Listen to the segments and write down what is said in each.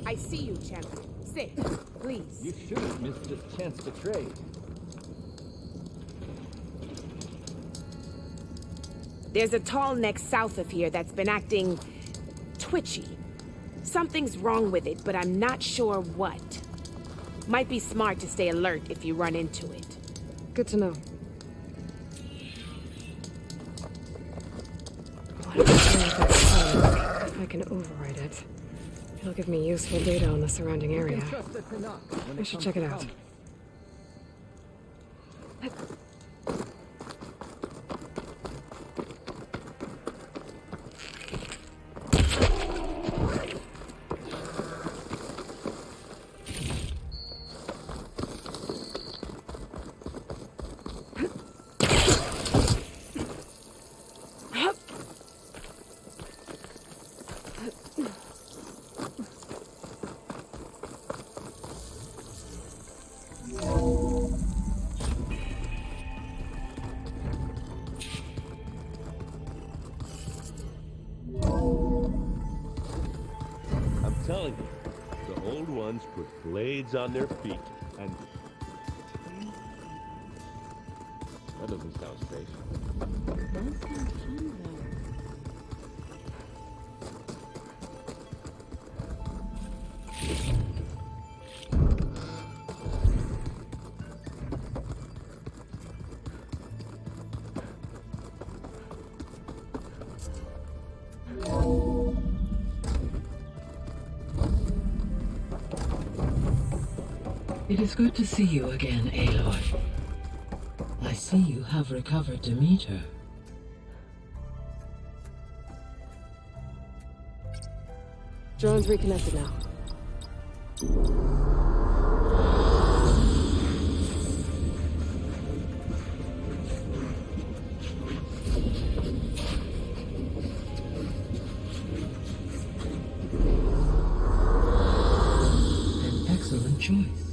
I see you, champion. Sit, please. You shouldn't miss this chance to trade. There's a tall neck south of here that's been acting twitchy. Something's wrong with it, but I'm not sure what. Might be smart to stay alert if you run into it. Good to know. If I can override it, it'll give me useful data on the surrounding area. I should check it out. Telling you, the old ones put blades on their feet, and that doesn't sound safe. It is good to see you again, Aloy. I see you have recovered Demeter. Drone's reconnected now. An excellent choice.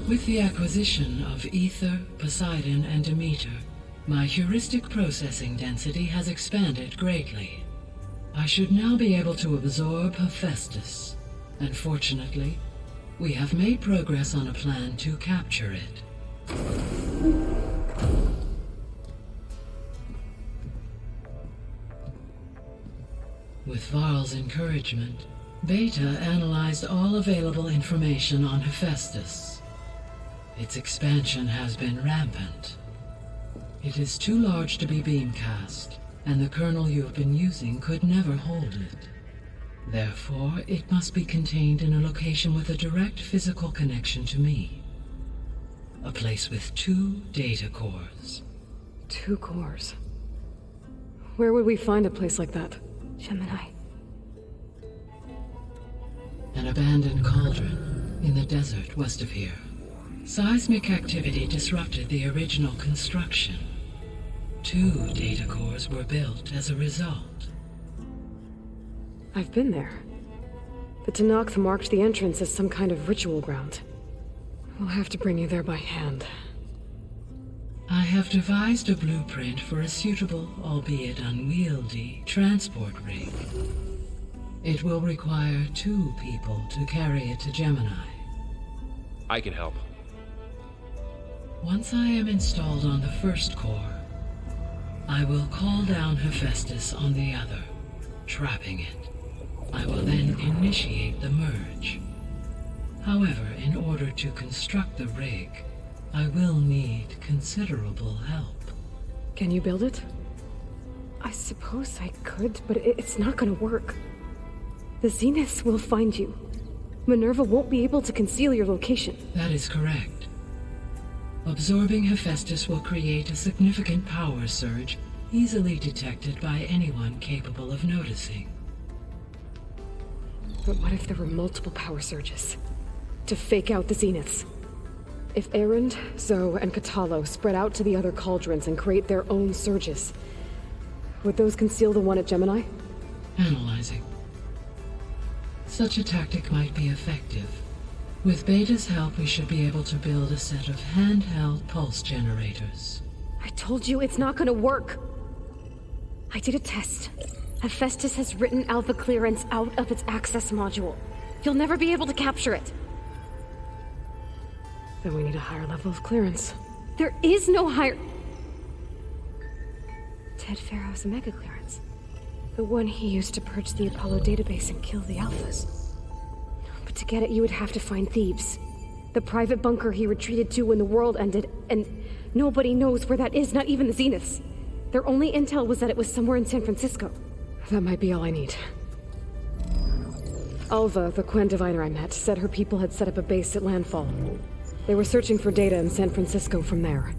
With the acquisition of Ether, Poseidon, and Demeter, my heuristic processing density has expanded greatly. I should now be able to absorb Hephaestus, and fortunately, we have made progress on a plan to capture it. With Varl's encouragement, Beta analyzed all available information on Hephaestus. Its expansion has been rampant. It is too large to be beamcast, and the kernel you have been using could never hold it. Therefore, it must be contained in a location with a direct physical connection to me. A place with 2 data cores. 2 cores. Where would we find a place like that? Gemini. An abandoned cauldron in the desert west of here. Seismic activity disrupted the original construction. 2 data cores were built as a result. I've been there. The Tenakth marked the entrance as some kind of ritual ground. We'll have to bring you there by hand. I have devised a blueprint for a suitable, albeit unwieldy, transport rig. It will require 2 people to carry it to Gemini. I can help. Once I am installed on the first core, I will call down Hephaestus on the other, trapping it. I will then initiate the merge. However, in order to construct the rig, I will need considerable help. Can you build it? I suppose I could, but it's not gonna work. The Zeniths will find you. Minerva won't be able to conceal your location. That is correct. Absorbing Hephaestus will create a significant power surge, easily detected by anyone capable of noticing. But what if there were multiple power surges? To fake out the Zeniths? If Erend, Zoe, and Katalo spread out to the other cauldrons and create their own surges, would those conceal the one at Gemini? Analyzing. Such a tactic might be effective. With Beta's help, we should be able to build a set of handheld pulse generators. I told you it's not gonna work! I did a test. Hephaestus has written Alpha clearance out of its access module. You'll never be able to capture it. Then we need a higher level of clearance. There is no higher... Ted Pharaoh's Omega clearance. The one he used to purge the Apollo database and kill the Alphas. But to get it, you would have to find Thebes. The private bunker he retreated to when the world ended, and nobody knows where that is, not even the Zeniths. Their only intel was that it was somewhere in San Francisco. That might be all I need. Alva, the Quen diviner I met, said her people had set up a base at landfall. They were searching for data in San Francisco from there.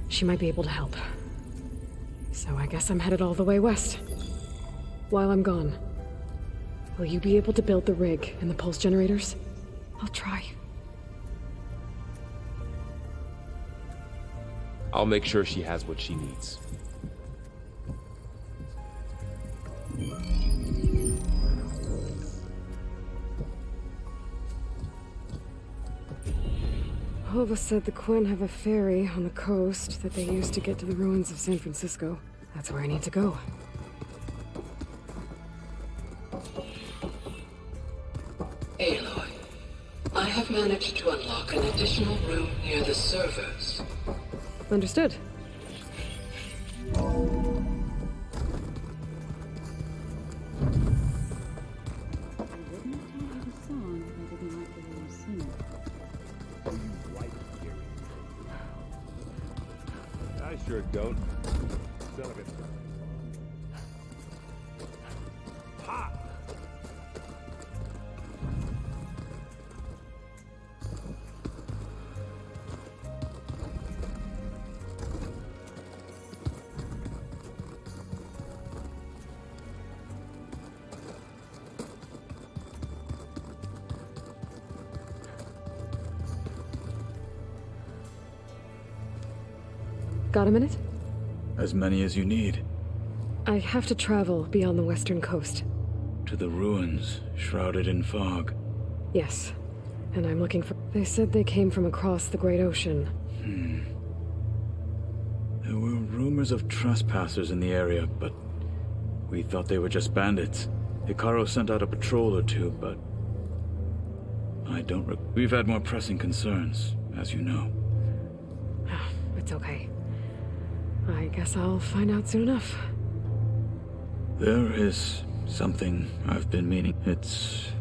She might be able to help. So I guess I'm headed all the way west. While I'm gone, will you be able to build the rig and the pulse generators? I'll try. I'll make sure she has what she needs. Alva said the Quen have a ferry on the coast that they use to get to the ruins of San Francisco. That's where I need to go. Aloy, I have managed to unlock an additional room near the servers. Understood. I sure don't. Son of a... Ha! Got a minute? As many as you need. I have to travel beyond the western coast. To the ruins, shrouded in fog. Yes. And I'm looking for... They said they came from across the Great Ocean. There were rumors of trespassers in the area, but we thought they were just bandits. Hikaru sent out a patrol or two, but I don't... We've had more pressing concerns, as you know. It's okay. I guess I'll find out soon enough. There is something I've been meaning. It's...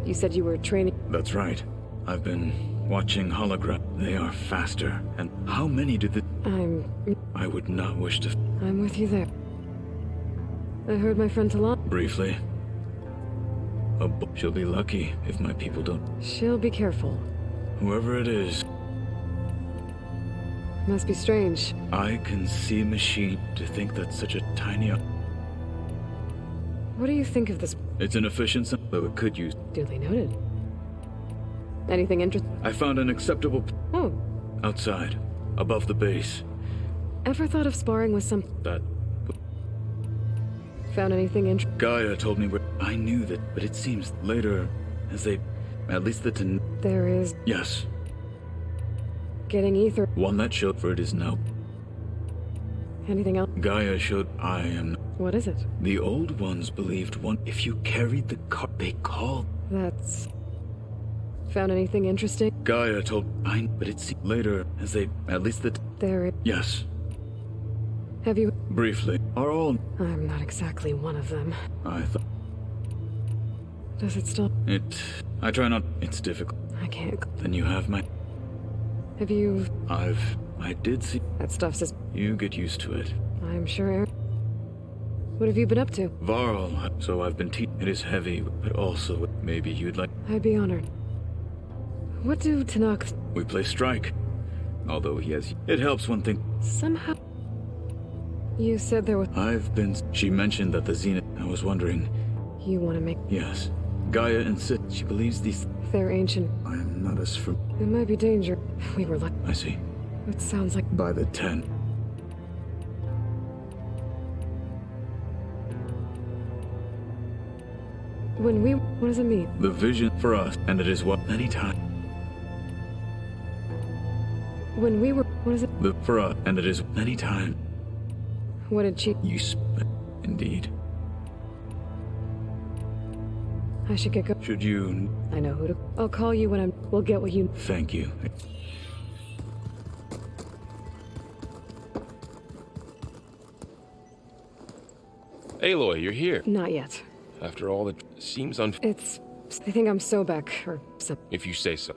You said you were training... That's right. I've been watching hologram. They are faster. And how many do the... I would not wish to... I'm with you there. I heard my friend Talon... Briefly. She'll be lucky if my people don't... She'll be careful. Whoever it is... Must be strange. I can see machine to think that such a tiny... What do you think of this? It's inefficient, though it could use... Duly noted. Anything interesting? I found an acceptable... Oh. Outside. Above the base. Ever thought of sparring with some... That... Found anything interesting? Gaia told me where... I knew that, but it seems later, as they... At least the... There is... Yes. Getting ether. One that showed for it is now. Anything else? Gaia showed I am... What is it? The old ones believed one... If you carried the car... They called... That's... Found anything interesting? Gaia told... But it's later, as they... At least the... There is... Yes. Have you... Briefly. Are all... I'm not exactly one of them. I thought... Does it still... I try not... It's difficult. I can't... Then you have my... Have you... I've I did see. That stuff's just... You get used to it. I'm sure. What have you been up to? Varl, so I've been It is heavy, but also maybe you'd like... I'd be honored. What do Tanakh... We play strike. Although he has... It helps one thing. Somehow... You said there was... I've been... She mentioned that the Zenith... I was wondering... You want to make... Yes. Gaia insists she believes these... They're ancient. I am not as from... There might be danger. We were lucky. I see. It sounds like... By the 10. When we... What does it mean? The vision for us, and it is what... Anytime. When we were... What is it? The for us, and it is anytime. What did she... You indeed. I should get go... Should you... I know who to... I'll call you when I'm... We'll get what you... Thank you. Aloy, you're here. Not yet. After all, it seems It's... I think I'm Sobek, or something. if you say so.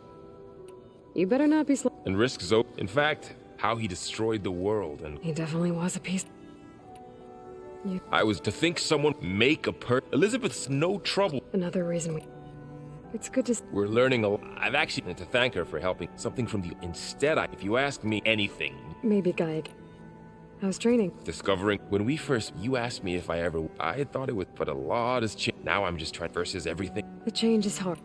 You better not be slow. And risk Zo. In fact, how he destroyed the world, and He definitely was a piece... I was to think someone make a Elizabeth's no trouble. Another reason we... It's good to... We're learning a lot. I've actually to thank her for helping something from the... Instead, if you ask me anything... Maybe Gaia... How's training? Discovering... When we first... You asked me if I ever... I had thought it would... But a lot has changed. Now I'm just trying... Versus everything. The change is hard.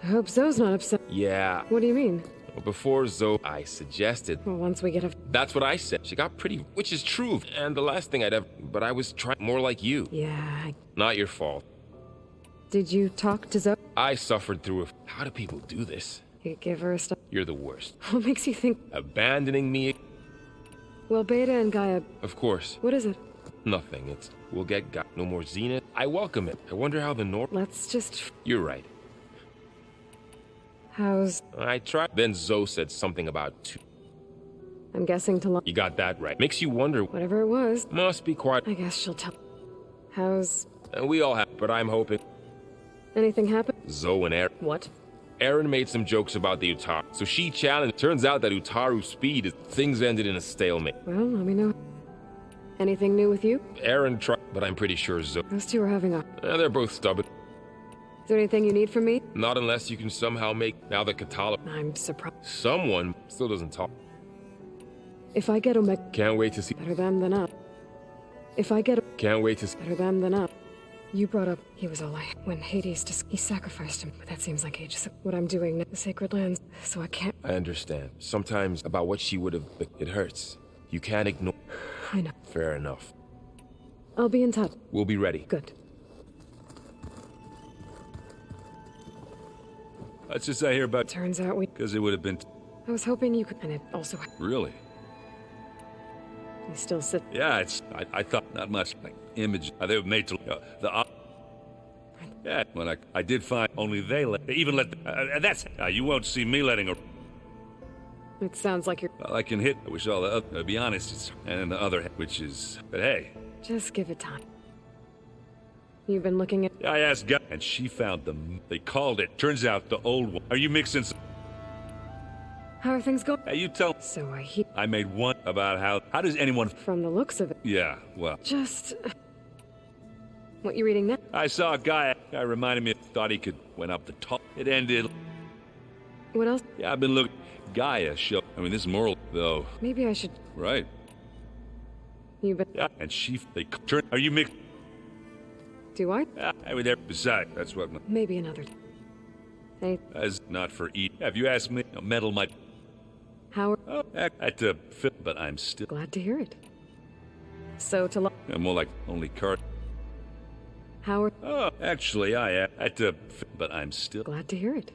I hope Zoe's not upset. Yeah. What do you mean? Before Zoe, I suggested... Well, once we get a... That's what I said. She got pretty... Which is true. And the last thing I'd ever... But I was trying more like you. Yeah, Not your fault. Did you talk to Zoe? I suffered through it. How do people do this? You give her a stuff. You're the worst. What makes you think... Abandoning me... Well, Beta and Gaia... Of course. What is it? Nothing. It's... We'll get no more Zenith. I welcome it. I wonder how the North... Let's just... You're right. How's... I tried. Then Zoe said something about two. I'm guessing to... You got that right. Makes you wonder... Whatever it was, Must be quite... I guess she'll tell... How's... And we all have... But I'm hoping... Anything happen? Zoe and Aaron... What? Aaron made some jokes about the Utaru. So she challenged... Turns out that Utaru's speed is... Things ended in a stalemate. Well, let me know. Anything new with you? Aaron tried... But I'm pretty sure Zoe... Those two are having a... They're both stubborn. Is there anything you need from me? Not unless you can somehow make... Now the Katala... I'm surprised. Someone still doesn't talk. If I get Omega... Can't wait to see... Better them than up. If I get... Can't wait to see... Better them than up. You brought up... He was all I... When Hades just... He sacrificed him. But that seems like ages ago. What I'm doing now... The sacred lands. So I can't... I understand. Sometimes about what she would have... It hurts. You can't ignore... I know. Fair enough. I'll be in touch. We'll be ready. Good. Let's just say here about... Turns out we... Because it would have been... I was hoping you could... And it also... Really? You still sit... Yeah, it's... I thought not much. Like, image... They were made to... the... Yeah, when I did find... Only they let... They even let... That's... you won't see me letting her... It sounds like you're... Well, I can hit... I wish all the other... To be honest, it's... And the other... Which is... But hey... Just give it time. You've been looking at... I asked God... And she found them. They called it. Turns out the old one... Are you mixing some... How are things going? Hey, you tell... So I hear... I made one about how... How does anyone... From the looks of it. Yeah, well... Just... What you reading now? I saw a guy reminded me, thought he could, went up the top. It ended. What else? Yeah, I've been looking. Gaia show. I mean, this moral, though. Maybe I should... Right. You've been... Yeah, and they turn. Are you mixed? Do I? Yeah, I was there. Besides, that's what. Maybe another... Hey, As not for eat. Have you asked me? Metal might. Howard... Oh, at the fit, but I'm still. Glad to hear it. So to... I'm more like only card. Howard... Oh, actually, I at the fit, but I'm still. Glad to hear it.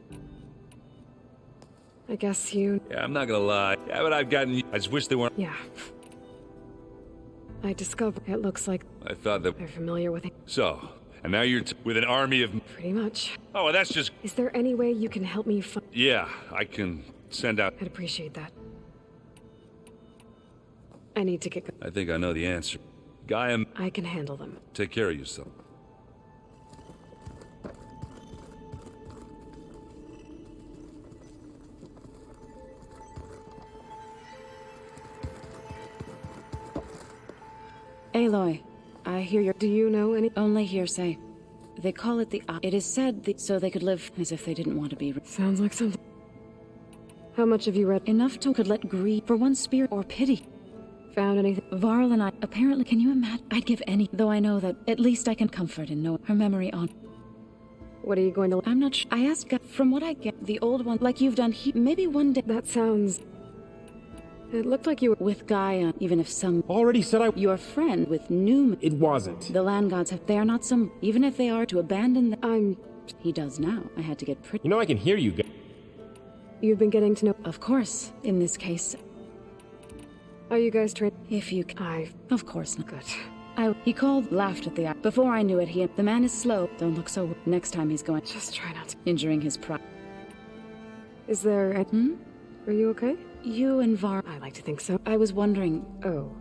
I guess you... Yeah, I'm not gonna lie. Yeah, but I've gotten. I just wish they weren't. Yeah. I discovered... It looks like I thought that. they're familiar with it. So, and now you're with an army of. Pretty much. Oh, well, that's just. Is there any way you can help me find... Yeah, I can send out. I'd appreciate that. I need to get... I think I know the answer. Gaia, I can handle them. take care of yourself. Aloy, I hear you're... Do you know any? Only hearsay. They call it the... It is said so they could live as if they didn't want to be... Sounds like something. How much have you read? Enough to could let grief for one spirit or pity. Found anything? Varl and I, apparently, can you imagine? I'd give any, though I know that at least I can comfort and know her memory on... What are you going to... I'm not sure. I asked God, from what I get, the old one, like you've done maybe one day... That sounds... It looked like you were... With Gaia, even if some... Already said I... Your friend with Newman... It wasn't. The land gods have... They are not some... Even if they are to abandon the... I'm... He does now. I had to get pretty... You know I can hear you. You've been getting to know... Of course, in this case. Are you guys trained? If you... Of course not. Good. He called, laughed at the... Before I knew it, the man is slow. Don't look so... Next time he's going... Just try not to... Injuring his pride. Is there a... Are you okay? You and Var... I like to think so. I was wondering... Oh.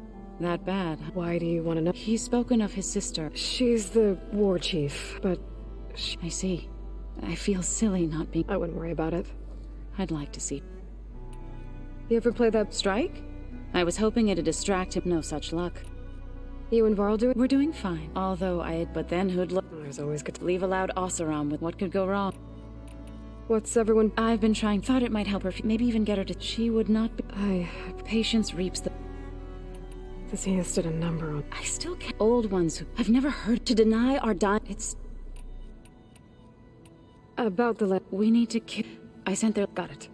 That bad. Why do you want to know? He's spoken of his sister. She's the war chief, but... I see. I feel silly not being... I wouldn't worry about it. I'd like to see... You ever play that... Strike? I was hoping it'd distract him. No such luck. You and Varl do it? We're doing fine. Although but then who'd look... There's always good... Leave a loud Oseram with what could go wrong. What's everyone... I've been trying. Thought it might help her. Maybe even get her to... She would not be... Patience reaps the... This he has stood a number on... I still can't... Old ones who... I've never heard... To deny our die... It's... About the... We need to kill... I sent their... Got it.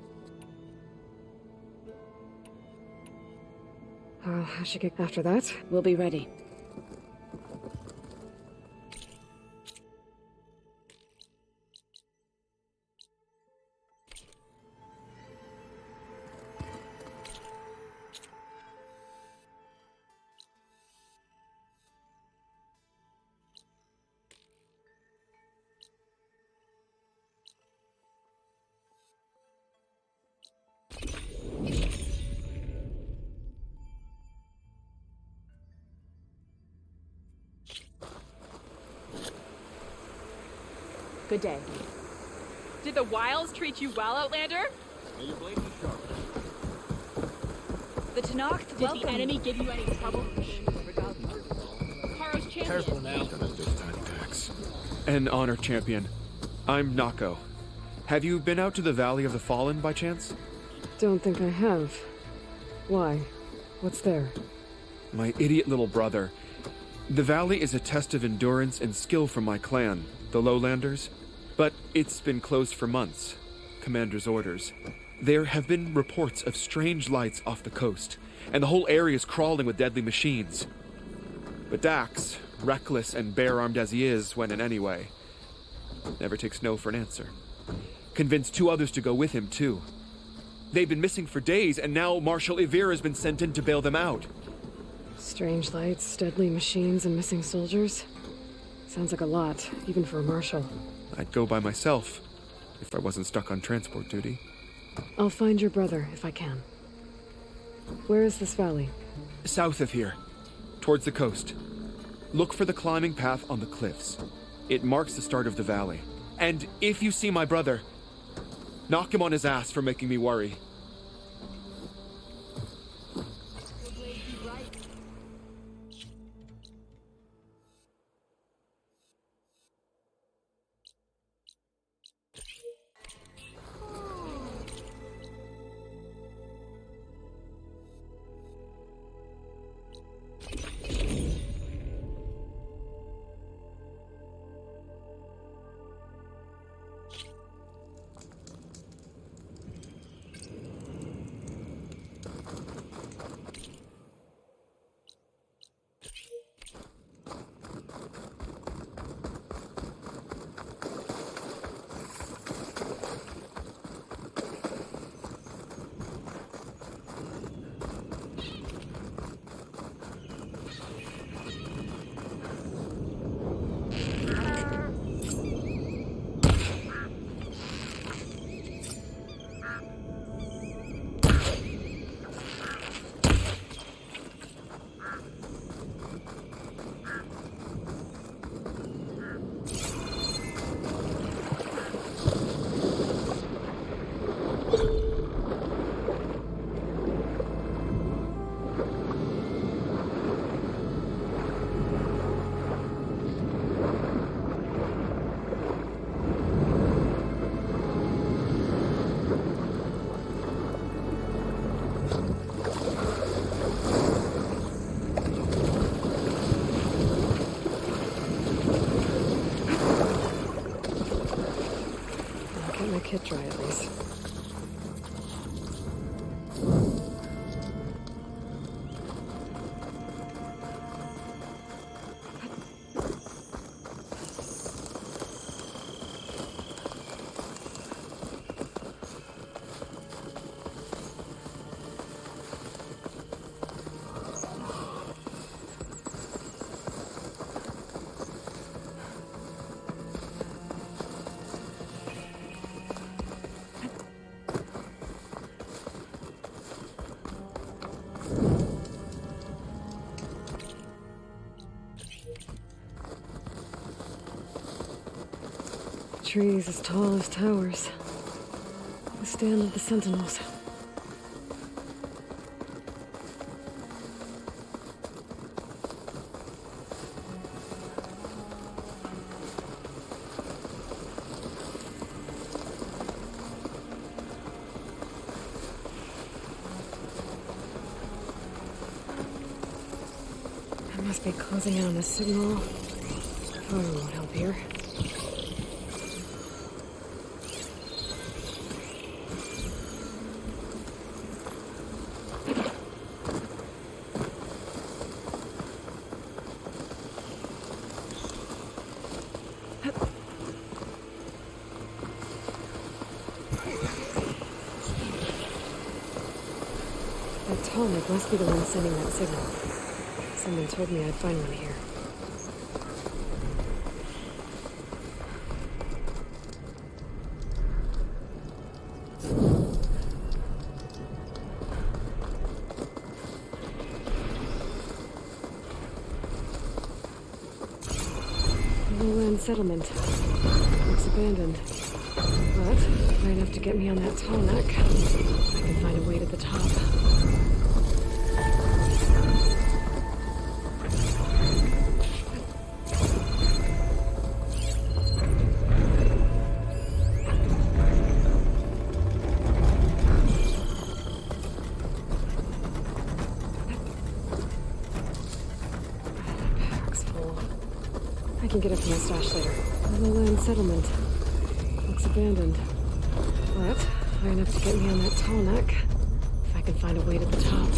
I should get after that. We'll be ready. Good day. Did the Wilds treat you well, Outlander? May your blade be sharp. The Tenakth Did the enemy give you any trouble? Karo's champion. Careful now. An honor champion. I'm Nako. Have you been out to the Valley of the Fallen by chance? Don't think I have. Why? What's there? My idiot little brother. The valley is a test of endurance and skill from my clan, the Lowlanders. But it's been closed for months. Commander's orders. There have been reports of strange lights off the coast, and the whole area is crawling with deadly machines. But Dax, reckless and bare-armed as he is when in any way, never takes no for an answer. Convinced 2 others to go with him, too. They've been missing for days, and now Marshal Ivir has been sent in to bail them out. Strange lights, deadly machines, and missing soldiers. Sounds like a lot, even for a marshal. I'd go by myself, if I wasn't stuck on transport duty. I'll find your brother, if I can. Where is this valley? South of here, towards the coast. Look for the climbing path on the cliffs. It marks the start of the valley. And if you see my brother, knock him on his ass for making me worry. kit dry at least. Trees as tall as towers. The stand of the sentinels. I must be closing in on the signal. Photo won't help here. That tall neck must be the one sending that signal. Someone told me I'd find one here. Lowland settlement. Looks abandoned. But high enough to get me on that tall neck. I can find a way to the top. Pack's full. I can get up to my stash later. Lowland settlement. Looks abandoned. But high enough to get me on that tall neck. If I can find a way to the top.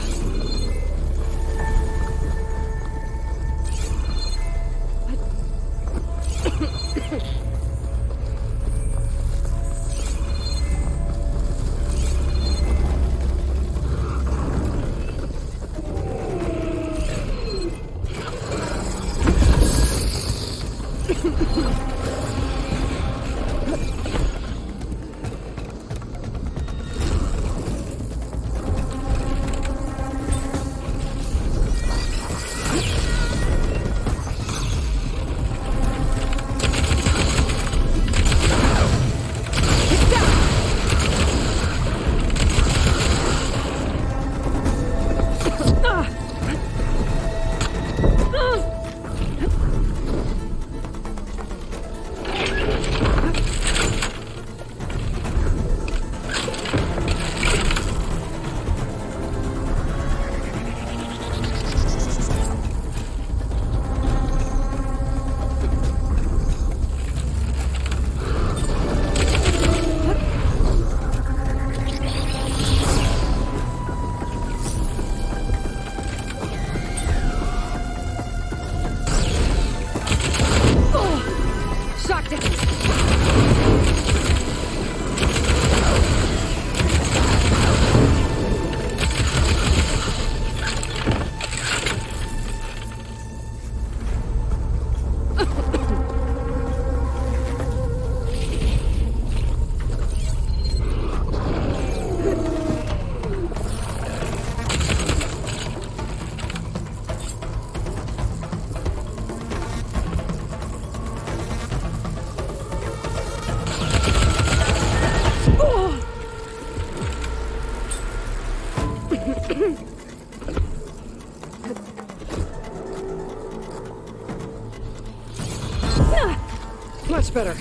Much better.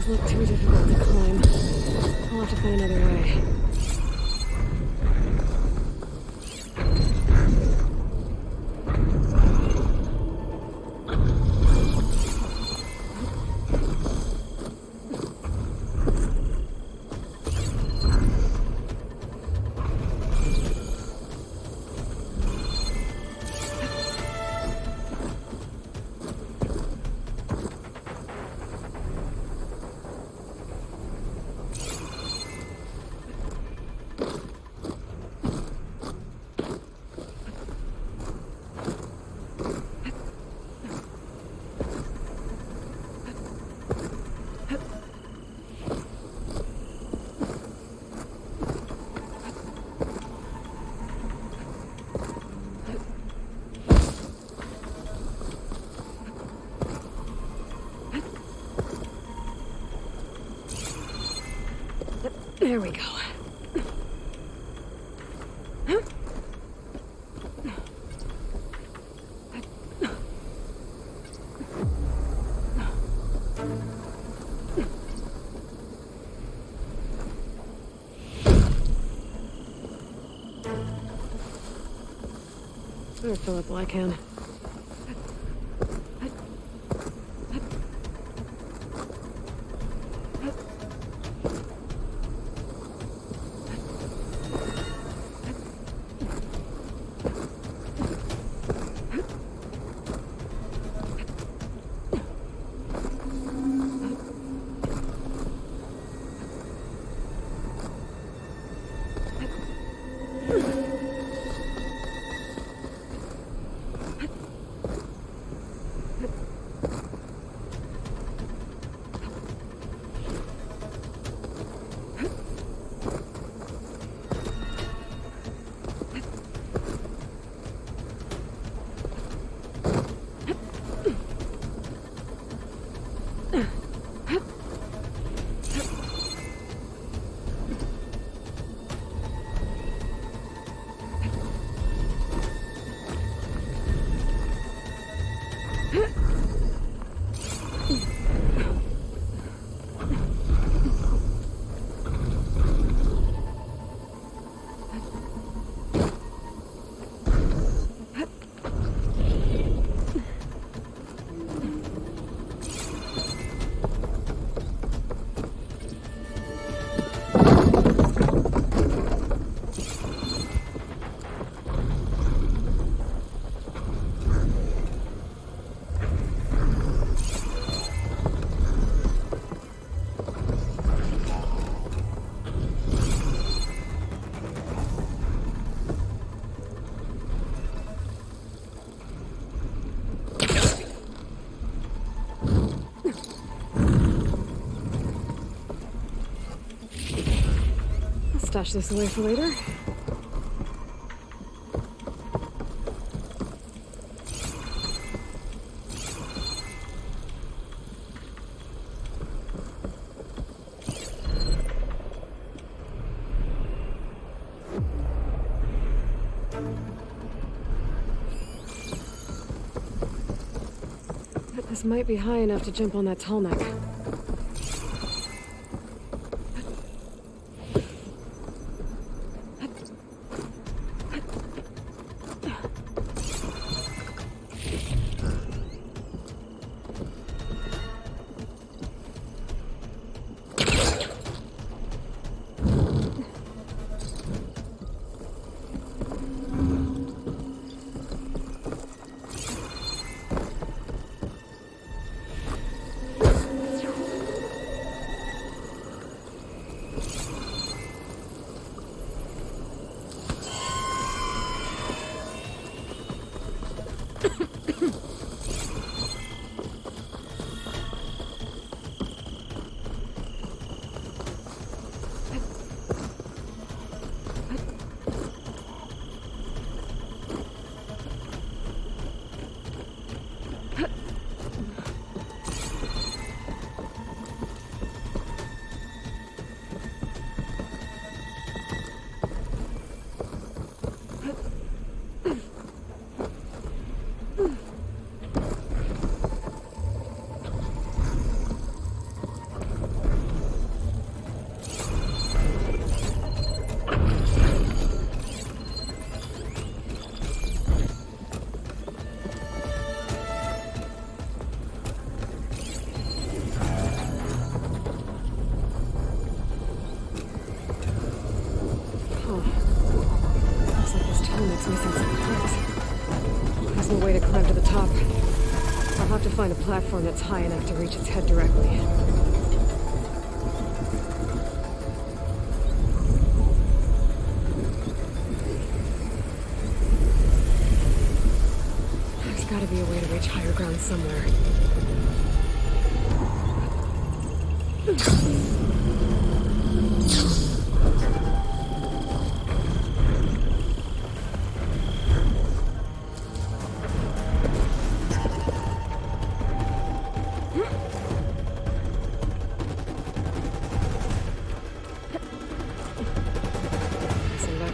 buildings look too difficult to climb. I'll have to find another way. There we go. Better fill up while I can. Stash this away for later. This might be high enough to jump on that tall neck. wrong. Looks like this tournament's missing some parts. There's no way to climb to the top. I'll have to find a platform that's high enough to reach its head directly. There's gotta be a way to reach higher ground somewhere.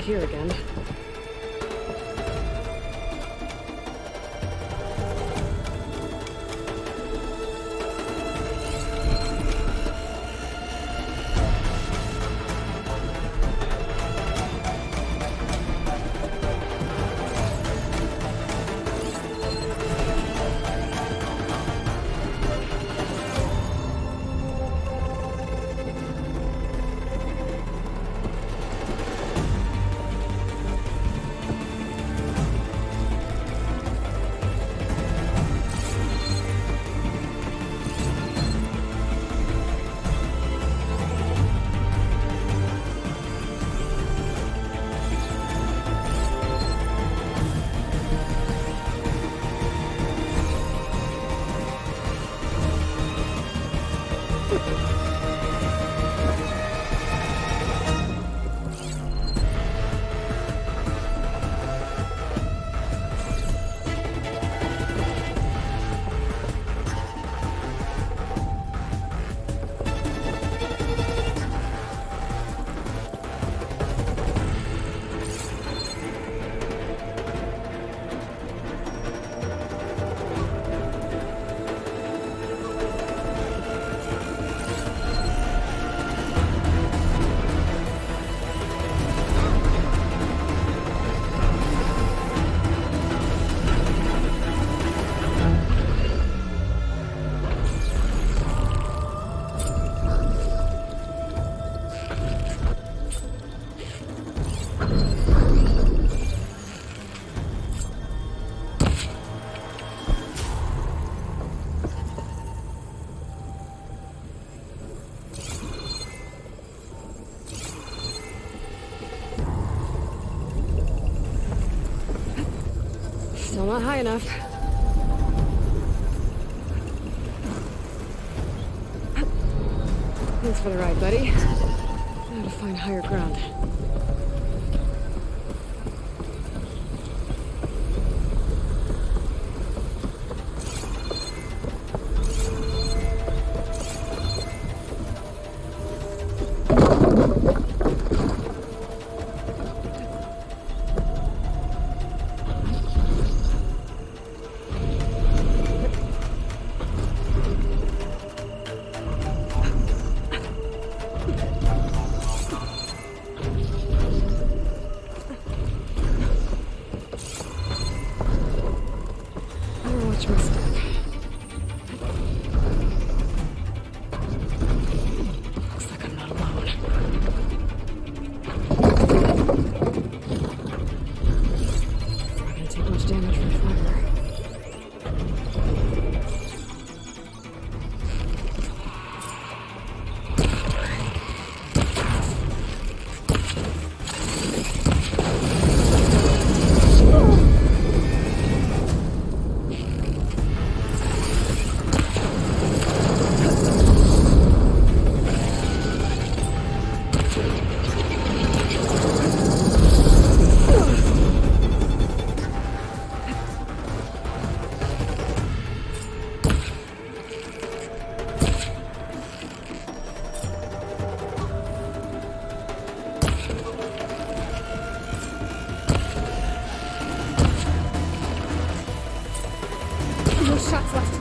Here again. Still not high enough. Thanks for the ride, buddy. Now to find higher ground. Watch my step. Looks like I'm not alone. Not gonna take much damage from fire. No shots left.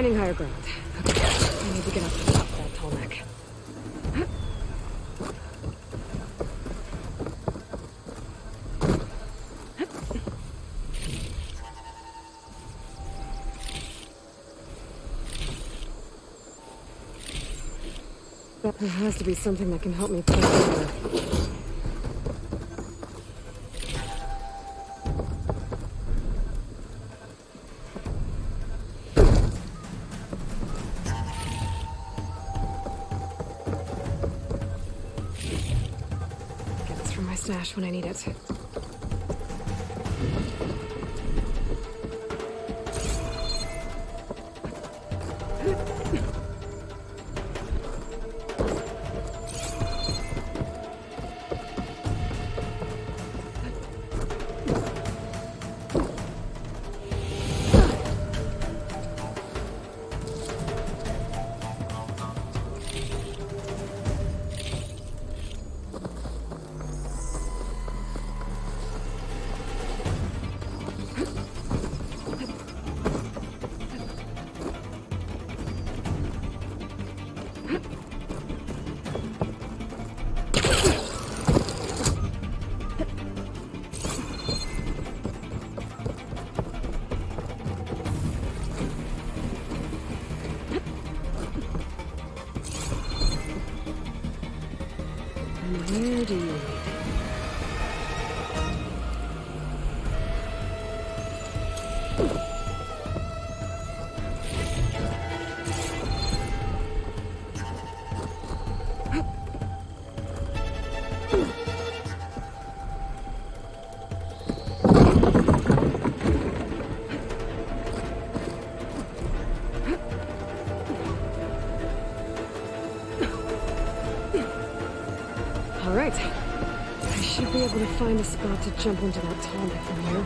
finding higher ground. Okay, I need to get up to the top of that tall neck. There has to be something that can help me push over. Get this from my stash when I need it. Where do you lead? All right. I should be able to find a spot to jump into that tall neck from here.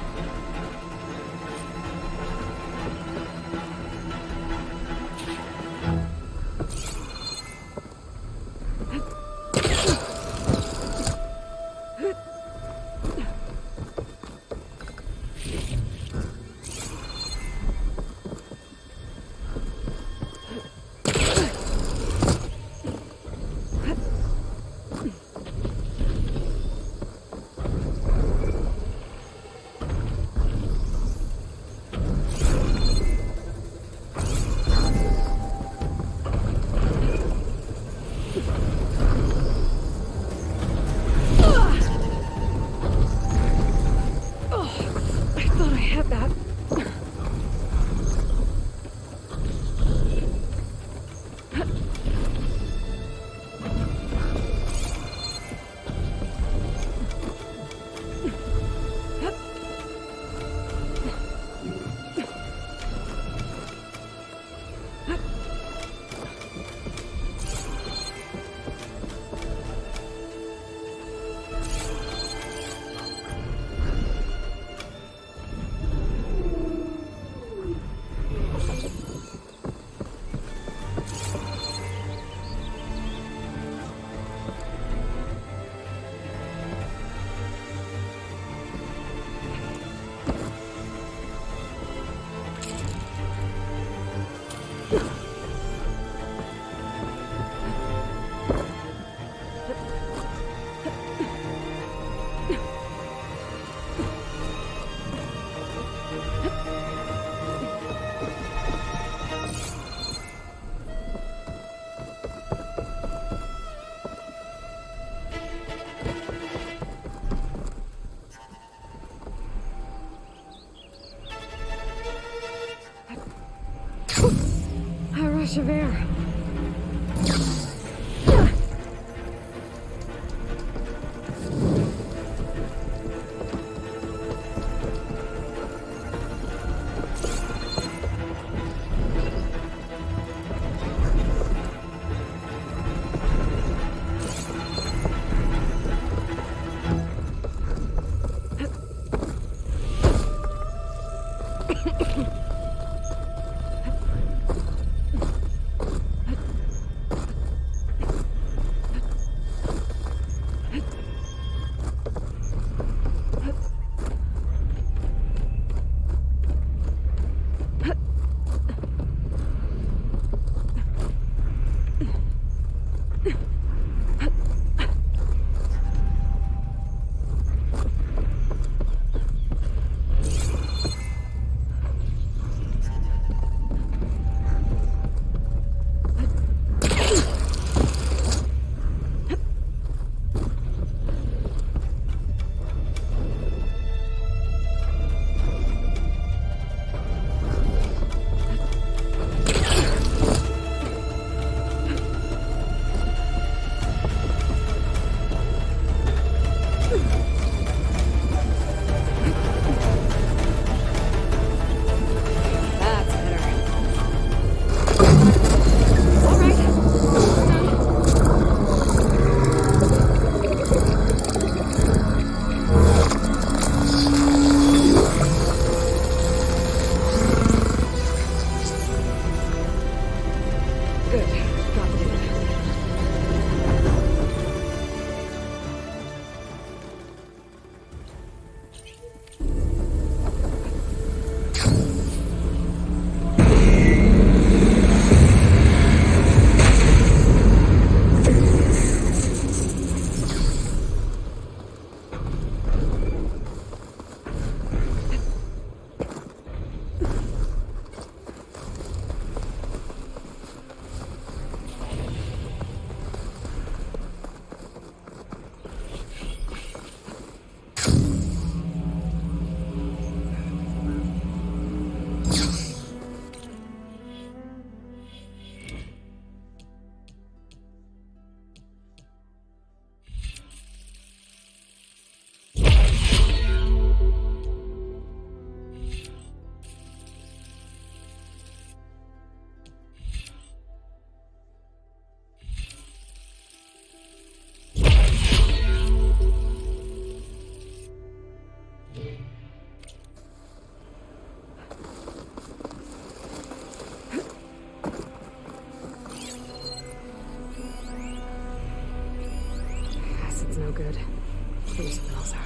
That's no good. Figure something else out.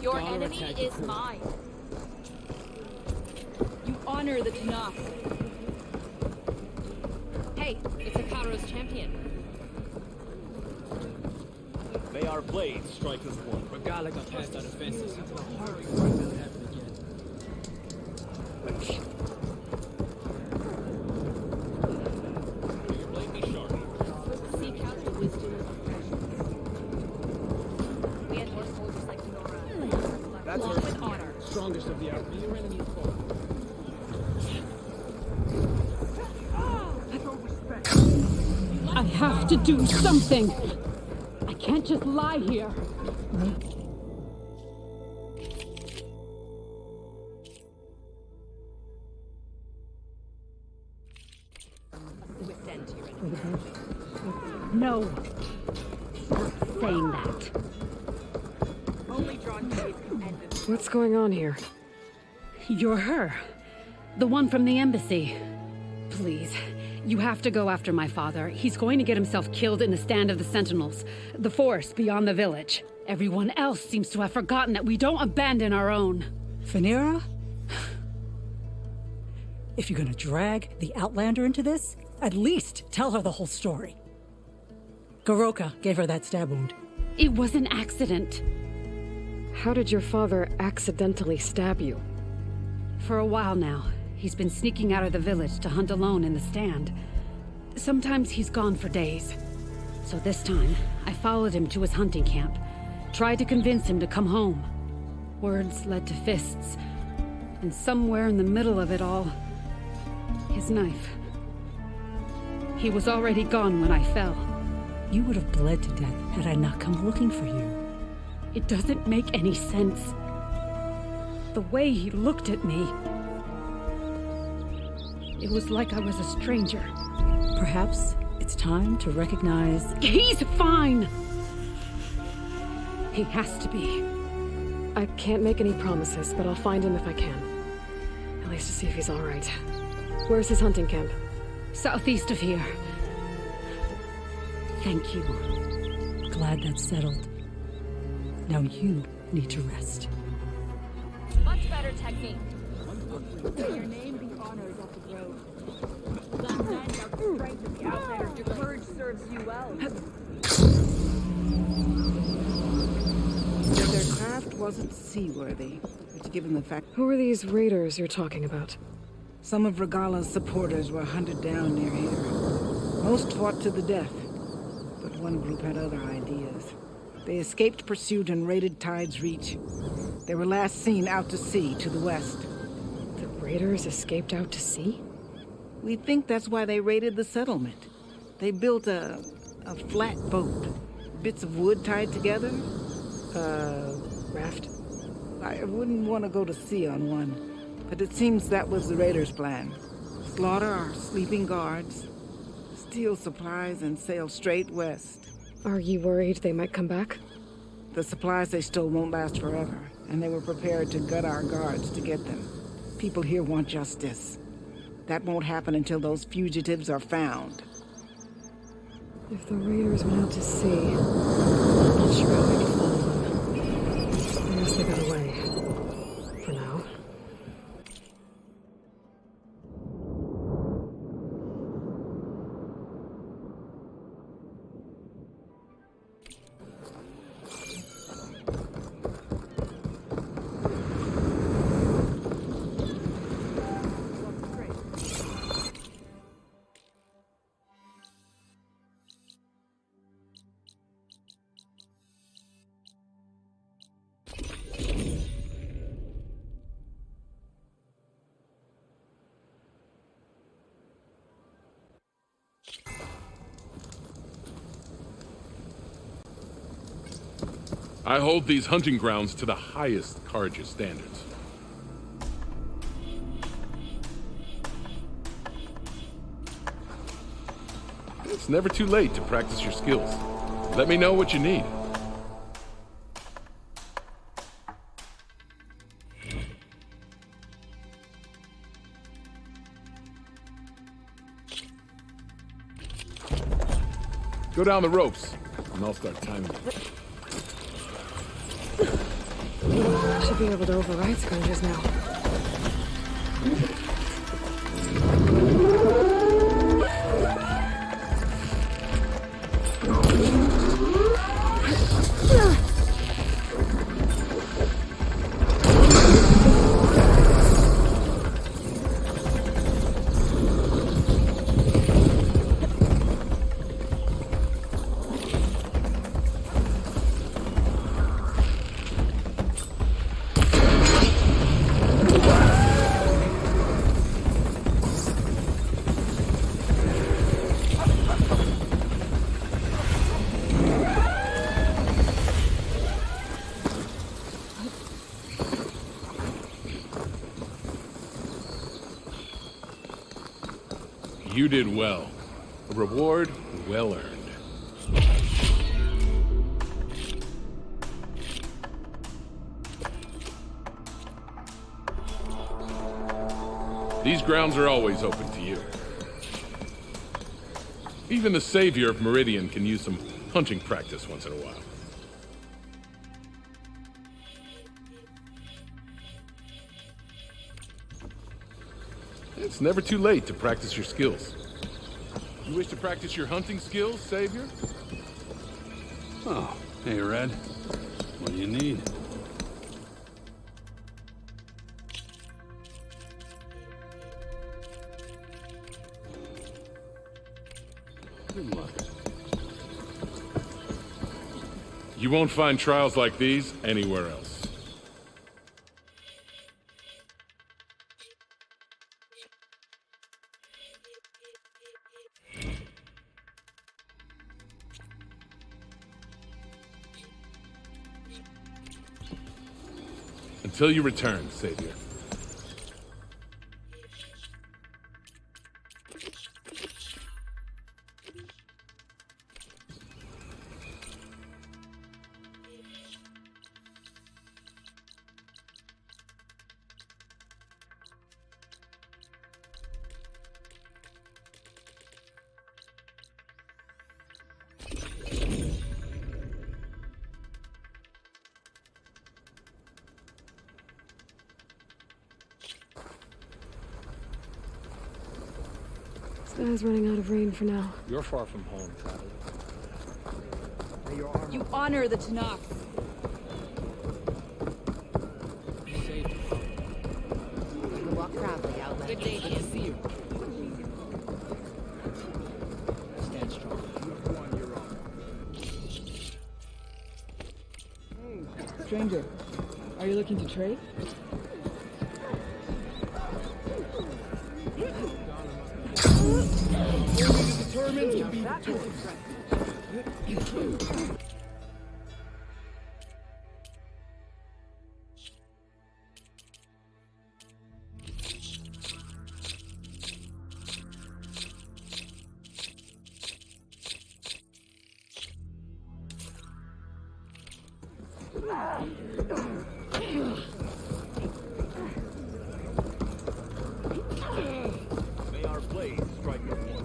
Your enemy is mine. You honor the Tanakh. Hey, it's Hikaru's champion. May our blades strike as one. Regala got past our defenses. Hurry, we're gonna happen again. May your blade be sharp. Seek out the wisdom of professionals. We had more soldiers like Nora. That's Along with honor. Strongest of the army. Your enemy is far. I have to do something. I can't just lie here. No. Stop saying that. Only drawn blades can end this. What's going on here? You're her. The one from the embassy. Please, you have to go after my father. He's going to get himself killed in the stand of the Sentinels. The force beyond the village. Everyone else seems to have forgotten that we don't abandon our own. Phaneara? If you're gonna drag the Outlander into this, at least tell her the whole story. Goroka gave her that stab wound. It was an accident. How did your father accidentally stab you? For a while now, he's been sneaking out of the village to hunt alone in the stand. Sometimes he's gone for days. So this time, I followed him to his hunting camp. Tried to convince him to come home. Words led to fists. And somewhere in the middle of it all, his knife. He was already gone when I fell. You would have bled to death had I not come looking for you. It doesn't make any sense. The way he looked at me. It was like I was a stranger. Perhaps it's time to recognize... He's fine! He has to be. I can't make any promises, but I'll find him if I can. At least to see if he's all right. Where's his hunting camp? Southeast of here. Thank you. Glad that's settled. Now you need to rest. Much better technique. May your name be honored at the road. That stands out the strength of the Outlander. Your courage serves you well. Their craft wasn't seaworthy, which given the fact... Who are these raiders you're talking about? Some of Regala's supporters were hunted down near here. Most fought to the death, but one group had other ideas. They escaped pursuit and raided Tide's Reach. They were last seen out to sea to the west. The raiders escaped out to sea? We think that's why they raided the settlement. They built a flat boat. Bits of wood tied together. Raft? I wouldn't want to go to sea on one, but it seems that was the raiders' plan. Slaughter our sleeping guards, steal supplies, and sail straight west. Are you worried they might come back? The supplies they stole won't last forever, and they were prepared to gut our guards to get them. People here want justice. That won't happen until those fugitives are found. If the raiders went out to sea, I'm not sure how I could follow them. I guess they got away. For now. I hold these hunting grounds to the highest Carja standards. It's never too late to practice your skills. Let me know what you need. Go down the ropes, and I'll start timing you. Should be able to override scrounges now. You did well. A reward well earned. These grounds are always open to you. Even the savior of Meridian can use some hunting practice once in a while. It's never too late to practice your skills. You wish to practice your hunting skills, Savior? Oh, hey, Red. What do you need? Good luck. You won't find trials like these anywhere else. Until you return, Savior. Sky's running out of rain for now. You're far from home, traveler. You honor the Tanakh. Walk proudly, Outlander. Good day, Good to see you. Stand strong. You've won your own. Hey, stranger. Are you looking to trade? vermin to be victorious. May our blades strike as one.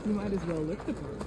You might as well lick the bird.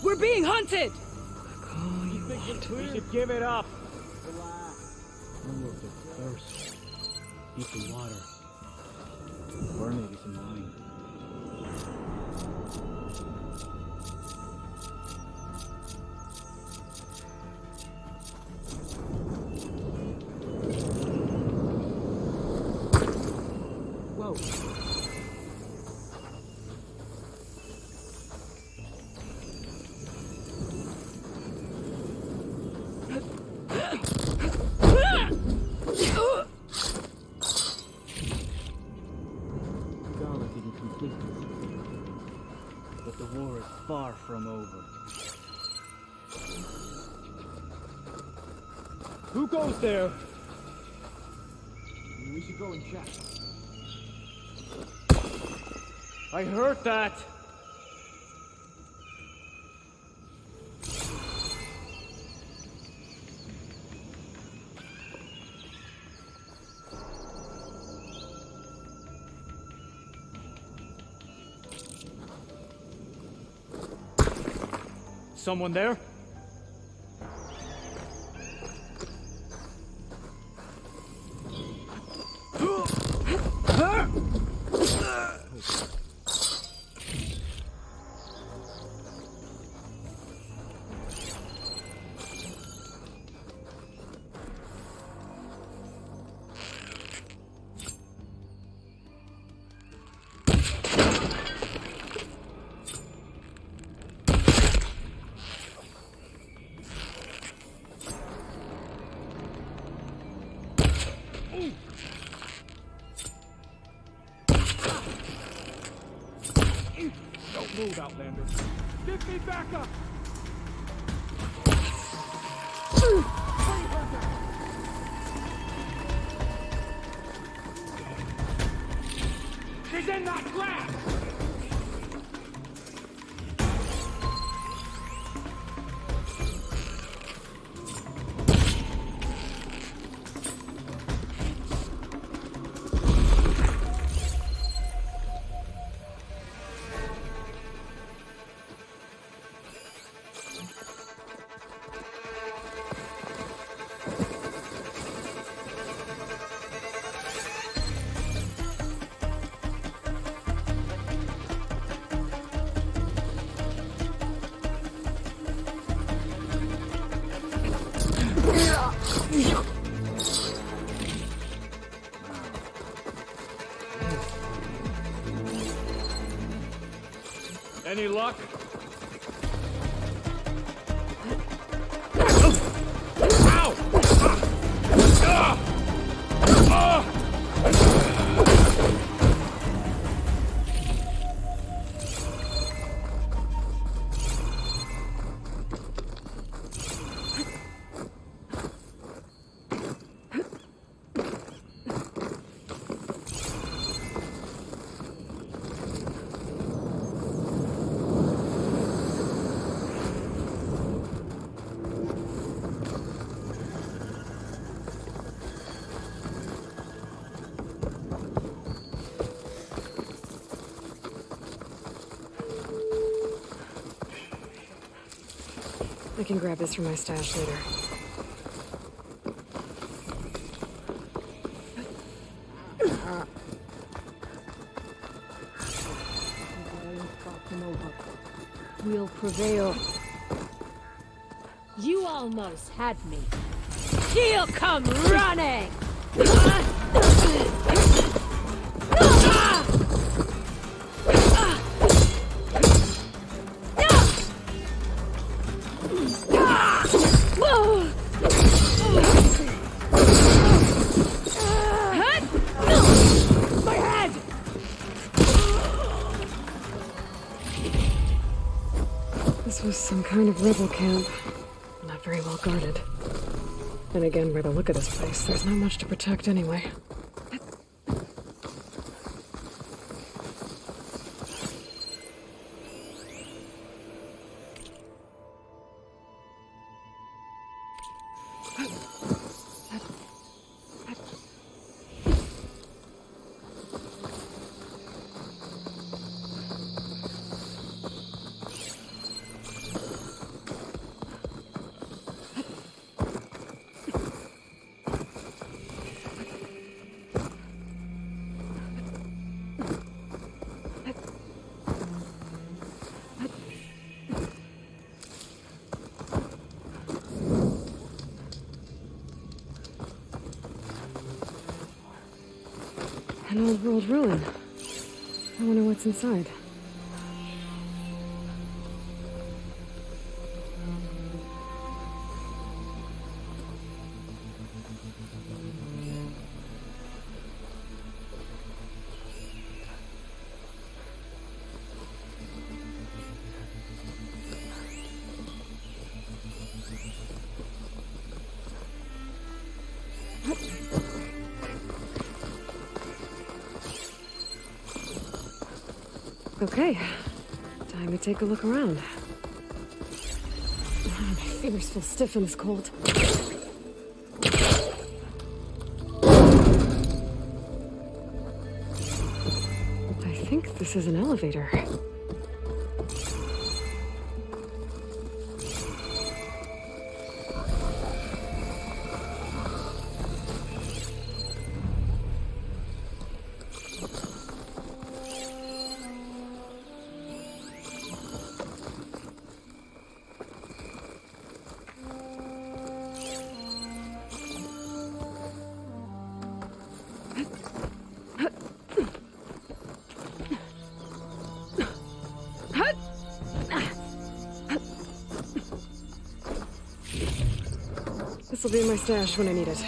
We're being hunted! We should give it up. Relax. One will get thirst. Need some water. Or maybe some wine. Whoa. Gala didn't complete this, but the war is far from over. Who goes there? We should go and check. I heard that! Someone there? Don't move, Outlander. Give me back up! She's in that glass! Any luck? Ow! I can grab this from my stash later. We'll prevail. You almost had me. She'll come running! My head! This was some kind of rebel camp. Not very well guarded. And again, by the look of this place, there's not much to protect anyway. An old world ruin. I wonder what's inside. Okay, time to take a look around. My fingers feel stiff in this cold. I think this is an elevator. This'll be in my stash when I need it.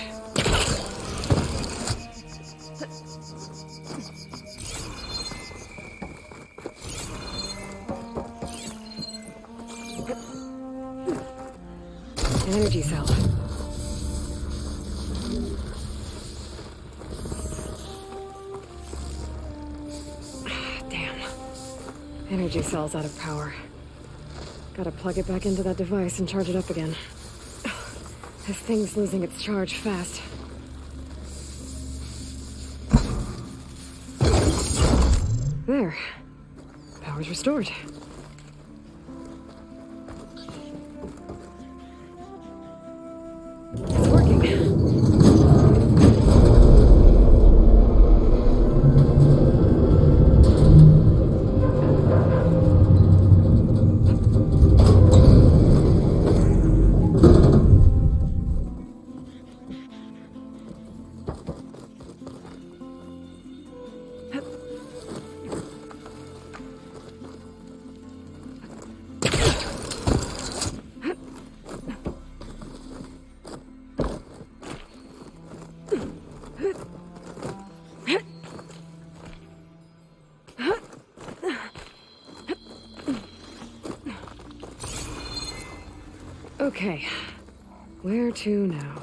Energy cell. Damn. Energy cell's out of power. Gotta plug it back into that device and charge it up again. This thing's losing its charge fast. There. Power's restored. It's working. Okay, where to now?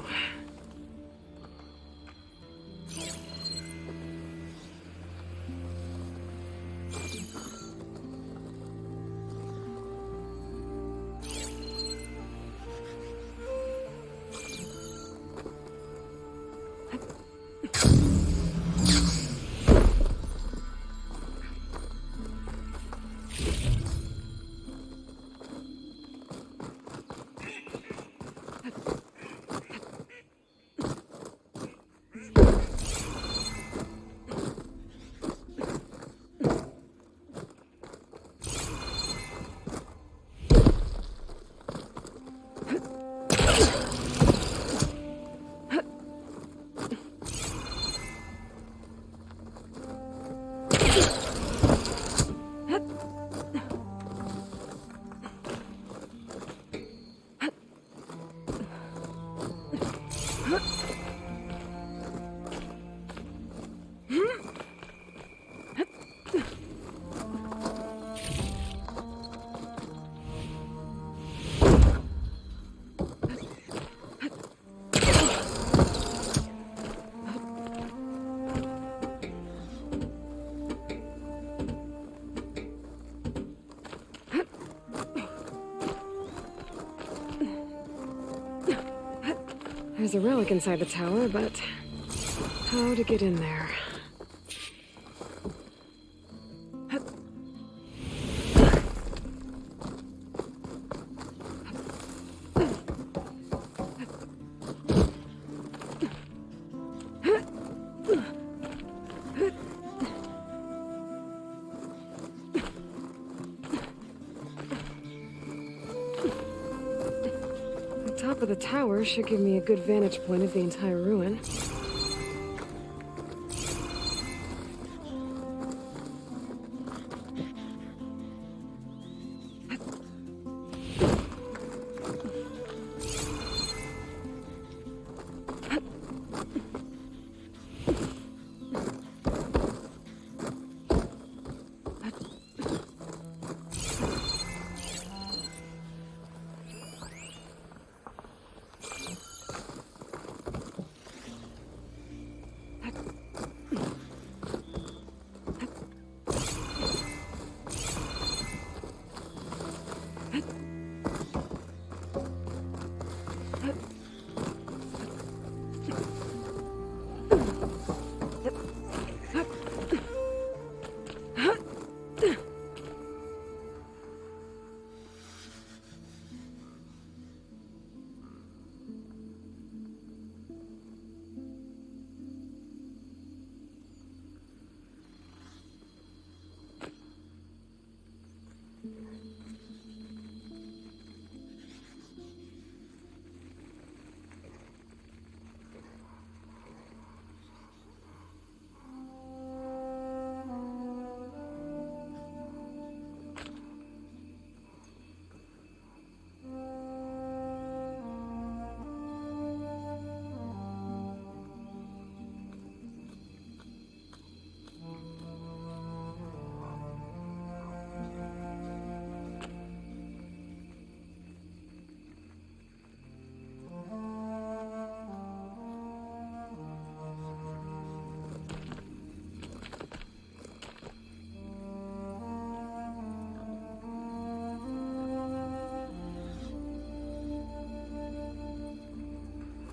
There's a relic inside the tower, but how to get in there? The top of the tower should give me a good vantage point of the entire ruin.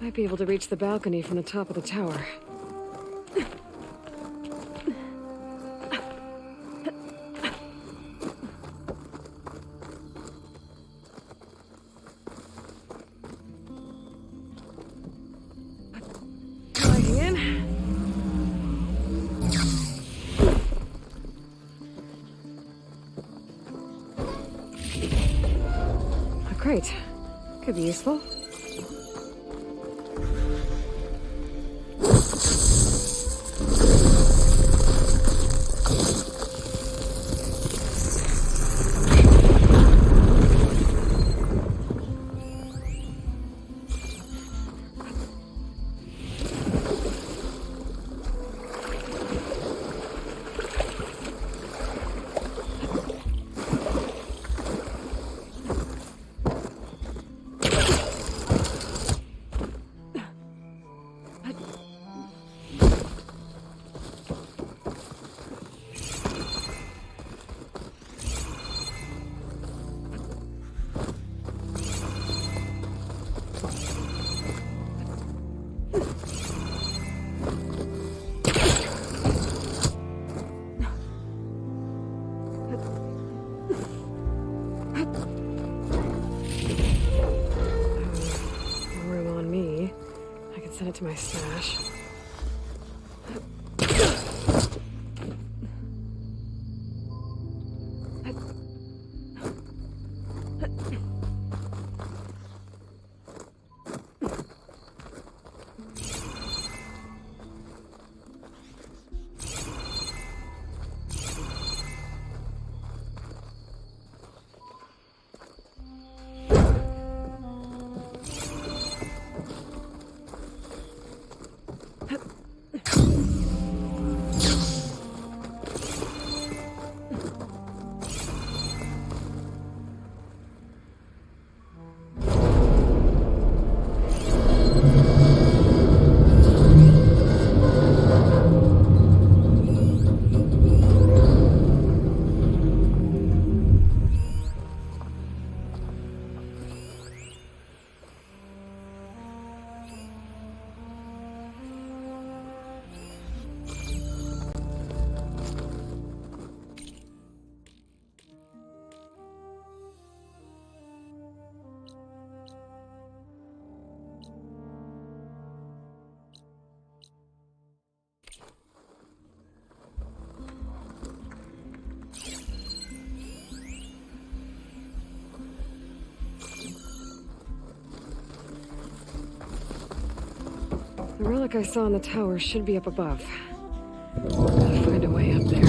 Might be able to reach the balcony from the top of the tower. Plugging in. Oh, great. Could be useful. Room on me. I can send it to my stash. The relic I saw in the tower should be up above. Gotta find a way up there.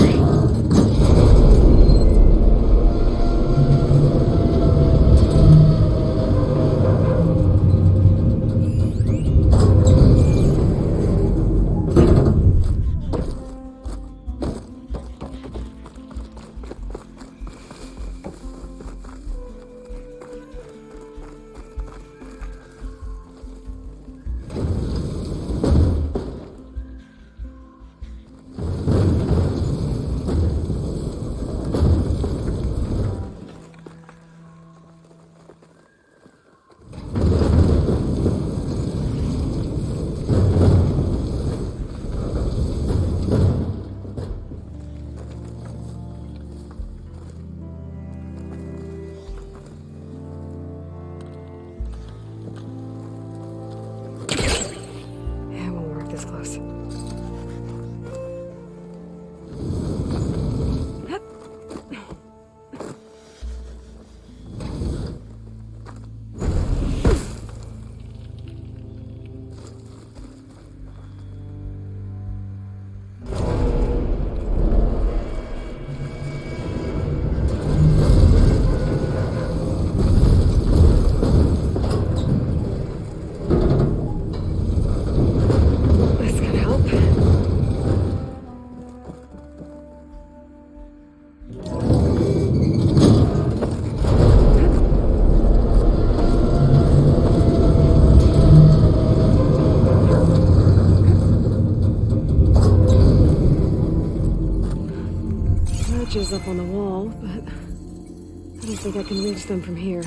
cameras up on the wall, but I don't think I can reach them from here.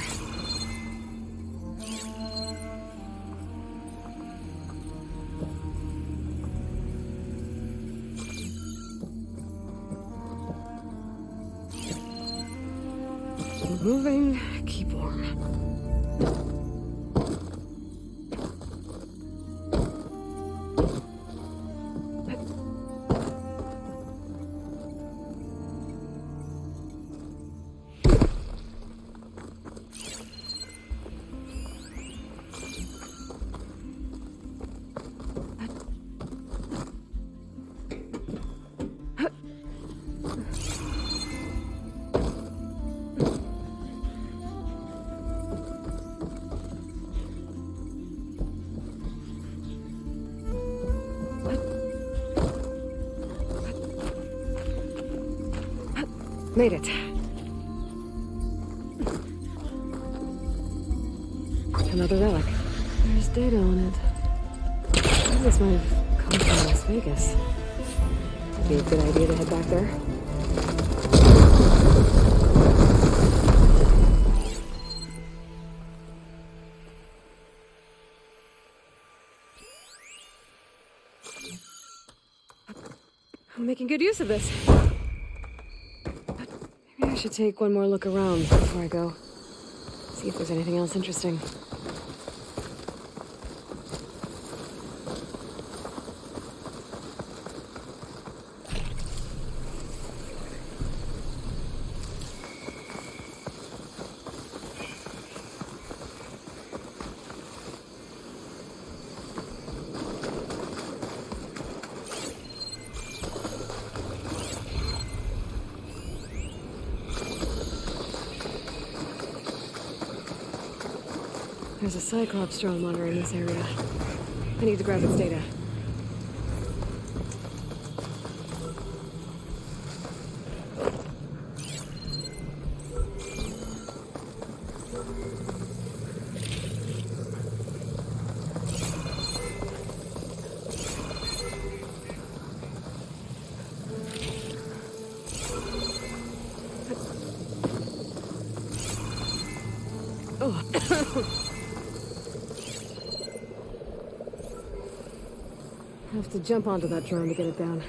Keep moving, keep warm. Made it. Another relic. There's data on it. Maybe this might have come from Las Vegas. Would be a good idea to head back there. I'm making good use of this. Maybe I should take one more look around before I go. See if there's anything else interesting. There's a Cyclops drone monitor in this area. I need to grab its data. I have to jump onto that drone to get it down.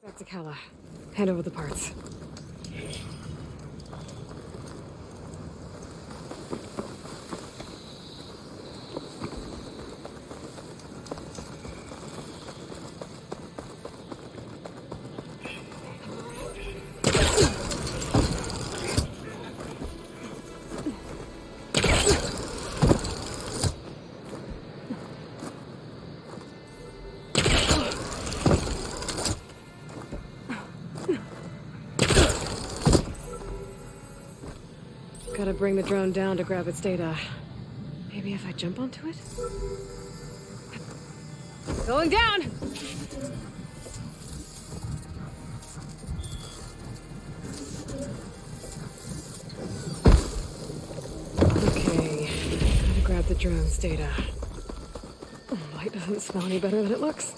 Back to Kala. Hand over the parts. Gotta bring the drone down to grab its data. Maybe if I jump onto it? Going down! Okay, gotta grab the drone's data. Light doesn't smell any better than it looks.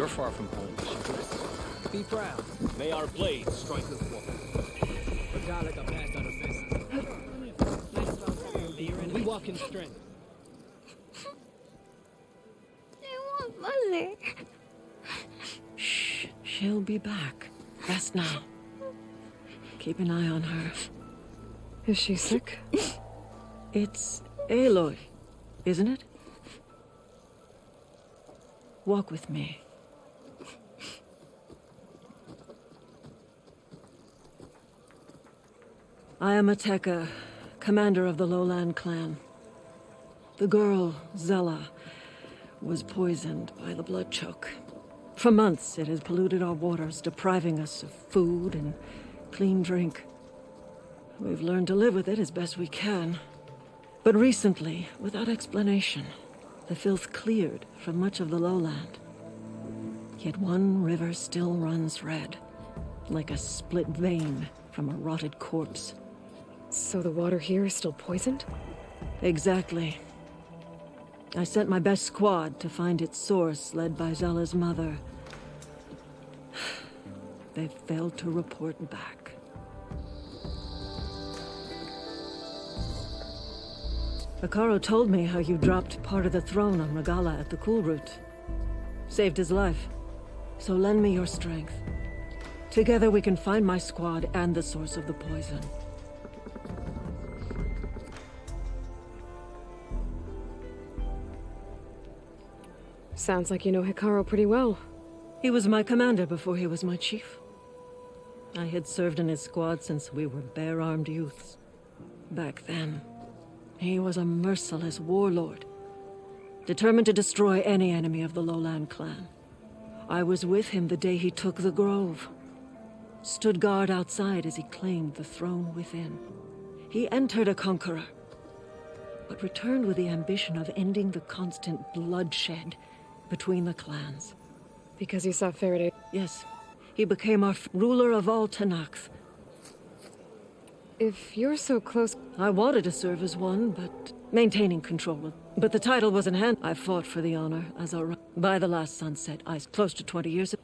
far from home, Shivers. Be proud. May our blades strike with one. We walk in strength. I want Mother. Shh. She'll be back. Rest now. Keep an eye on her. Is she sick? It's Aloy, isn't it? Walk with me. I am Ateka, commander of the Lowland clan. The girl, Zella, was poisoned by the blood choke. For months, it has polluted our waters, depriving us of food and clean drink. We've learned to live with it as best we can. But recently, without explanation, the filth cleared from much of the lowland. Yet one river still runs red, like a split vein from a rotted corpse. So the water here is still poisoned? Exactly. I sent my best squad to find its source, led by Zella's mother. They failed to report back. Akaro told me how you dropped part of the throne on Regala at the Cool Route. Saved his life. So lend me your strength. Together we can find my squad and the source of the poison. Sounds like you know Hikaru pretty well. He was my commander before he was my chief. I had served in his squad since we were bare-armed youths. Back then, he was a merciless warlord, determined to destroy any enemy of the Lowland clan. I was with him the day he took the grove. Stood guard outside as he claimed the throne within. He entered a conqueror, but returned with the ambition of ending the constant bloodshed between the clans. Because he saw Faraday? Yes. He became our ruler of all Tanakh. If you're so close... I wanted to serve as one, but maintaining control. But the title was in hand. I fought for the honor as a... By the last sunset, close to 20 years ago.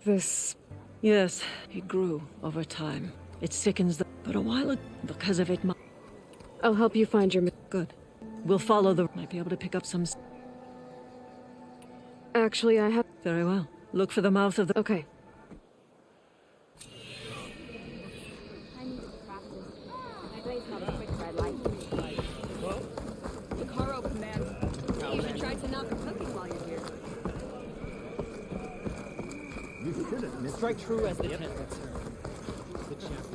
This... Yes, it grew over time. It sickens the... But a while ago, because of it, I'll help you find your... Good. We'll follow the... Might be able to pick up some... Actually, I have... Very well. Look for the mouth of the... Okay. You should try to knock the cooking while you're here. You shouldn't miss. Strike true as the tent. That's her. Good chance.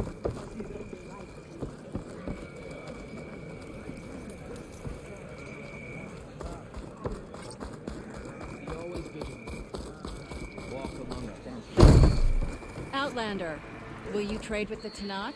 Be always vigilant. Walk among us. Outlander, will you trade with the Tanakh?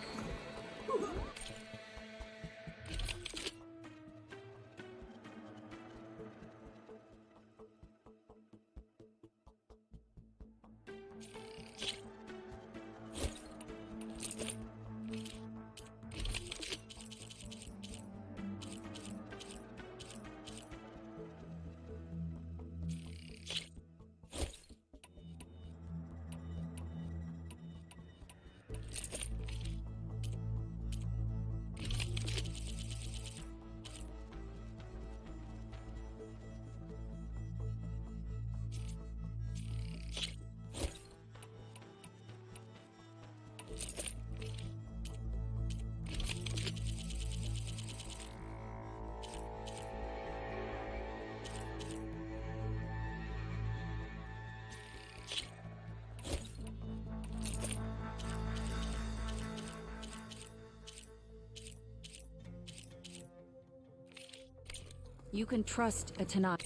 You can trust a Tanakh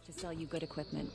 to sell you good equipment.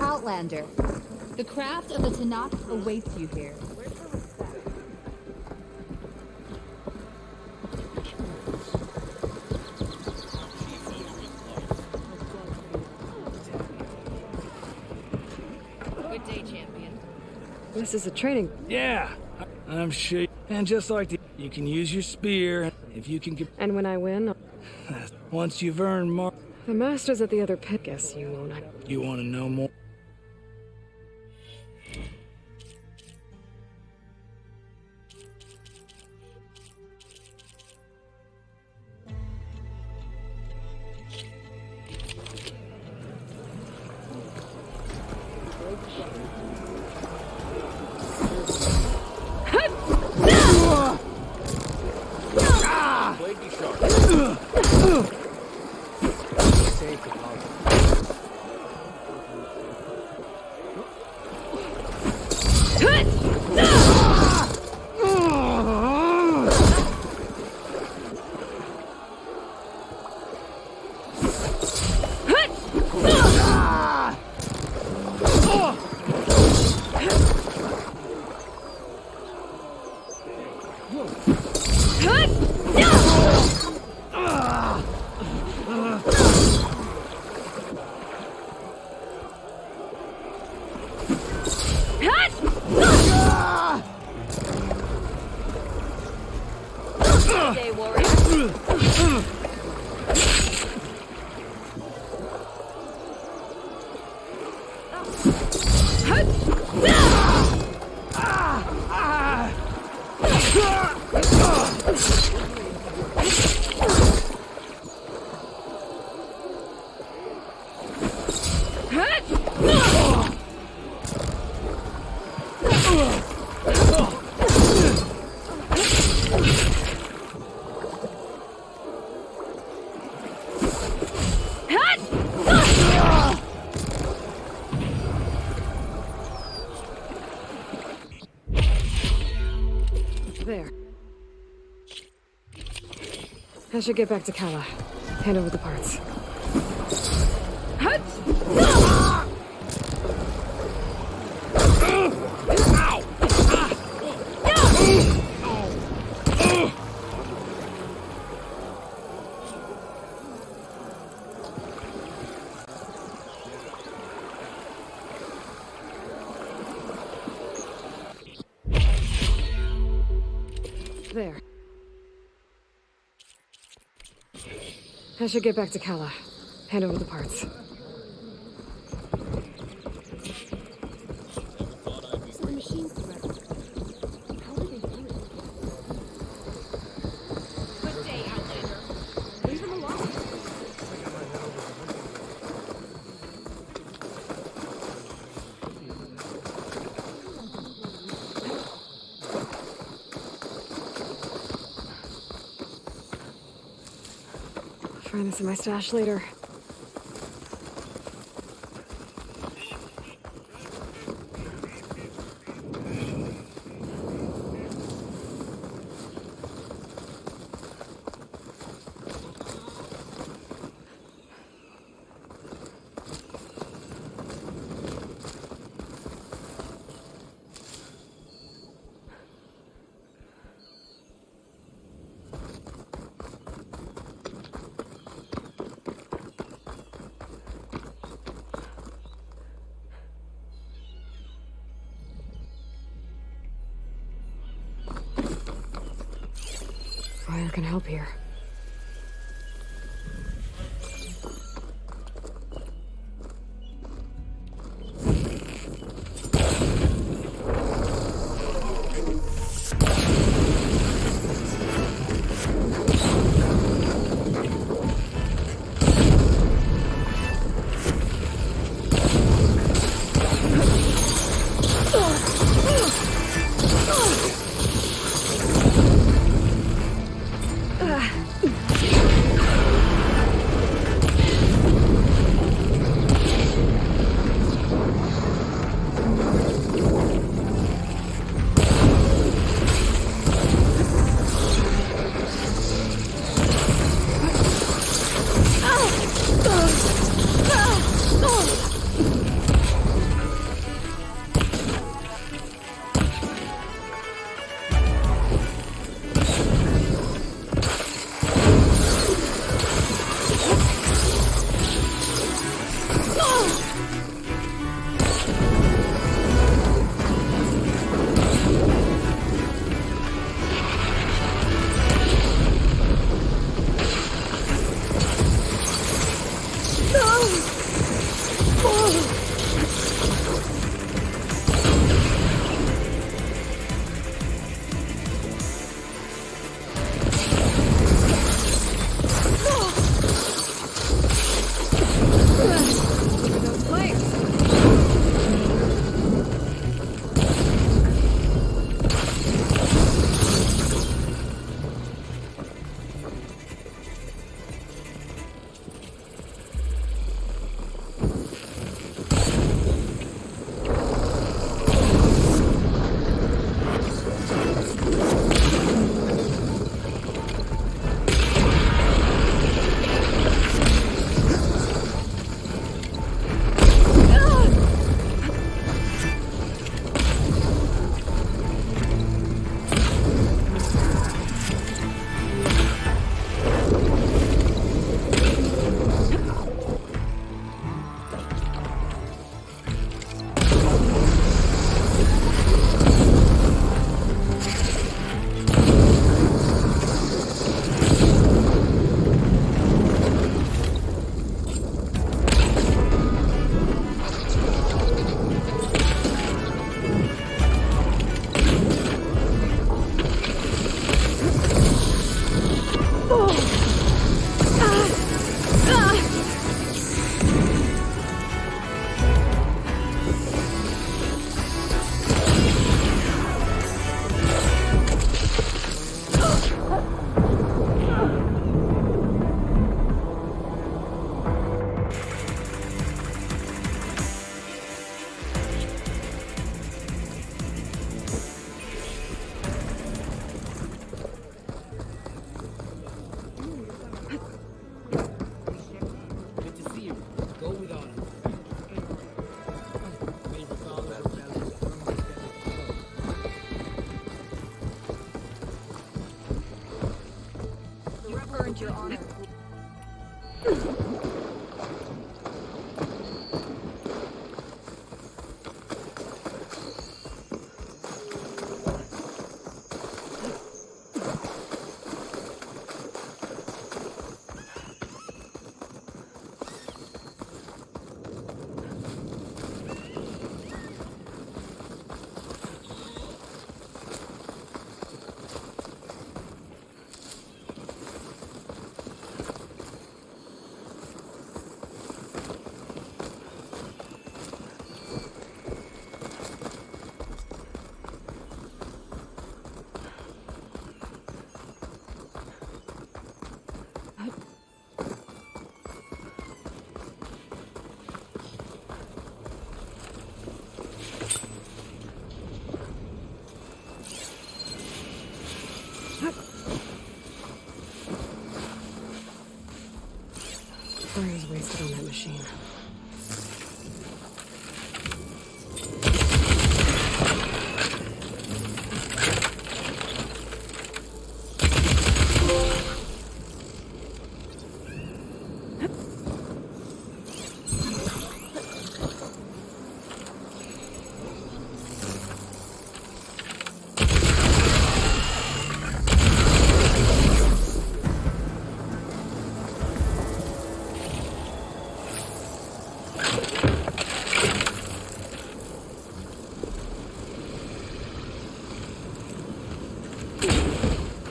Outlander, the craft of the Tanakh awaits you here. Good day, champion. This is a training. Yeah, I'm sure. And just like you can use your spear if you can get. And when I win, Once you've earned more. the master's at the other pit. Guess you won't. You want to know more? Blade be sharp. Save the power. Day, warrior. There. I should get back to Kala. Hand over the parts. There. I should get back to Kala. Hand over the parts. So the machine's correct. How do they do it? Good day, Outlander. Leave him alone. Find this in my stash later. Fire can help here. Ugh. machine.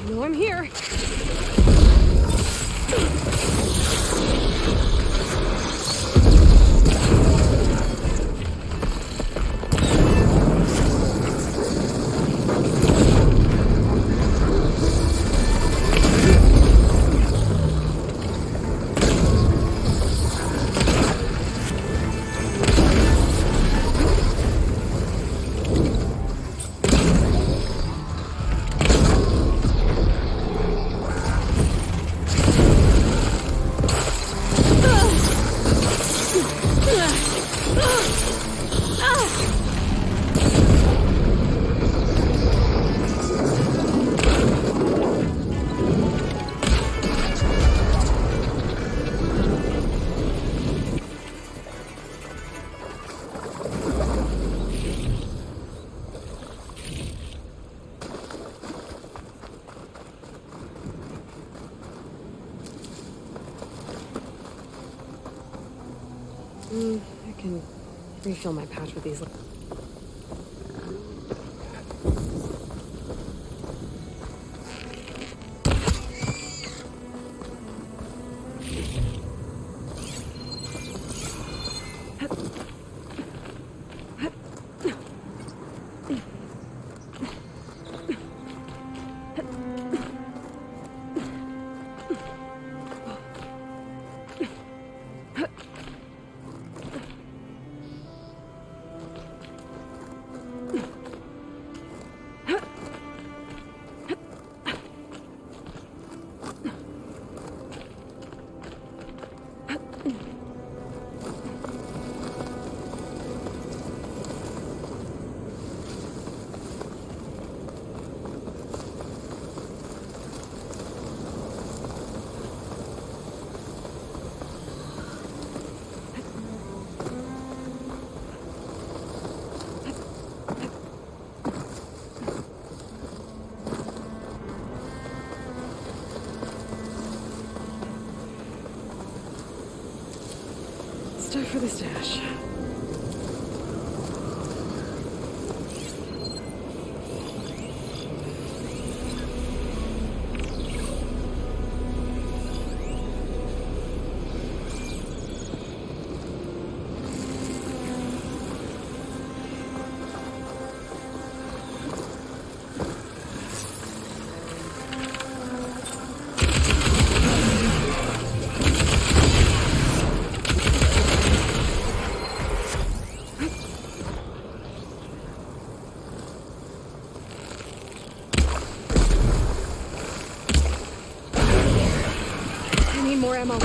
No, I'm here. I can refill my pouch with these. Stuff for the stash. More ammo.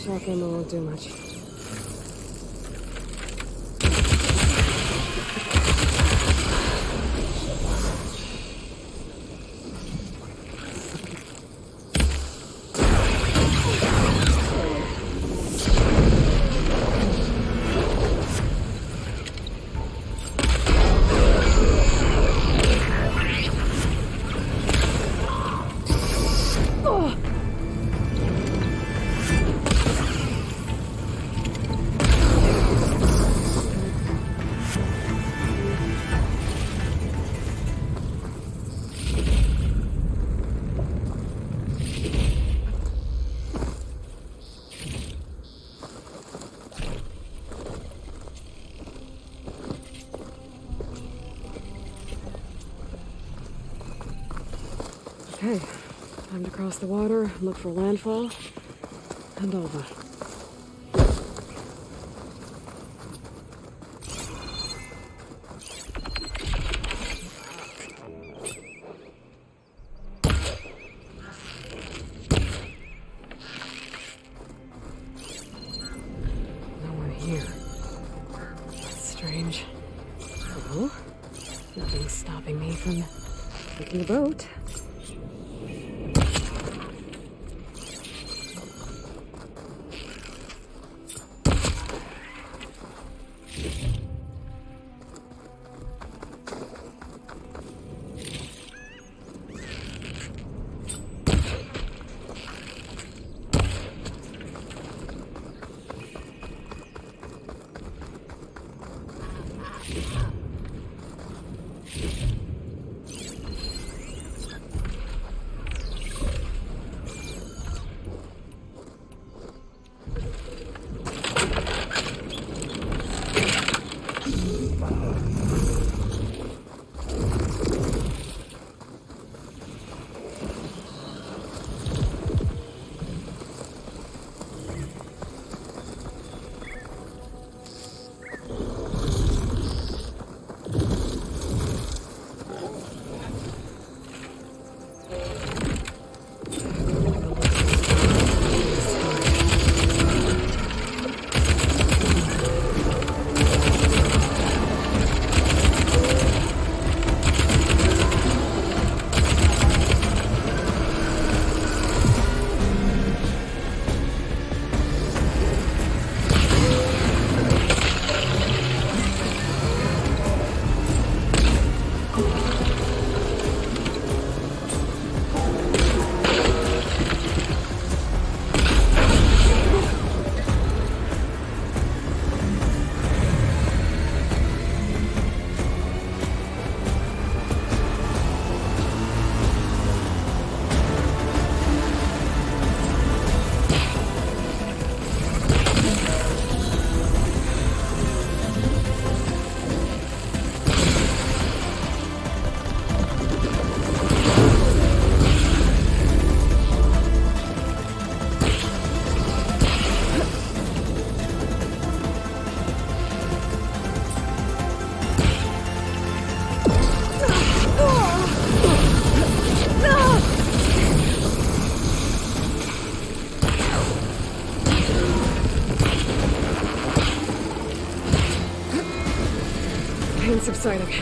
Shock ammo won't do much. Okay, time to cross the water, look for landfall, and over. No one here. That's strange. Hello? Nothing's stopping me from taking a boat. Pain subsiding.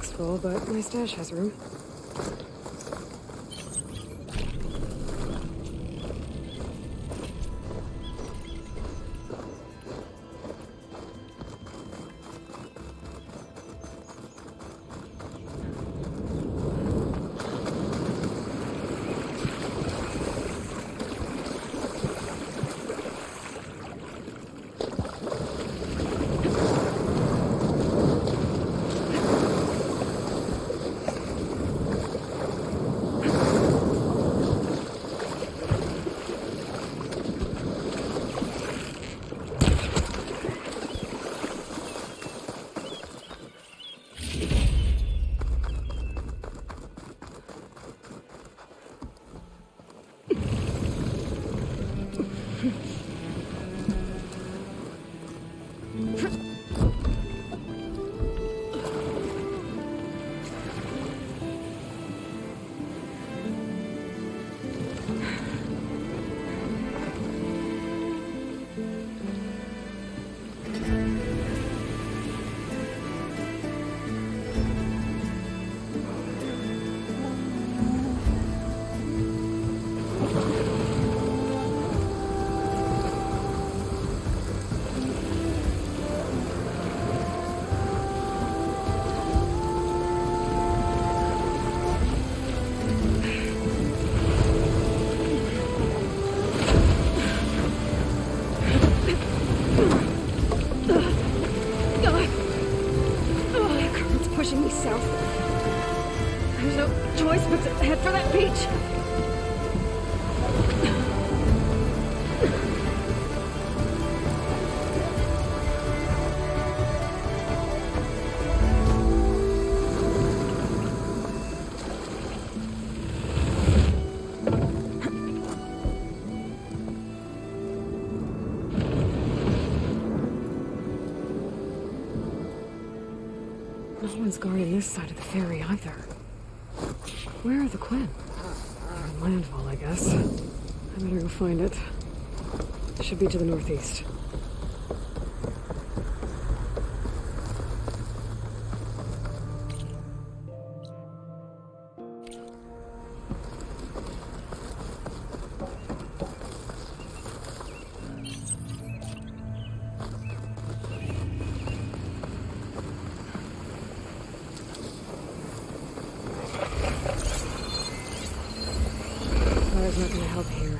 looks full, but my stash has room. No one's guarding this side of the ferry either. Where are the Quinn? They're in landfall, I guess. I better go find it. It should be to the northeast. Fire's not gonna help here.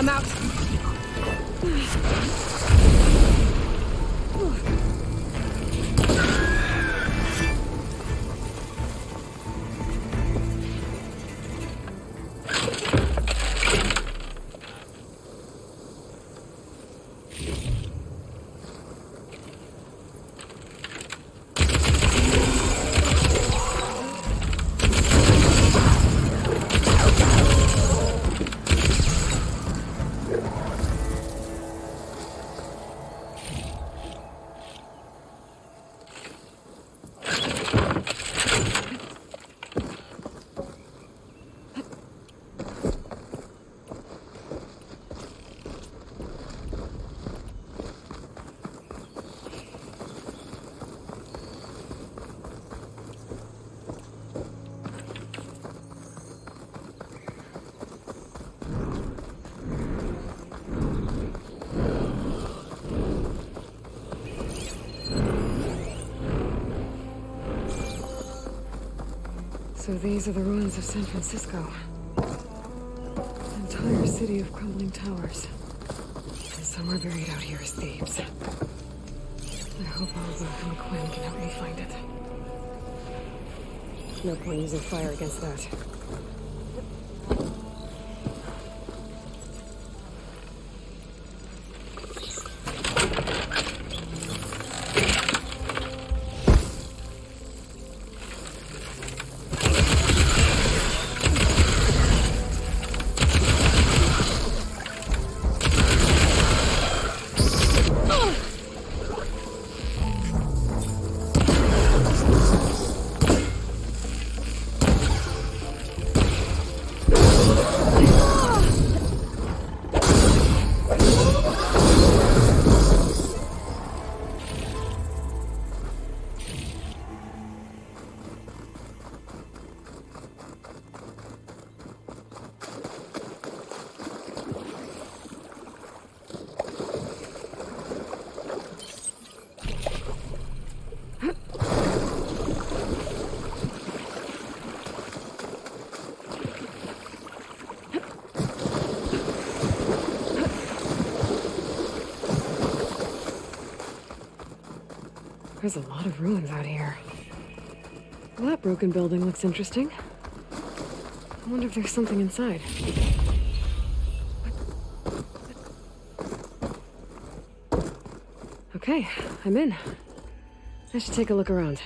I'm out. So these are the ruins of San Francisco. An entire city of crumbling towers. And somewhere buried out here is Thebes. I hope Alba and Quinn can help me find it. No point using fire against that. There's a lot of ruins out here. Well, that broken building looks interesting. I wonder if there's something inside. Okay, I'm in. I should take a look around.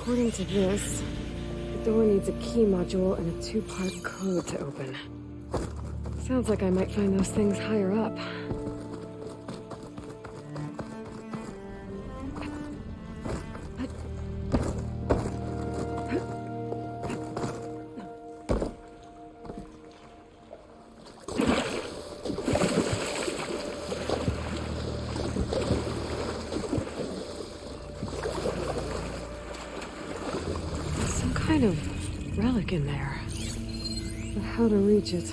According to this, the door needs a key module and a 2-part code to open. Sounds like I might find those things higher up. Some kind of relic in there. But how to reach it?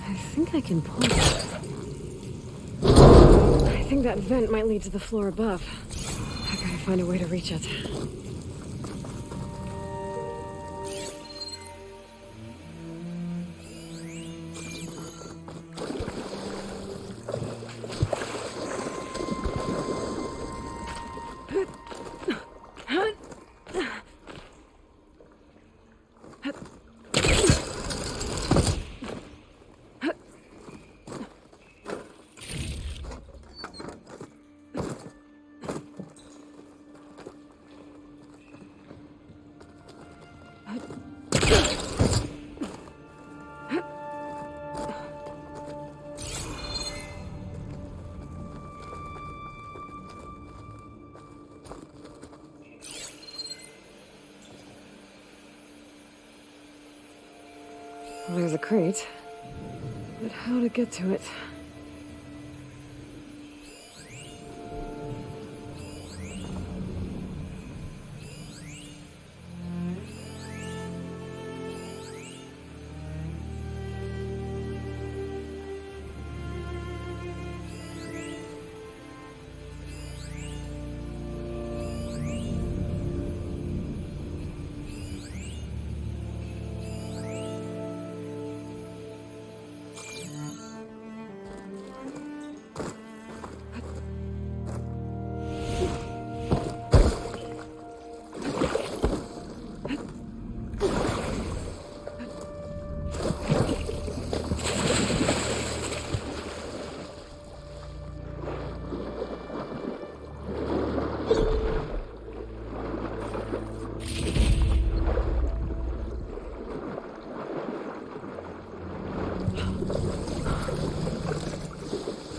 I think I can pull it. I think that vent might lead to the floor above. I gotta find a way to reach it. Well, there's a crate. But how to get to it?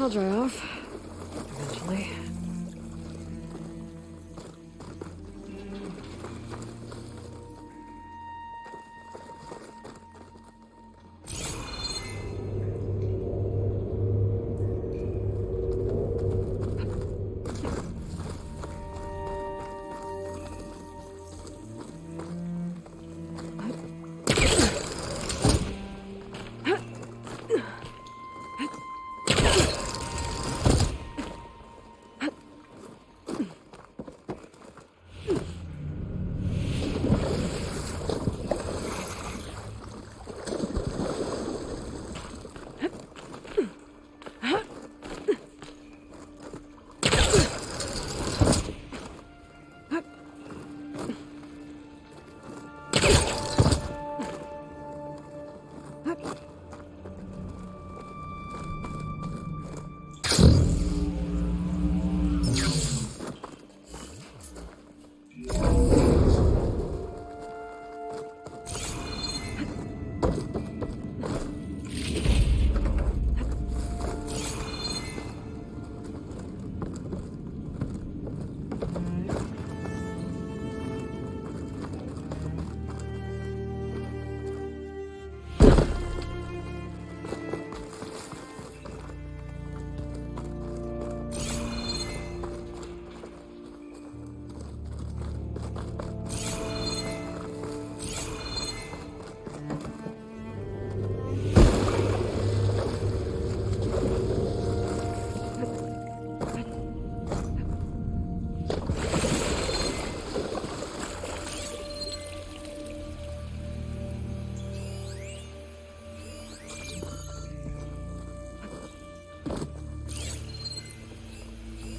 I'll dry off. Eventually.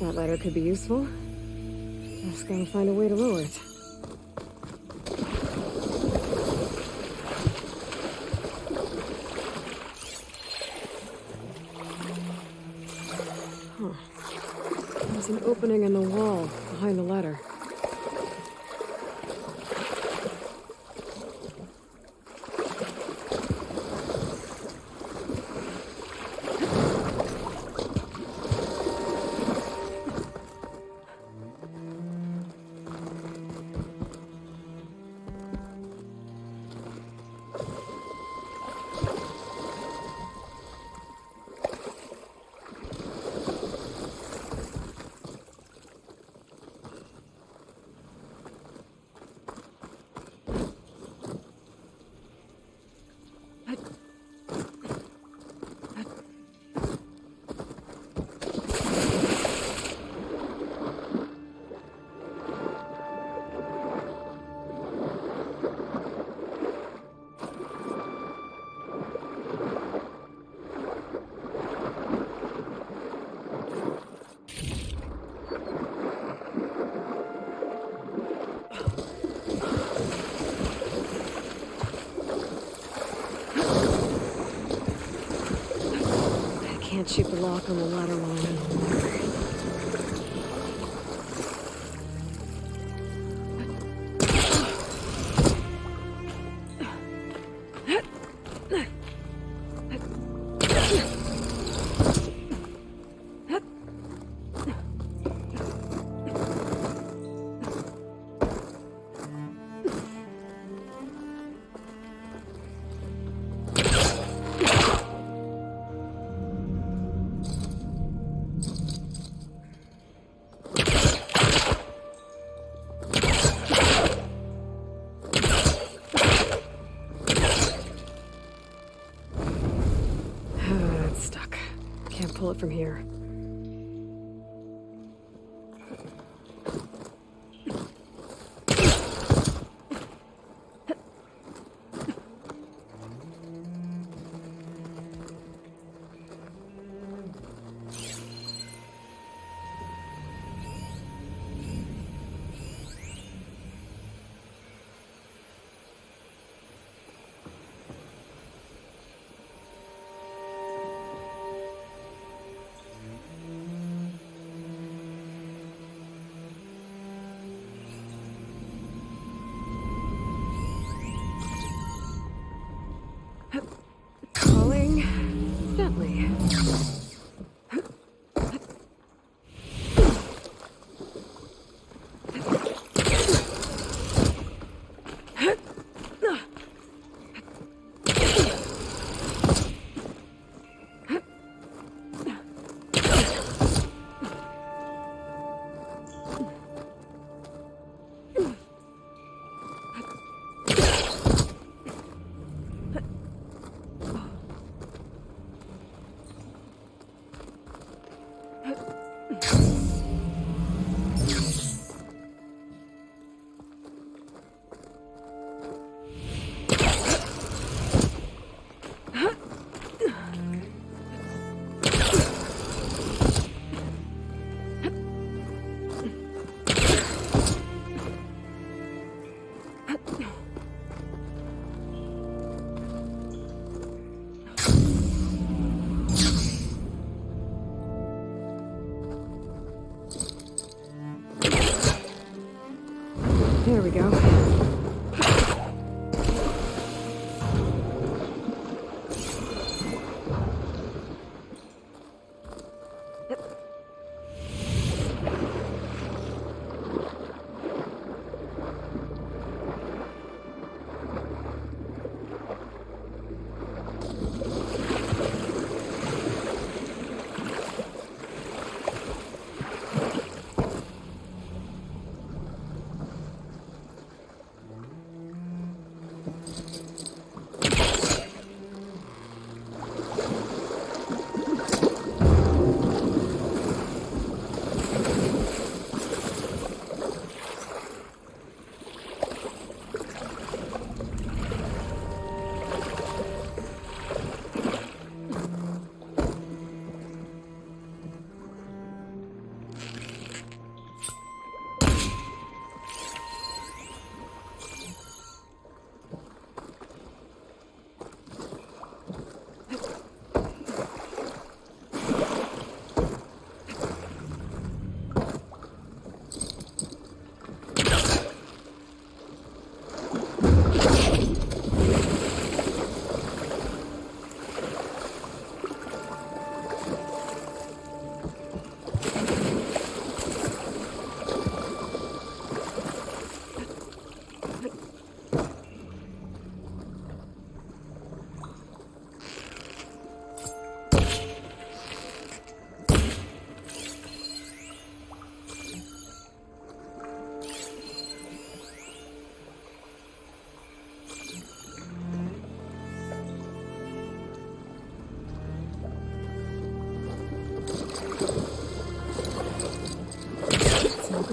That letter could be useful. Just gotta find a way to lower it. Huh. There's an opening in the wall behind the ladder. Can't shoot the lock on the ladder while I'm in the water. It's stuck. Can't pull it from here. Calling gently. There we go.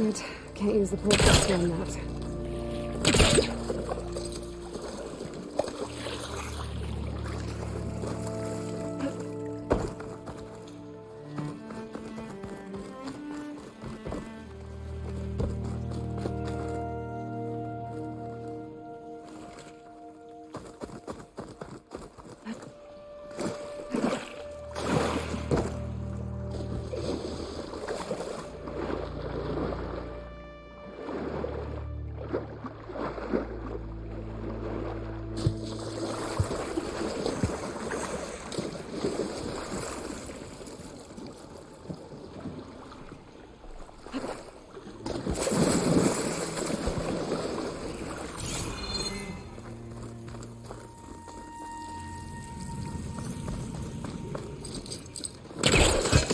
it. Can't use the portal on that.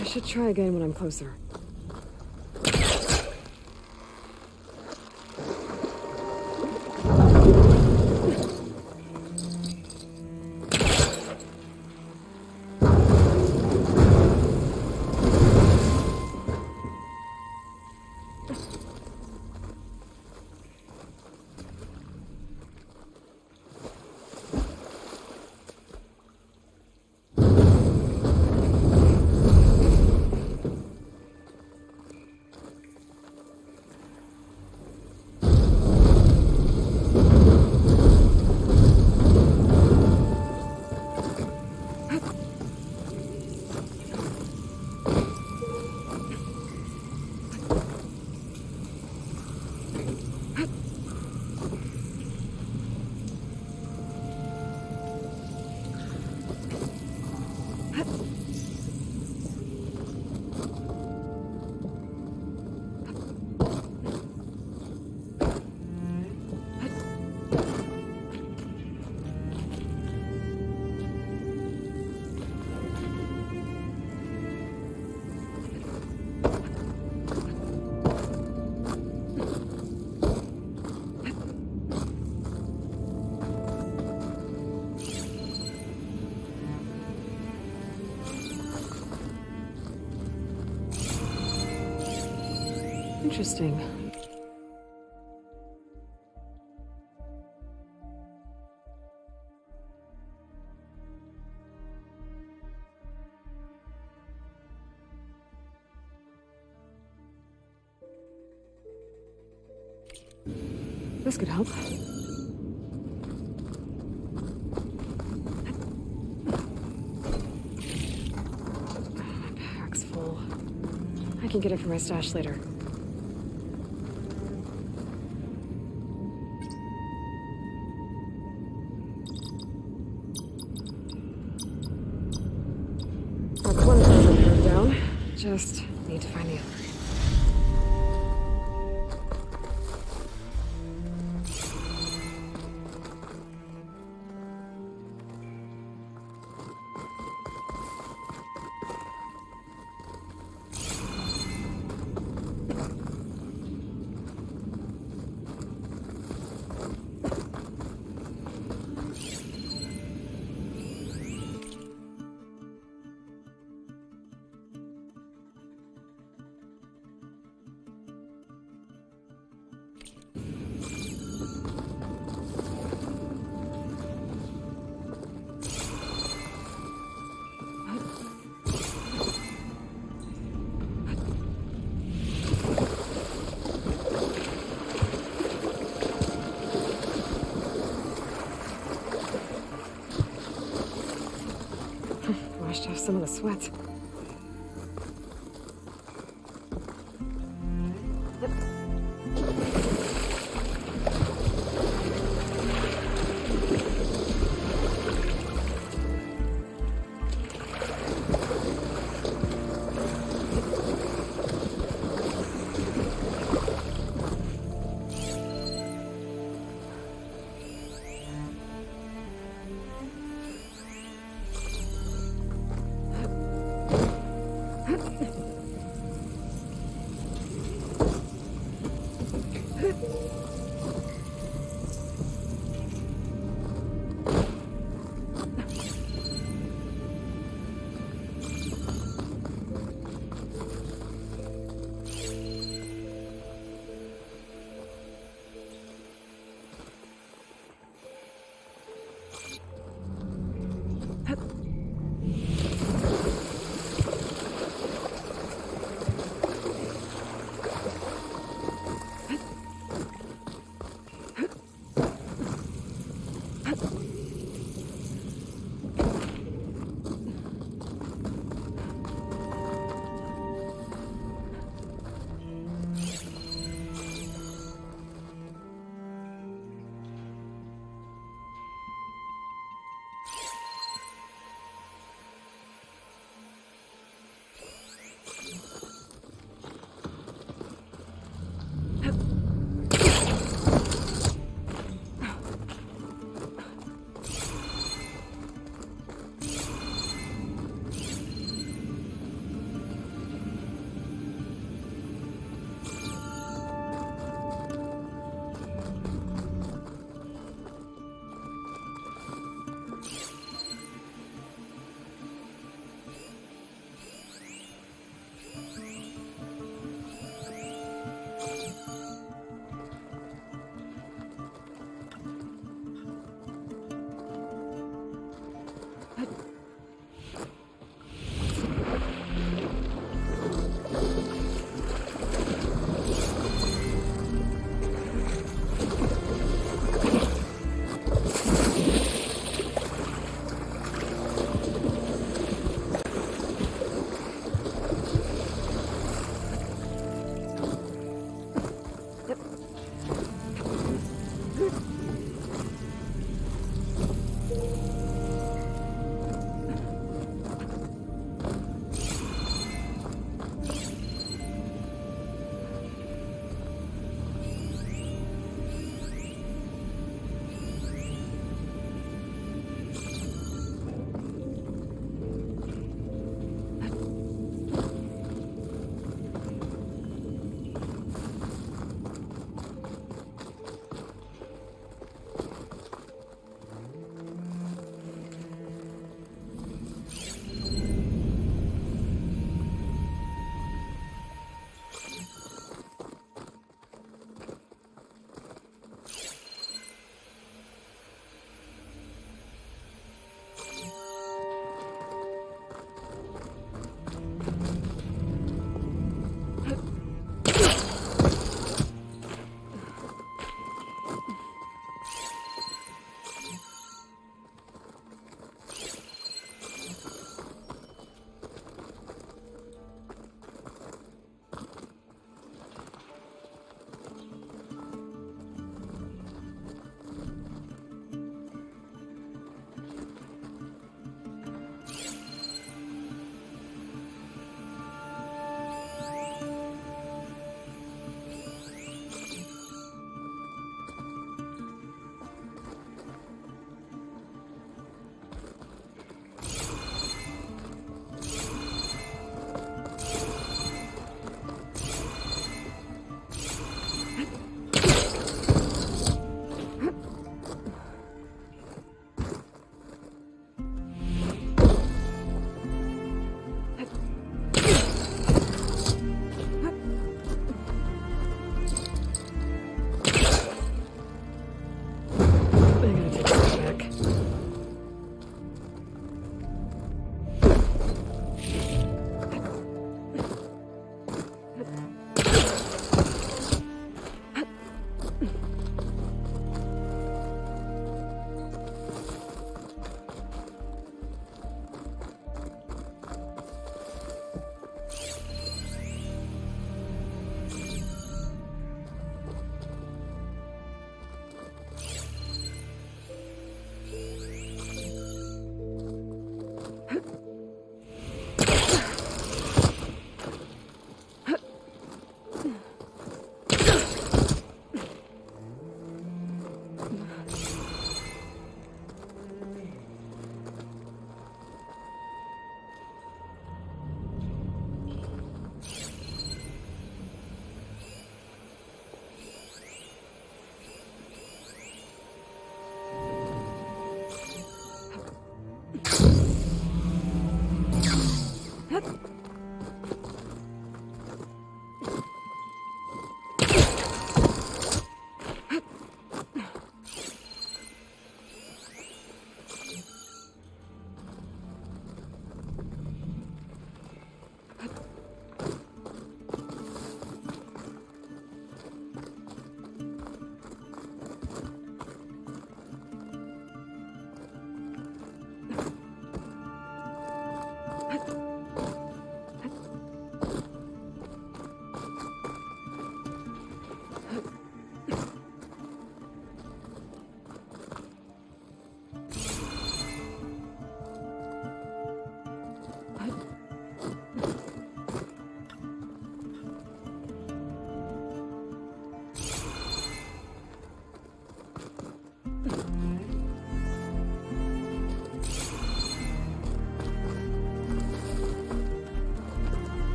I should try again when I'm closer. Interesting. This could help. My pack's full. I can get it from my stash later. That's one thing down. Just need to find the other. Washed off some of the sweat.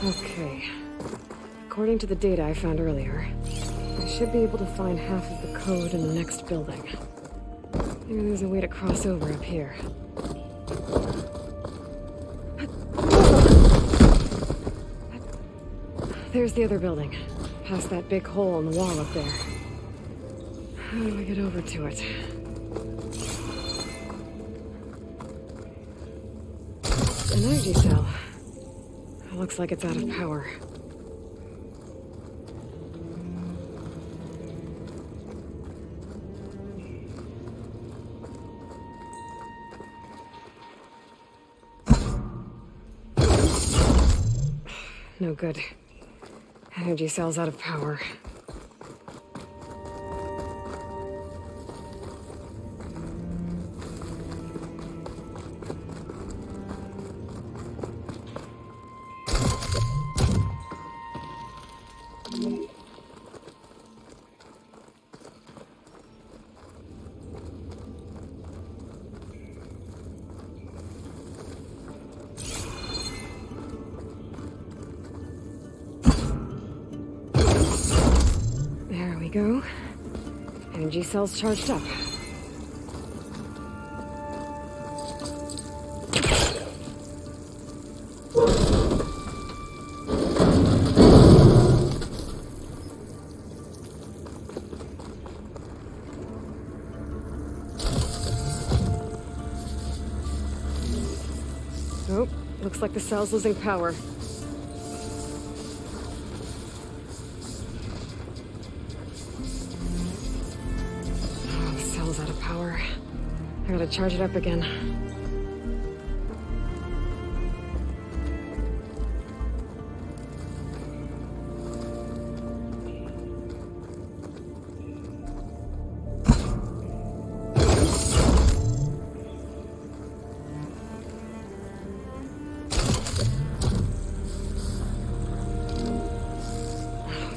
Okay. According to the data I found earlier, I should be able to find half of the code in the next building. Maybe there's a way to cross over up here. There's the other building, past that big hole in the wall up there. How do I get over to it? An energy cell. It looks like it's out of power. No good. Energy cell's out of power. go. Energy cells charged up. Oh, looks like the cell's losing power. Oh, the cell's out of power. I gotta charge it up again.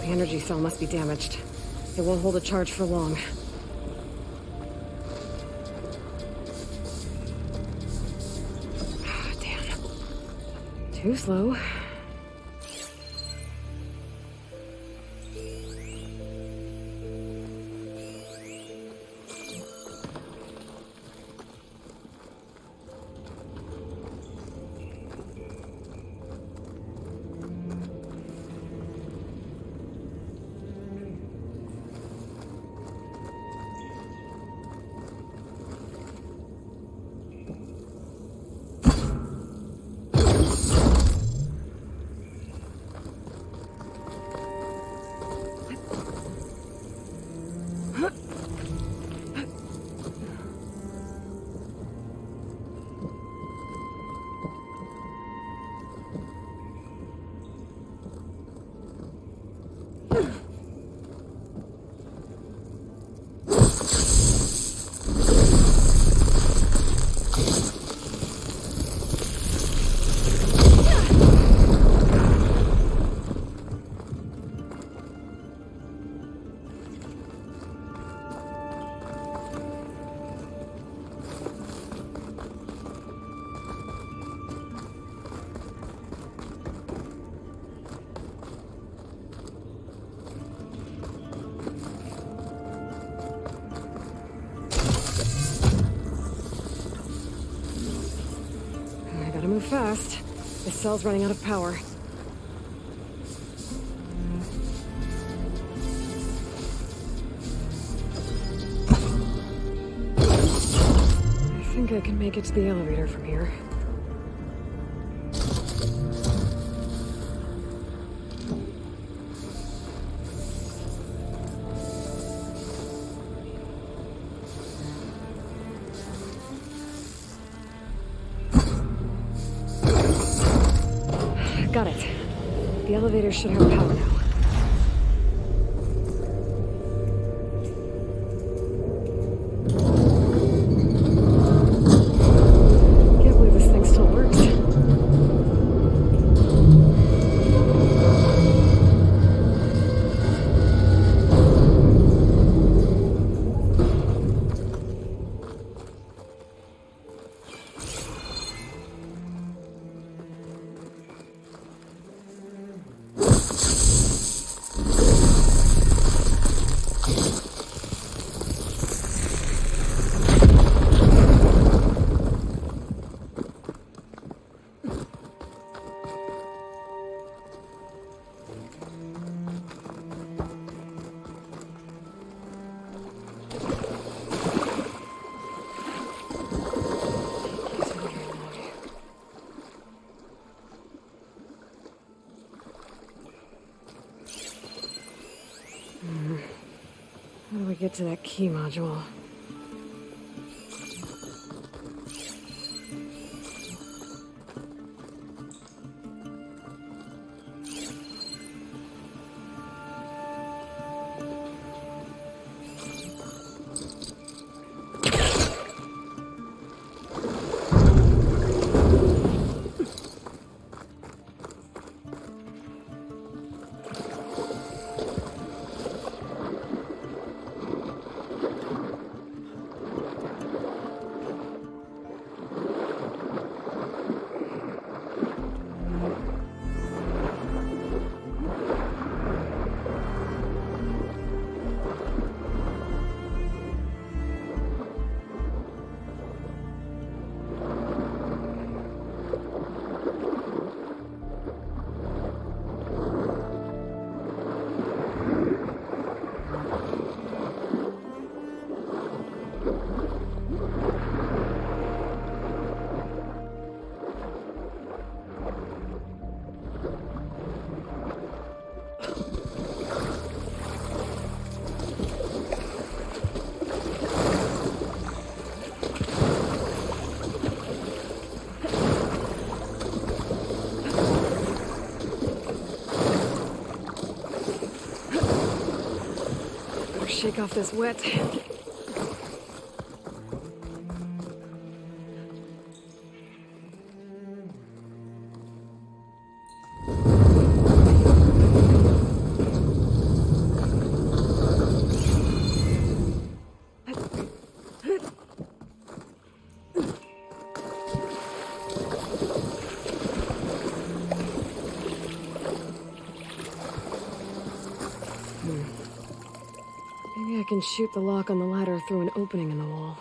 The energy cell must be damaged. It won't hold a charge for long. Damn. Too slow. Move fast. The cell's running out of power. I think I can make it to the elevator from here. Got it. The elevator should have power now. Can't believe this thing still works. How do we get to that key module? shake off this wet. Maybe I can shoot the lock on the ladder through an opening in the wall.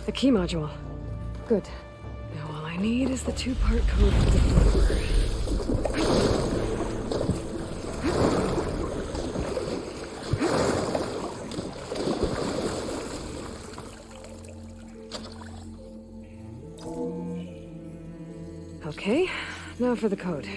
The key module. Good. Now all I need is the two-part code for the door. Okay, now for the code.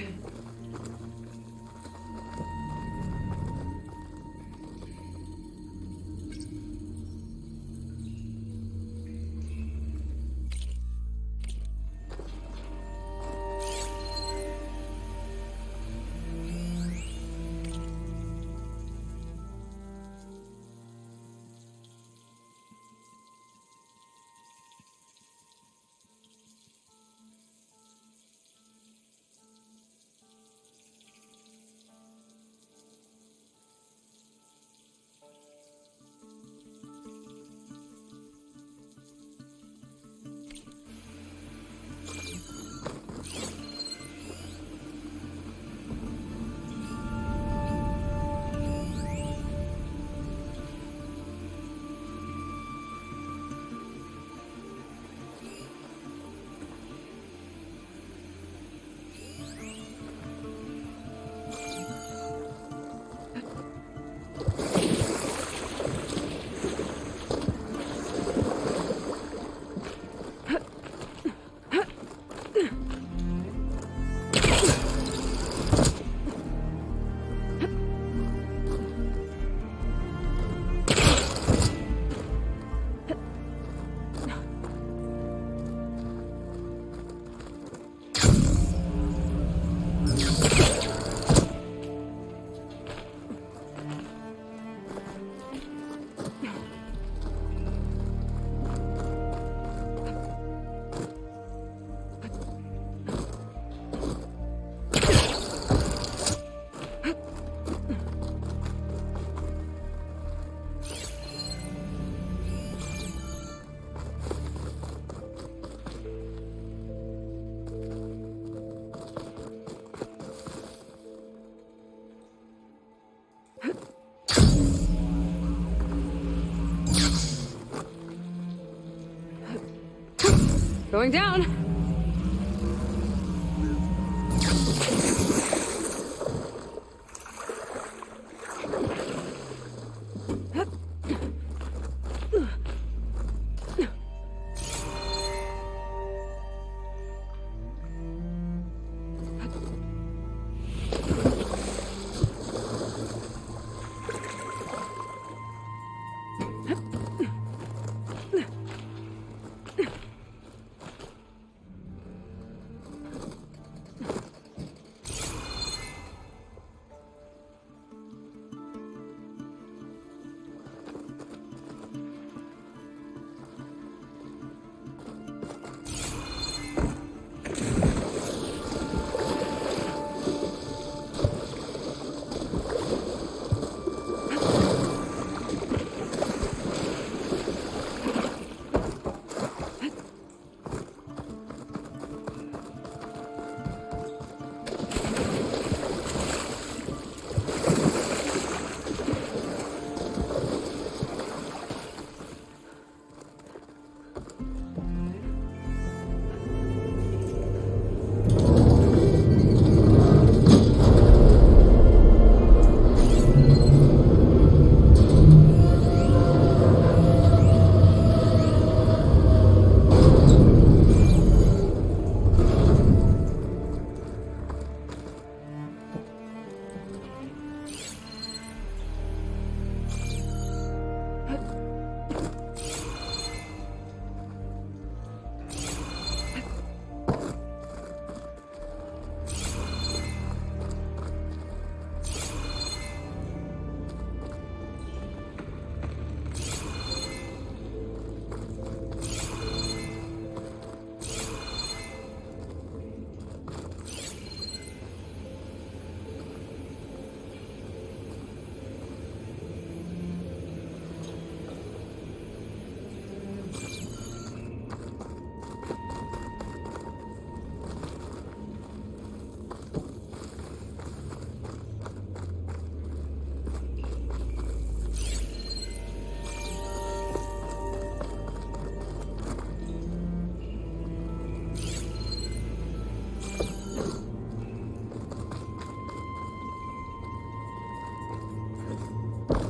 Going down.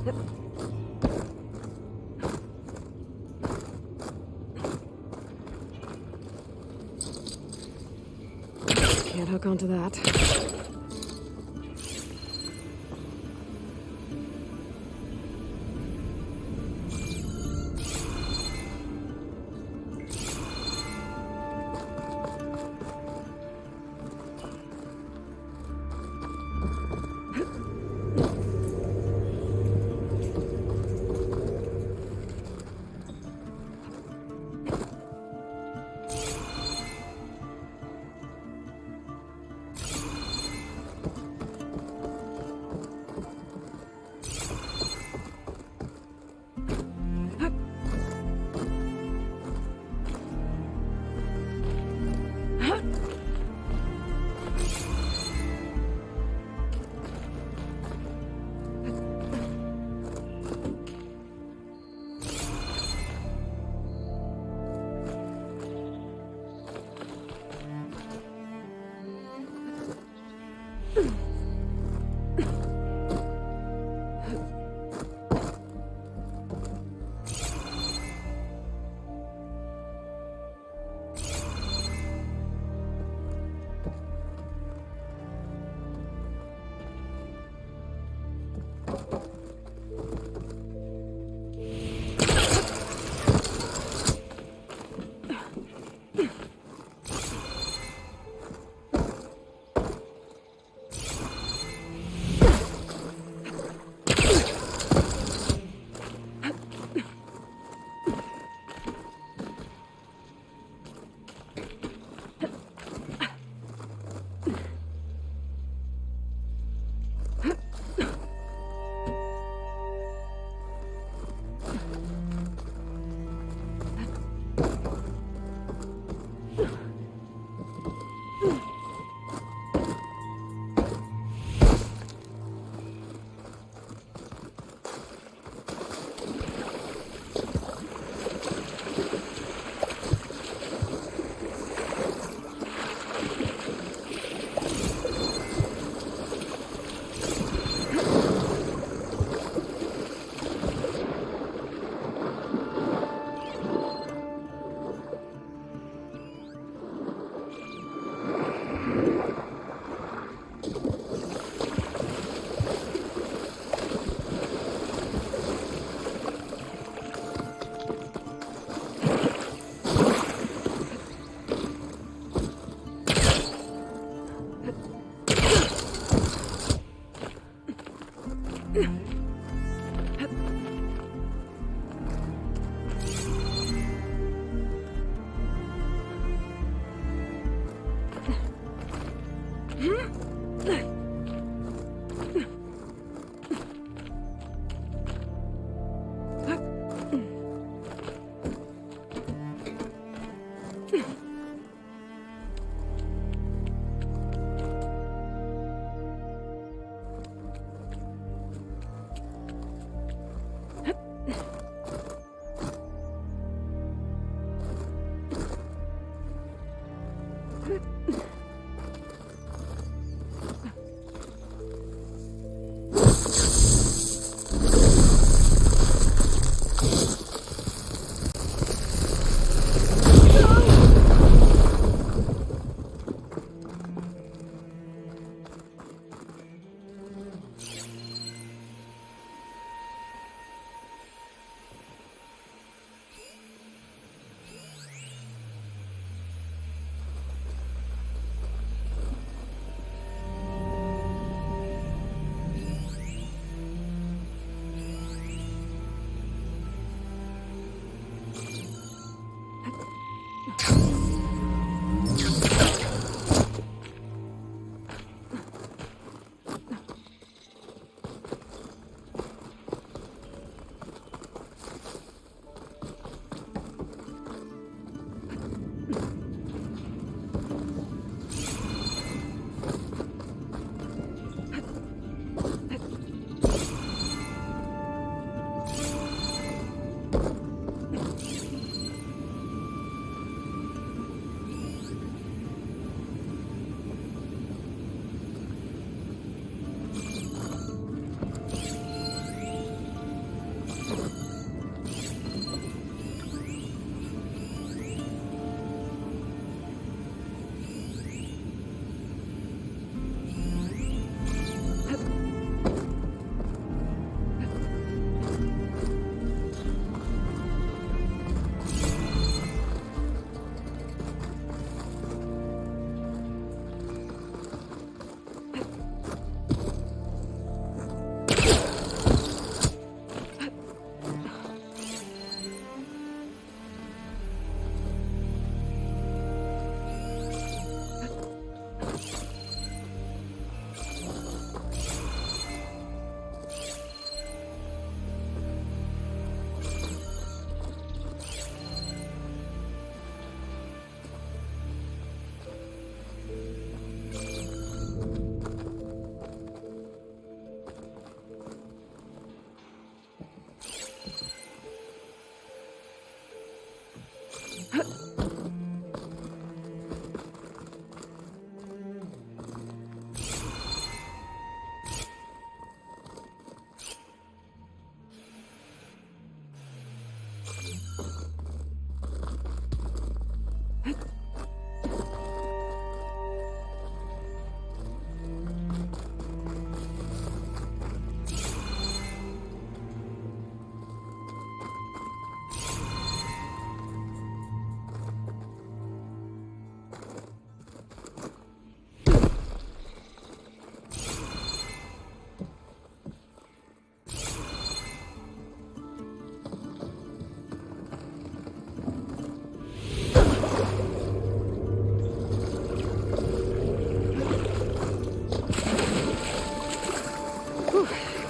Can't hook onto that.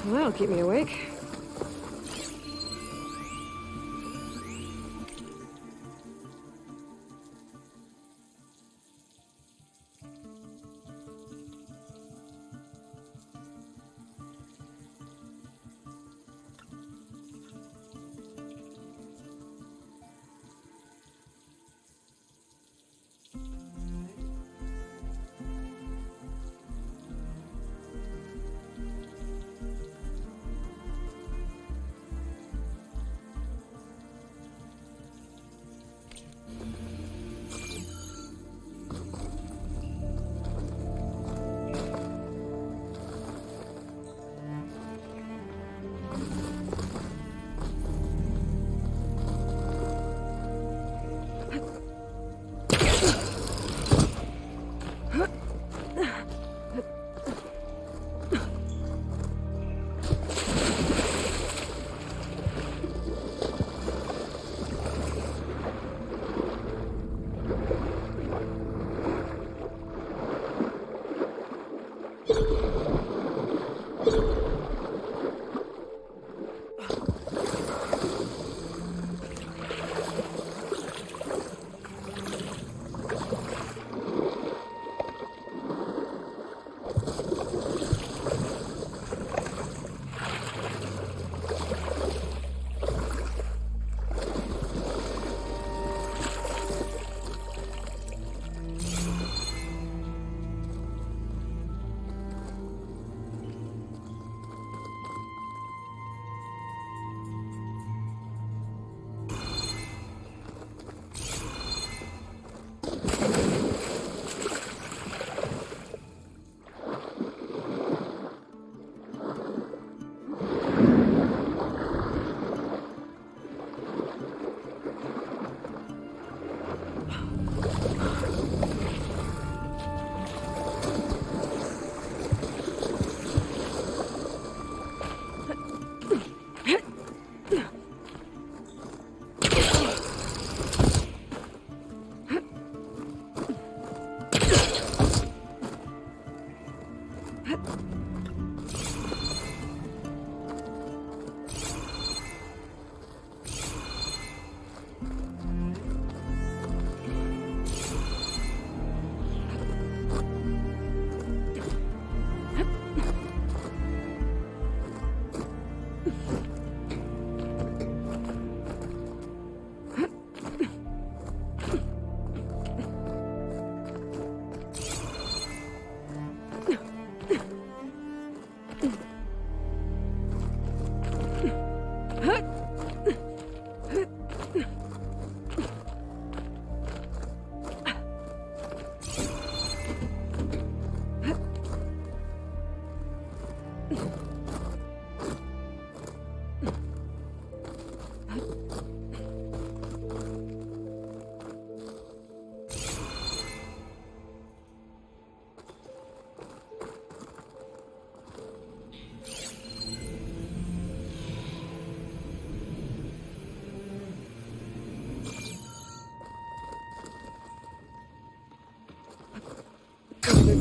Well, that'll keep me awake.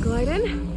Glide in.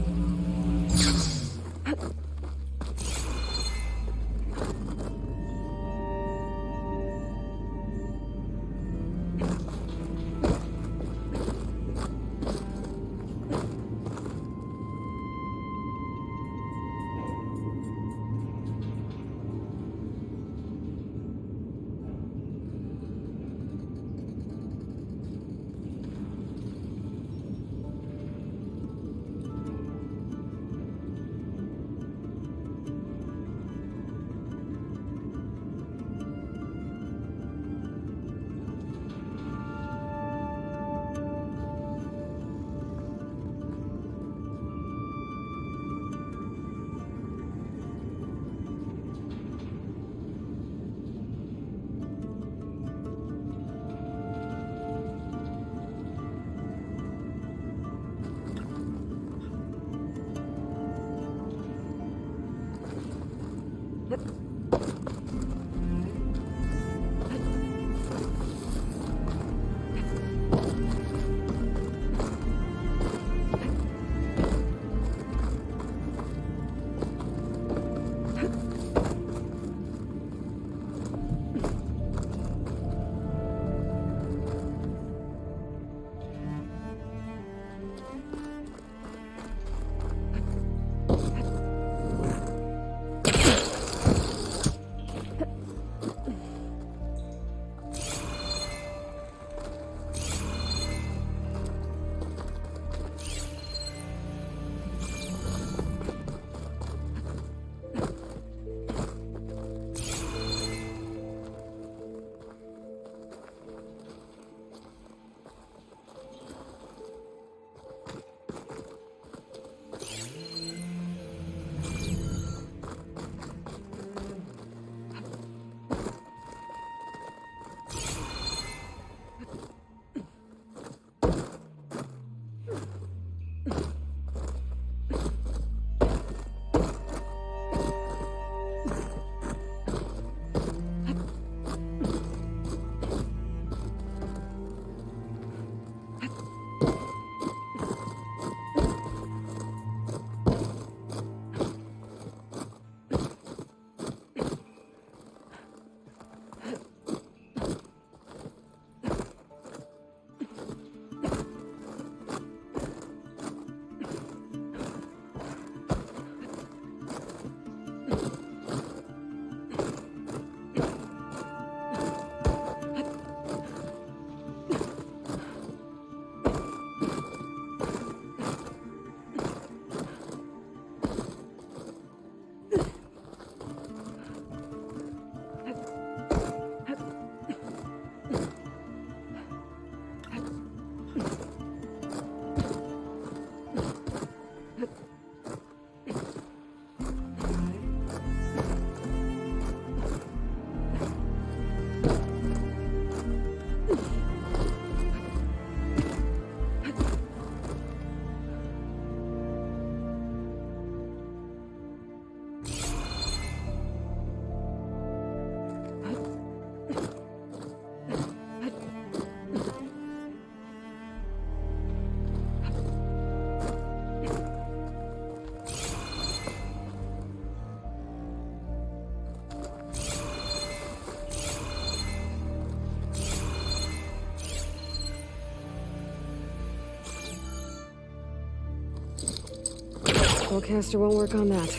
Spellcaster won't work on that.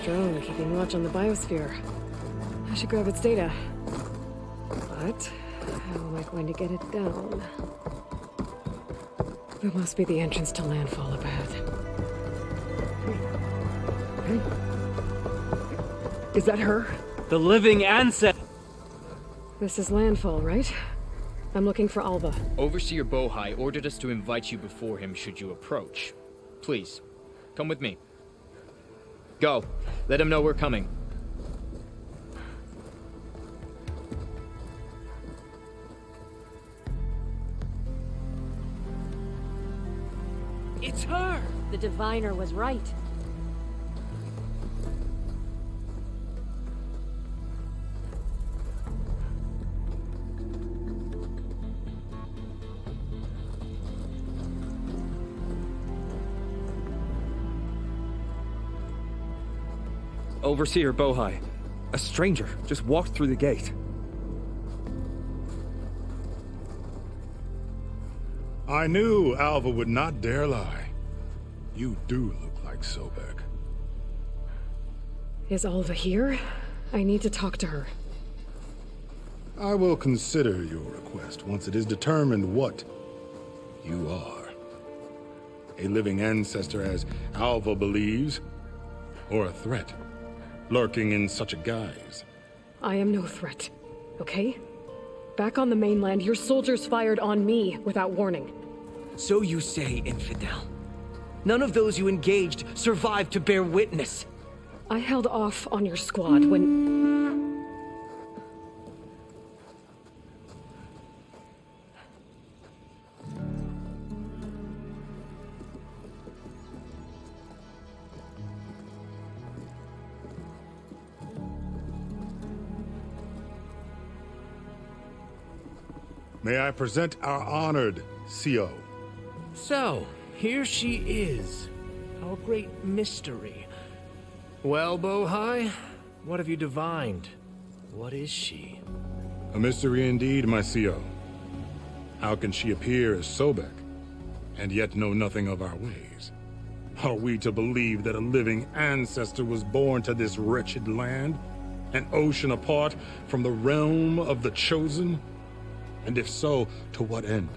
Drone keeping watch on the biosphere. I should grab its data. But how am I going to get it down? There must be the entrance to landfall up ahead. Is that her? The living ancestor. This is landfall, right? I'm looking for Alva. Overseer Bohai ordered us to invite you before him should you approach. Please, come with me. Go. Let him know we're coming. It's her! The diviner was right. Overseer Bohai. A stranger just walked through the gate. I knew Alva would not dare lie. You do look like Sobek. Is Alva here? I need to talk to her. I will consider your request once it is determined what you are. A living ancestor, as Alva believes, or a threat, lurking in such a guise. I am no threat, okay? Back on the mainland, your soldiers fired on me without warning. So you say, infidel. None of those you engaged survived to bear witness. I held off on your squad when... May I present our honored CO? So, here she is. Our great mystery. Well, Bohai, what have you divined? What is she? A mystery indeed, my CO. How can she appear as Sobek, and yet know nothing of our ways? Are we to believe that a living ancestor was born to this wretched land, an ocean apart from the realm of the Chosen? And if so, to what end?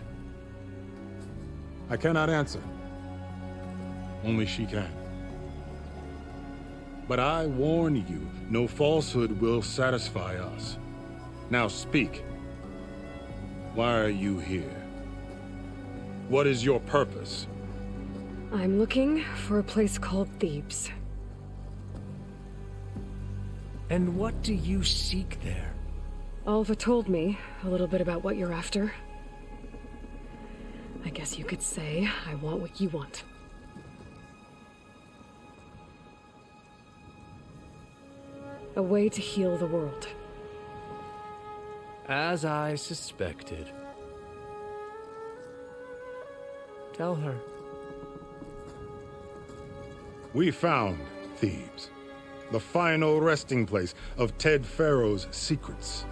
I cannot answer. Only she can. But I warn you, no falsehood will satisfy us. Now speak. Why are you here? What is your purpose? I'm looking for a place called Thebes. And what do you seek there? Alva told me a little bit about what you're after. I guess you could say I want what you want. A way to heal the world. As I suspected. Tell her. We found Thebes, the final resting place of Ted Pharaoh's secrets.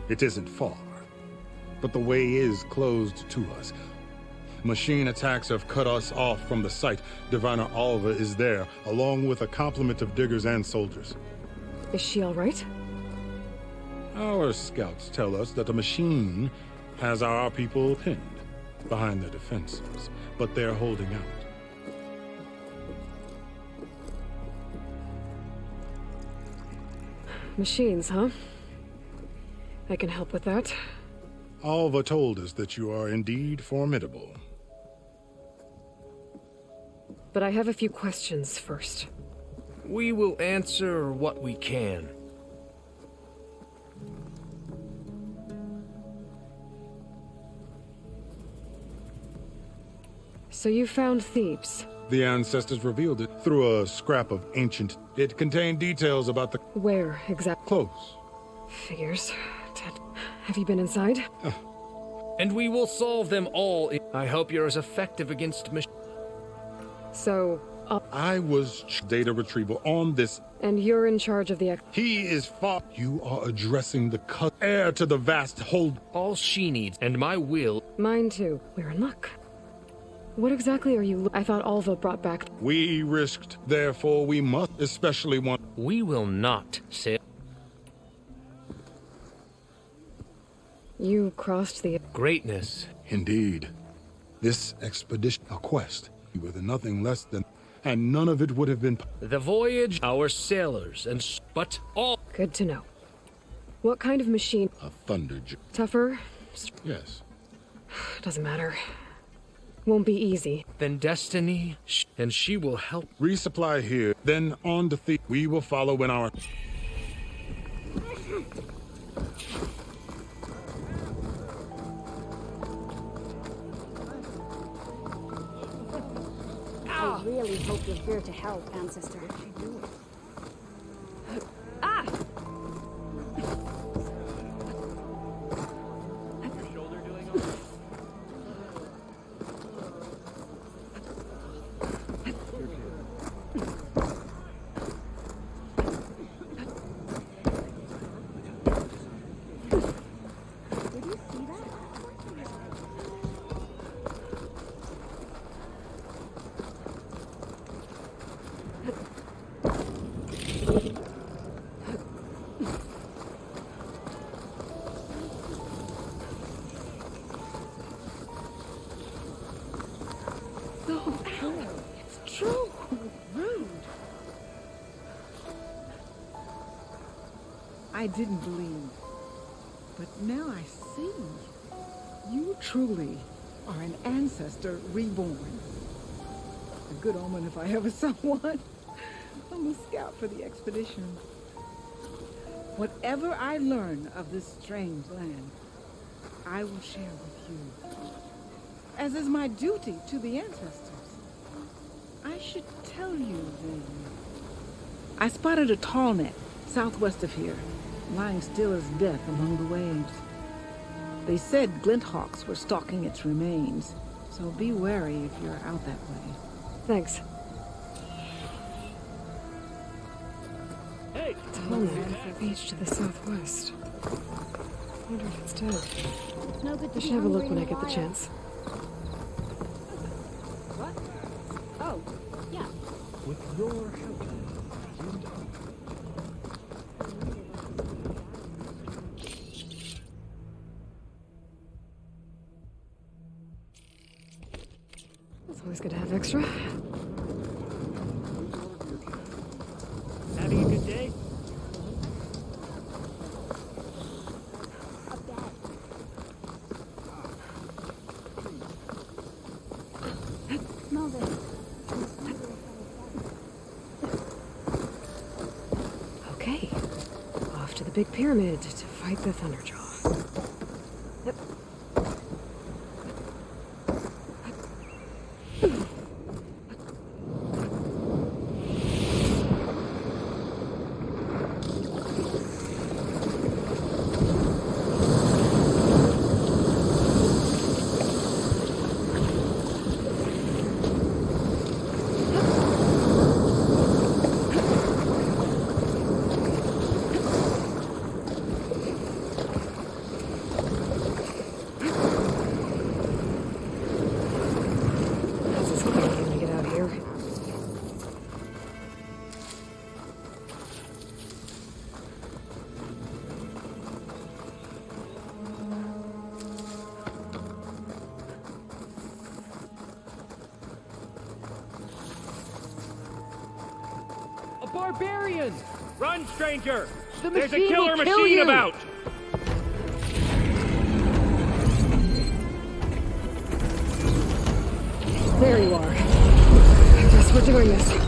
It isn't far, but the way is closed to us. Machine attacks have cut us off from the site. Diviner Alva is there, along with a complement of diggers and soldiers. Is she all right? Our scouts tell us that the machine has our people pinned behind their defenses, but they're holding out. Machines, huh? I can help with that. Alva told us that you are indeed formidable. But I have a few questions first. We will answer what we can. So you found Thebes. The ancestors revealed it through a scrap of ancient. It contained details about the... Where exactly? Close. Figures. Ted, have you been inside? And we will solve them all. I hope you're as effective against So, I was data retrieval on this. And you're in charge of the... He is far... You are addressing the heir to the vast hold. All she needs, and my will... Mine too. We're in luck. What exactly are you... I thought Alva brought back... We risked, therefore we must, especially one... We will not say... You crossed the... Greatness. Indeed. This expedition, a quest, with nothing less than... And none of it would have been... The voyage, our sailors, and... But all... Good to know. What kind of machine? A thunderjet. Tougher? Yes. Doesn't matter. Won't be easy. Then destiny, and she will help. Resupply here, then on to Thebes. We will follow in our... I really hope you're here to help, Ancestor. Ah! I didn't believe, but now I see. You truly are an ancestor reborn. A good omen if I ever saw one. I'm a scout for the expedition. Whatever I learn of this strange land, I will share with you, as is my duty to the ancestors. I should tell you then. I spotted a tall net southwest of here, lying still as death among the waves. They said glinthawks were stalking its remains, so be wary if you're out that way. Thanks. Hey! Tall net, beach to the southwest. Wonder if it's dead. No good to I should have a look when I get the chance. What? Oh, yeah. With your help, you don't. It's always good to have extra. Having a good day? big pyramid to fight the Thunderjaw. Yep. Barbarian! Run, stranger! There's a killer machine about! There you are. I guess we're doing this.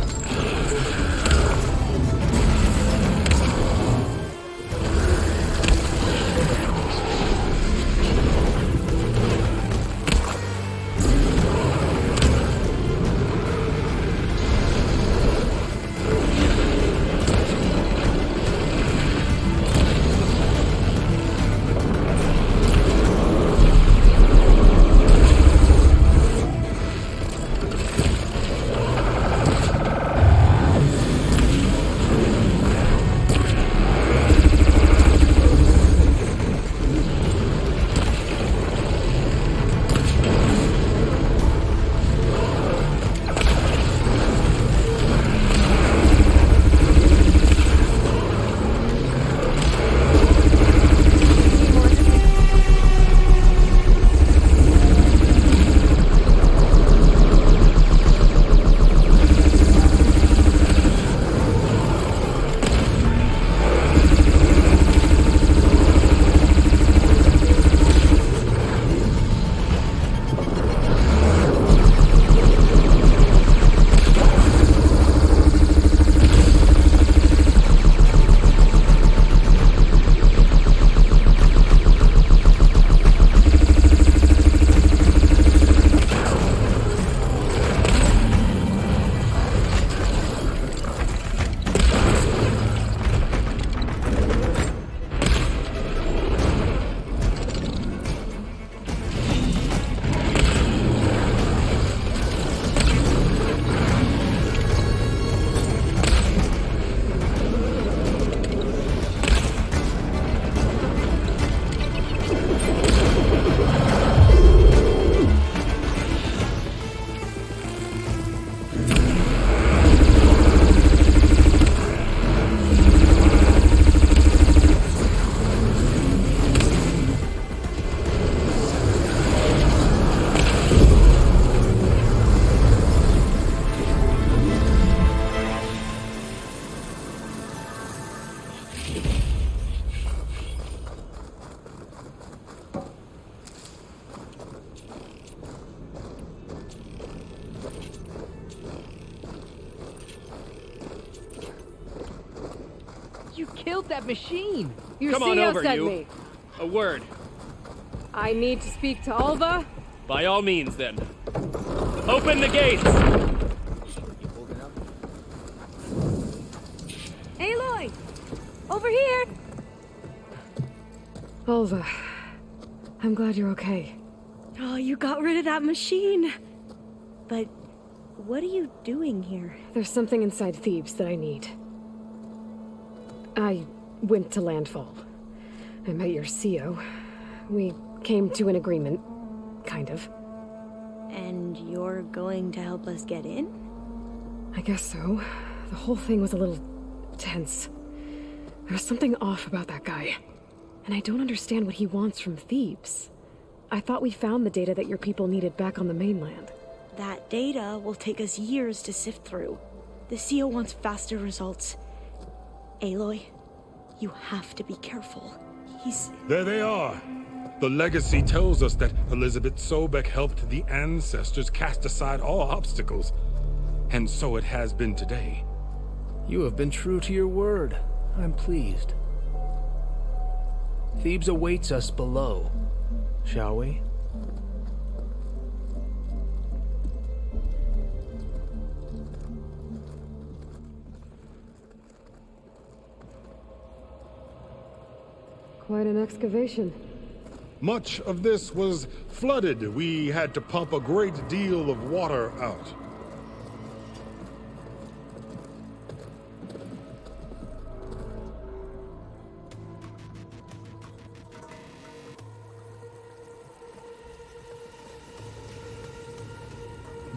You killed that machine! Your Come on CEO over, sent you. me. A word. I need to speak to Alva. By all means, then. Open the gates! Aloy! Over here! Alva, I'm glad you're okay. Oh, you got rid of that machine. But what are you doing here? There's something inside Thebes that I need. I went to Landfall. I met your CEO. We came to an agreement, kind of. And you're going to help us get in? I guess so. The whole thing was a little tense. There was something off about that guy. And I don't understand what he wants from Thebes. I thought we found the data that your people needed back on the mainland. That data will take us years to sift through. The CEO wants faster results. Aloy, you have to be careful. There they are. The legacy tells us that Elizabeth Sobek helped the ancestors cast aside all obstacles. And so it has been today. You have been true to your word. I'm pleased. Thebes awaits us below. Shall we? Quite an excavation. Much of this was flooded. We had to pump a great deal of water out.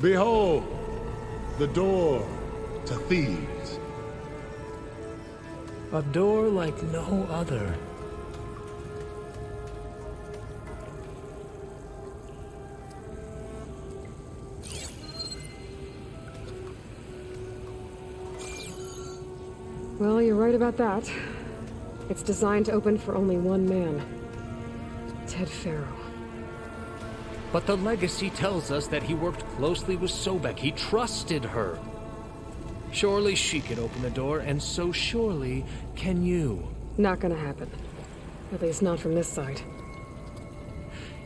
Behold, the door to Thebes. A door like no other. Well, you're right about that. It's designed to open for only one man. Ted Farrow. But the legacy tells us that he worked closely with Sobek. He trusted her. Surely she could open the door, and so surely can you. Not gonna happen. At least not from this side.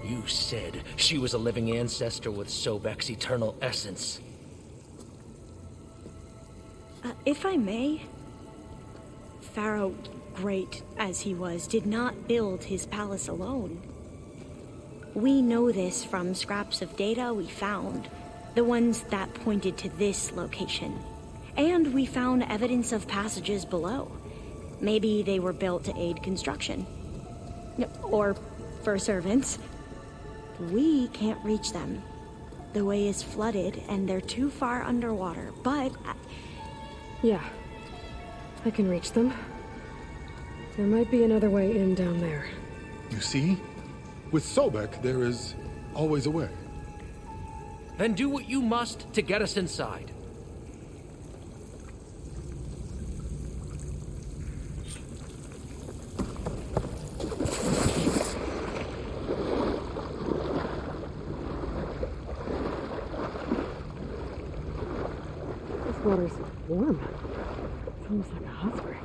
You said she was a living ancestor with Sobek's eternal essence. If I may, Pharaoh, great as he was, did not build his palace alone. We know this from scraps of data we found, the ones that pointed to this location. And we found evidence of passages below. Maybe they were built to aid construction. Or for servants. We can't reach them. The way is flooded and they're too far underwater, but... Yeah. I can reach them. There might be another way in down there. You see? With Sobek, there is always a way. Then do what you must to get us inside. This water's warm. It's almost like a hot spring.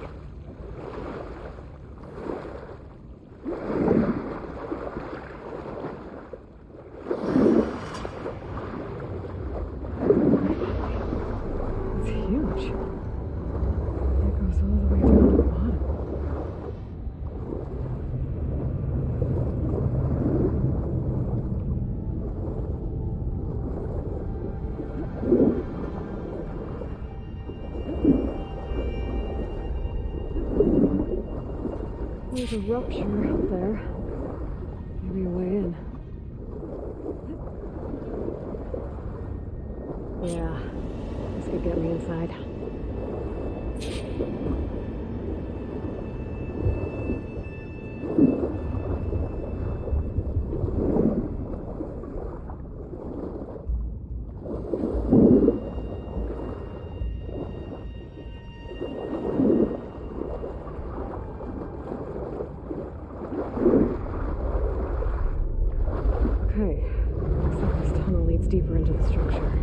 There's a rupture up there. Maybe a way in. Yeah, this could get me inside. Okay, looks like this tunnel leads deeper into the structure.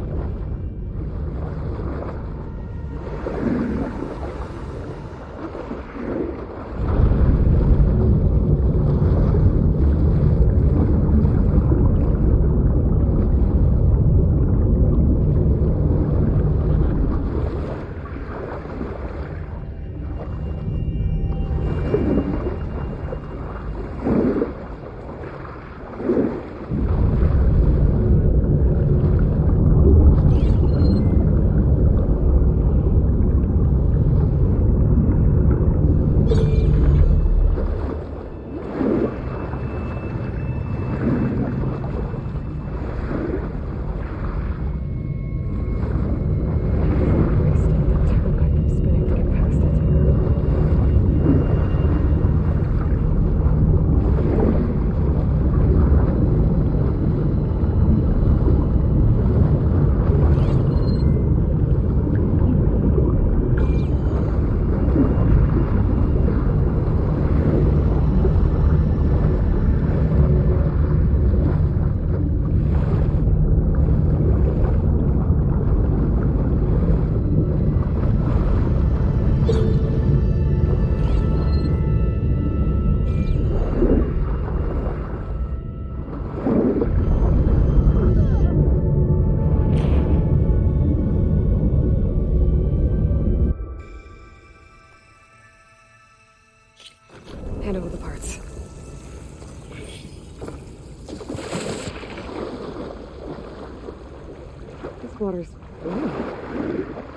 Squatters. Ooh.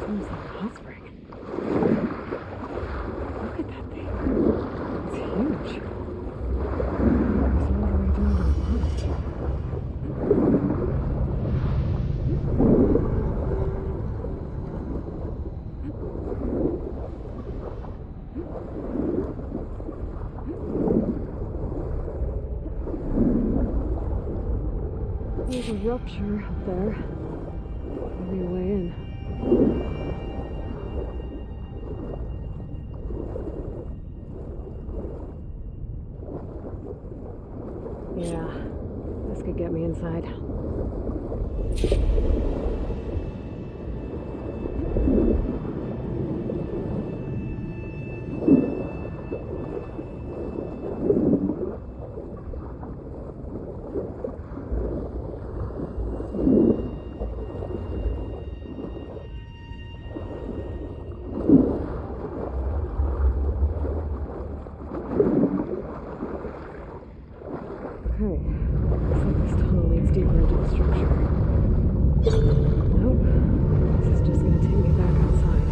Seems like a hot spring. Look at that thing. It's huge. It's all the way down to the bottom. There's a rupture up there. Maybe a way in. Yeah, this could get me inside. Okay, looks like this tunnel leads deeper into the structure. Nope, this is just gonna take me back outside.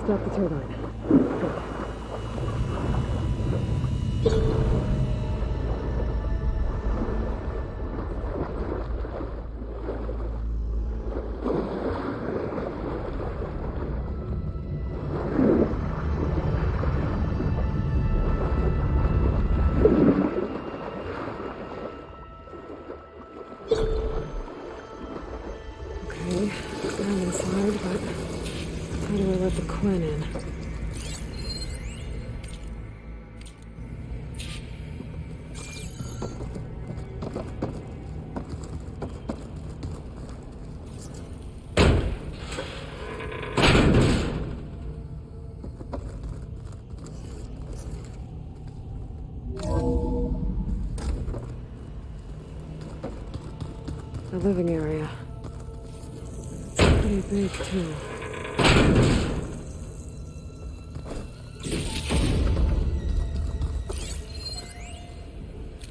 Stop the turbine. Okay, I'm inside, but how do I let the Quinn in? The living area. It's pretty big, too.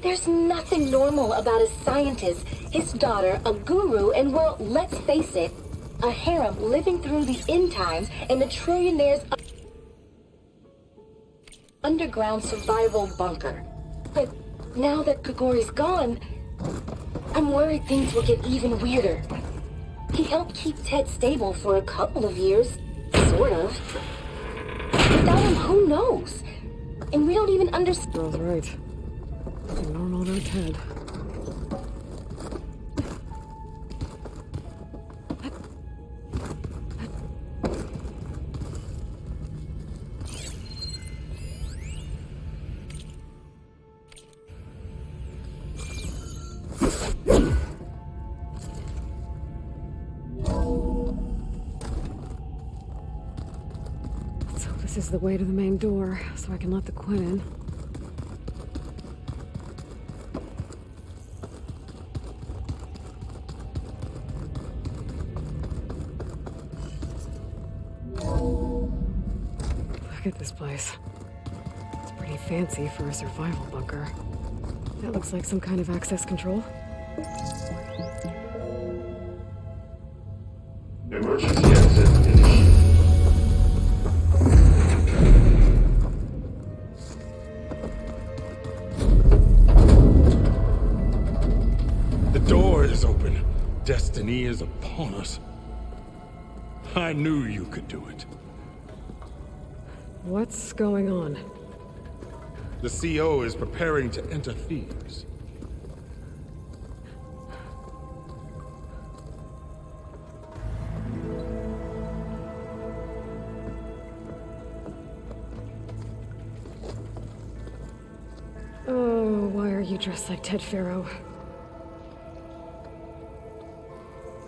There's nothing normal about a scientist, his daughter, a guru, and well, let's face it, a harem living through the end times and a trillionaire's underground survival bunker. But now that Grigori's gone, I'm worried things will get even weirder. He helped keep Ted stable for a couple of years, sort of. Without him, who knows? And we don't even understand. Girl's right. Nothing normal about Ted. So this is the way to the main door, so I can let the Quinn in. Look at this place. It's pretty fancy for a survival bunker. That looks like some kind of access control. Emergency access initiated. The door is open. Destiny is upon us. I knew you could do it. What's going on? The CO is preparing to enter Thebes. Oh, why are you dressed like Ted Pharaoh?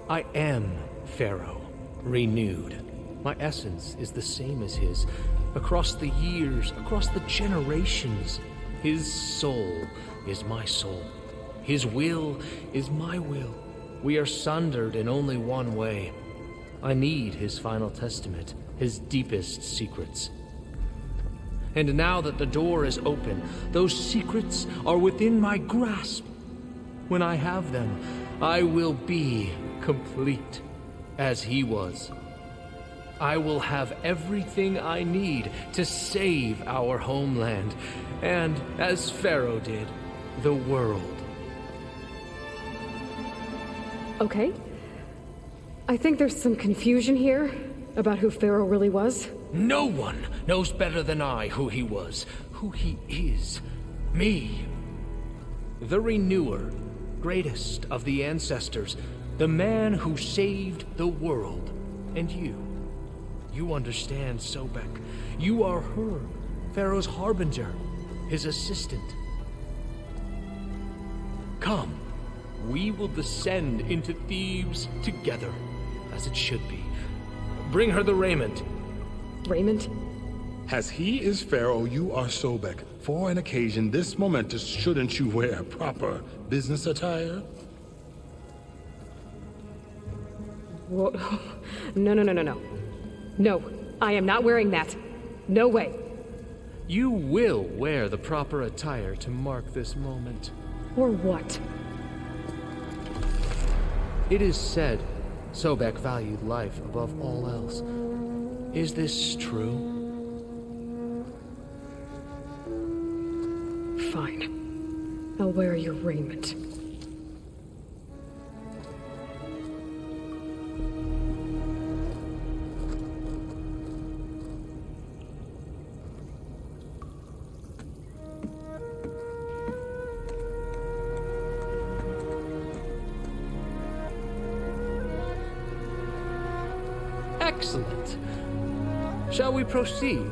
I am Pharaoh, renewed. My essence is the same as his. Across the years, across the generations, his soul is my soul. His will is my will. We are sundered in only one way. I need his final testament, his deepest secrets. And now that the door is open, those secrets are within my grasp. When I have them, I will be complete, as he was. I will have everything I need to save our homeland, and, as Pharaoh did, the world. Okay. I think there's some confusion here about who Pharaoh really was. No one knows better than I who he was, who he is. Me. The Renewer, greatest of the ancestors, the man who saved the world. And you. You understand, Sobek. You are her, Pharaoh's harbinger, his assistant. Come, we will descend into Thebes together, as it should be. Bring her the raiment. Raiment? As he is Pharaoh, you are Sobek. For an occasion this momentous, shouldn't you wear proper business attire? Whoa. No. No, I am not wearing that. No way. You will wear the proper attire to mark this moment. Or what? It is said Sobek valued life above all else. Is this true? Fine. I'll wear your raiment. Excellent. Shall we proceed?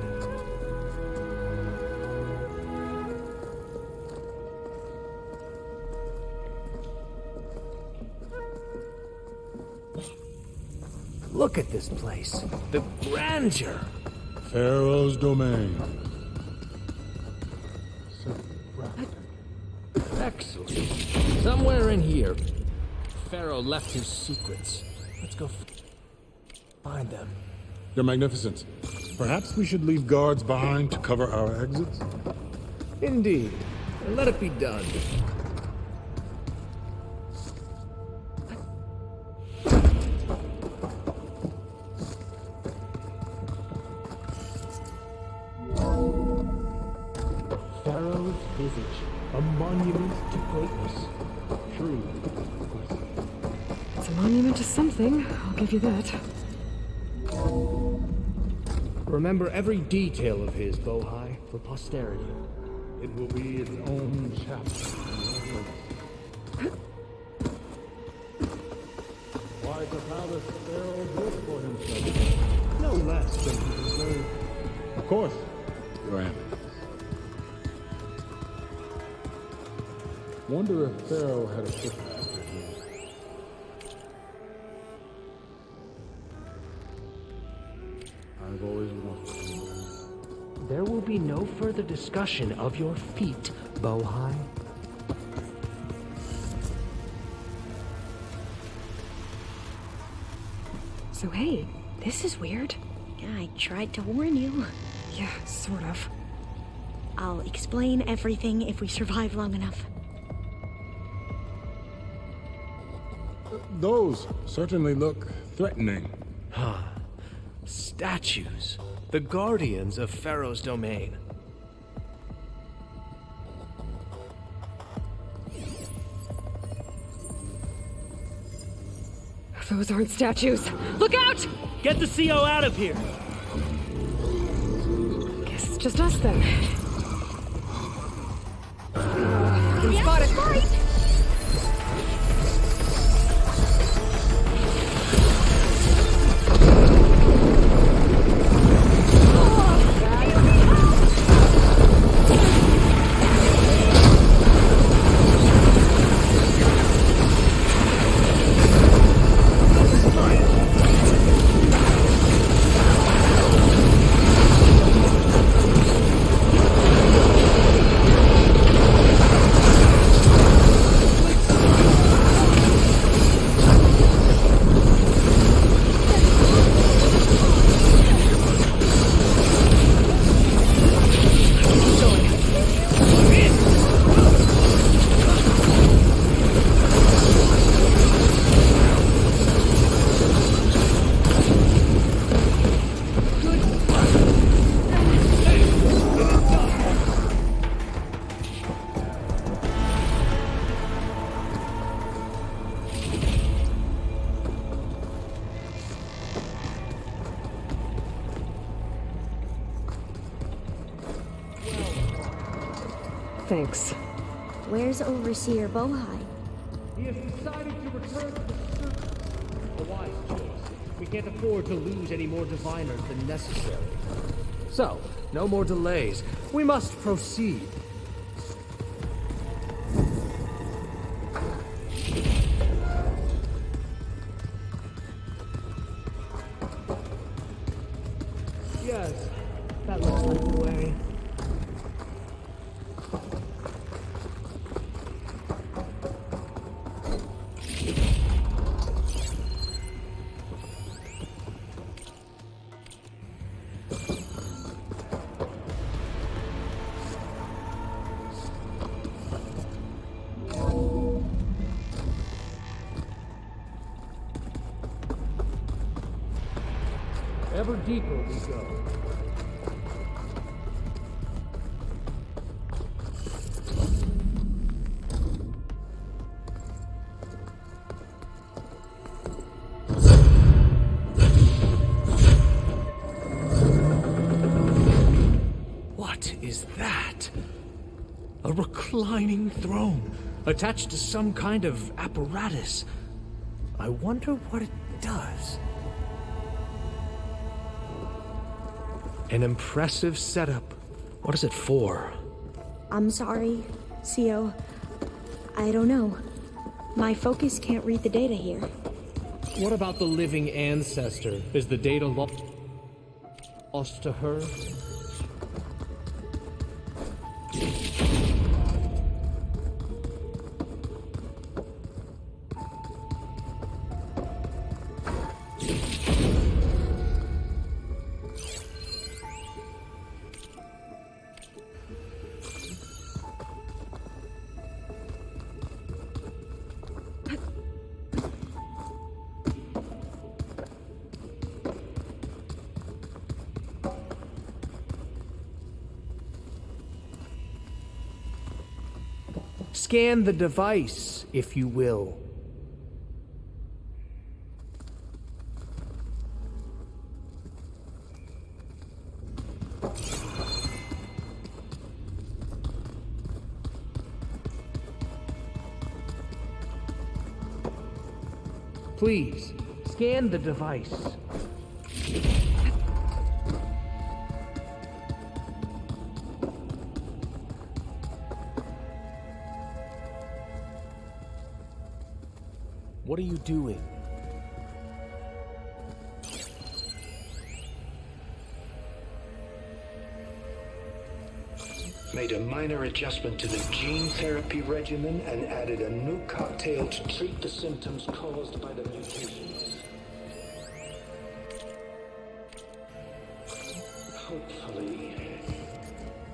Look at this place. The grandeur. Pharaoh's domain. Excellent. Somewhere in here, Pharaoh left his secrets. Let's go find them. Your Magnificence, perhaps we should leave guards behind to cover our exits? Indeed. And let it be done. Pharaoh's visage, a monument to greatness. True. It's a monument to something, I'll give you that. Remember every detail of his, Bohai, for posterity. It will be its own chapter. Why the palace Pharaoh built for himself? No less than he deserved. Of course, Your Eminence. Wonder if Pharaoh had a ship after him. I've always wanted. There will be no further discussion of your feat, Bohai. So hey, this is weird. Yeah, I tried to warn you. Yeah, sort of. I'll explain everything if we survive long enough. Those certainly look threatening. Huh. Statues. The guardians of Pharaoh's domain. Those aren't statues. Look out! Get the CO out of here! Guess it's just us then. Been spotted. Thanks. Where's Overseer Bohai? He has decided to return to the circle. A wise choice. We can't afford to lose any more diviners than necessary. So, no more delays. We must proceed. Yes, that looks like the way. Ever deeper we go. What is that? A reclining throne, attached to some kind of apparatus. I wonder what it does. An impressive setup. What is it for? I'm sorry, CO. I don't know. My focus can't read the data here. What about the living ancestor? Is the data lost to her? Scan the device, if you will. Please, scan the device. What are you doing? Made a minor adjustment to the gene therapy regimen and added a new cocktail to treat the symptoms caused by the mutations. Hopefully,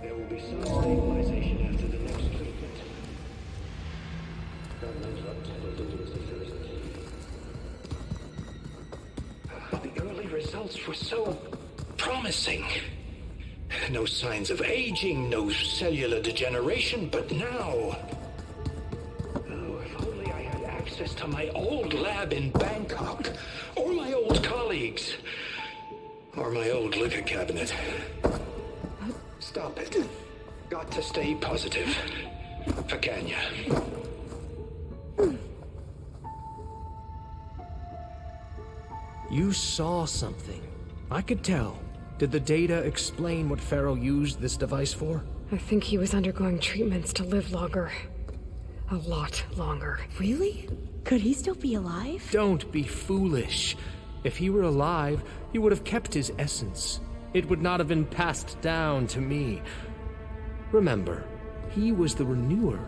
there will be some stabilization after the next treatment. Don't interrupt. The early results were so promising. No signs of aging, no cellular degeneration, but now... Oh, if only I had access to to my old lab in Bangkok, or my old colleagues, or my old liquor cabinet. Stop it. Got to stay positive. For Kenya. You saw something. I could tell. Did the data explain what Pharaoh used this device for? I think he was undergoing treatments to live longer. A lot longer. Really? Could he still be alive? Don't be foolish. If he were alive, he would have kept his essence. It would not have been passed down to me. Remember, he was the renewer.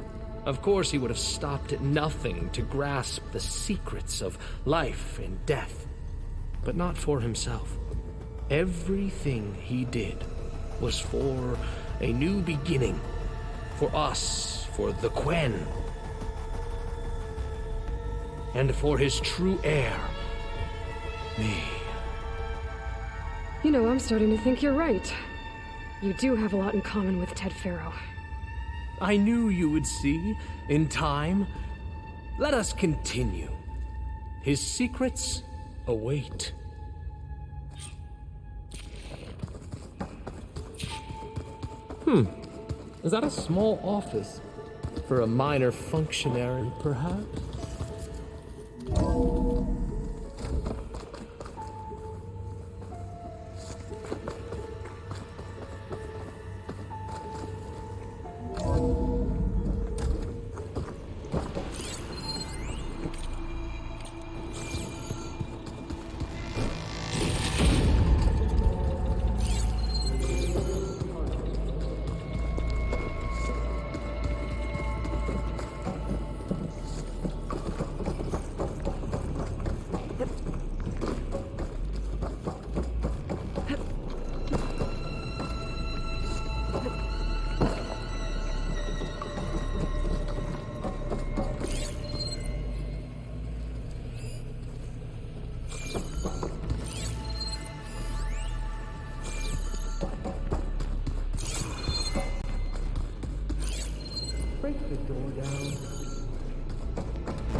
Of course he would have stopped at nothing to grasp the secrets of life and death. But not for himself. Everything he did was for a new beginning. For us, for the Quen. And for his true heir, me. You know, I'm starting to think you're right. You do have a lot in common with Ted Pharaoh. I knew you would see, in time. Let us continue. His secrets await. Is that a small office? For a minor functionary, perhaps?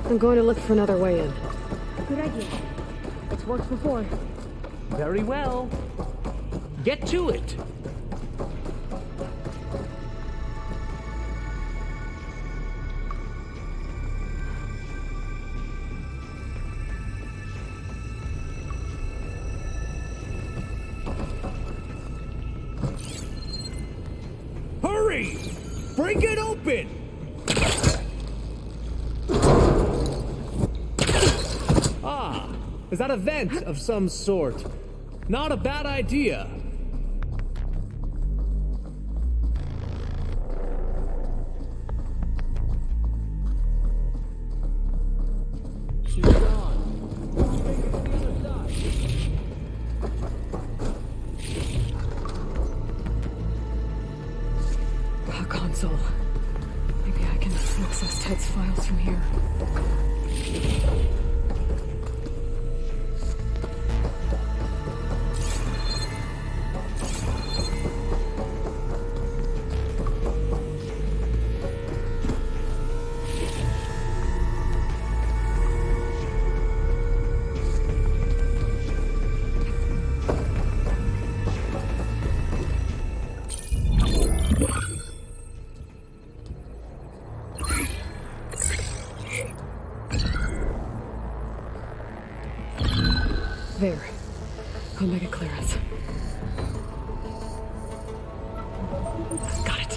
I'm going to look for another way in. Good idea. It's worked before. Very well. Get to it. Hurry! Break it open! Is that a vent of some sort? Not a bad idea. A console. Maybe I can access Ted's files from here. There. Omega clearance. Got it.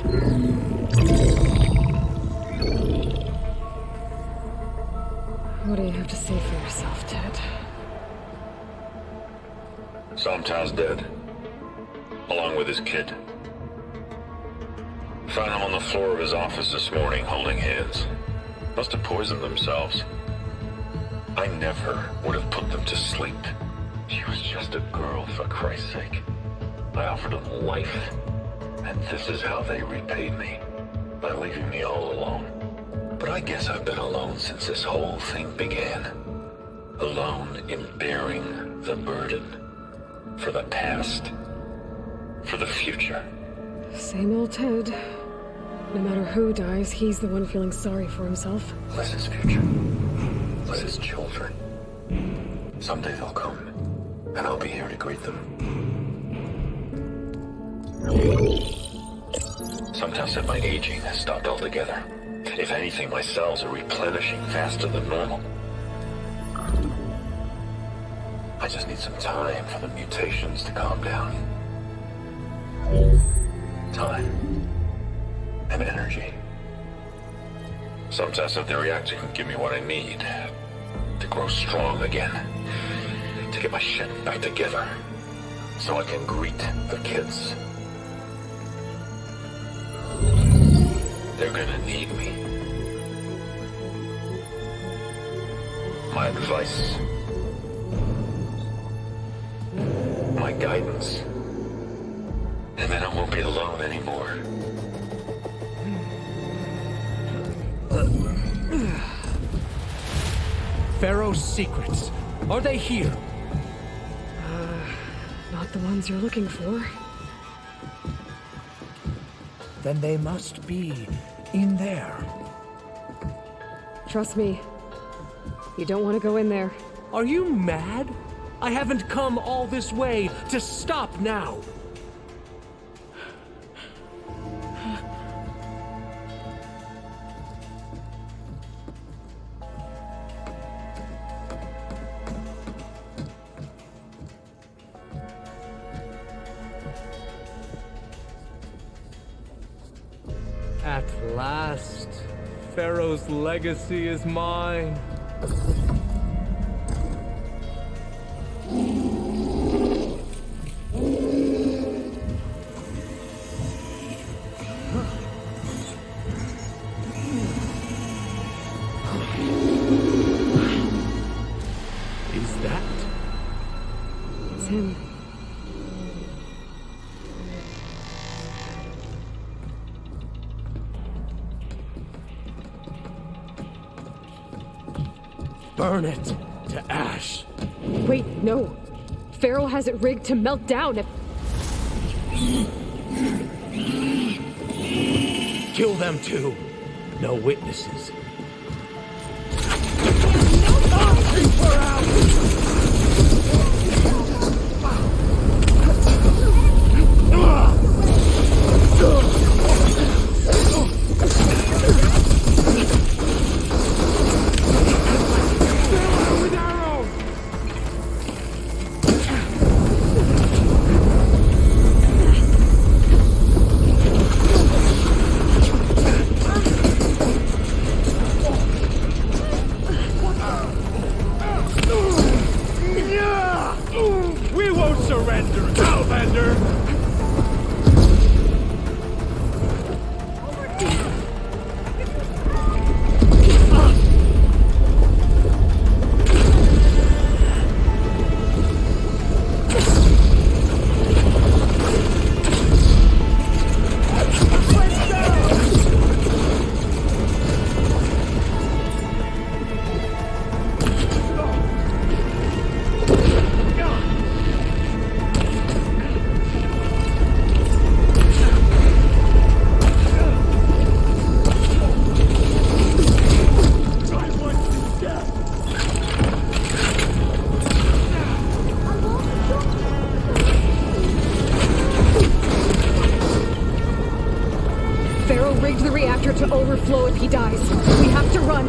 What do you have to say for yourself, Ted? Somtown's dead. Along with his kid. Found him on the floor of his office this morning, holding hands. Must have poisoned themselves. I never would have put them to sleep. She was just a girl, for Christ's sake. I offered them life, and this is how they repaid me. By leaving me all alone. But I guess I've been alone since this whole thing began. Alone in bearing the burden. For the past. For the future. Same old Ted. No matter who dies, he's the one feeling sorry for himself. Less his future. helpless as children. Someday they'll come, and I'll be here to greet them. Some tell said my aging has stopped altogether. If anything, my cells are replenishing faster than normal. I just need some time for the mutations to calm down. Time. And energy. Some test that the reactor can give me what I need to grow strong again. To get my shit back together. So I can greet the kids. They're gonna need me. My advice. My guidance. And then I won't be alone anymore. Pharaoh's secrets. Are they here? Not the ones you're looking for. Then they must be in there. Trust me. You don't want to go in there. Are you mad? I haven't come all this way to stop now. At last, Pharaoh's legacy is mine. Is that? It's him. Burn it to ash. Wait, no. Pharaoh has it rigged to melt down if... Kill them too. No witnesses. We won't surrender, Outlander! Pharaoh rigged the reactor to overflow if he dies. We have to run.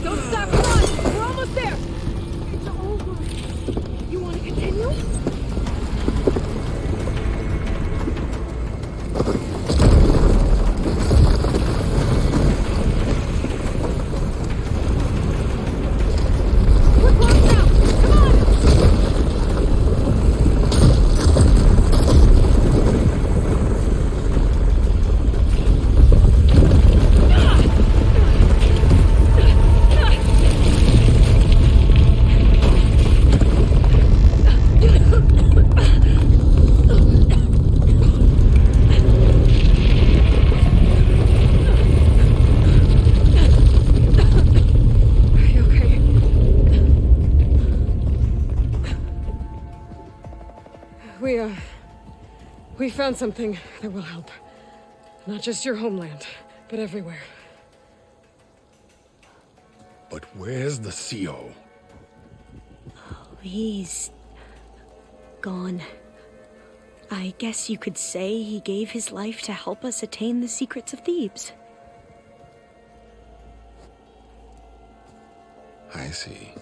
Don't stop, come on! We're almost there! It's over. You want to continue? We're close now! Come on! Are you okay? We found something that will help. Not just your homeland, but everywhere. But where's the CO? He's gone. I guess you could say he gave his life to help us attain the secrets of Thebes. I see.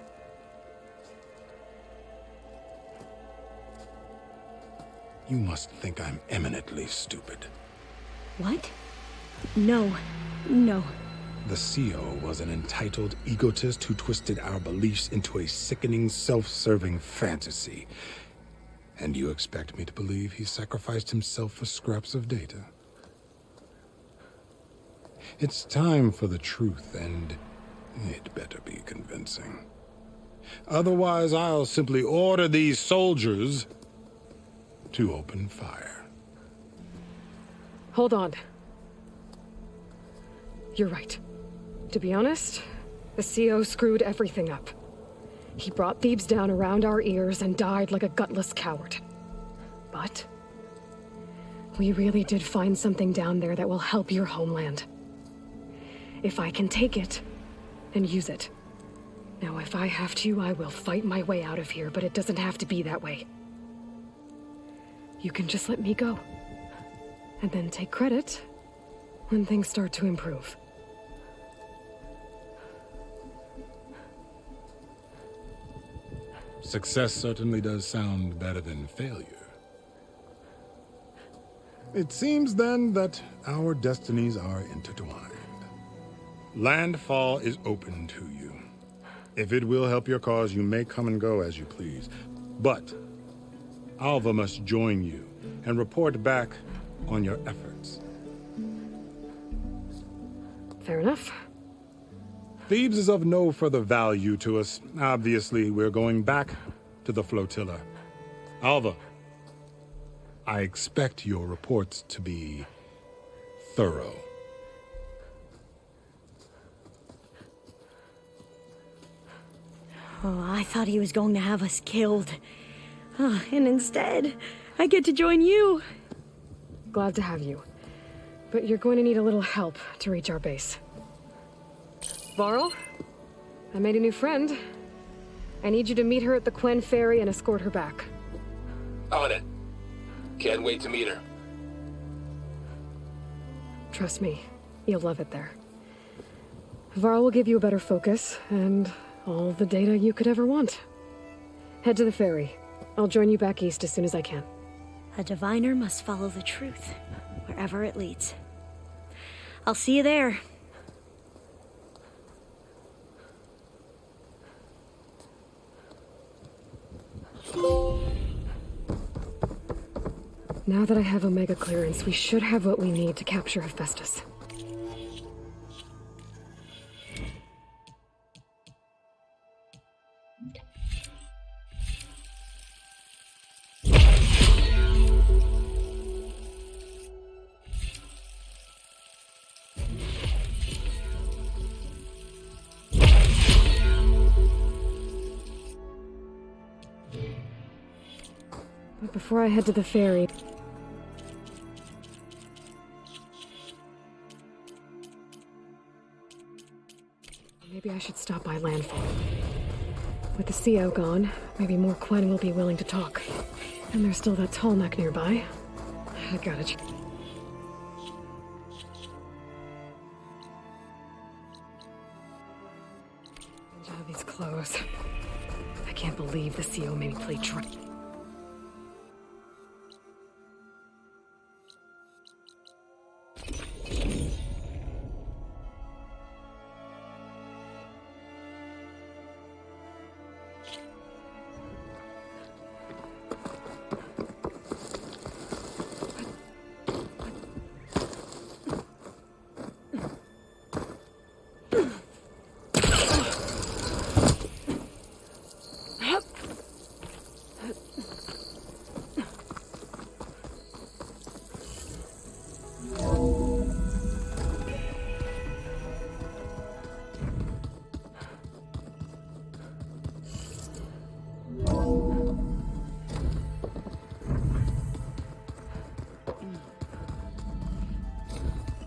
You must think I'm eminently stupid. What? No. The CO was an entitled egotist who twisted our beliefs into a sickening, self-serving fantasy. And you expect me to believe he sacrificed himself for scraps of data? It's time for the truth, and it better be convincing. Otherwise, I'll simply order these soldiers to open fire. Hold on. You're right. To be honest, the CO screwed everything up. He brought Thebes down around our ears and died like a gutless coward. But we really did find something down there that will help your homeland. If I can take it and use it. Now, if I have to, I will fight my way out of here, but it doesn't have to be that way. You can just let me go. And then take credit when things start to improve. Success certainly does sound better than failure. It seems then that our destinies are intertwined. Landfall is open to you. If it will help your cause, you may come and go as you please. But Alva must join you and report back on your efforts. Fair enough. Thebes is of no further value to us. Obviously, we're going back to the flotilla. Alva, I expect your reports to be thorough. Oh, I thought he was going to have us killed. And instead, I get to join you. Glad to have you. But you're going to need a little help to reach our base. Varl, I made a new friend. I need you to meet her at the Quen Ferry and escort her back. On it. Can't wait to meet her. Trust me, you'll love it there. Varl will give you a better focus, and all the data you could ever want. Head to the ferry. I'll join you back east as soon as I can. A diviner must follow the truth, wherever it leads. I'll see you there. Now that I have Omega clearance, we should have what we need to capture Hephaestus. Before I head to the ferry... Maybe I should stop by landfall. With the CO gone, maybe more Quen will be willing to talk. And there's still that tall neck nearby. I gotta check. These clothes. I can't believe the CO made me play trick.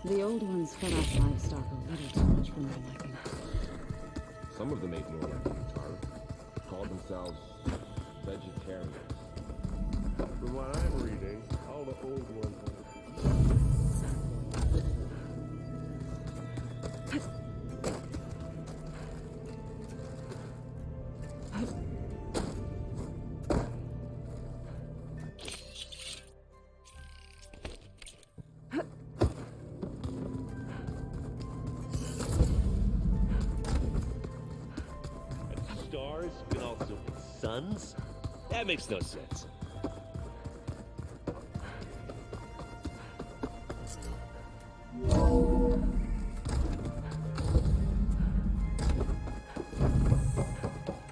The old ones fed off livestock a little too much for my liking. Some of them ate more like Utara. Called themselves vegetarians. From what I'm reading, all the old ones stars can also be suns? That makes no sense.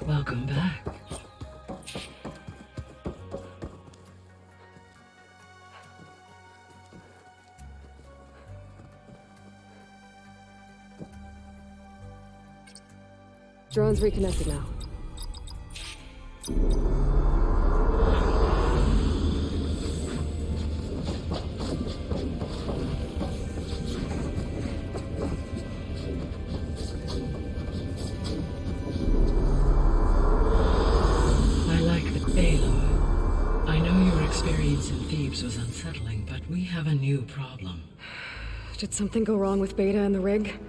Welcome back. Drone's reconnected now. I like the Aloy. I know your experience in Thebes was unsettling, but we have a new problem. Did something go wrong with Beta and the rig?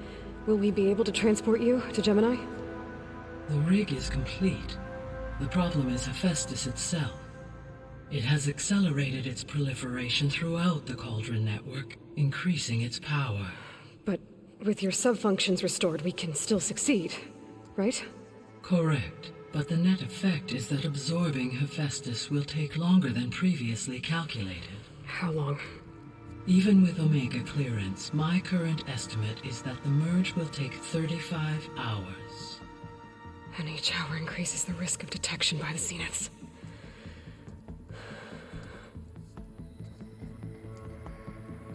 Will we be able to transport you to Gemini? The rig is complete. The problem is Hephaestus itself. It has accelerated its proliferation throughout the Cauldron network, increasing its power. But with your sub-functions restored, we can still succeed, right? Correct. But the net effect is that absorbing Hephaestus will take longer than previously calculated. How long? Even with Omega clearance, my current estimate is that the merge will take 35 hours. And each hour increases the risk of detection by the Zeniths.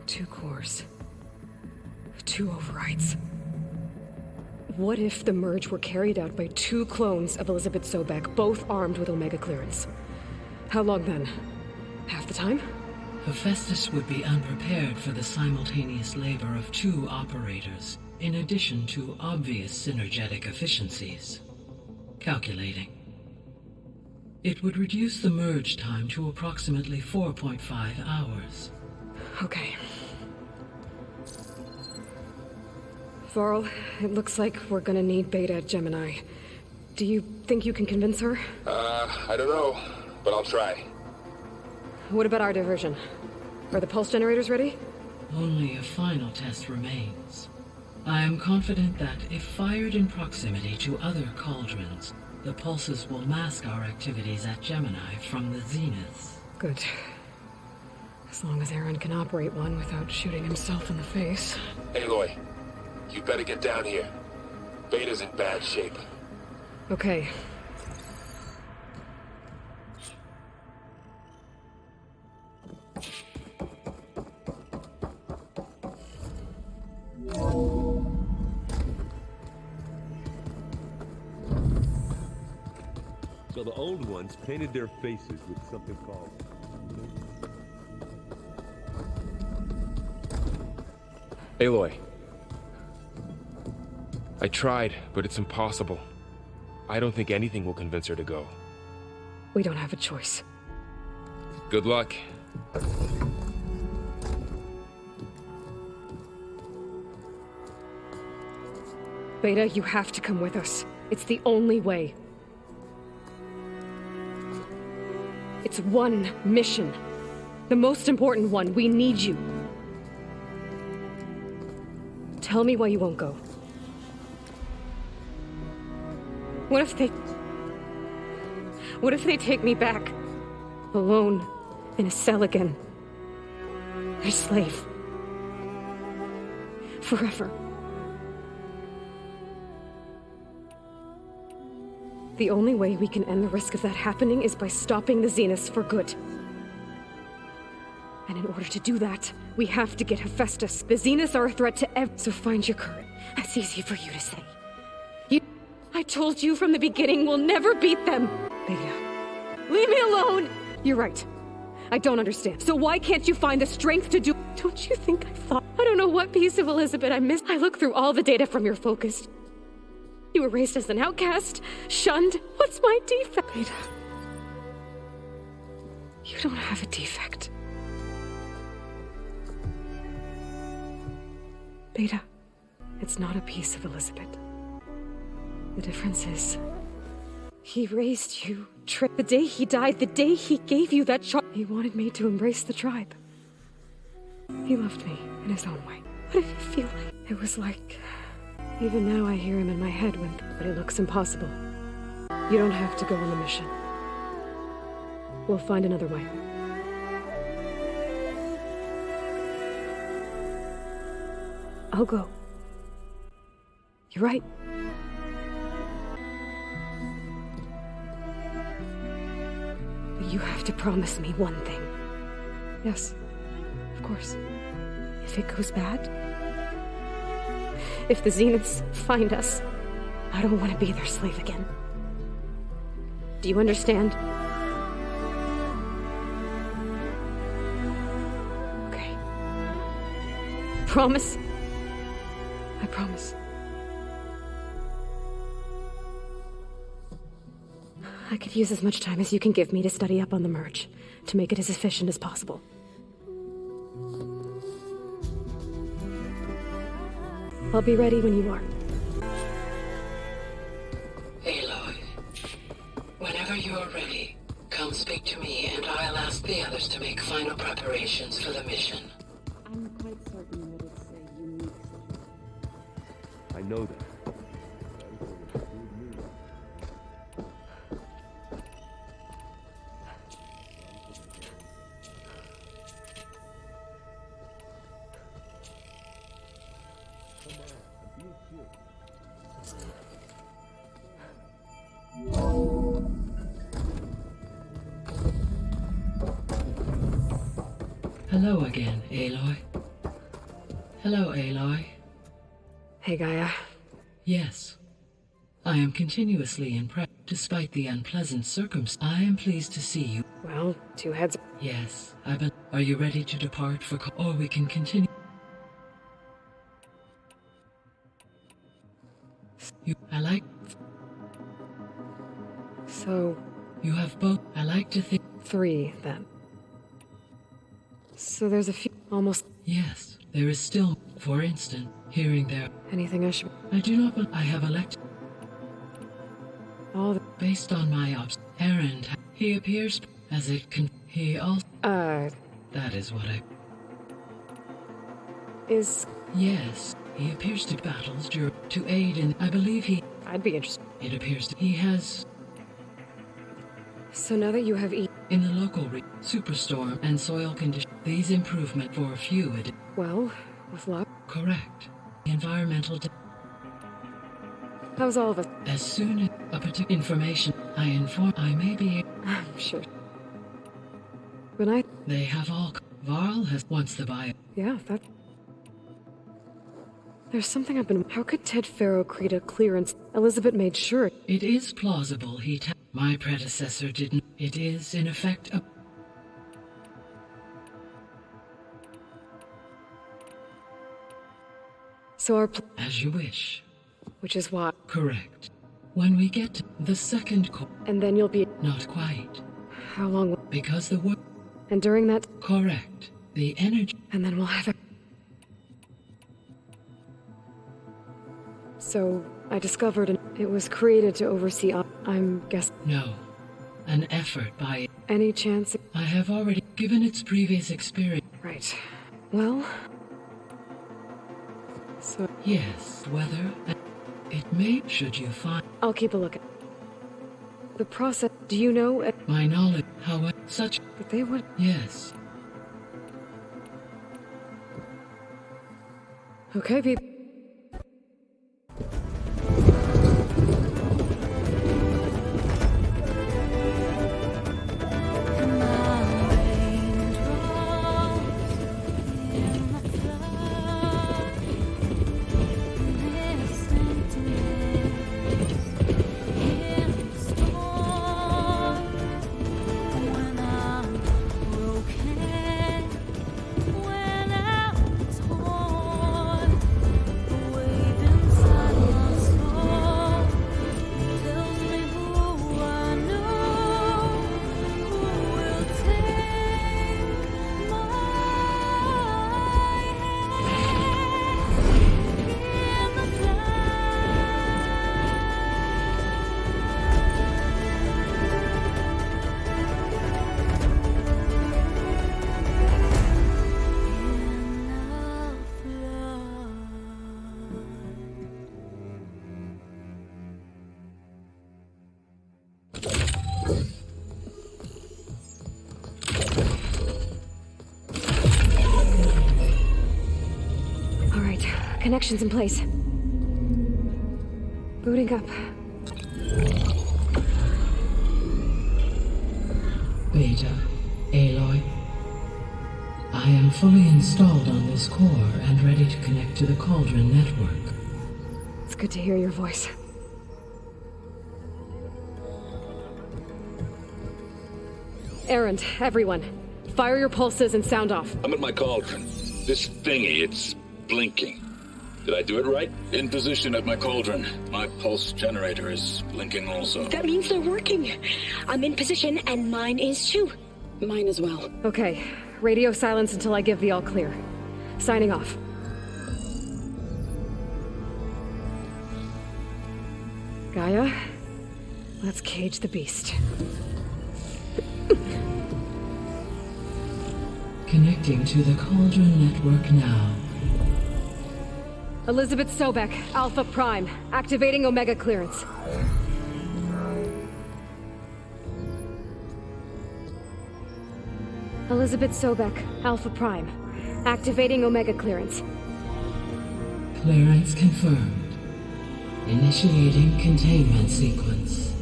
Two cores. Two overrides. What if the merge were carried out by two clones of Elizabeth Sobek, both armed with Omega clearance? How long then? Half the time? Hephaestus would be unprepared for the simultaneous labor of two operators, in addition to obvious synergetic efficiencies. Calculating. It would reduce the merge time to approximately 4.5 hours. Okay. Varl, it looks like we're gonna need Beta at Gemini. Do you think you can convince her? I don't know, but I'll try. What about our diversion? Are the pulse generators ready? Only a final test remains. I am confident that if fired in proximity to other cauldrons, the pulses will mask our activities at Gemini from the Zeniths. Good. As long as Aaron can operate one without shooting himself in the face. Aloy, you better get down here. Beta's in bad shape. Okay. So the old ones painted their faces with something called Aloy. I tried, but it's impossible. I don't think anything will convince her to go. We don't have a choice. Good luck. Beta, you have to come with us. It's the only way. It's one mission. The most important one. We need you. Tell me why you won't go. What if they take me back? Alone, in a cell again. Their slave. Forever. The only way we can end the risk of that happening is by stopping the Zeniths for good. And in order to do that, we have to get Hephaestus. The Zeniths are a threat to so find your courage. That's easy for you to say. I told you from the beginning we'll never beat them. Beta, leave me alone! You're right. I don't understand. So why can't you find the strength to do... Don't you think I thought... I don't know what piece of Elizabeth I missed. I looked through all the data from your focus. You were raised as an outcast, shunned. What's my defect? Beta. You don't have a defect. Beta, it's not a piece of Elizabeth. The difference is, he raised you. The day he died, the day he gave you that child, he wanted me to embrace the tribe. He loved me in his own way. What did it feel like? It was like... Even now I hear him in my head but it looks impossible. You don't have to go on the mission. We'll find another way. I'll go. You're right. But you have to promise me one thing. Yes, of course. If it goes bad, if the Zeniths find us, I don't want to be their slave again. Do you understand? Okay. Promise? I promise. I could use as much time as you can give me to study up on the merge, to make it as efficient as possible. I'll be ready when you are. Aloy, whenever you are ready, come speak to me and I'll ask the others to make final preparations for the mission. I'm quite certain that it's a unique situation. I know that. Hello again, Aloy. Hello, Aloy. Hey, Gaia. Yes. I am continuously impressed, despite the unpleasant circumstances. I am pleased to see you. Well, two heads. Yes, Are you ready to depart for or we can continue? I like... So... You have both. I like to think... 3, then. So there's a few... almost... Yes, there is still... For instance, hearing their... Anything I should... I do not... I have elected... All the... Based on my errand, he appears as it can... He also... That is what I... Is... Yes, he appears to battles to aid in... I believe he... I'd be interested. It appears he has... So now that you have in the local superstorm and soil conditions, these improvement for a few... Well, with luck... Correct. Environmental... How's all of us? As soon as a particular information I inform, I may be... I'm sure. When I... They have all... Varl has once the bio... Yeah, that... There's something I've been... How could Ted Farrow create a clearance? Elizabeth made sure... It is plausible he... My predecessor didn't... It is, in effect, a... So our As you wish. Which is why. Correct. When we get to the second core. And then you'll be. Not quite. How long? Because the work. And during that. Correct. The energy. And then we'll have it. So I discovered it was created to oversee. I'm guessing. No. An effort by. Any chance? I have already given its previous experience. Right. Well. So. Yes, whether. It may, should you find. I'll keep a look at the process. Do you know? My knowledge, however, such. But they would. Yes. Okay, people. Connections in place. Booting up. Beta, Aloy. I am fully installed on this core and ready to connect to the Cauldron network. It's good to hear your voice. Errand, everyone. Fire your pulses and sound off. I'm at my Cauldron. This thingy, it's blinking. Did I do it right? In position at my Cauldron. My pulse generator is blinking also. That means they're working. I'm in position, and mine is too. Mine as well. Okay. Radio silence until I give the all clear. Signing off. Gaia, let's cage the beast. Connecting to the Cauldron network now. Elizabeth Sobek, Alpha Prime, activating Omega clearance. Elizabeth Sobek, Alpha Prime, activating Omega clearance. Clearance confirmed. Initiating containment sequence.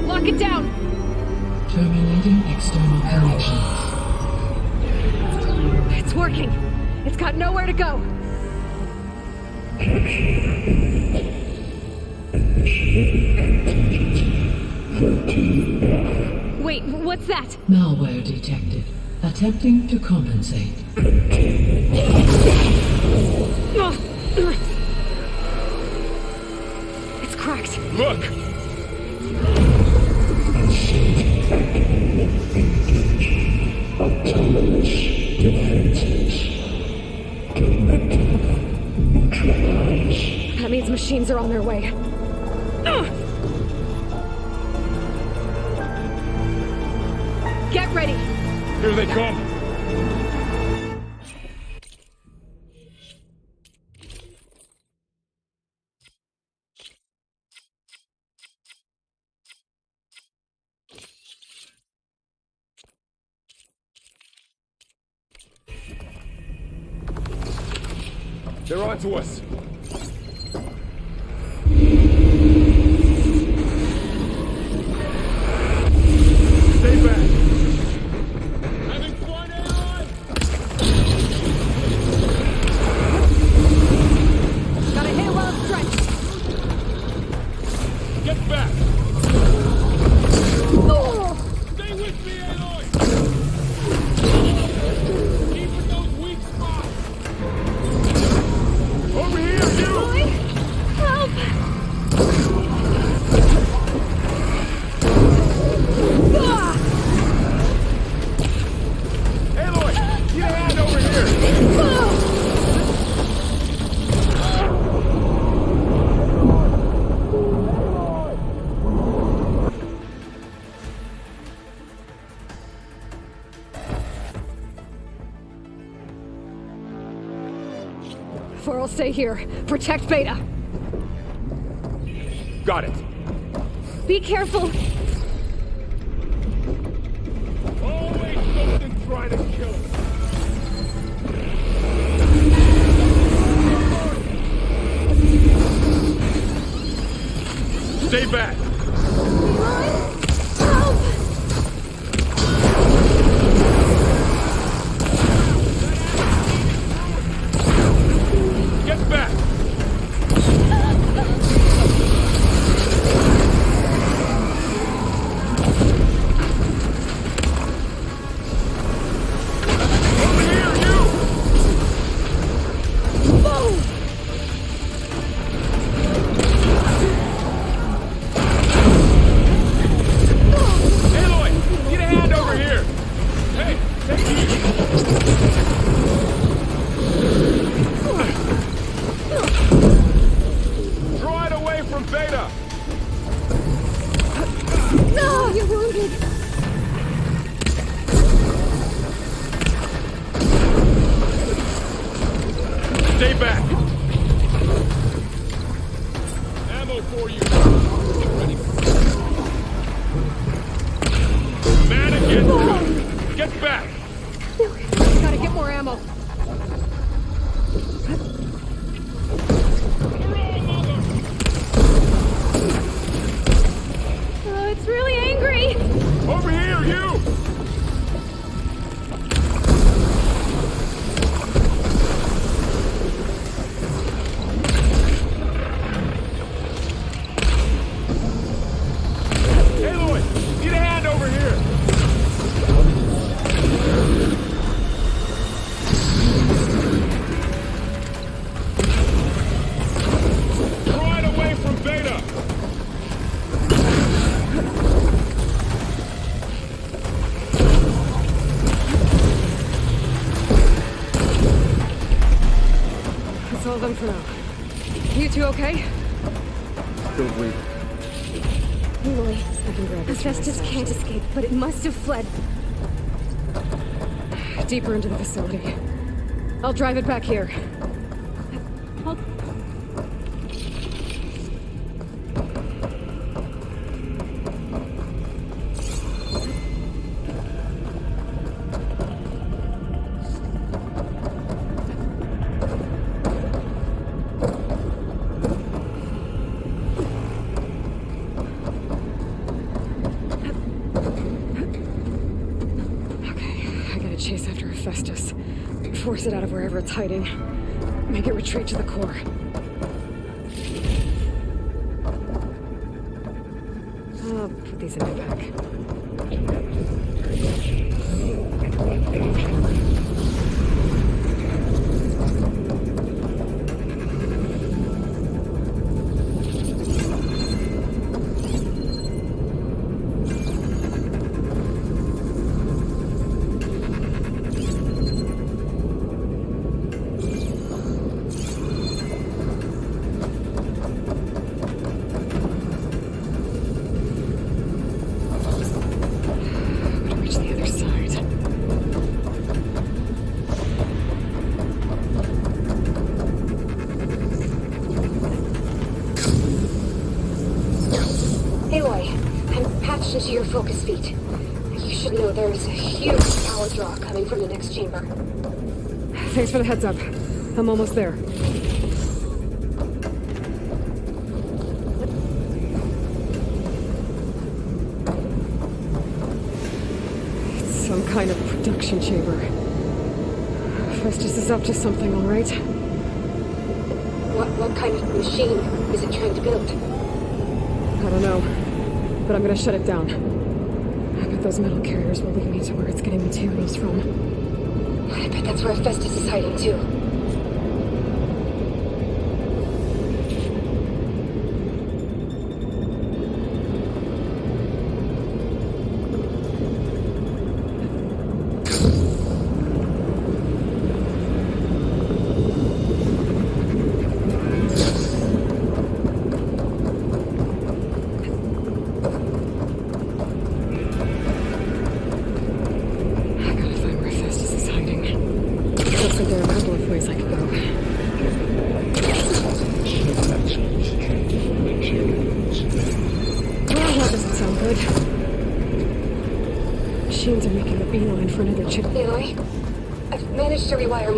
Lock it down! Terminating external connections. It's working. It's got nowhere to go. Wait, what's that? Malware detected. Attempting to compensate. It's cracked. Look! Autonomous defenses. Neutralized. That means machines are on their way. Get ready! Here they come! They're onto us! Stay back! Having fun, Aloy! Gotta hit it while it's stretched! Get back! Oh! Stay with me, Aloy! Keep in those weak spots! Over here, you! Aloy! Help! Ah! Aloy! Get a hand over here! Oh! For'll stay here. Protect Beta. Got it. Be careful. Always something trying to kill us. Stay back. Help! Get back. No, you're wounded. Stay back. Ammo for you. Ready. Mannequin, get back. Gotta get more ammo. It's really angry. Over here, you. Aloy, need a hand over here. Right away from Beta. That's all of them for now. You two okay? Still breathing. Aloy, Asbestos can't escape, but it must have fled. Deeper into the facility. I'll drive it back here. Chase after Hephaestus. Force it out of wherever it's hiding. Make it retreat to the core. I'll put these in my pack. To your focus feet. You should know there's a huge power draw coming from the next chamber. Thanks for the heads up. I'm almost there. It's some kind of production chamber. Festus is up to something, all right? What kind of machine is it trying to build? I don't know, but I'm gonna shut it down. I bet those metal carriers will lead me to where it's getting materials from. I bet that's where Festus is hiding too.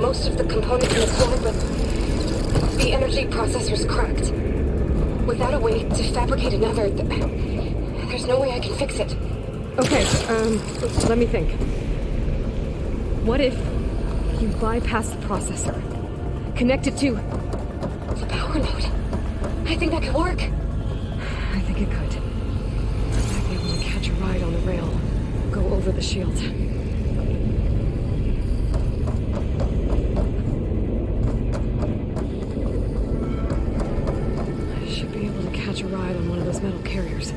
Most of the components in the core, but the energy processor's cracked. Without a way to fabricate another, there's no way I can fix it. Okay, let me think. What if you bypass the processor? Connect it to... the power node. I think that could work. I think it could. I might be able to catch a ride on the rail. Go over the shield. Catch a ride on one of those metal carriers.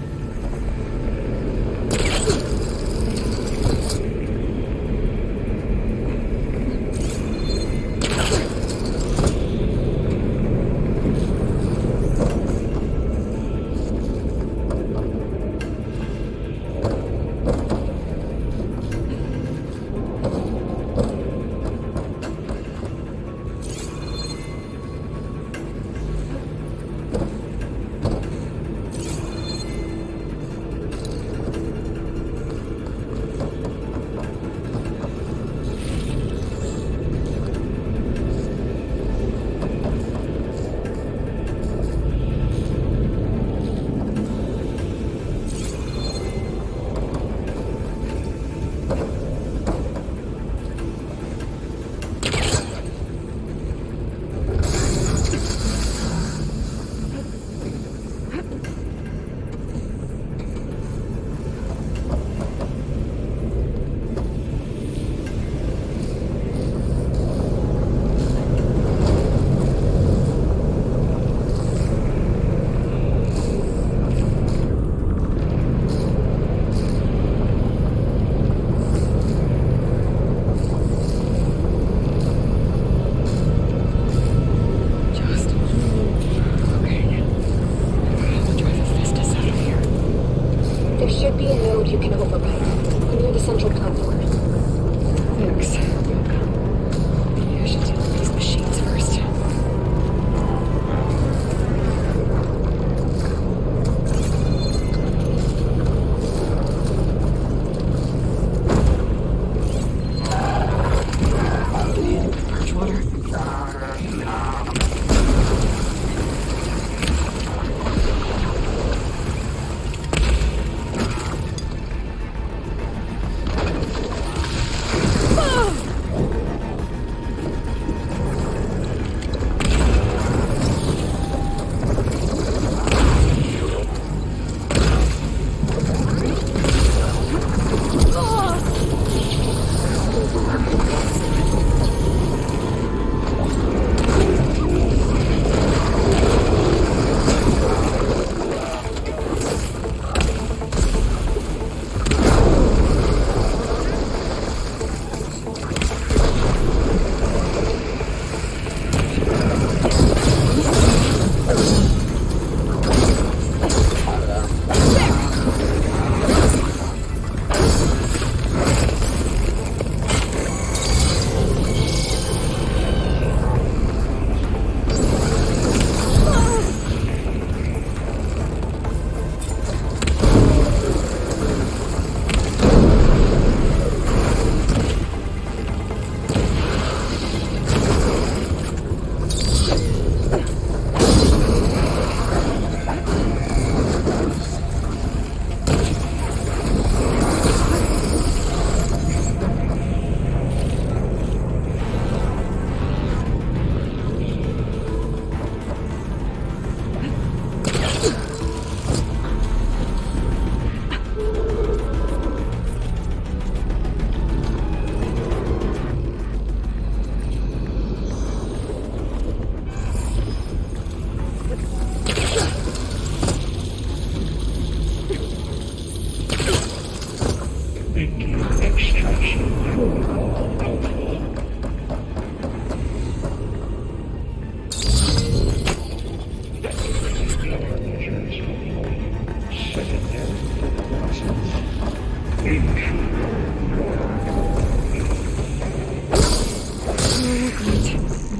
More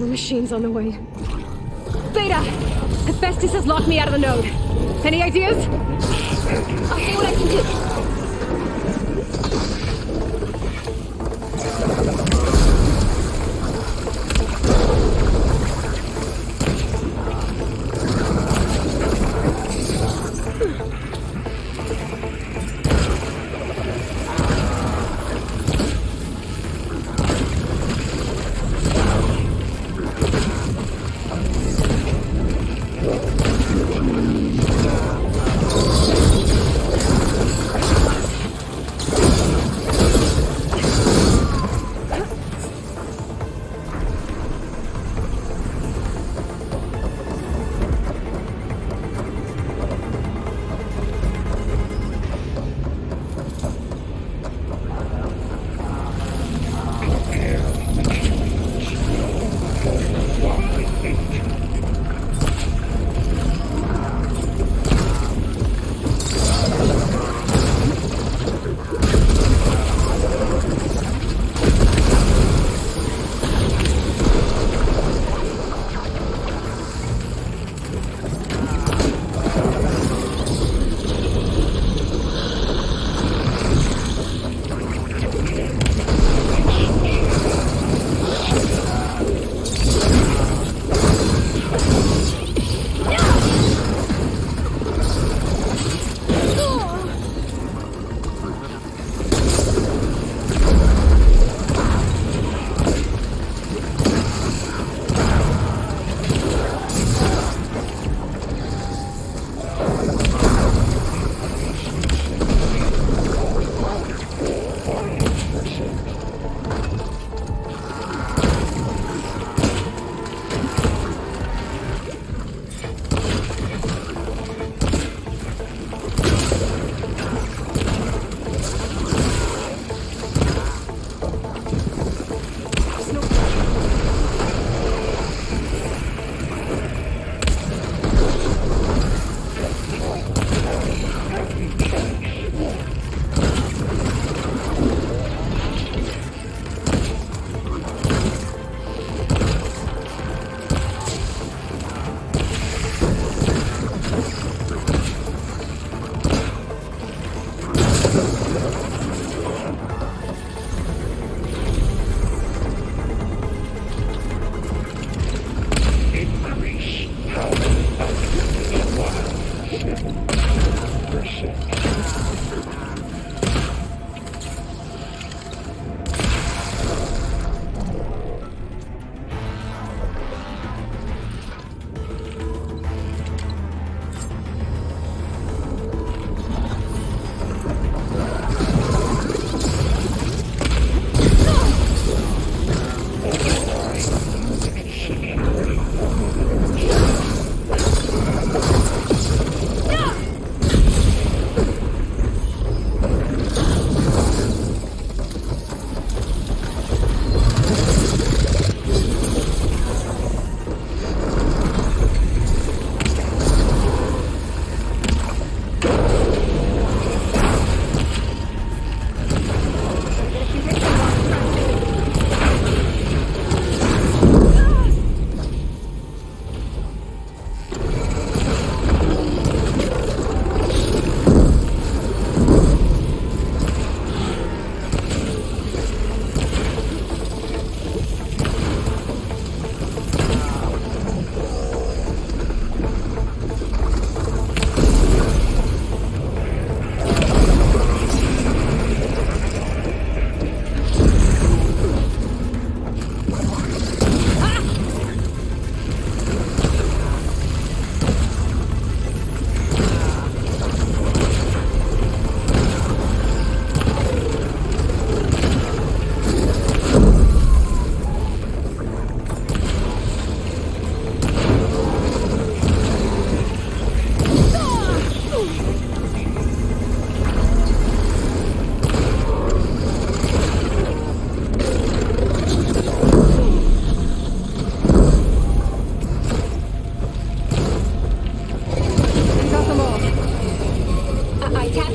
machines on the way. Beta! Hephaestus has locked me out of the node. Any ideas? I'll see what I can do.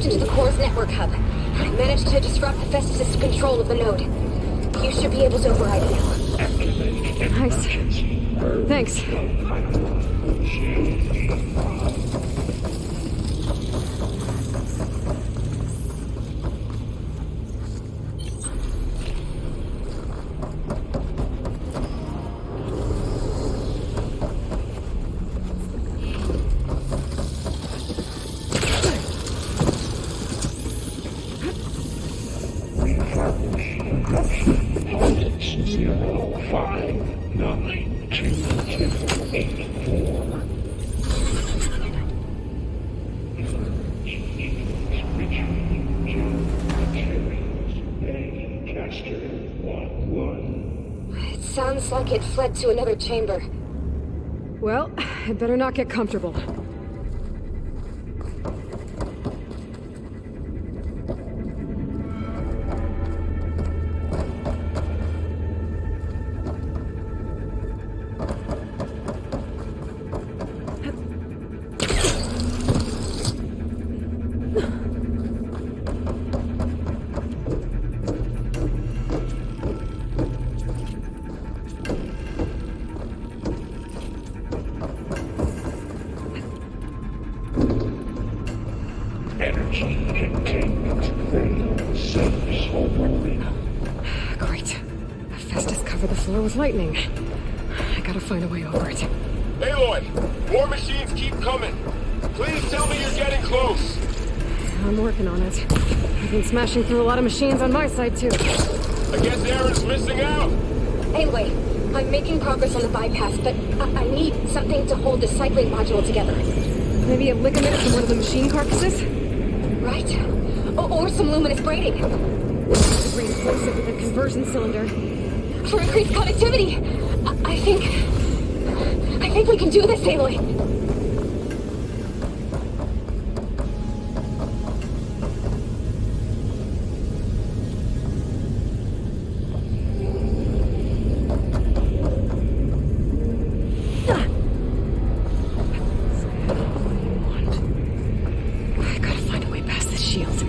tapped into the core's network hub. I managed to disrupt Hephaestus' control of the node. You should be able to override it now. Nice. Thanks. It sounds like it fled to another chamber. Well, I'd better not get comfortable. Great. Hephaestus covered the floor with lightning. I gotta find a way over it. Aloy! More machines keep coming! Please tell me you're getting close! I'm working on it. I've been smashing through a lot of machines on my side, too. I guess Aaron's missing out! Anyway, I'm making progress on the bypass, but I need something to hold the cycling module together. Maybe a ligament from one of the machine carcasses? Right. Or some luminous braiding. Reinforce it with a conversion cylinder. For increased connectivity! I think we can do this, Aloy. I gotta find a way past this shield.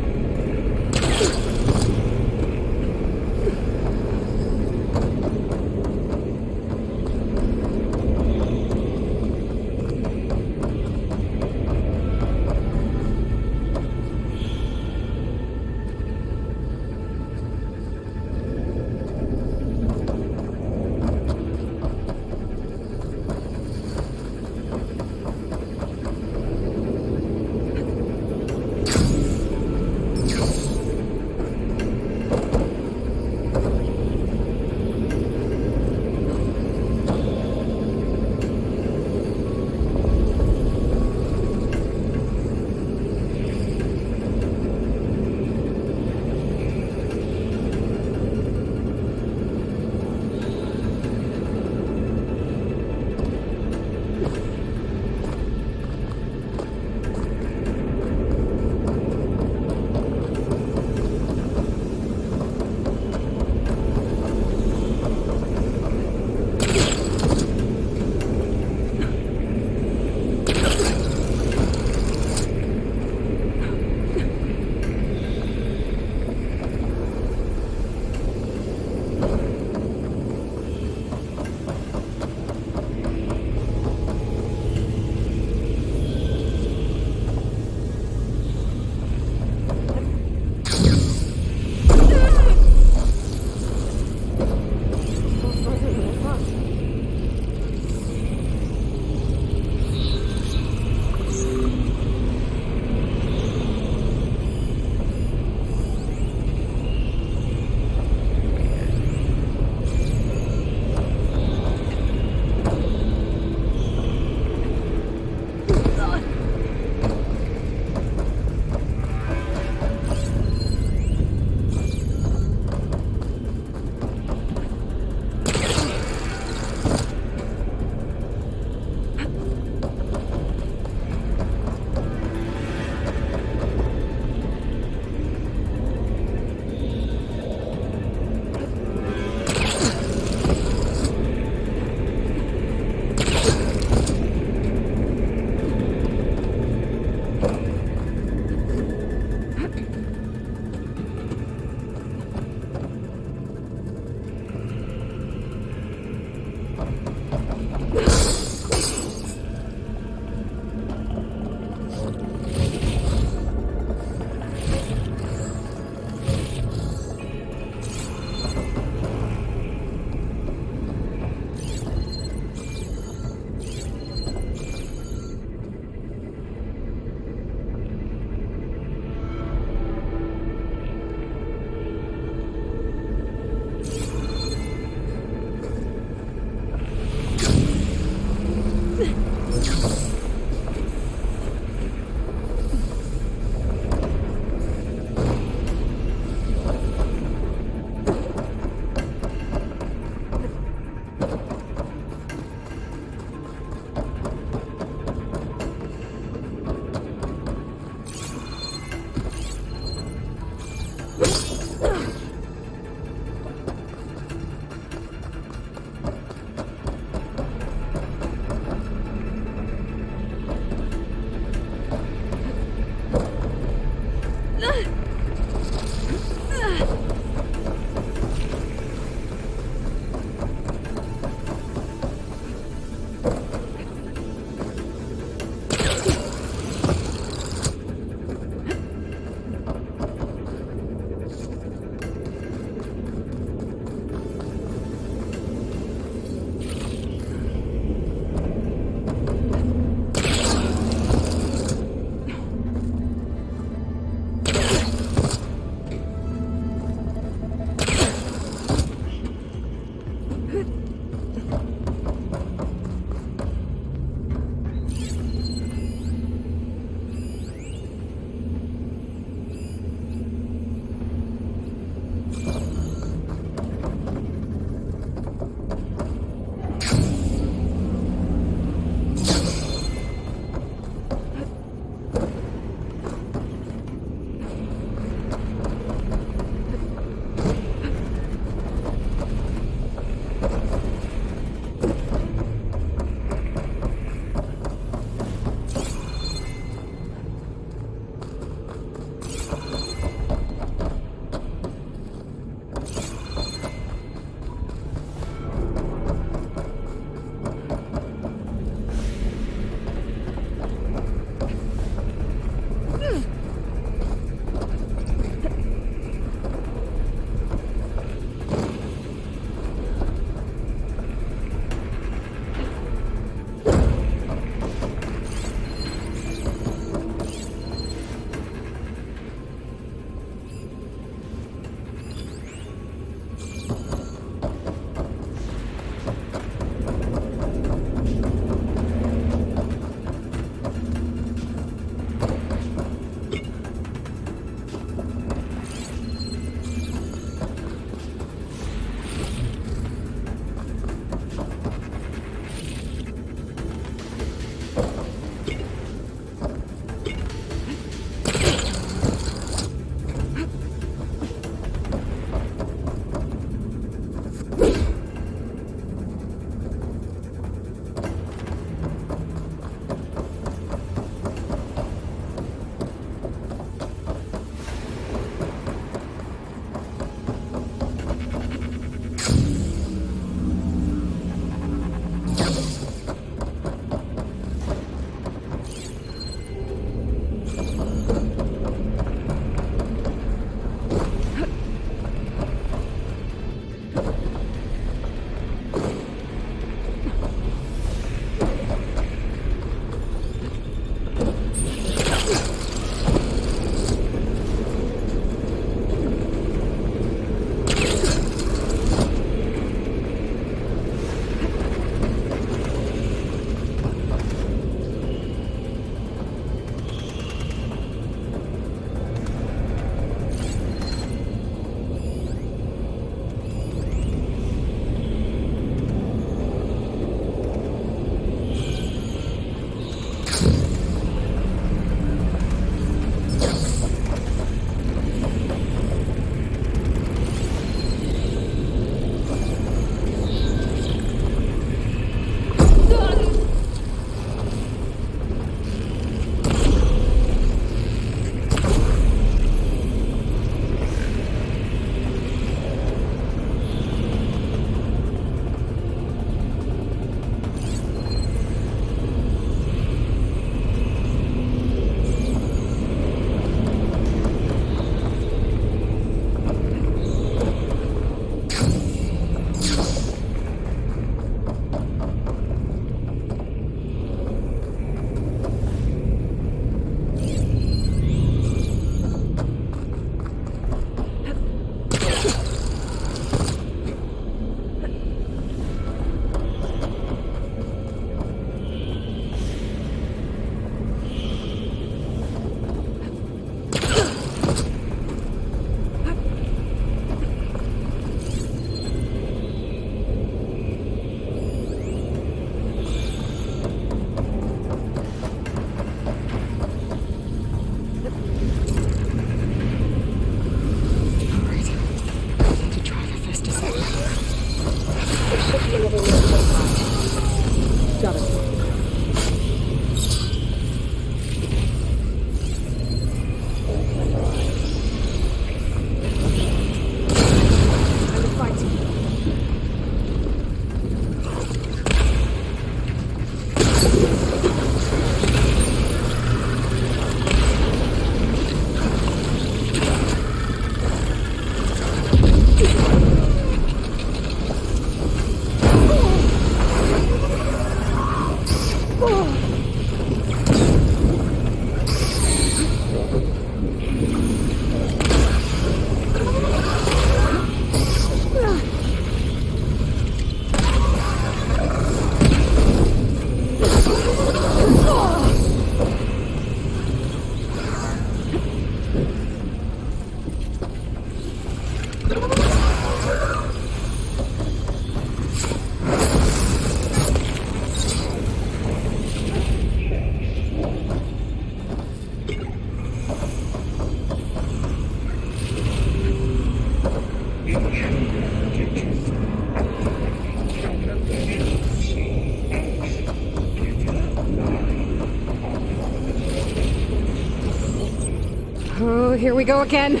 here we go again.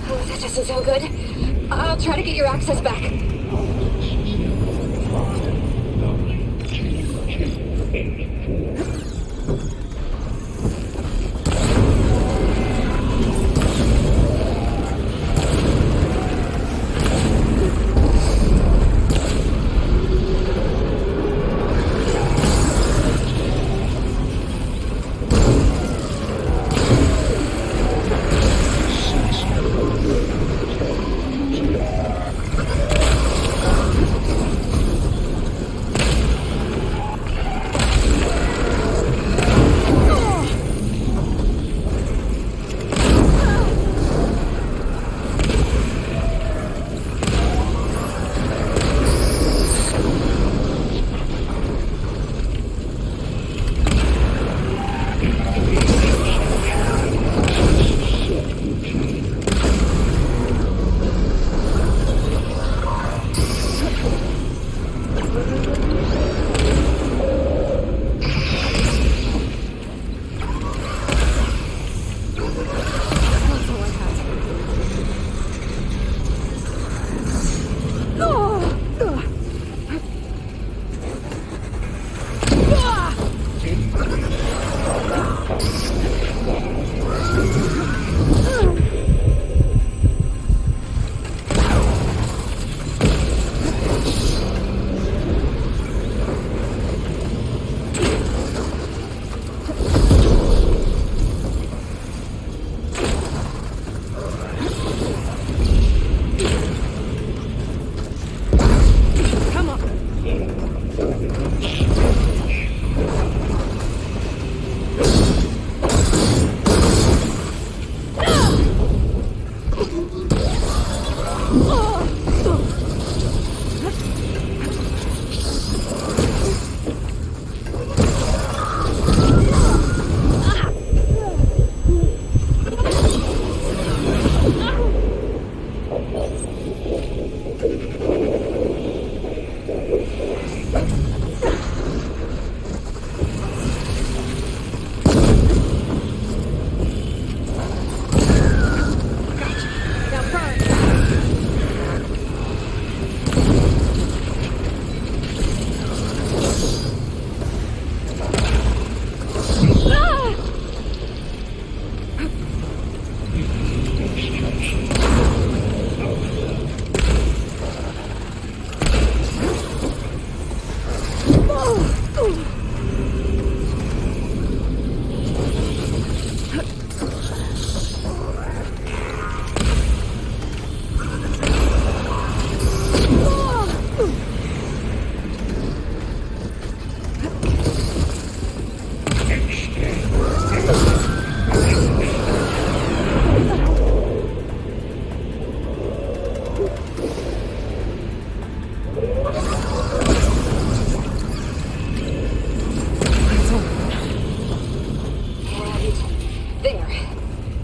Oh, that doesn't sound good. I'll try to get your access back.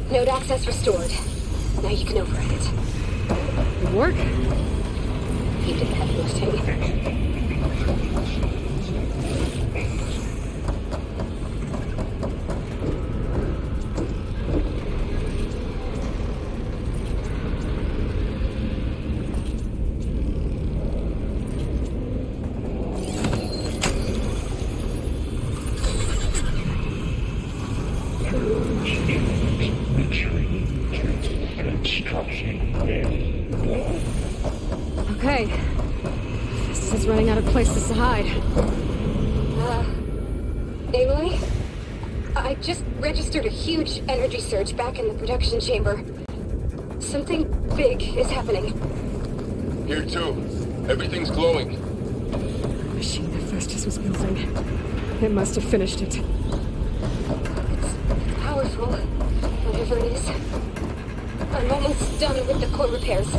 Node access restored. Now you can override it. Good work. You did the heavy lifting. Okay. This is running out of places to hide. Aloy? I just registered a huge energy surge back in the production chamber. Something big is happening. Here too. Everything's glowing. The machine that Festus was building. It must have finished it. It's powerful, whatever it is. I'm almost done with the core repairs.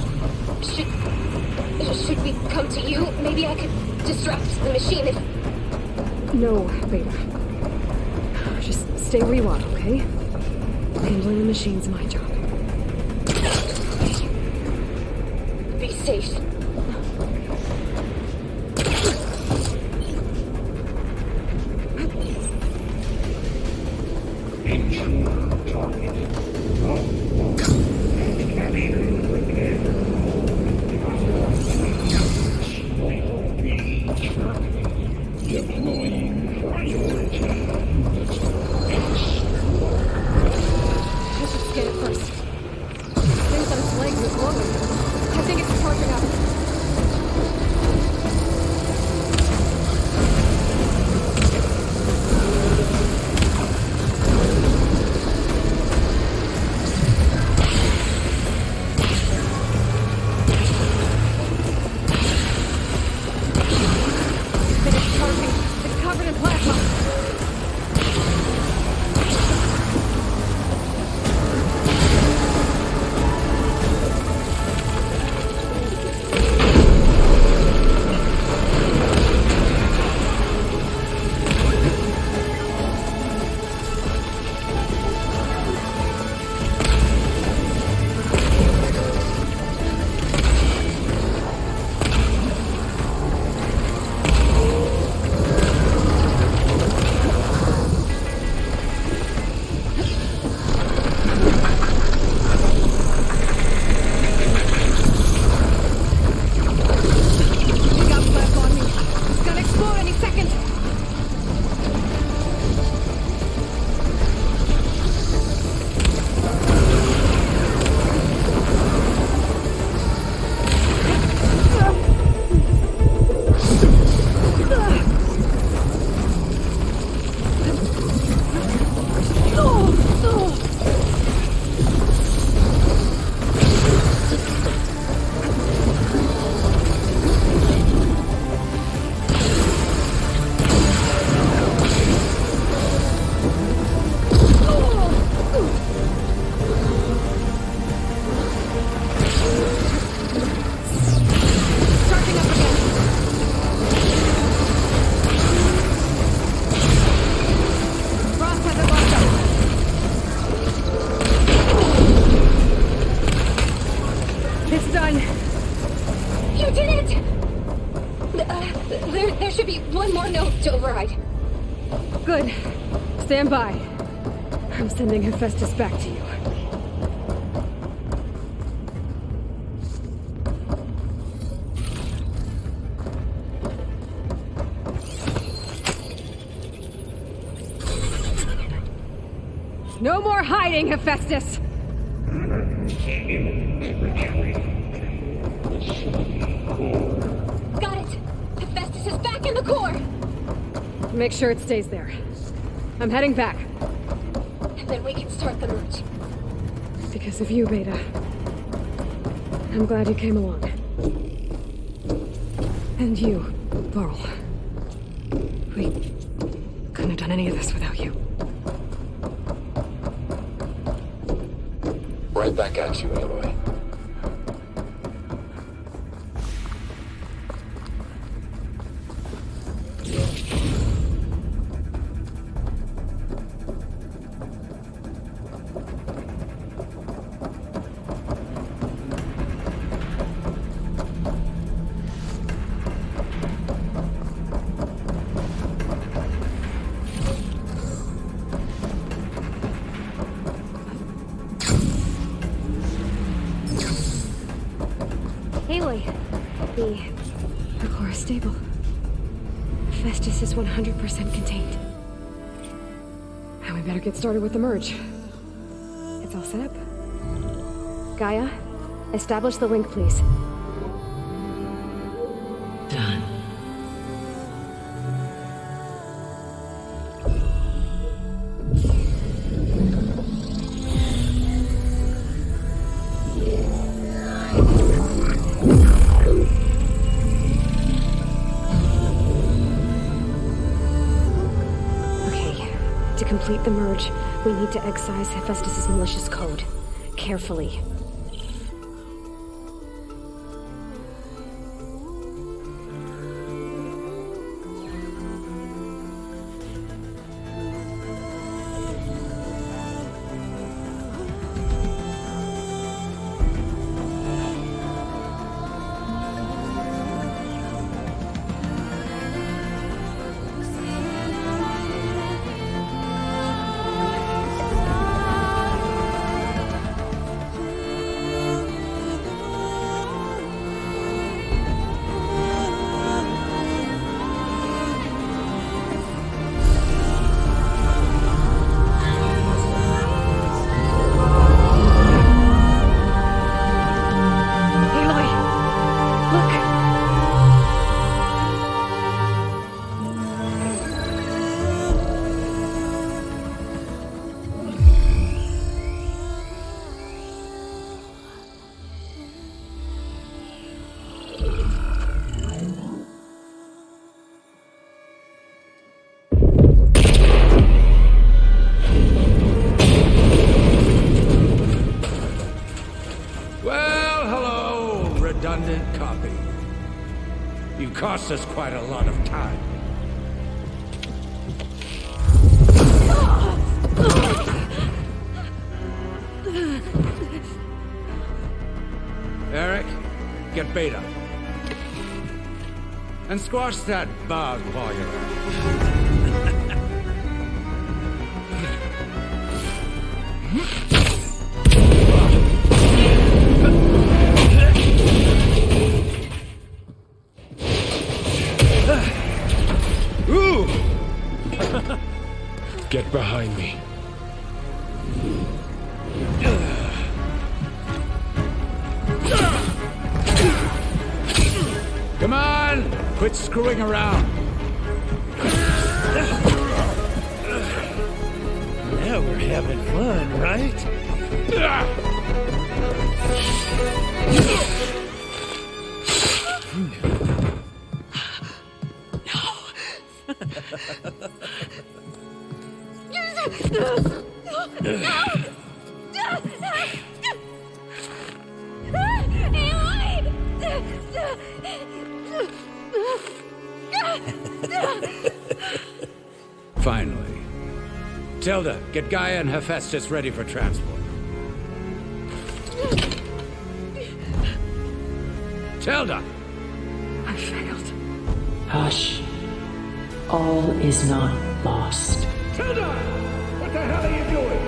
Should we come to you? Maybe I could distract the machine if... No, Beta. Just stay where you are, okay? Handling the machine's my job. Be safe. There should be one more note to override. Good. Stand by. I'm sending Hephaestus back to you. No more hiding, Hephaestus! Got it! Hephaestus is back in the core! Make sure it stays there. I'm heading back. And then we can start the merge. Because of you, Beta. I'm glad you came along. And you, Varl. We couldn't have done any of this without you. Right back at you, Aloy. Aloy, the core is stable. Hephaestus is 100% contained. And we better get started with the merge. It's all set up. Gaia, establish the link, please. Done. To complete the merge, we need to excise Hephaestus' malicious code. Carefully. Redundant copy. You cost us quite a lot of time. Eric, get Beta. And squash that bug while you're Ooh! Get behind me. Come on! Quit screwing around. Now we're having fun, right? Finally. Tilda, get Gaia and Hephaestus ready for transport. Tilda! I failed. Hush. All is not lost. Tilda! What the hell are you doing?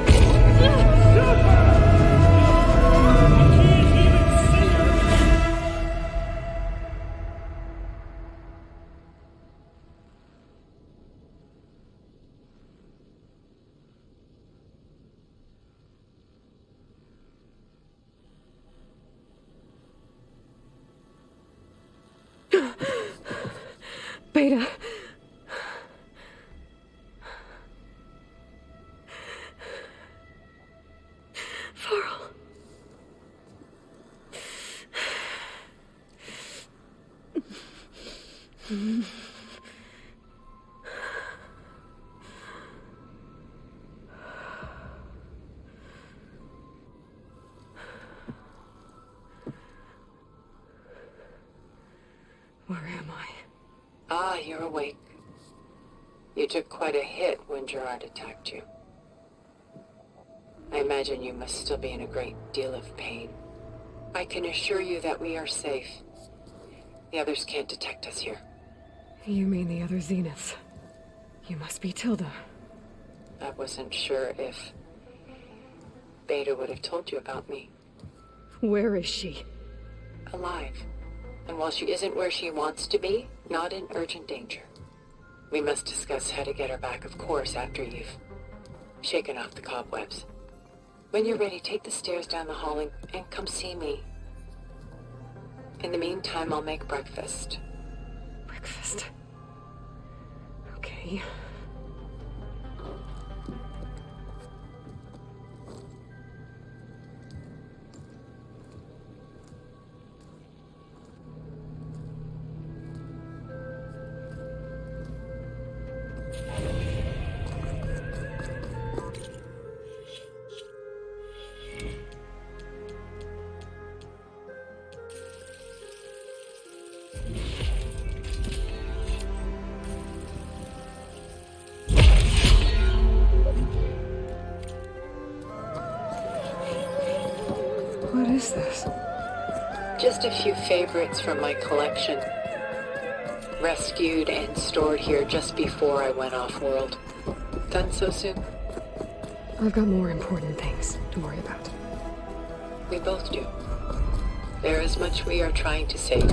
Beta. Farrell. Where am I? Ah, you're awake. You took quite a hit when Gerard attacked you. I imagine you must still be in a great deal of pain. I can assure you that we are safe. The others can't detect us here. You mean the other Zeniths? You must be Tilda. I wasn't sure if Beta would have told you about me. Where is she? Alive. And while she isn't where she wants to be, not in urgent danger. We must discuss how to get her back, of course, after you've shaken off the cobwebs. When you're ready, take the stairs down the hall and come see me. In the meantime, I'll make breakfast. Breakfast? Okay. What is this? Just a few favorites from my collection. Rescued and stored here just before I went off-world. Done so soon? I've got more important things to worry about. We both do. There is much we are trying to save.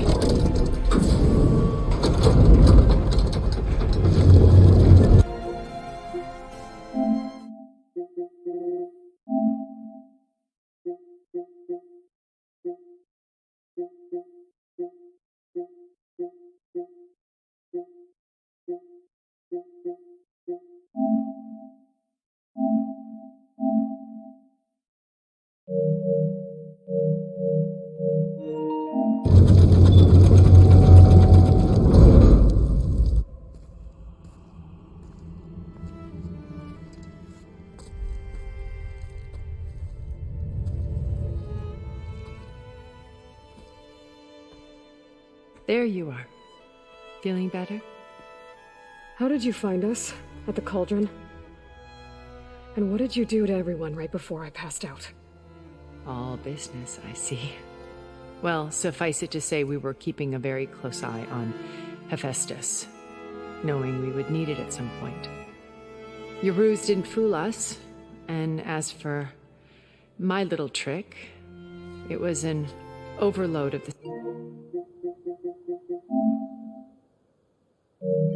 There you are. Feeling better? How did you find us? At the cauldron? And what did you do to everyone right before I passed out? All business, I see. Well, suffice it to say we were keeping a very close eye on Hephaestus, knowing we would need it at some point. Your ruse didn't fool us, and as for my little trick, it was an overload of the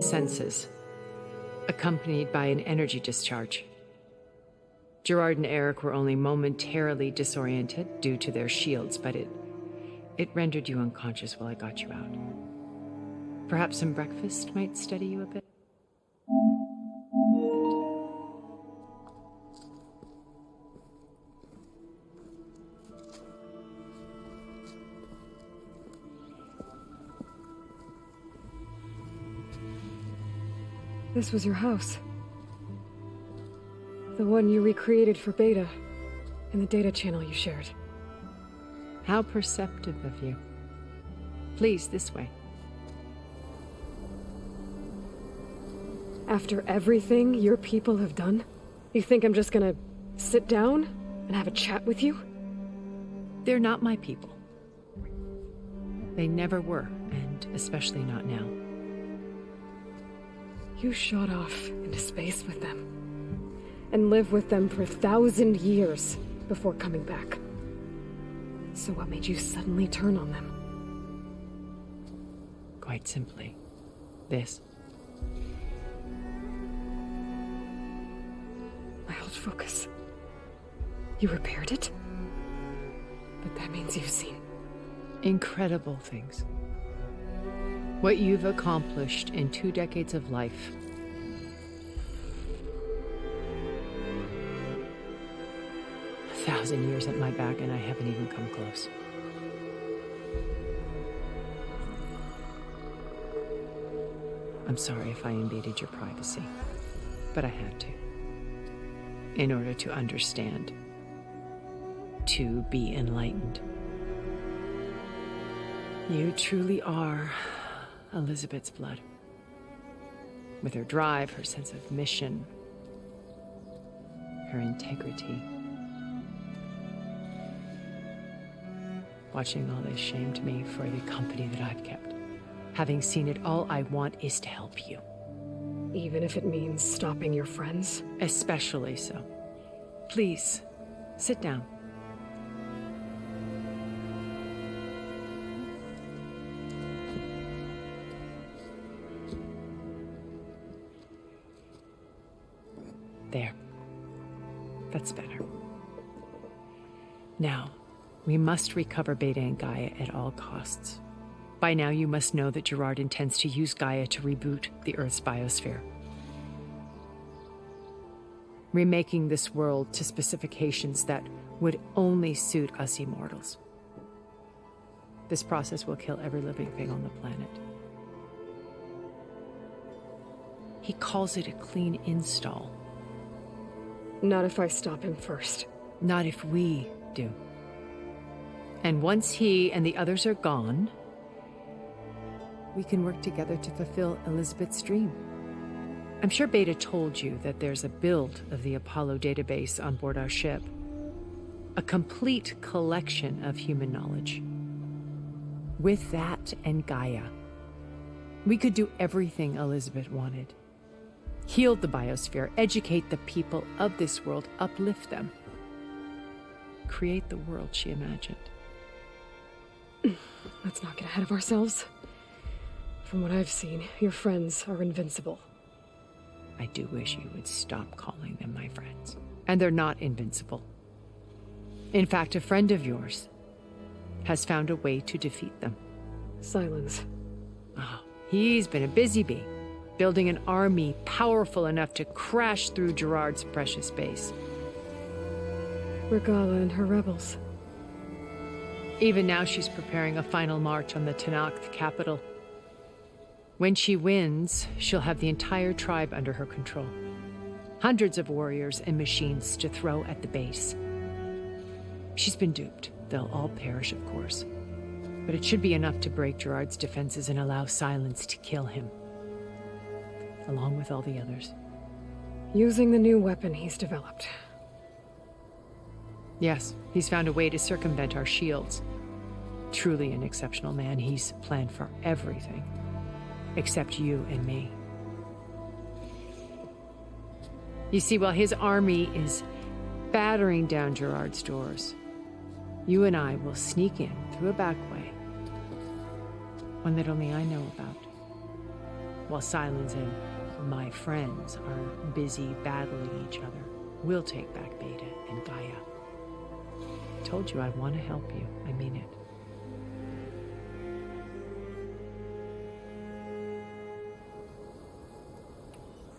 senses, accompanied by an energy discharge. Gerard and Eric were only momentarily disoriented due to their shields, but it rendered you unconscious while I got you out. Perhaps some breakfast might steady you a bit? This was your house. The one you recreated for Beta, in the data channel you shared. How perceptive of you. Please, this way. After everything your people have done, you think I'm just gonna sit down and have a chat with you? They're not my people. They never were, and especially not now. You shot off into space with them. And lived with them for 1,000 years before coming back. So what made you suddenly turn on them? Quite simply, this. My old focus. You repaired it? But that means you've seen incredible things. What you've accomplished in 2 decades of life. A 1,000 years at my back and I haven't even come close. I'm sorry if I invaded your privacy, but I had to. In order to understand. To be enlightened. You truly are Elizabeth's blood. With her drive, her sense of mission, her integrity. Watching all this shamed me for the company that I've kept. Having seen it, all I want is to help you. Even if it means stopping your friends? Especially so. Please, sit down. There. That's better. Now, we must recover Beta and Gaia at all costs. By now, you must know that Gerard intends to use Gaia to reboot the Earth's biosphere. Remaking this world to specifications that would only suit us immortals. This process will kill every living thing on the planet. He calls it a clean install. Not if I stop him first. Not if we do. And once he and the others are gone, we can work together to fulfill Elizabeth's dream. I'm sure Beta told you that there's a build of the Apollo database on board our ship. A complete collection of human knowledge. With that and Gaia, we could do everything Elizabeth wanted. Heal the biosphere, educate the people of this world, uplift them. Create the world she imagined. Let's not get ahead of ourselves. From what I've seen, your friends are invincible. I do wish you would stop calling them my friends. And they're not invincible. In fact, a friend of yours has found a way to defeat them. Silence. Oh, he's been a busy bee. Building an army powerful enough to crash through Gerard's precious base. Regala and her rebels. Even now she's preparing a final march on the Tanakh capital. When she wins, she'll have the entire tribe under her control. Hundreds of warriors and machines to throw at the base. She's been duped. They'll all perish, of course. But it should be enough to break Gerard's defenses and allow Silence to kill him. Along with all the others. Using the new weapon he's developed. Yes, he's found a way to circumvent our shields. Truly an exceptional man. He's planned for everything. Except you and me. You see, while his army is battering down Gerard's doors, you and I will sneak in through a back way. One that only I know about. While Silence and my friends are busy battling each other, we'll take back Beta and Gaia. I told you I want to help you. I mean it.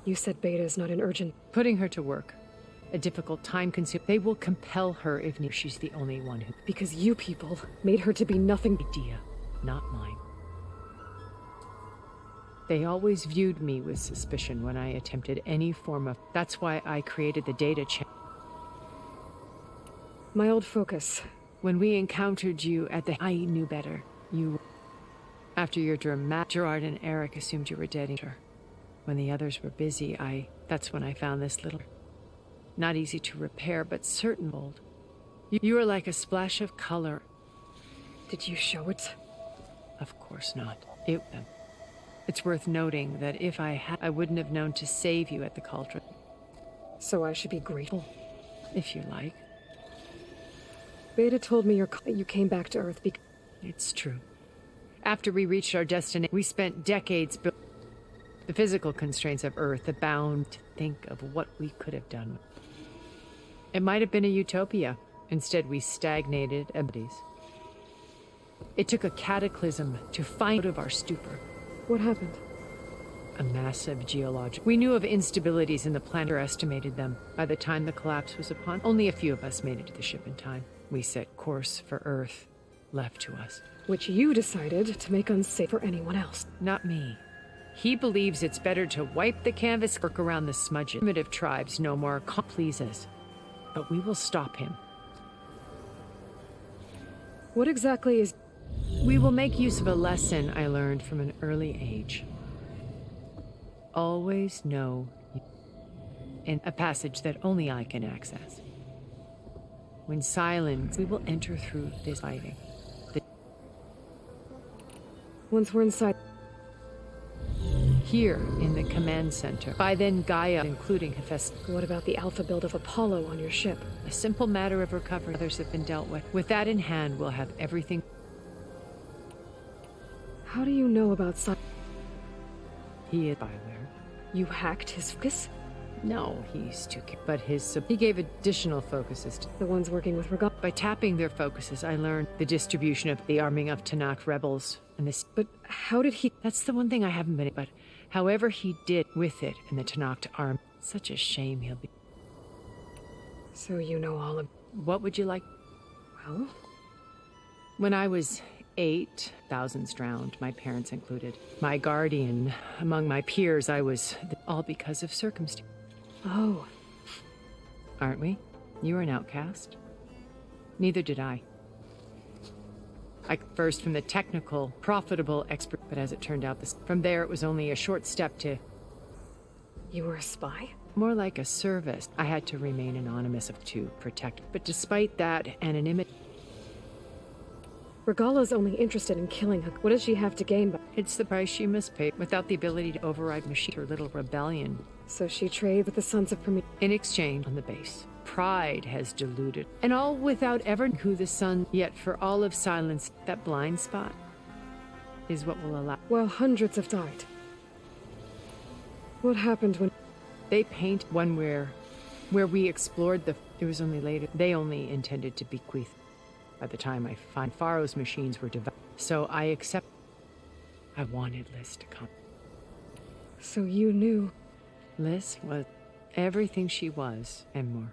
You said Beta is not an urgent... Putting her to work. A difficult time-consuming... They will compel her if she's the only one who... Because you people made her to be nothing... Idea, not mine. They always viewed me with suspicion when I attempted any form of... That's why I created the data channel. My old focus. When we encountered you at the... I knew better. You... After your dramatic... Gerard and Eric assumed you were dead. When the others were busy, that's when I found this little... Not easy to repair, but certain old. You were like a splash of color. Did you show it? Of course not. It's worth noting that if I had, I wouldn't have known to save you at the cauldron. So I should be grateful? If you like. Beta told me you came back to Earth because... It's true. After we reached our destination, we spent decades building the physical constraints of Earth, the bound to think of what we could have done. It might have been a utopia. Instead, we stagnated abilities. It took a cataclysm to find out of our stupor. What happened? A massive geological... We knew of instabilities in the planet, underestimated them. By the time the collapse was upon, only a few of us made it to the ship in time. We set course for Earth, left to us. Which you decided to make unsafe for anyone else. Not me. He believes it's better to wipe the canvas, work around the smudges. Primitive tribes no more pleases. But we will stop him. What exactly is... We will make use of a lesson I learned from an early age. Always know, in a passage that only I can access. When silence, we will enter through this fighting. Once we're inside... Here, in the command center. By then, Gaia, including Hephaestus. What about the alpha build of Apollo on your ship? A simple matter of recovery. Others have been dealt with. With that in hand, we'll have everything... How do you know about He is spyware. You hacked his focus? No, he's too... But he gave additional focuses to... The ones working with Regal. By tapping their focuses, I learned the distribution of the arming of Tanakh rebels. And this... But how did he... That's the one thing I haven't been... But however he did with it in the Tanakh arm, such a shame he'll be... So you know all of... What would you like? Well? When I was 8, thousands drowned, my parents included. My guardian, among my peers, I was... All because of circumstance. Oh. Aren't we? You were an outcast. Neither did I. I first from the technical, profitable expert, but as it turned out, from there it was only a short step to... You were a spy? More like a service. I had to remain anonymous to protect. But despite that anonymity... Regala's only interested in killing her. What does she have to gain by... It's the price she must pay. Without the ability to override machine, her little rebellion. So she trades with the Sons of Prometheus. In exchange, on the base. Pride has deluded. And all without ever who the sun... Yet for all of silence, that blind spot is what will allow... Well, hundreds have died. What happened when... They paint one where we explored the... It was only later. They only intended to bequeath. By the time I find Pharaoh's machines were developed. So I accept... I wanted Liz to come. So you knew... Liz was everything she was, and more.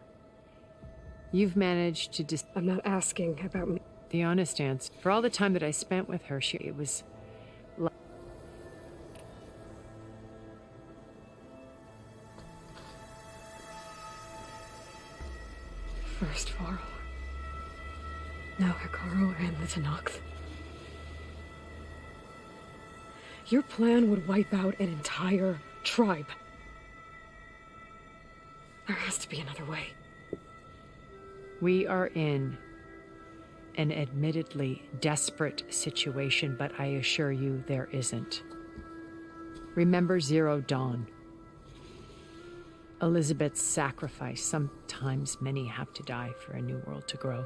You've managed to I'm not asking about me. The honest answer. For all the time that I spent with her, it was... First Pharaoh. Now Hikaru and the Tanakh. Your plan would wipe out an entire tribe. There has to be another way. We are in an admittedly desperate situation, but I assure you there isn't. Remember Zero Dawn. Elizabeth's sacrifice. Sometimes many have to die for a new world to grow.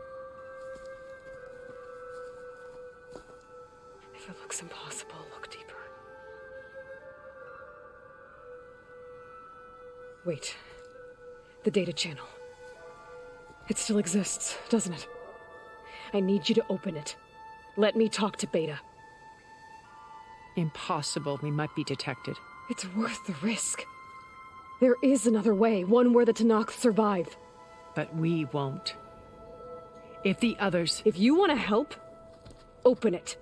If it looks impossible, look deeper. Wait. The data channel. It still exists, doesn't it? I need you to open it. Let me talk to Beta. Impossible. We might be detected. It's worth the risk. There is another way, one where the Tanakh survive. But we won't. If the others... If you want to help, open it.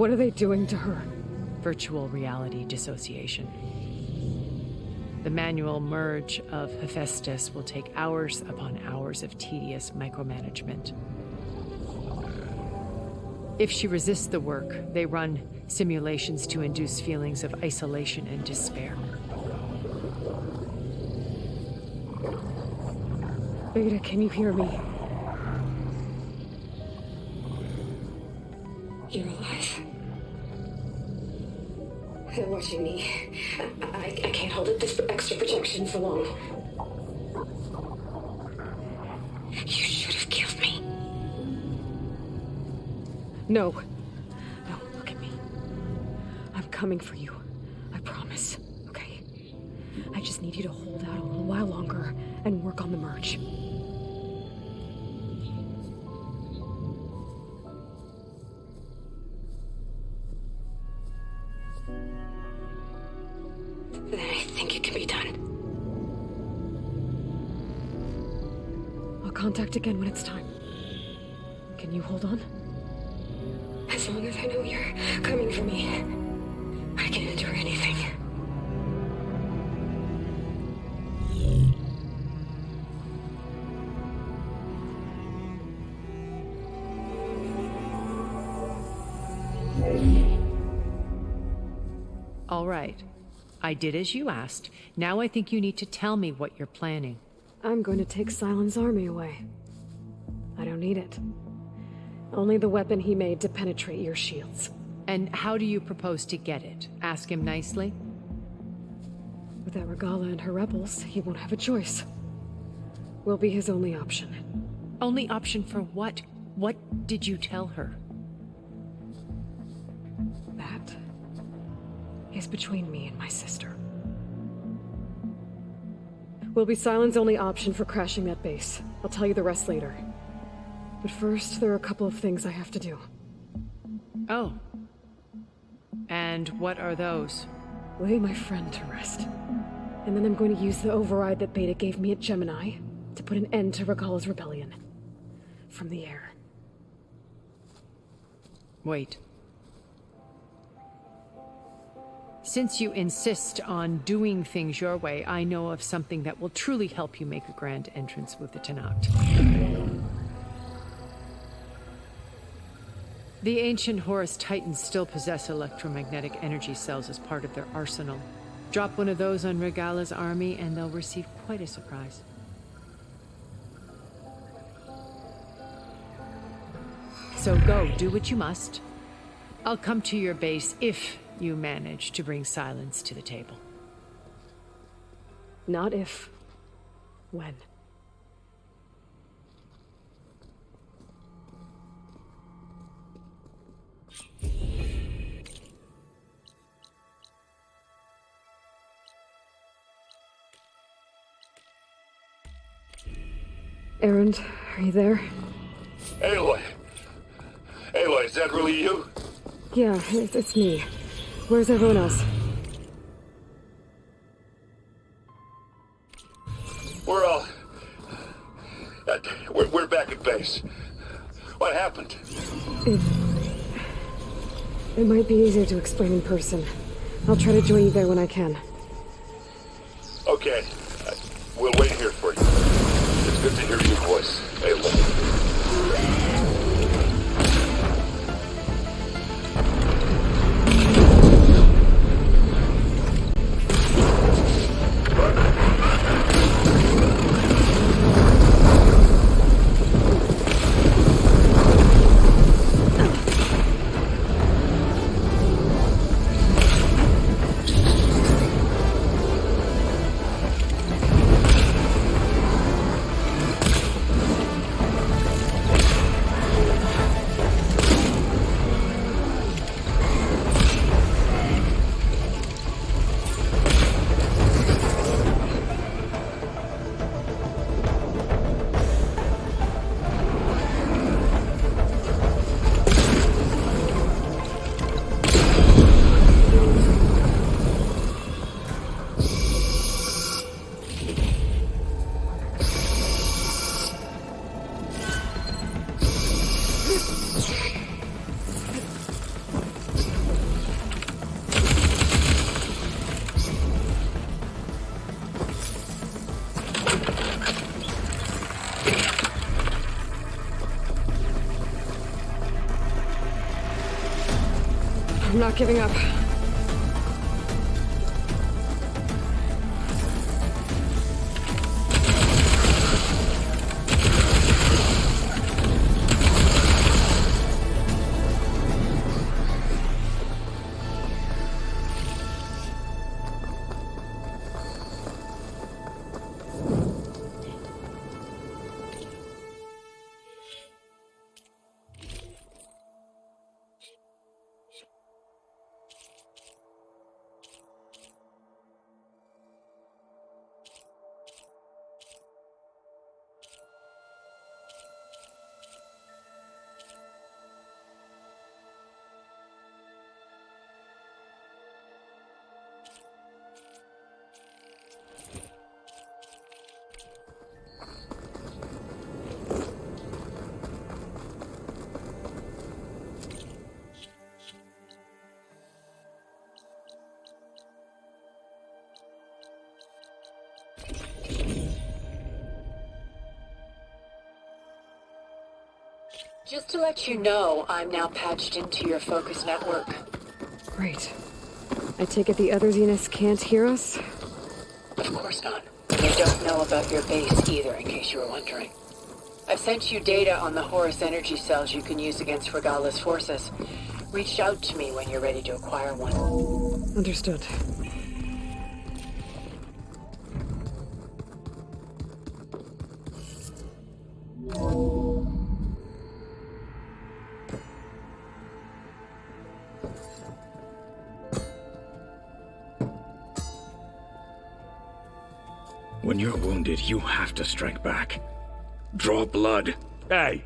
What are they doing to her? Virtual reality dissociation. The manual merge of Hephaestus will take hours upon hours of tedious micromanagement. If she resists the work, they run simulations to induce feelings of isolation and despair. Beta, can you hear me? You're alive. They're watching me. I can't hold up this extra protection for long. You should have killed me. No. No, look at me. I'm coming for you. I promise, okay? I just need you to hold out a little while longer and work on the merge. Then I think it can be done. I'll contact again when it's time. Can you hold on? As long as I know you're coming for me, I can endure anything. All right. I did as you asked. Now I think you need to tell me what you're planning. I'm going to take Silent's army away. I don't need it. Only the weapon he made to penetrate your shields. And how do you propose to get it? Ask him nicely? Without Regala and her rebels, he won't have a choice. We'll be his only option. Only option for what? What did you tell her? That is between me and my sister. Will be Silent's only option for crashing that base. I'll tell you the rest later. But first, there are a couple of things I have to do. Oh. And what are those? Lay my friend to rest. And then I'm going to use the override that Beta gave me at Gemini to put an end to Regala's rebellion. From the air. Wait. Since you insist on doing things your way, I know of something that will truly help you make a grand entrance with the Tenakth. The ancient Horus Titans still possess electromagnetic energy cells as part of their arsenal. Drop one of those on Regala's army and they'll receive quite a surprise. So go, do what you must. I'll come to your base if you manage to bring Silence to the table. Not if. When. Erend, are you there? Aloy! Aloy, is that really you? Yeah, it's me. Where's everyone else? We're all... We're back at base. What happened? It might be easier to explain in person. I'll try to join you there when I can. Okay. We'll wait here for you. It's good to hear your voice, Aloy. I'm not giving up. Just to let you know, I'm now patched into your focus network. Great. I take it the other Zeniths can't hear us? Of course not. They don't know about your base either, in case you were wondering. I've sent you data on the Horus energy cells you can use against Regala's forces. Reach out to me when you're ready to acquire one. Understood. When you're wounded, you have to strike back. Draw blood. Hey!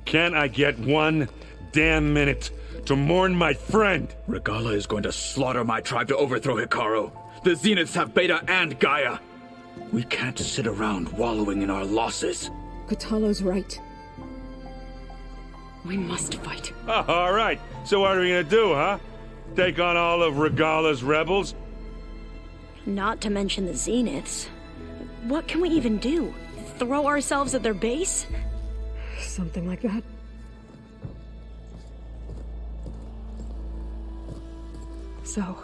Can't I get one damn minute to mourn my friend? Regala is going to slaughter my tribe to overthrow Hikaru. The Zeniths have Beta and Gaia. We can't sit around wallowing in our losses. Katalo's right. We must fight. Oh, all right. So what are we gonna do, huh? Take on all of Regala's rebels? Not to mention the Zeniths. What can we even do? Throw ourselves at their base? Something like that. So...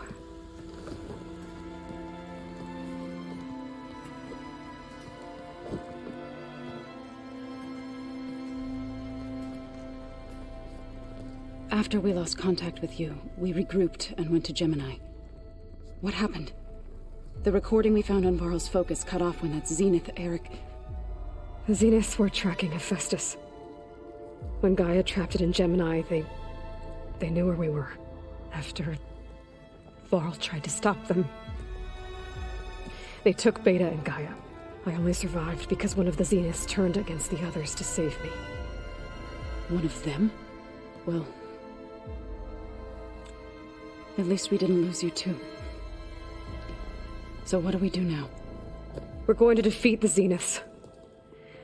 After we lost contact with you, we regrouped and went to Gemini. What happened? The recording we found on Varl's focus cut off when that Zenith, Eric... The Zeniths were tracking Hephaestus. When Gaia trapped it in Gemini, they knew where we were. After Varl tried to stop them. They took Beta and Gaia. I only survived because one of the Zeniths turned against the others to save me. One of them? Well... at least we didn't lose you too. So what do we do now? We're going to defeat the Zeniths.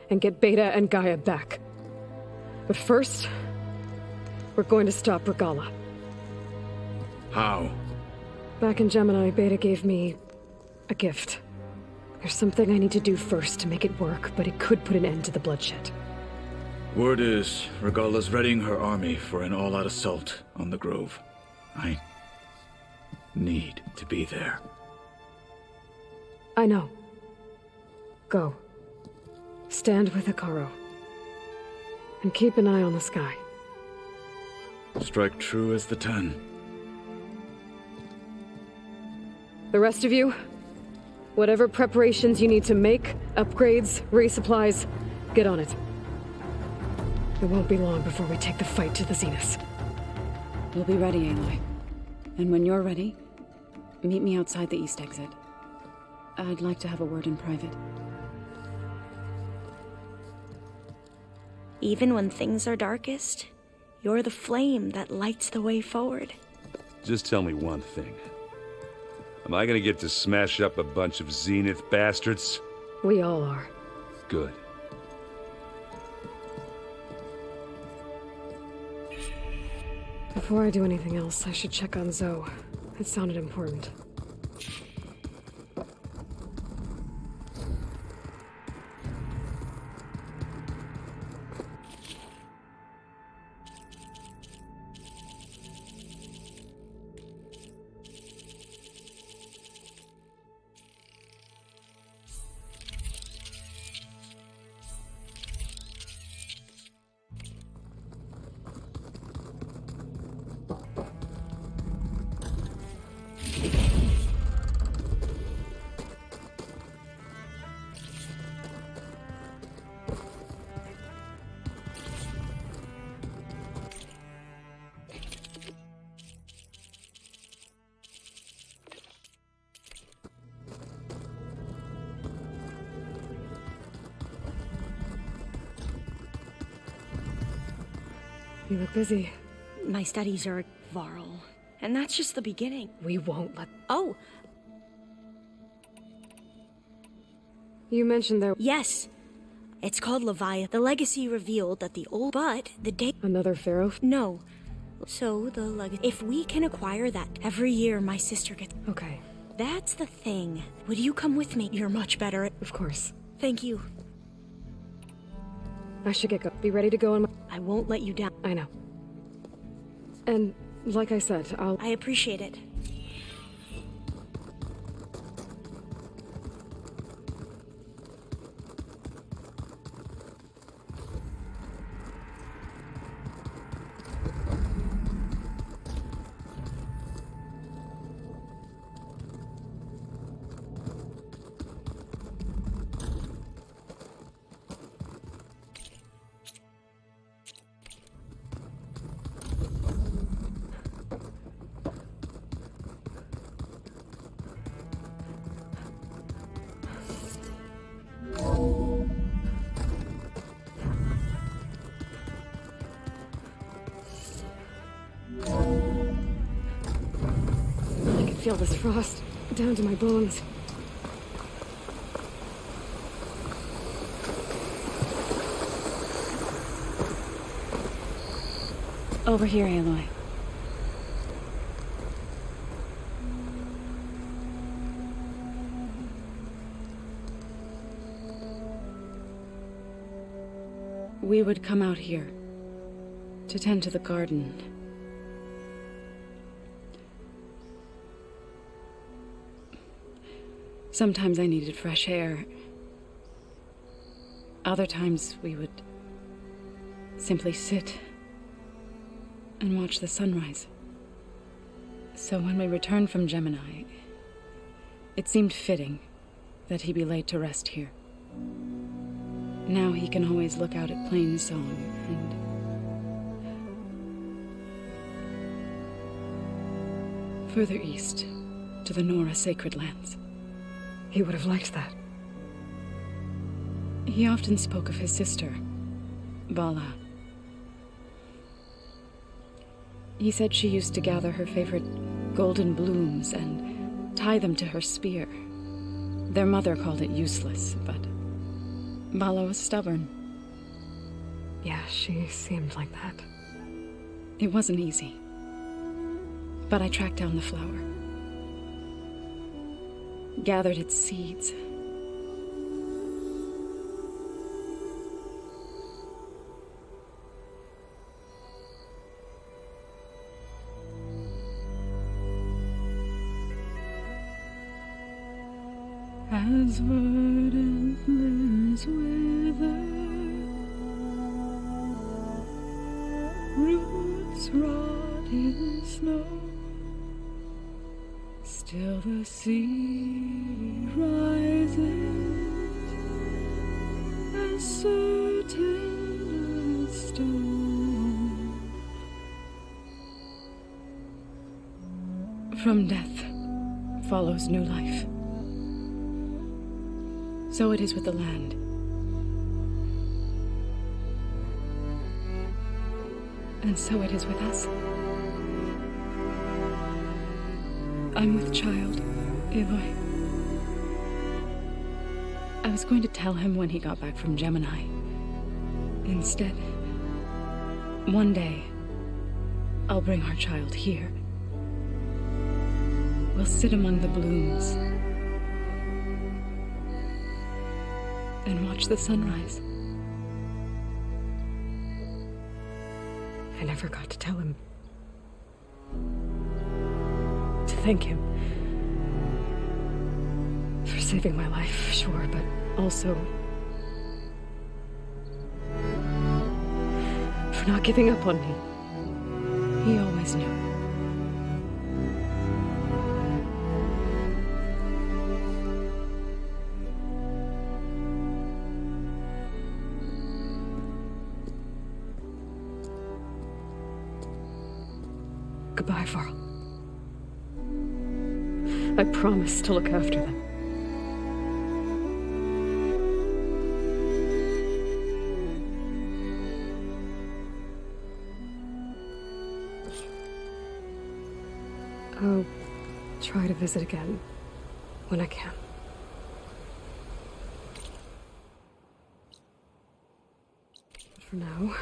And get Beta and Gaia back. But first, we're going to stop Regala. How? Back in Gemini, Beta gave me a gift. There's something I need to do first to make it work, but it could put an end to the bloodshed. Word is, Regala's readying her army for an all-out assault on the Grove. I need to be there. I know. Go. Stand with Hikaru. And keep an eye on the sky. Strike true as the 10. The rest of you, whatever preparations you need to make, upgrades, resupplies, get on it. It won't be long before we take the fight to the Zeniths. We'll be ready, Aloy. And when you're ready, meet me outside the east exit. I'd like to have a word in private. Even when things are darkest, you're the flame that lights the way forward. Just tell me one thing. Am I gonna get to smash up a bunch of Zenith bastards? We all are. Good. Before I do anything else, I should check on Zoe. It sounded important. You look busy. My studies are Varl, and that's just the beginning. We won't let... Oh! You mentioned there... Yes. It's called Leviathan. The legacy revealed that the old... But the day... Another pharaoh? No. So, the legacy... If we can acquire that, every year my sister gets... Okay. That's the thing. Would you come with me? You're much better at... Of course. Thank you. I should get Be ready to go on my... I won't let you down. I know. And, like I said, I appreciate it. I can feel this frost down to my bones. Over here, Aloy. We would come out here to tend to the garden. Sometimes I needed fresh air. Other times we would simply sit and watch the sunrise. So when we returned from Gemini, it seemed fitting that he be laid to rest here. Now he can always look out at Plain Song and further east to the Nora Sacred Lands. He would have liked that. He often spoke of his sister, Bala. He said she used to gather her favorite golden blooms and tie them to her spear. Their mother called it useless, but Bala was stubborn. Yeah, she seemed like that. It wasn't easy. But I tracked down the flower. Gathered its seeds. As verdant limbs wither, roots rot in snow, still the sea rises as certain as stone. From death follows new life. So it is with the land. And so it is with us. I'm with child, Aloy. I was going to tell him when he got back from Gemini. Instead, one day, I'll bring our child here. We'll sit among the blooms and watch the sunrise. I never got to tell him. To thank him. For saving my life, sure, but also for not giving up on me. He always knew. Goodbye, Varl. I promise to look after them. I'll try to visit again when I can. For now,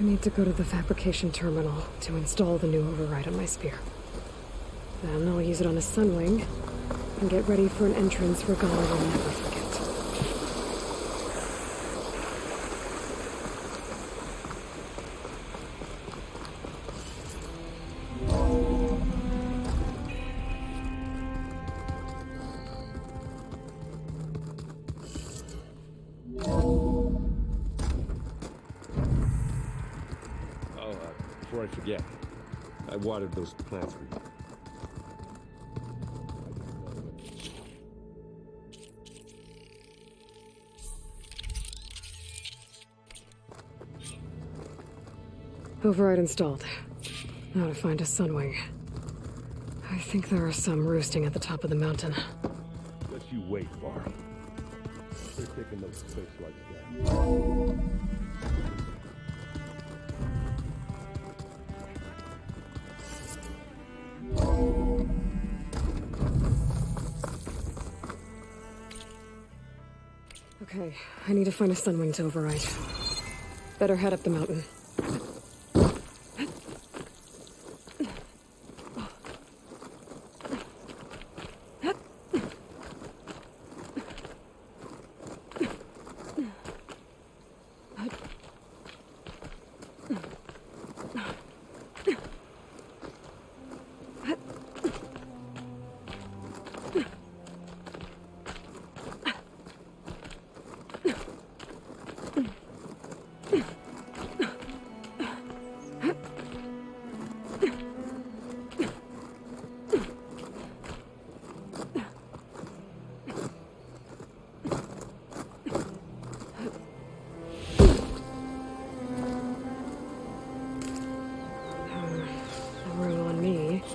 I need to go to the fabrication terminal to install the new override on my spear. Then I'll use it on a sunwing and get ready for an entrance Regala will never forget. Before I forget, I watered those plants for you. Override installed. Now to find a sunwing. I think there are some roosting at the top of the mountain. Let you wait, Bar. They're taking those space lights down. Okay, I need to find a sunwing to override. Better head up the mountain.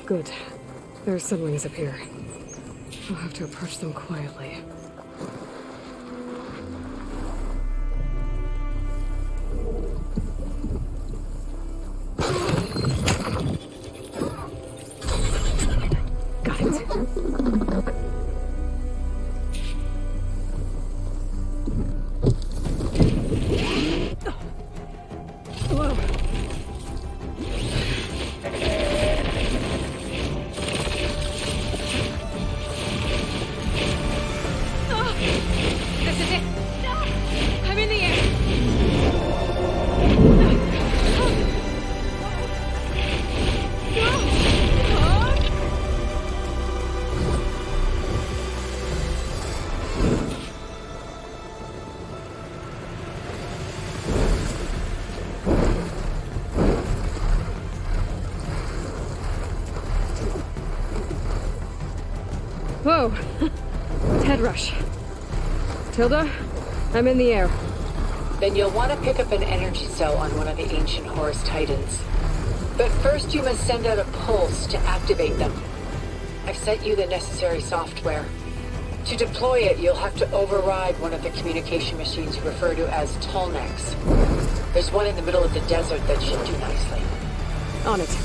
Good. There are sunwings up here. I'll have to approach them quietly. Got it. Whoa. This is it. I'm in the air. Whoa. Head rush. Tilda, I'm in the air. Then you'll want to pick up an energy cell on one of the ancient Horus Titans. But first you must send out a pulse to activate them. I've sent you the necessary software. To deploy it, you'll have to override one of the communication machines you refer to as Tolnecs. There's one in the middle of the desert that should do nicely. On it.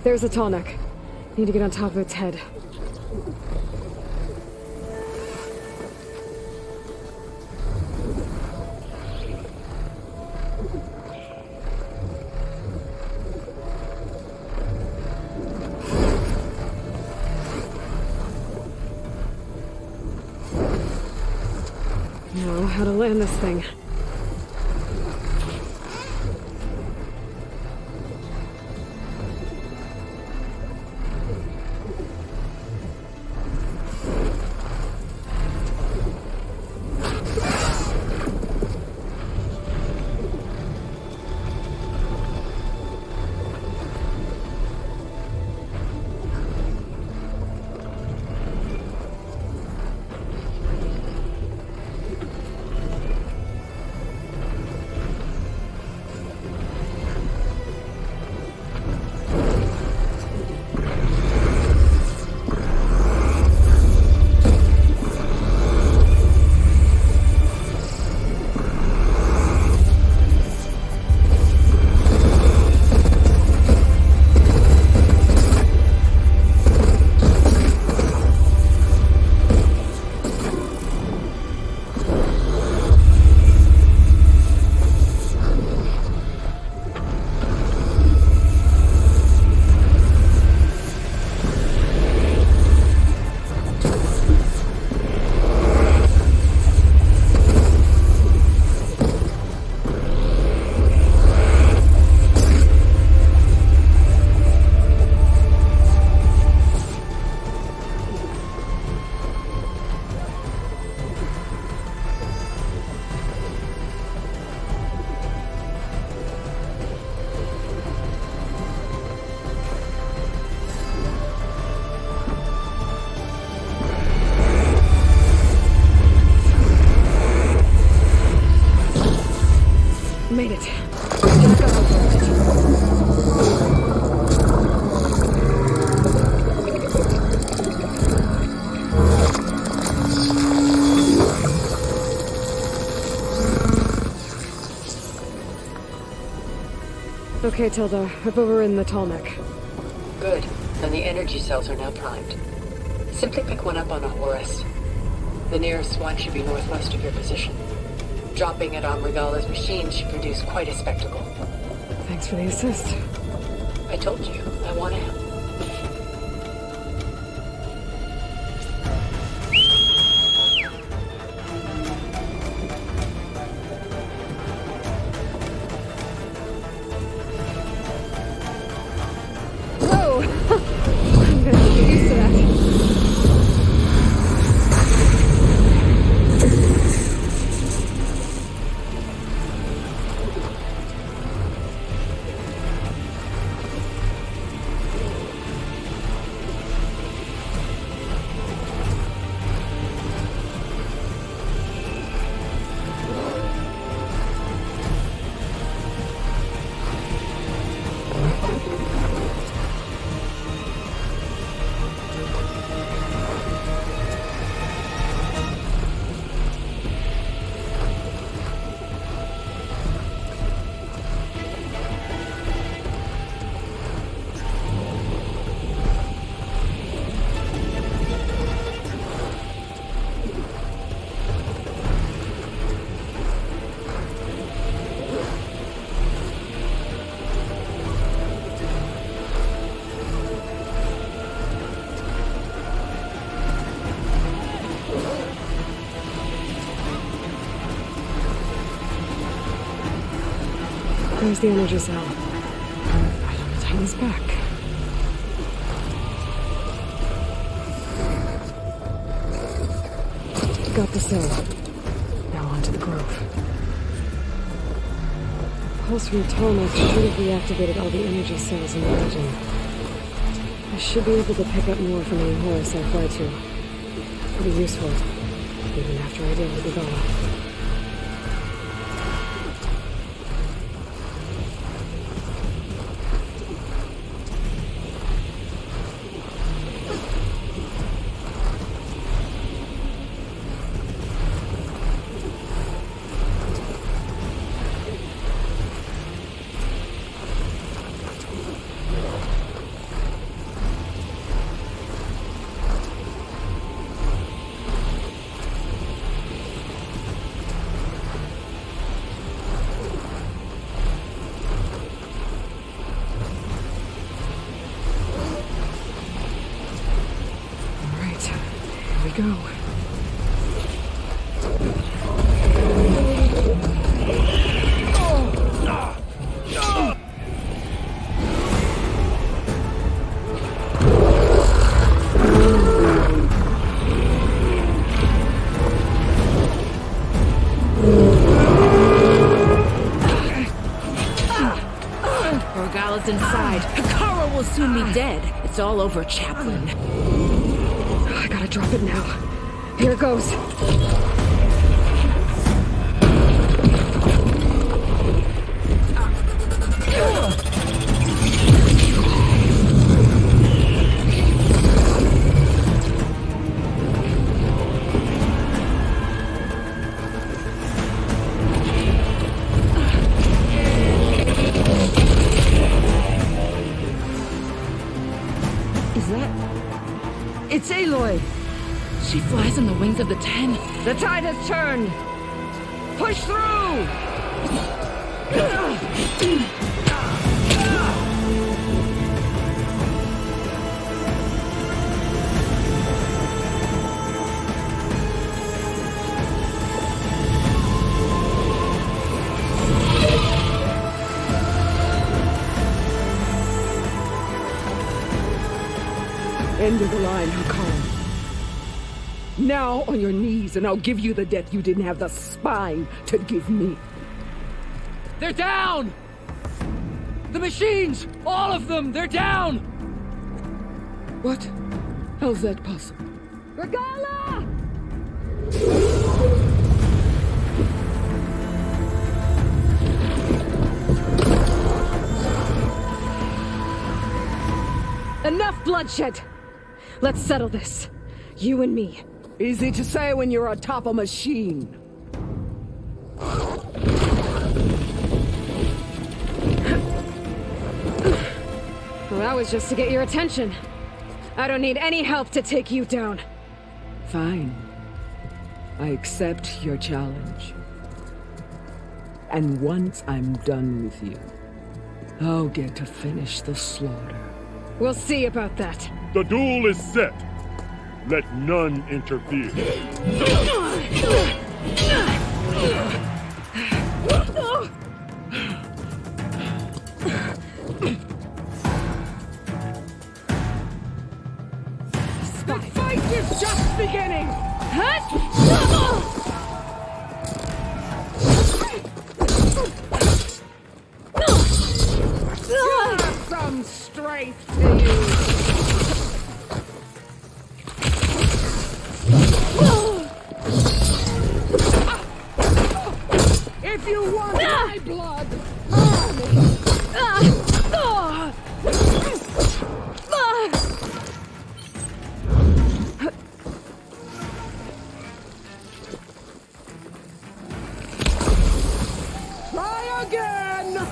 There's a Tolnec. Need to get on top of its head. Know how to land this thing. Okay, Tilda. I've overridden the tall neck. Good. And the energy cells are now primed. Simply pick one up on a Horus. The nearest one should be northwest of your position. Dropping it on Regala's machine should produce quite a spectacle. Thanks for the assist. I told you, I want to help. Whoa! I'm gonna get used to that. There's the energy cell. I don't tighten this back. Got the cell. Now on to the grove. Pulse from Tallneck should have reactivated all the energy cells in the region. I should be able to pick up more from any Horus I fly to. Pretty useful, even after I deal with Regala. Go. Regala's inside. Hikara will soon be dead. It's all over, Chaplain. I gotta drop it now. Here goes. Is that... It's Aloy! She flies on the wings of the 10. The tide has turned! Push through! End of the line, Hikara. Now on your knees, and I'll give you the death you didn't have the spine to give me. They're down! The machines! All of them! They're down! What? How's that possible? Regala! Enough bloodshed! Let's settle this. You and me. Easy to say when you're atop a machine. that was just to get your attention. I don't need any help to take you down. Fine. I accept your challenge. And once I'm done with you, I'll get to finish the slaughter. We'll see about that. The duel is set. Let none interfere. The fight is just beginning! Some strength to you! If you want my blood, try again!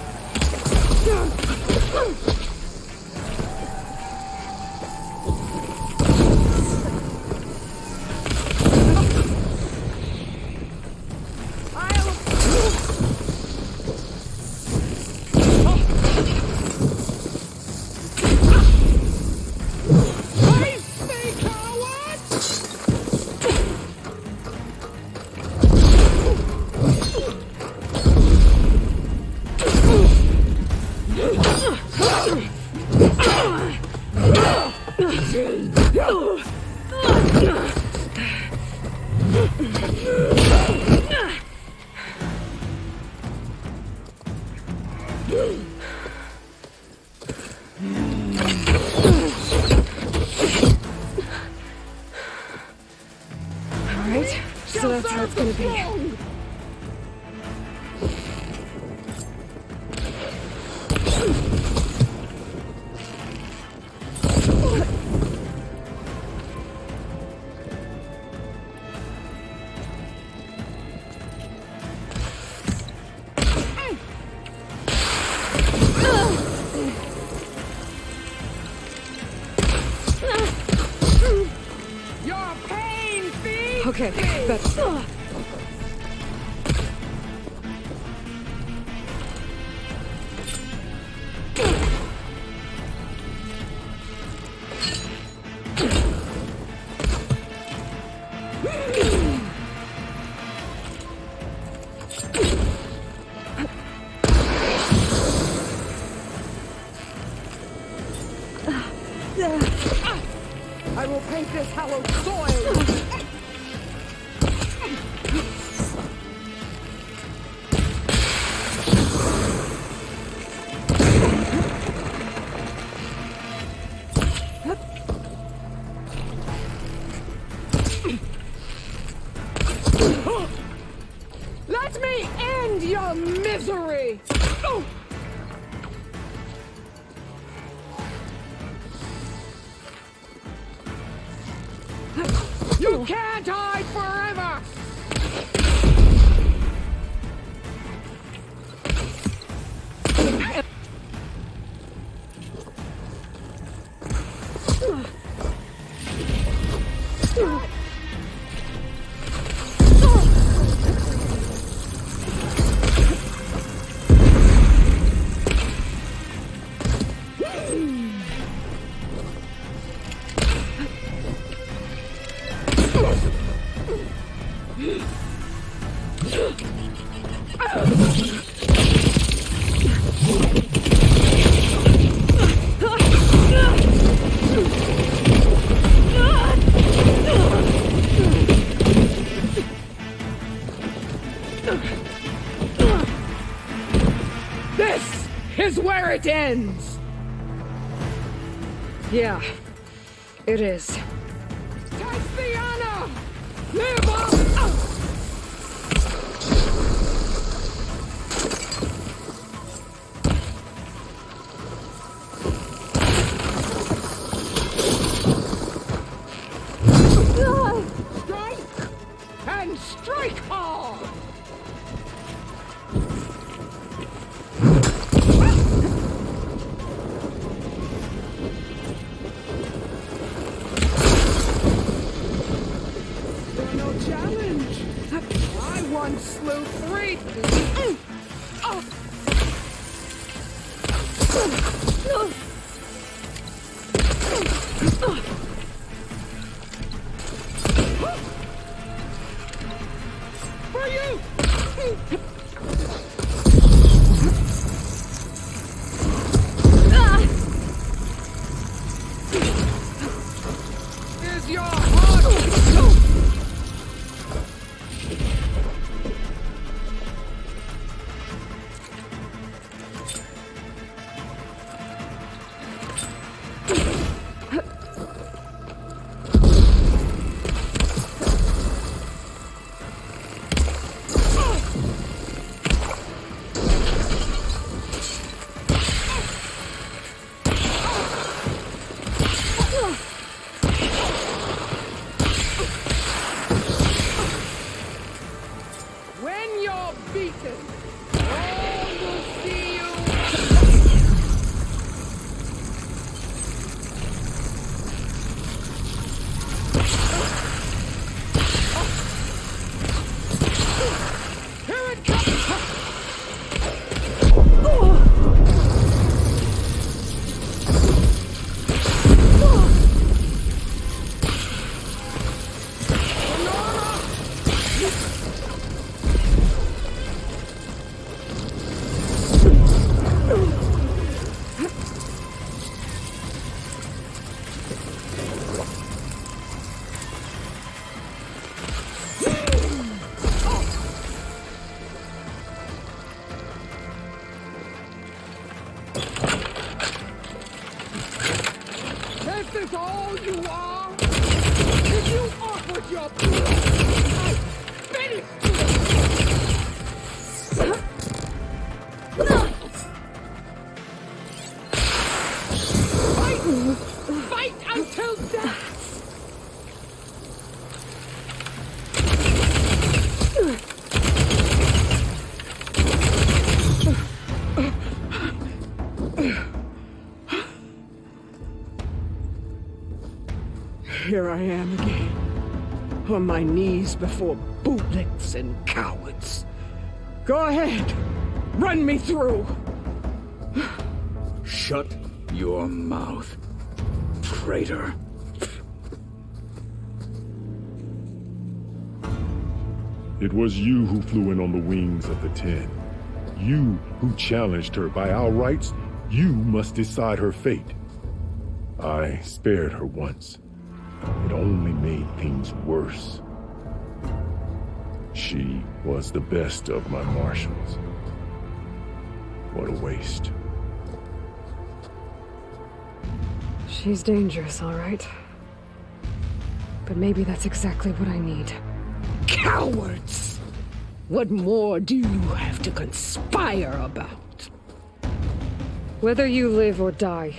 Alright, so that's how it's gonna be. Your pain feeds Okay, me! that's... I will paint this hallowed soil! Let me end your misery! You can't hide forever! This is where it ends! Yeah, it is. Tiziana! Live up! Strike! And strike hard! For you! Here's your heart! When you're beaten, all will see you. Here it comes! This is all you are? If you offered your blood, I finished you! Fight until death! Here I am again, on my knees before bootlicks and cowards. Go ahead, run me through. Shut your mouth, traitor. It was you who flew in on the wings of the 10. You who challenged her. By our rights, you must decide her fate. I spared her once. It only made things worse. She was the best of my marshals. What a waste. She's dangerous, all right. But maybe that's exactly what I need. Cowards! What more do you have to conspire about? Whether you live or die,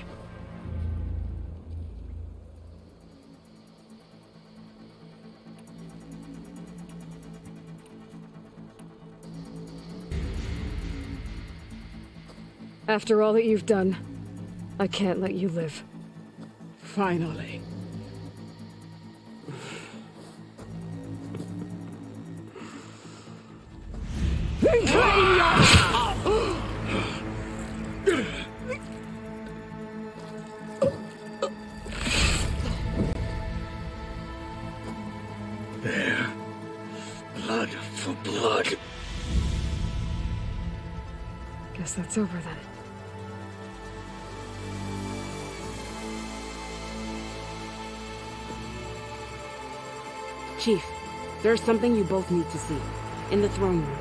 after all that you've done, I can't let you live. Finally. Then claim your... There. Blood for blood. Guess that's over then. Chief, there's something you both need to see. In the throne room.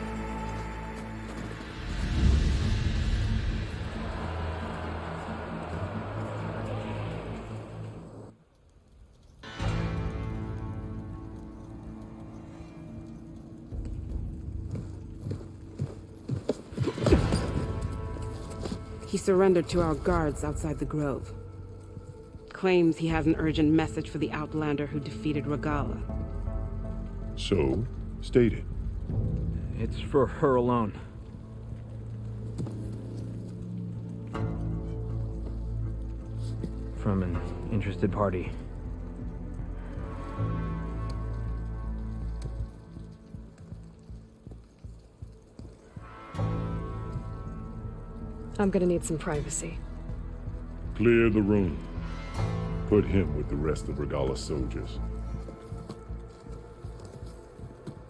He surrendered to our guards outside the grove. Claims he has an urgent message for the Outlander who defeated Regala. So, state it. It's for her alone. From an interested party. I'm gonna need some privacy. Clear the room. Put him with the rest of Regalla's soldiers.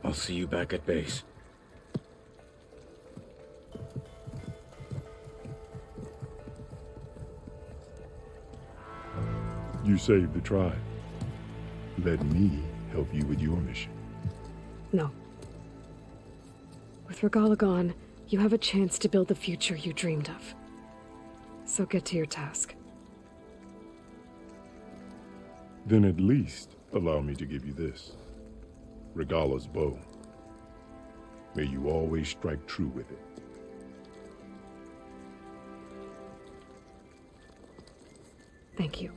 I'll see you back at base. You saved the tribe. Let me help you with your mission. No. With Regalla gone, you have a chance to build the future you dreamed of. So get to your task. Then at least allow me to give you this. Regalla's bow. May you always strike true with it. Thank you.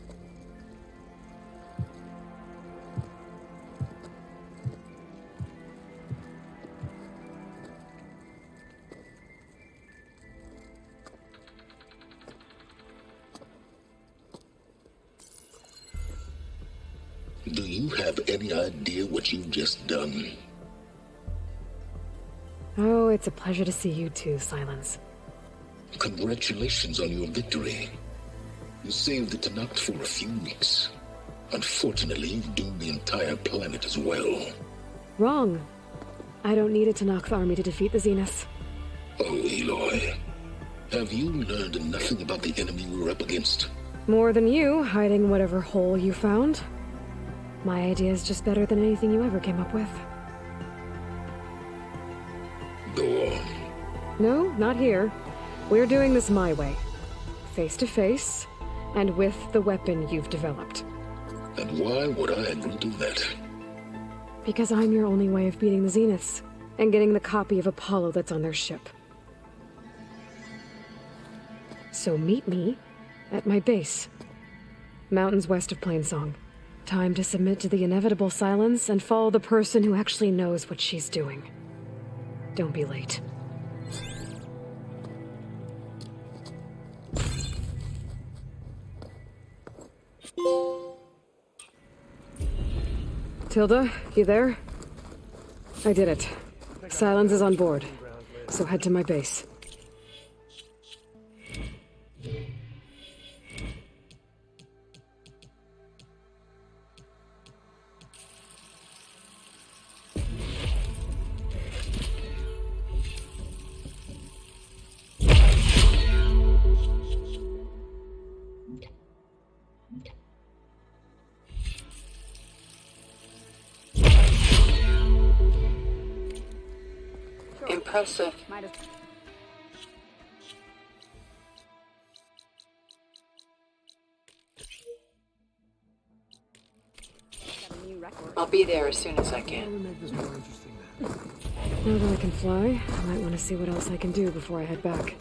Do you have any idea what you've just done? Oh, it's a pleasure to see you too, Silence. Congratulations on your victory. You saved the Tanakh for a few weeks. Unfortunately, you've doomed the entire planet as well. Wrong. I don't need a Tanakh army to defeat the Zeniths. Oh, Aloy. Have you learned nothing about the enemy we're up against? More than you, hiding whatever hole you found. My idea is just better than anything you ever came up with. Go on. No, not here. We're doing this my way. Face to face, and with the weapon you've developed. And why would I agree to that? Because I'm your only way of beating the Zeniths, and getting the copy of Apollo that's on their ship. So meet me at my base. Mountains west of Plainsong. Time to submit to the inevitable silence and follow the person who actually knows what she's doing. Don't be late. Tilda, you there? I did it. Silence is on board, so head to my base. Impressive. I'll be there as soon as I can. Now that I can fly, I might want to see what else I can do before I head back.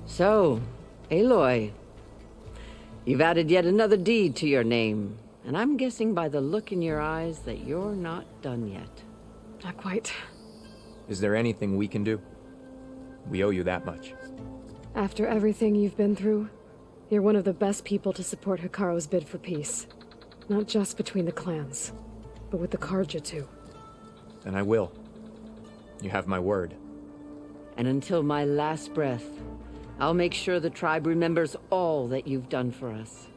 So, Aloy, you've added yet another deed to your name, and I'm guessing by the look in your eyes that you're not done yet. Not quite. Is there anything we can do? We owe you that much. After everything you've been through, you're one of the best people to support Hikaru's bid for peace. Not just between the clans, but with the Karja too. And I will. You have my word. And until my last breath, I'll make sure the tribe remembers all that you've done for us.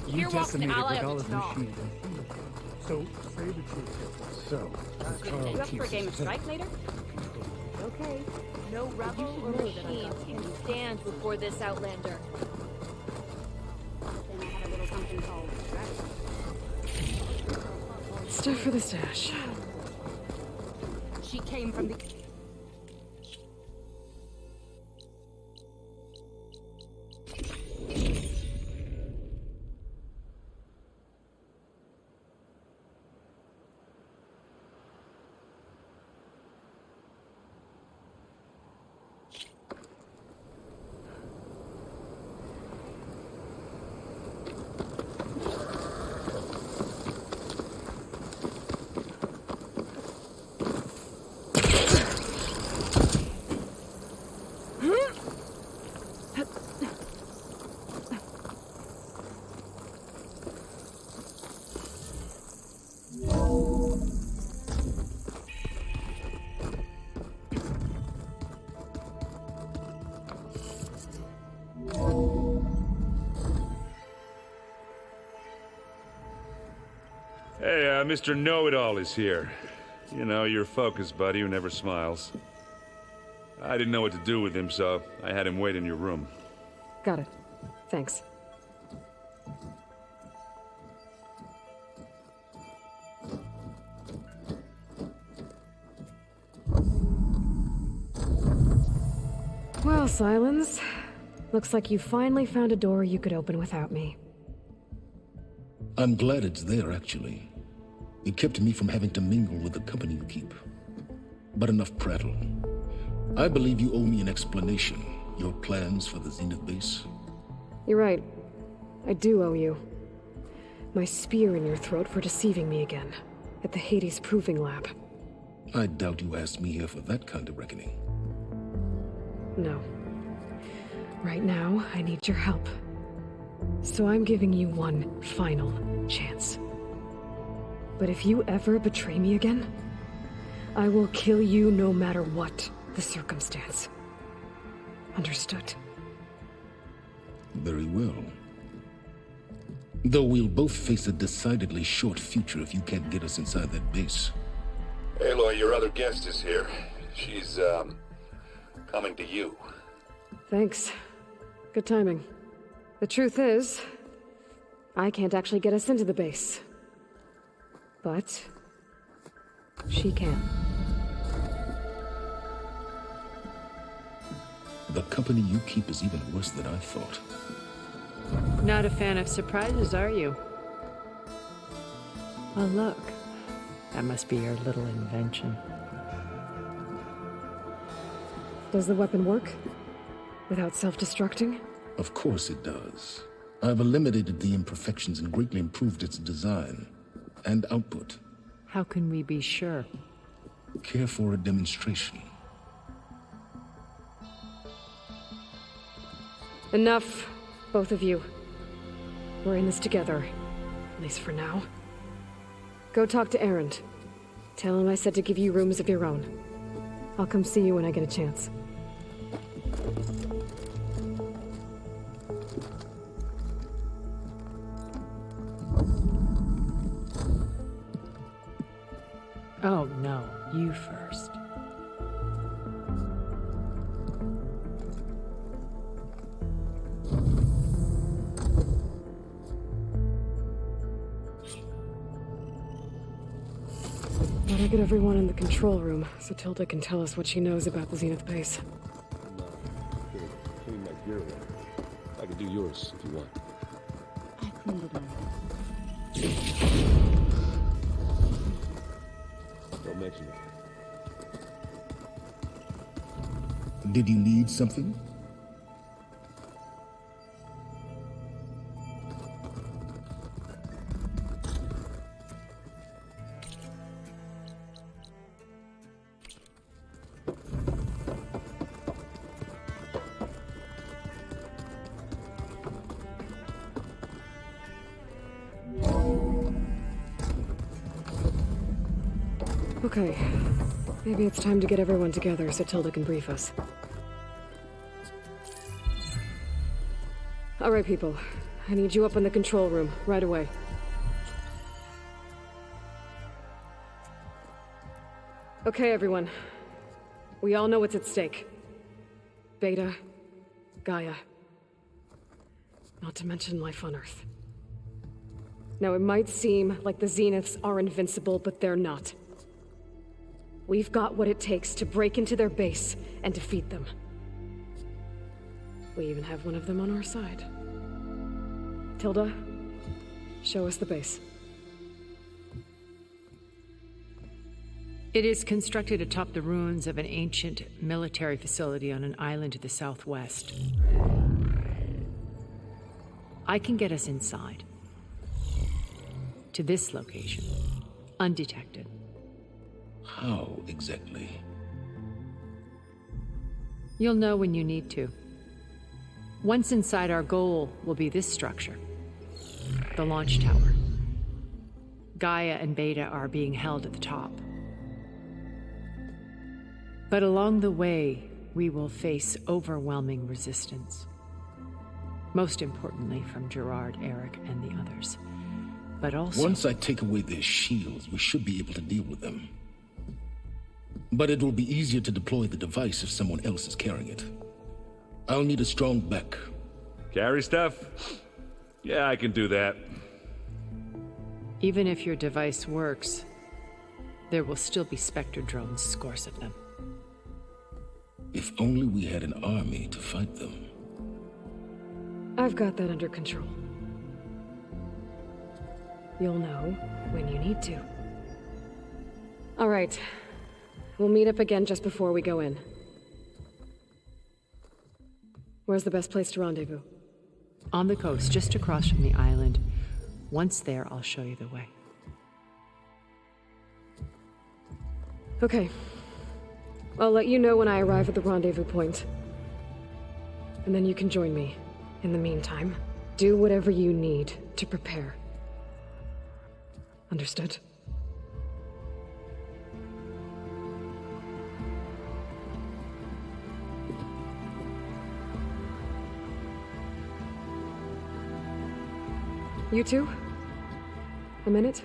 You decimated Regalla's machine. So, say the truth. So, You up for a game of strike later? Okay. No rebel or machine can stand before this outlander. Then I had a little something called Stuff for the stash. She came from the... Hey, Mr. Know-It-All is here. You know, your focus buddy who never smiles. I didn't know what to do with him, so I had him wait in your room. Got it. Thanks. Well, Silence. Looks like you finally found a door you could open without me. I'm glad it's there, actually. It kept me from having to mingle with the company you keep. But enough prattle. I believe you owe me an explanation. Your plans for the Zenith base? You're right. I do owe you. My spear in your throat for deceiving me again. At the Hades Proving Lab. I doubt you asked me here for that kind of reckoning. No. Right now, I need your help. So I'm giving you one final chance. But if you ever betray me again, I will kill you no matter what the circumstance. Understood? Very well. Though we'll both face a decidedly short future if you can't get us inside that base. Aloy, your other guest is here. She's, coming to you. Thanks. Good timing. The truth is, I can't actually get us into the base. But she can. The company you keep is even worse than I thought. Not a fan of surprises, are you? Oh, look. That must be your little invention. Does the weapon work? Without self-destructing? Of course it does. I've eliminated the imperfections and greatly improved its design and output. How can we be sure? Care for a demonstration? Enough, both of you. We're in this together, at least for now. Go talk to Erend. Tell him I said to give you rooms of your own. I'll come see you when I get a chance. Oh, no. You first. Gotta get everyone in the control room so Tilda can tell us what she knows about the Zenith base. Clean my gear away. I can do yours if you want. I cleaned it up. Don't mention it. Did you need something? Okay. Maybe it's time to get everyone together so Tilda can brief us. All right, people. I need you up in the control room, right away. Okay, everyone. We all know what's at stake. Beta, Gaia. Not to mention life on Earth. Now, it might seem like the Zeniths are invincible, but they're not. We've got what it takes to break into their base and defeat them. We even have one of them on our side. Tilda, show us the base. It is constructed atop the ruins of an ancient military facility on an island to the southwest. I can get us inside. To this location. Undetected. How exactly? You'll know when you need to. Once inside, our goal will be this structure. The launch tower. Gaia and Beta are being held at the top. But along the way, we will face overwhelming resistance. Most importantly from Gerard, Eric, and the others. But also... Once I take away their shields, we should be able to deal with them. But it will be easier to deploy the device if someone else is carrying it. I'll need a strong back. Carry stuff? Yeah, I can do that. Even if your device works, there will still be Spectre drones, scores of them. If only we had an army to fight them. I've got that under control. You'll know when you need to. All right. We'll meet up again just before we go in. Where's the best place to rendezvous? On the coast, just across from the island. Once there, I'll show you the way. Okay. I'll let you know when I arrive at the rendezvous point. And then you can join me. In the meantime, do whatever you need to prepare. Understood? You two? A minute?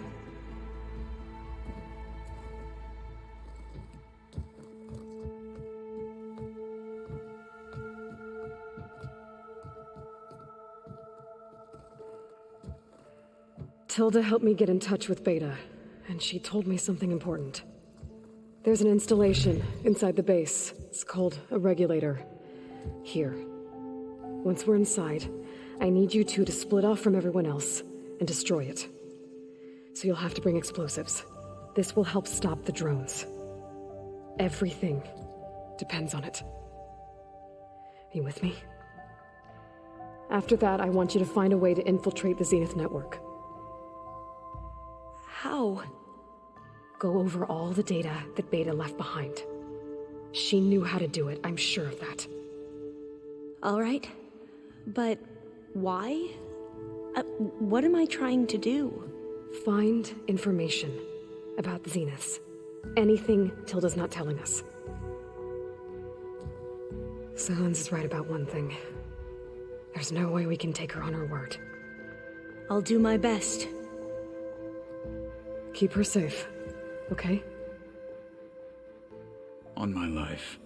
Tilda helped me get in touch with Beta, and she told me something important. There's an installation inside the base. It's called a regulator. Here. Once we're inside, I need you two to split off from everyone else and destroy it. So you'll have to bring explosives. This will help stop the drones. Everything depends on it. Are you with me? After that, I want you to find a way to infiltrate the Zenith network. How? Go over all the data that Beta left behind. She knew how to do it, I'm sure of that. All right. But why? What am I trying to do? Find information about the Zeniths. Anything Tilda's not telling us. Sans is right about one thing. There's no way we can take her on her word. I'll do my best. Keep her safe, okay? On my life.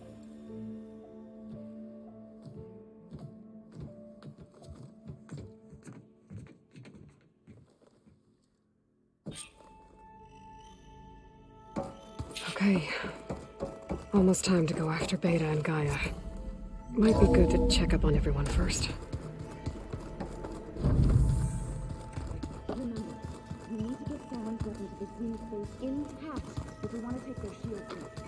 Okay. Almost time to go after Beta and Gaia. Might be good to check up on everyone first. Remember, we need to get Sans weapons to the Zenith base intact if we want to take their shields back.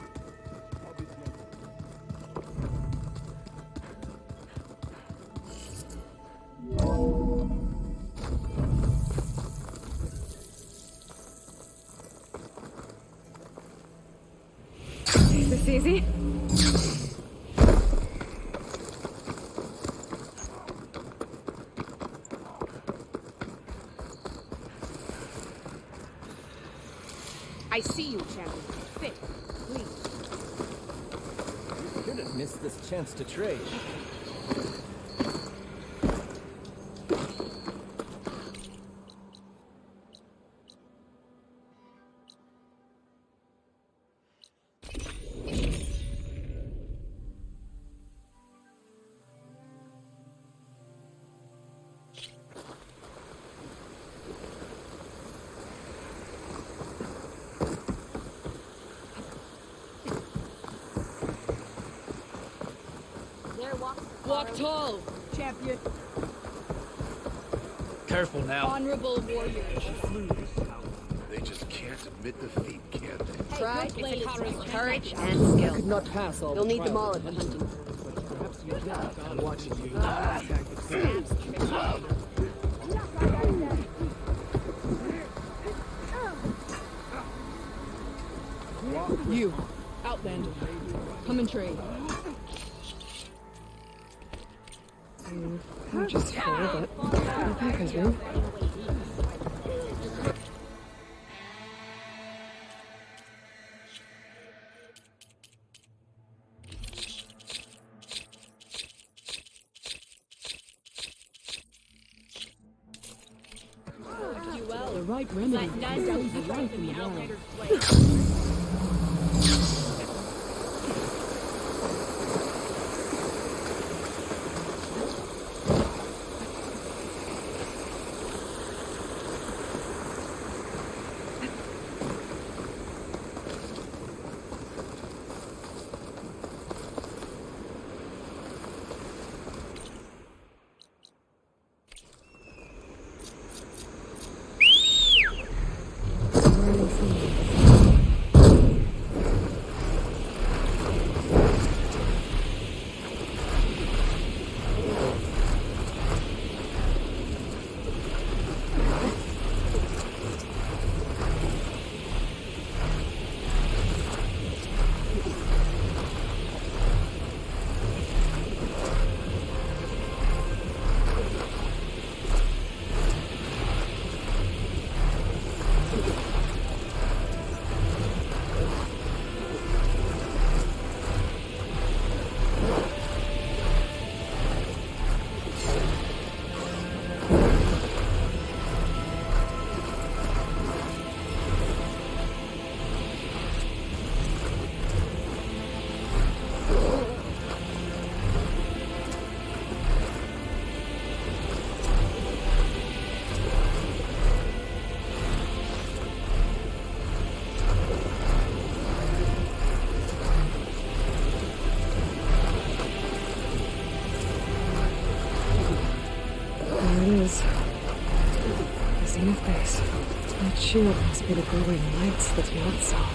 Is this easy? I see you, champion. Fit, please. You couldn't miss this chance to trade. Walk tall, champion. Careful now. Honorable warrior. They just can't admit defeat, can they? Pride, courage, and skill. Could not pass all You'll the need them all trials at the hunting. Perhaps you got God watching you. You, Outlander. Come and trade. I'm just full, but I'll pack his room. well. The right remedy. Let none go The right in the and wrong. Outlander's place. The Zenith base. That shield must be the glowing lights that Yod saw.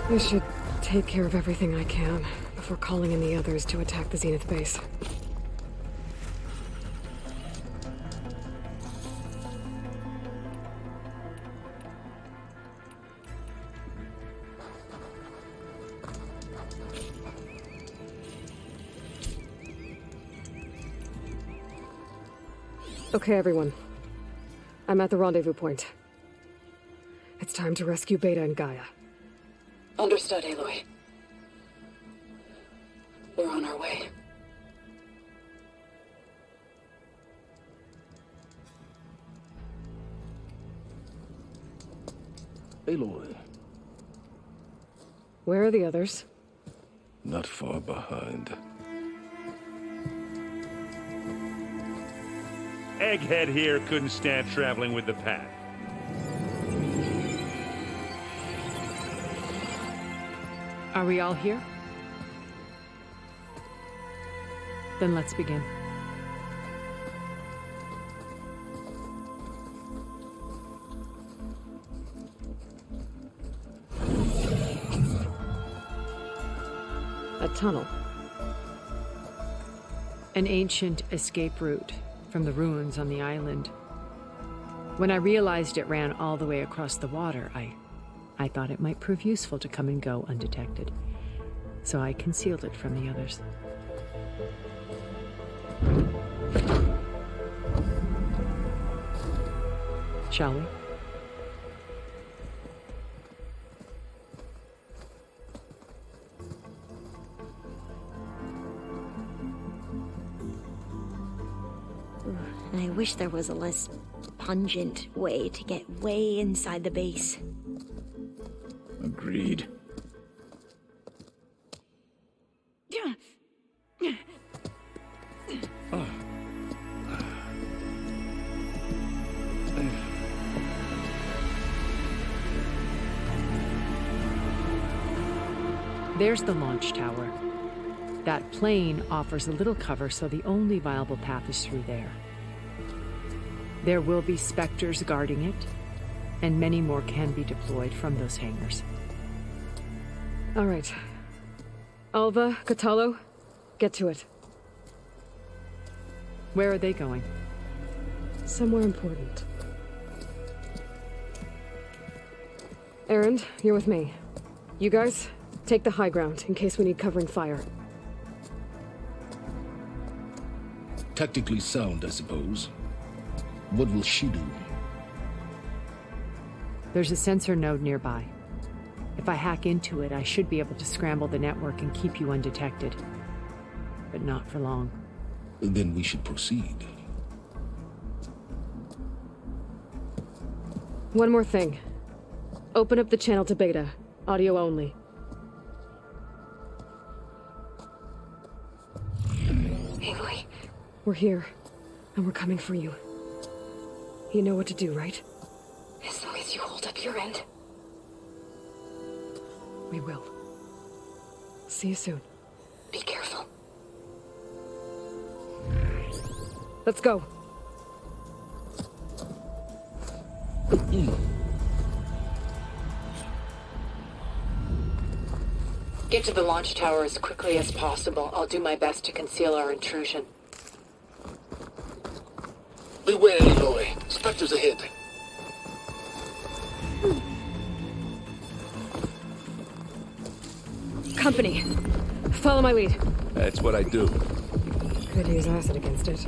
I should take care of everything I can before calling in the others to attack the Zenith base. Okay, everyone. I'm at the rendezvous point. It's time to rescue Beta and Gaia. Understood, Aloy. We're on our way. Aloy. Where are the others? Not far behind. Egghead here couldn't stand traveling with the pack. Are we all here? Then let's begin. A tunnel. An ancient escape route from the ruins on the island. When I realized it ran all the way across the water, I thought it might prove useful to come and go undetected. So I concealed it from the others. Shall we? I wish there was a less pungent way to get way inside the base. Agreed. There's the launch tower. That plane offers a little cover, so the only viable path is through there. There will be specters guarding it, and many more can be deployed from those hangars. All right. Alva, Catalo, get to it. Where are they going? Somewhere important. Erend, you're with me. You guys, take the high ground in case we need covering fire. Tactically sound, I suppose. What will she do? There's a sensor node nearby. If I hack into it, I should be able to scramble the network and keep you undetected. But not for long. Then we should proceed. One more thing. Open up the channel to beta. Audio only. Aloy. We're here, and we're coming for you. You know what to do, right? As long as you hold up your end. We will. See you soon. Be careful. Let's go. Get to the launch tower as quickly as possible. I'll do my best to conceal our intrusion. Beware, Aloy. Spectres ahead. Company. Follow my lead. That's what I do. Could use acid against it.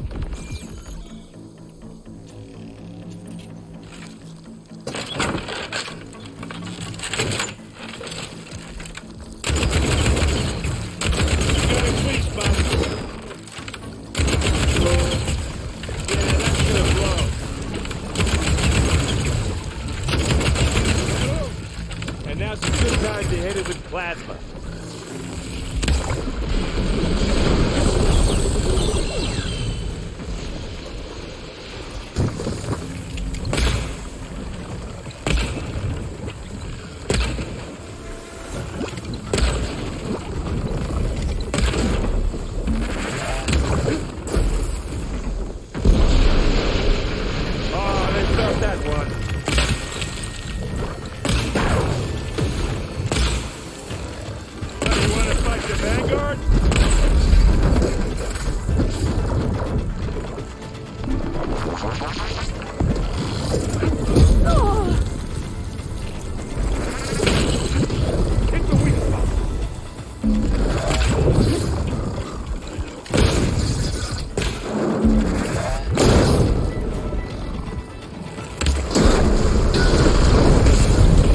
And now's a good time to hit it with plasma. Oh, they start that one. You want to fight the Vanguard? Hit the weak spot.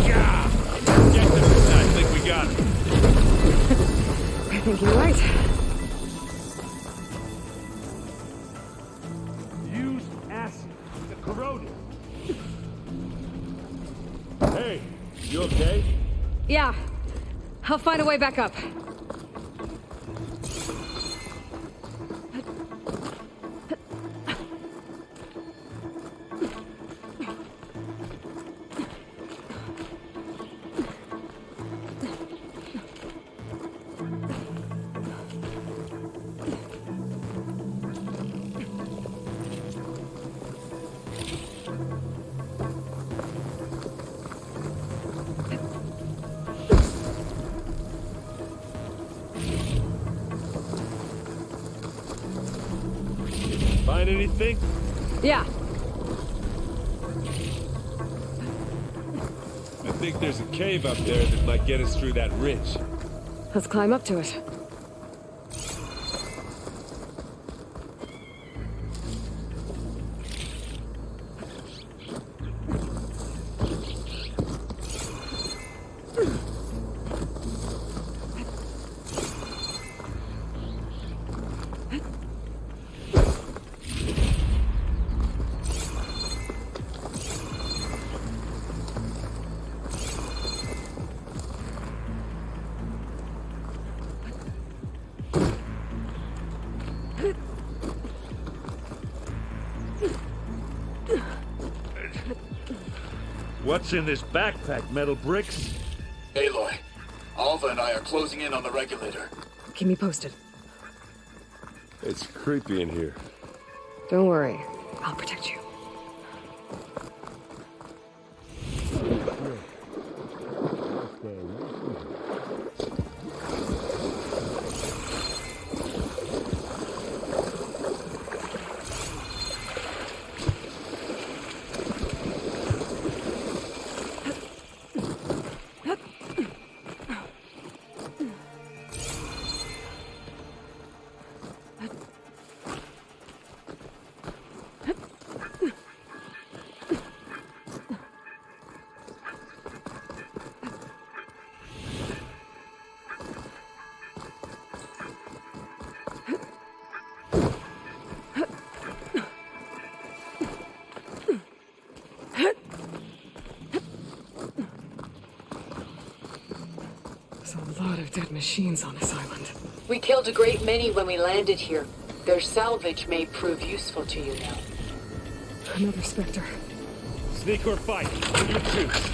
Yeah! Get this. I think we got it. I think you're right. Use acid. The corroded. Hey, you okay? Yeah. I'll find a way back up. Find anything? Yeah. I think there's a cave up there that might get us through that ridge. Let's climb up to it. What's in this backpack? Metal bricks? Aloy, Alva and I are closing in on the regulator. Keep me posted. It's creepy in here. Don't worry. I'll protect you. There's a lot of dead machines on this island. We killed a great many when we landed here. Their salvage may prove useful to you now. Another Spectre. Sneak or fight. You choose.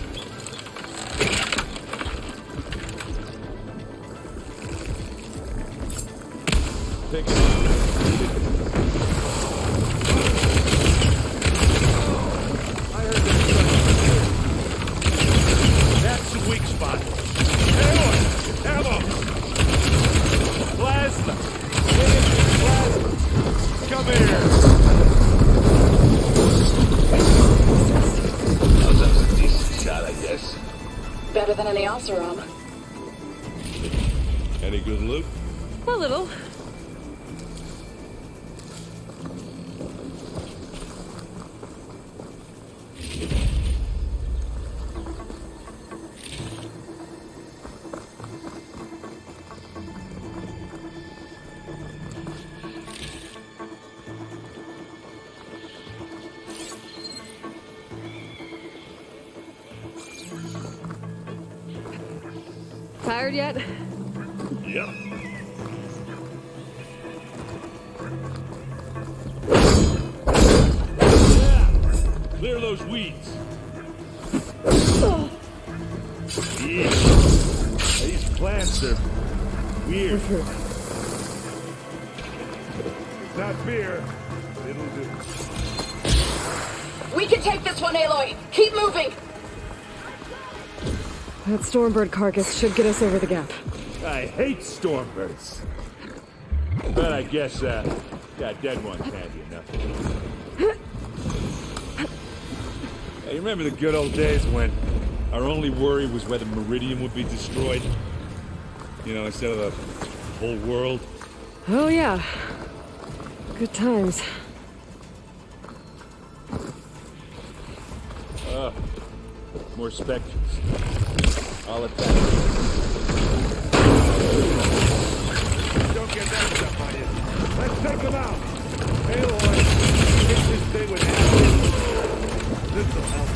Take it. I heard this. That's the weak spot. Ammo! Plasma! Plasma! Come here! That was a decent shot, I guess. Better than any Oseram. Any good loot? A little. Tired yet? Yep. Yeah. Clear those weeds. Yeah. These plants are weird. It's not beer. It'll do. We can take this one, Aloy! Keep moving! That Stormbird carcass should get us over the gap. I hate Stormbirds. But I guess, dead one's handy enough. Hey, you remember the good old days when our only worry was whether Meridian would be destroyed? You know, instead of the whole world? Oh yeah. Good times. More Spectres. I'll attack. Don't get that stuff on you. Let's take them out. Aloy, hit this thing with acid. This'll help.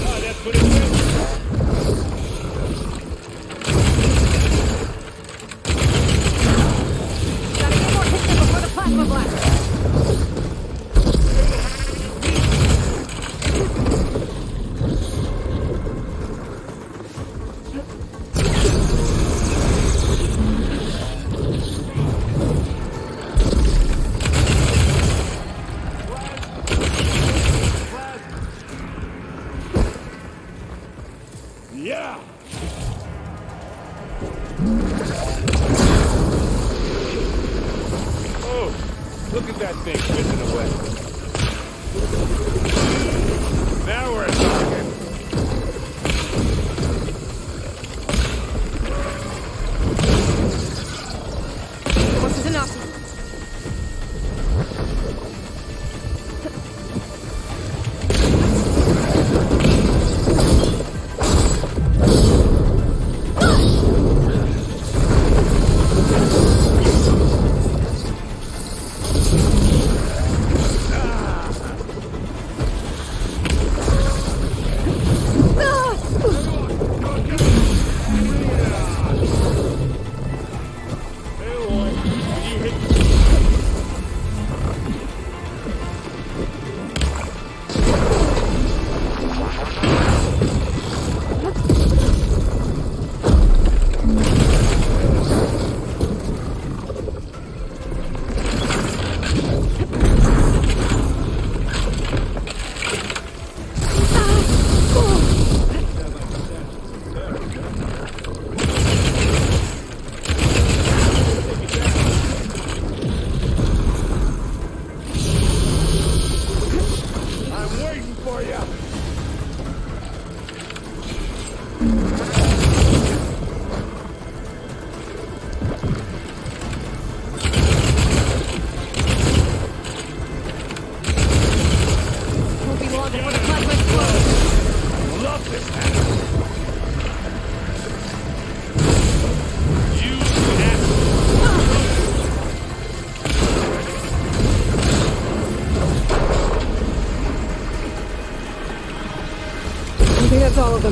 Oh, that's what it is. Plasma blast! Yeah! Oh, look at that thing whizzing away. Now we're talking. This is enough.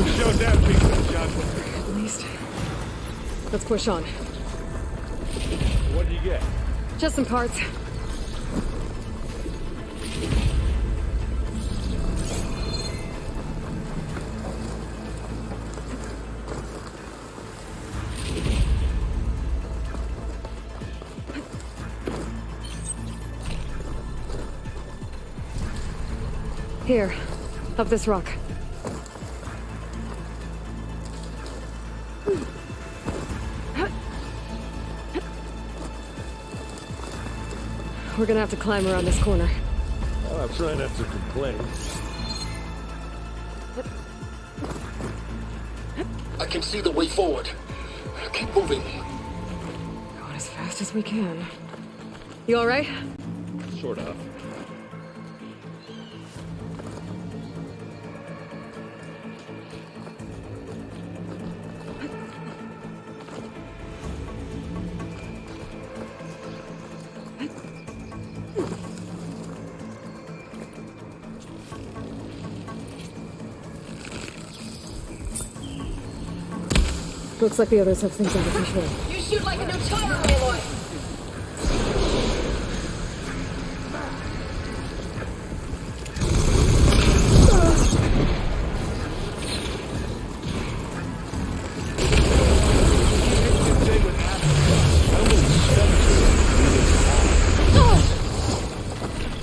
them. Show that piece of Johnson. At least. Let's push on. What do you get? Just some parts. Here, up this rock. We're gonna have to climb around this corner. Well, I'm trying not to complain. I can see the way forward. Keep moving. Going as fast as we can. You all right? Sort of. Looks like the others have things under control. You shoot like a new tire, Aloy!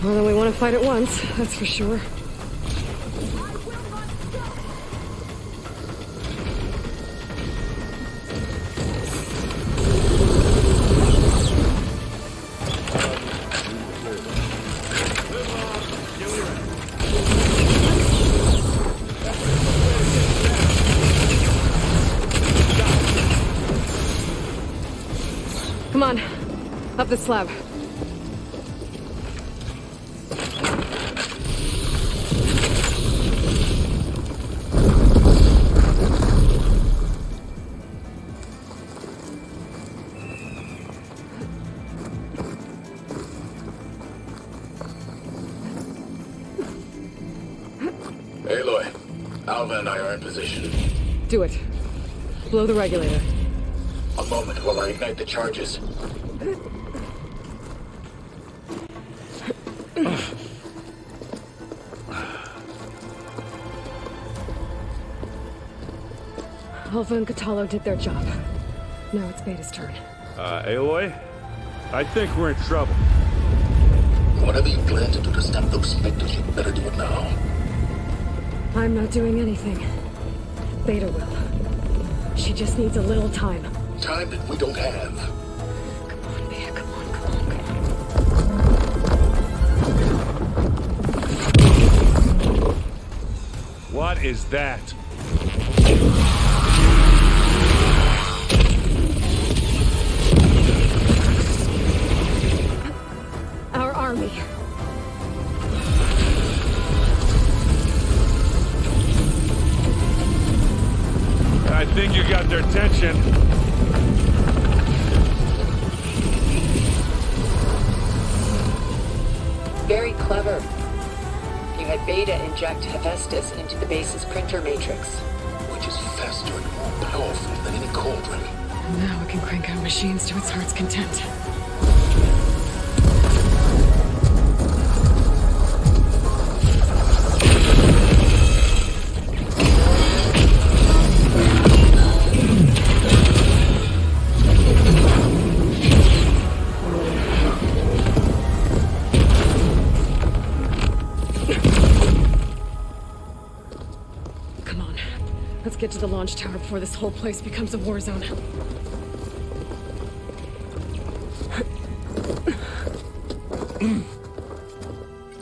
More than we want to fight at once, that's for sure. Come on, up the slab. Aloy, Alva and I are in position. Do it. Blow the regulator. A moment while I ignite the charges. Alva and Catalo did their job. Now it's Beta's turn. Aloy? I think we're in trouble. Whatever you plan to do to stop those specters, you better do it now. I'm not doing anything. Beta will. She just needs a little time. Time that we don't have. Come on, Beta, come on, come on. What is that? Our army. I think you got their attention. Very clever. You had Beta inject Hephaestus into the base's printer matrix. Which is faster and more powerful than any cauldron. Now it can crank out machines to its heart's content. Let's get to the launch tower before this whole place becomes a war zone.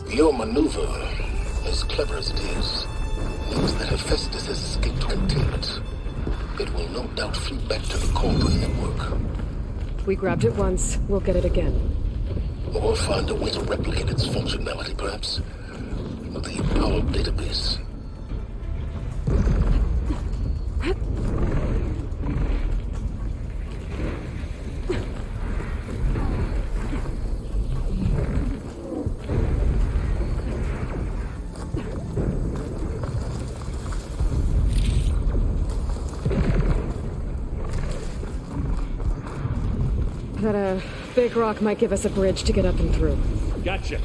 Your maneuver, as clever as it is, means that Hephaestus has escaped containment. It will no doubt flee back to the cauldron network. We grabbed it once, we'll get it again. Or find a way to replicate its functionality, perhaps. The Apollo database. that a big rock might give us a bridge to get up and through. Gotcha.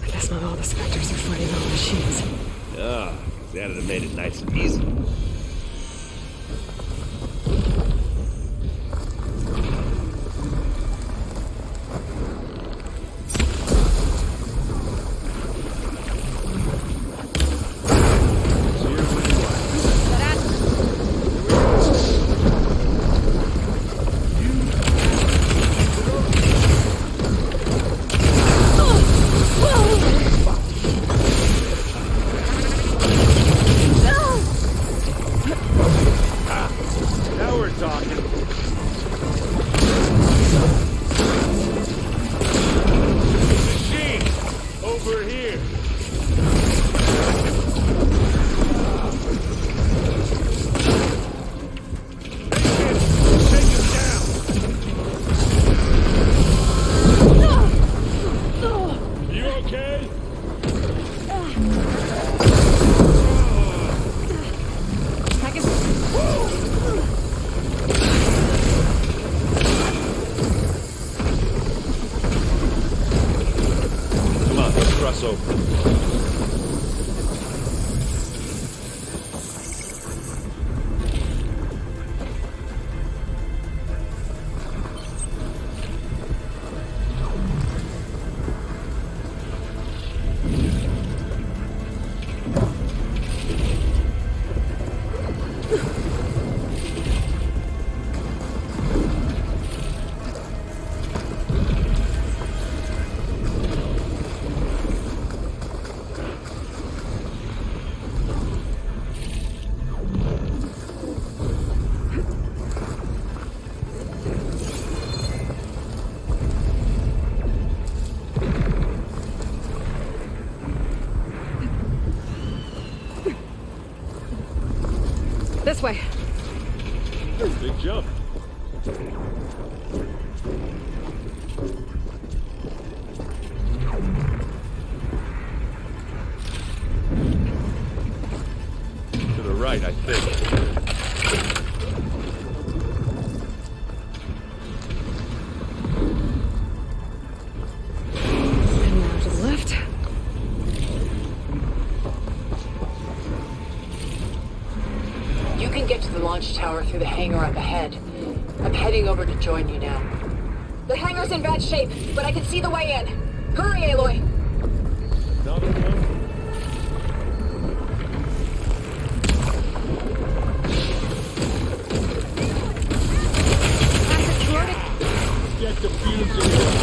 I guess not all the specters are fighting all machines. Ah, that'd have made it nice and easy. This way. Big jump. To the right, I think. And now to the left. You can get to the launch tower through the hangar up ahead. I'm heading over to join you now. The hangar's in bad shape, but I can see the way in. Hurry, Aloy! Get the fumes in here.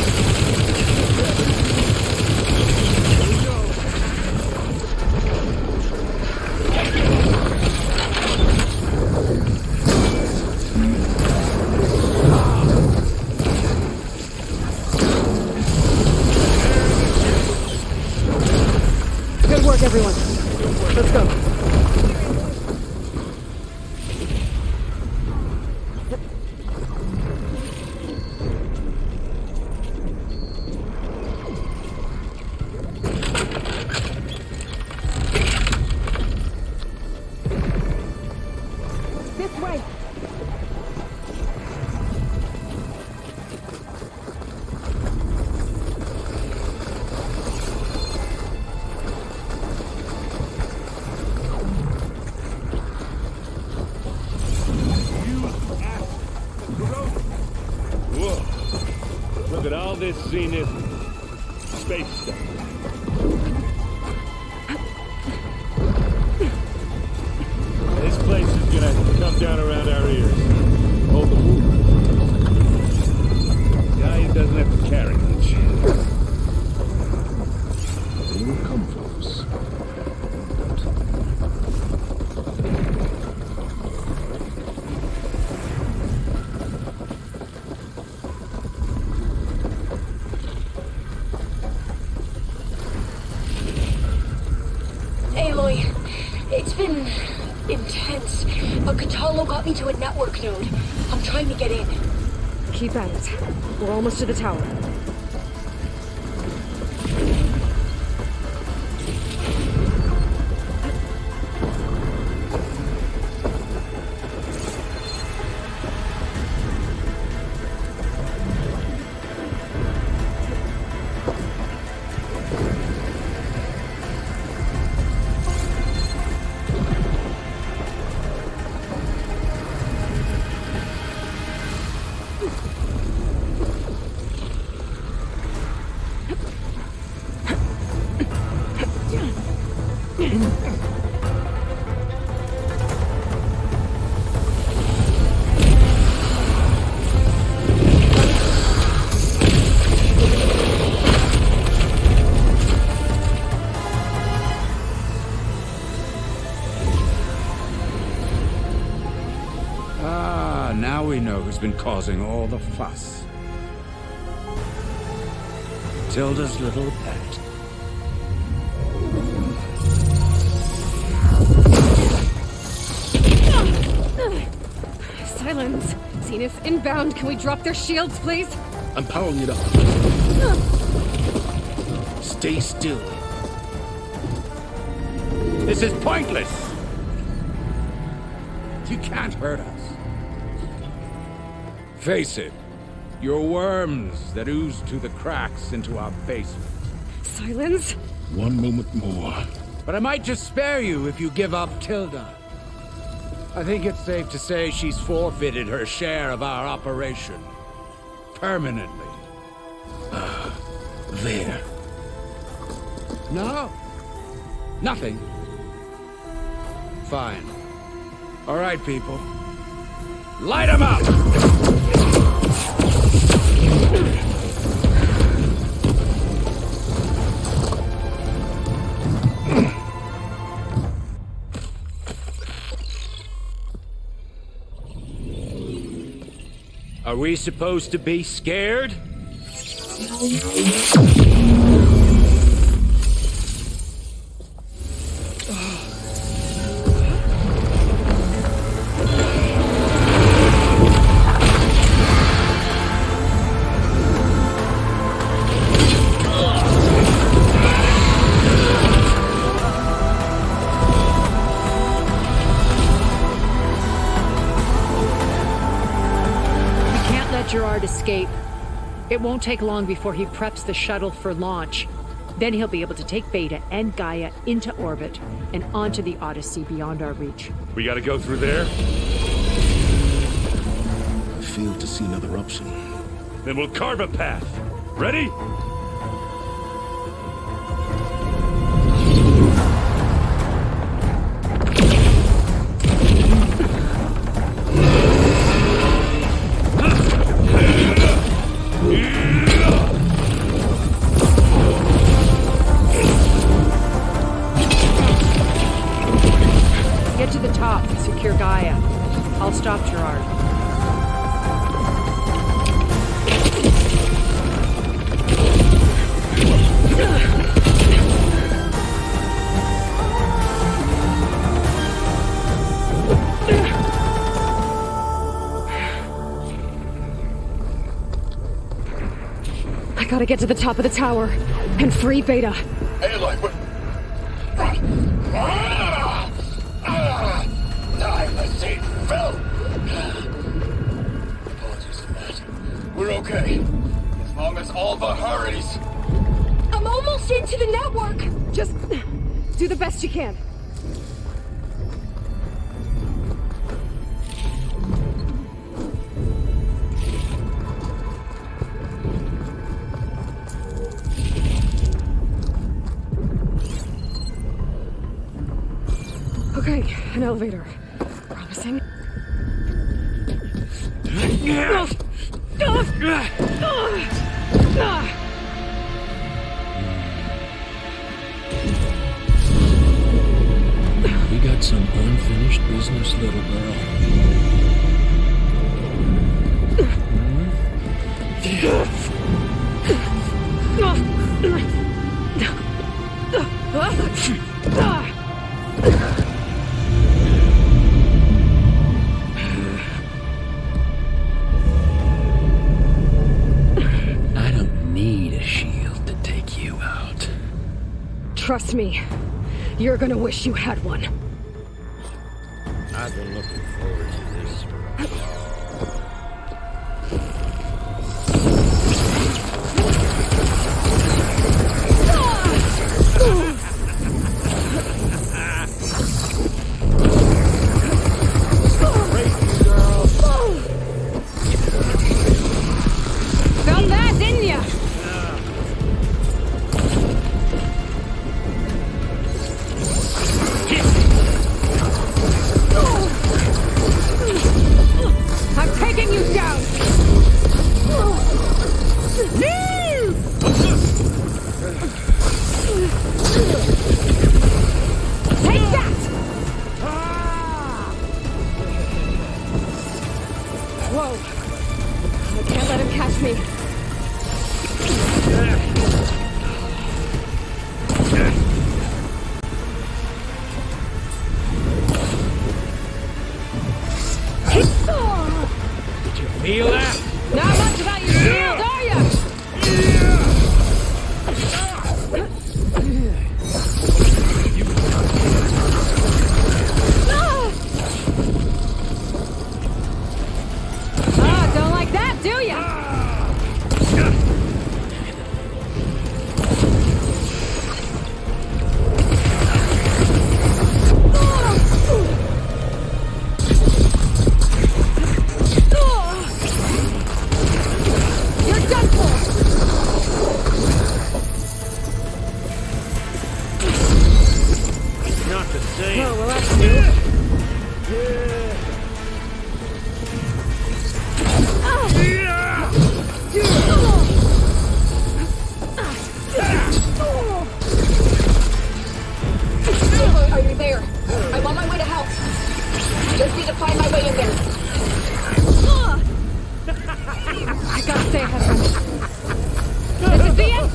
Good work, everyone. Let's go. This way! Whoa. Look at all this zenith space stuff. This place is gonna come down around our ears. Hold the move. Guy doesn't have to carry much. They will come for us. Aloy, it's been intense, but Katalo got me to a network node. I'm trying to get in. Keep at it. We're almost to the tower. who's been causing all the fuss. Tilda's little pet. Silence. Zenith inbound. Can we drop their shields, please? I'm powering it up. Stay still. This is pointless! You can't hurt us. Face it, you're worms that ooze through the cracks into our basement. Silence? One moment more. But I might just spare you if you give up Tilda. I think it's safe to say she's forfeited her share of our operation. Permanently. There. No. Nothing. Fine. All right, people. Light 'em up! Are we supposed to be scared? Gerard escape. It won't take long before he preps the shuttle for launch. Then he'll be able to take Beta and Gaia into orbit and onto the Odyssey beyond our reach. We gotta go through there? I fail to see another option. Then we'll carve a path. Ready? Get to the top, secure Gaia. I'll stop Gerard. I gotta get to the top of the tower and free Beta. Aloy, what? I say fell. Apologies for that. We're okay. As long as Alva hurries. I'm almost into the network! Just do the best you can. Okay, an elevator. Promising. We got some unfinished business, little girl. I don't need a shield to take you out. Trust me, you're gonna wish you had one. I've been looking forward to this for a while. Found that, didn't ya?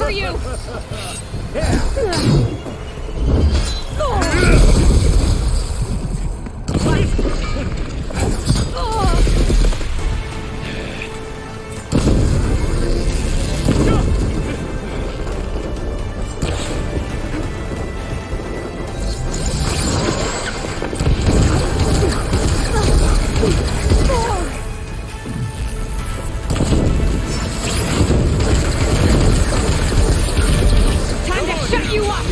for you! Time to shut you up!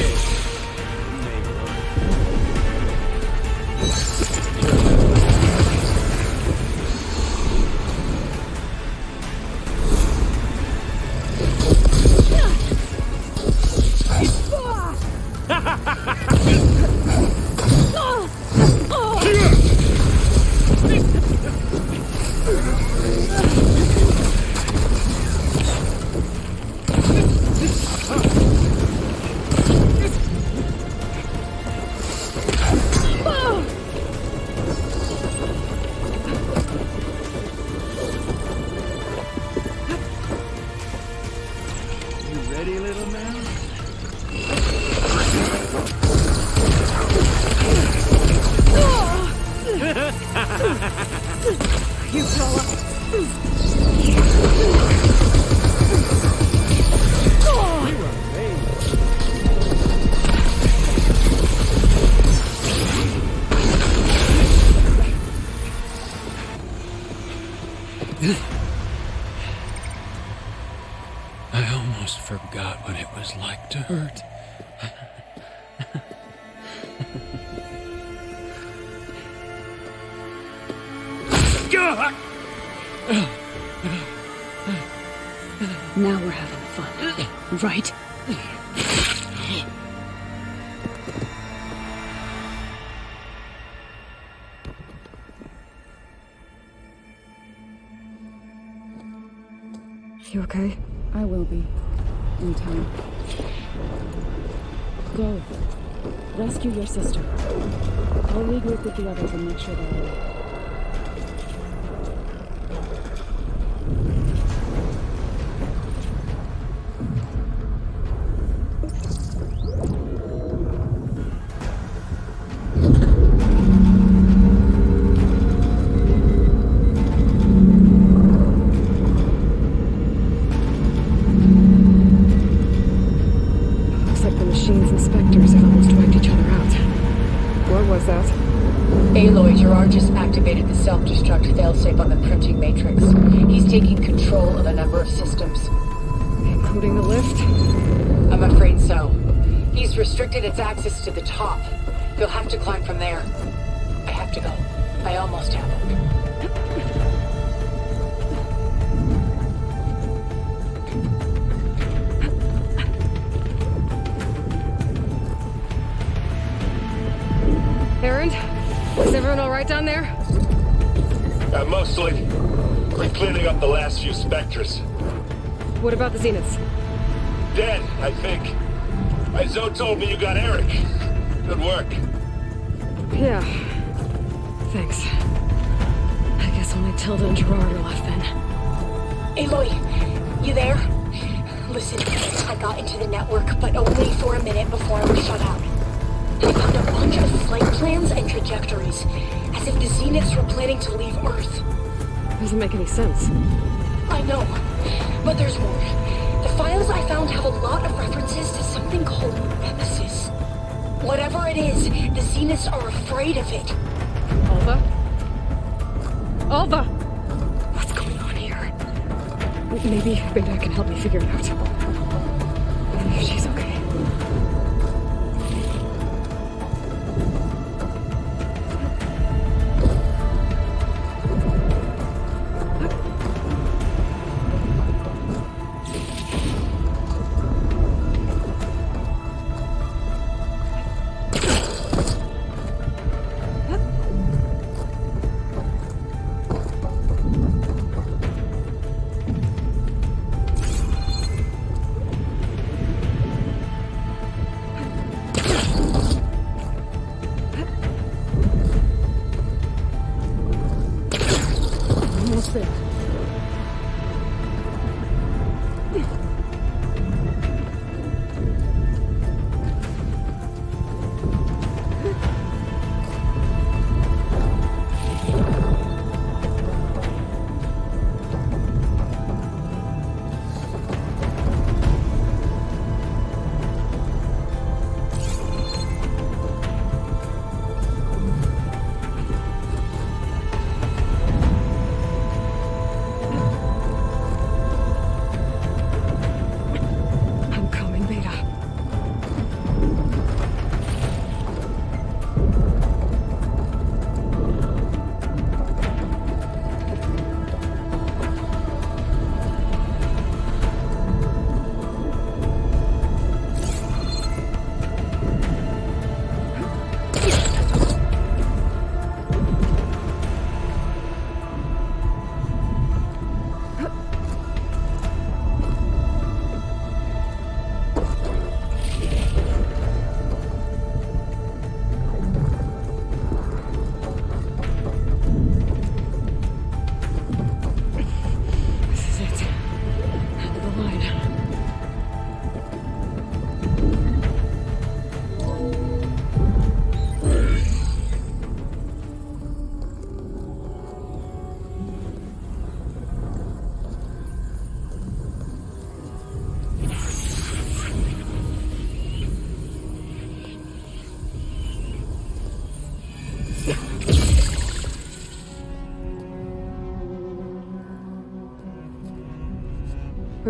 You ready, little man? You fella! I almost forgot what it was like to hurt. Now we're having fun, right? You okay? I will be. In time. Go. Rescue your sister. I'll regroup with the others and make sure they're all right. Looks like the machine's inspectors have almost wiped each other out. What was that? Aloy, Gerard just activated the self-destruct failsafe on the printing matrix. He's taking control of a number of systems. Including the lift? I'm afraid so. He's restricted its access to the top. You'll have to climb from there. I have to go. I almost have him. Aaron? Is everyone alright down there? Mostly. We're cleaning up the last few specters. What about the Zeniths? Dead, I think. Zoe told me you got Eric. Good work. Yeah. Thanks. I guess only Tilda and Gerard are left then. Aloy, you there? Listen, I got into the network, but only for a minute before I was shut out. I found a bunch of flight plans and trajectories, as if the Zeniths were planning to leave Earth. Doesn't make any sense. I know, but there's more. The files I found have a lot of references to something called Nemesis. Whatever it is, the Zeniths are afraid of it. Alva? Alva! What's going on here? Maybe Beta can help me figure it out. If she's okay.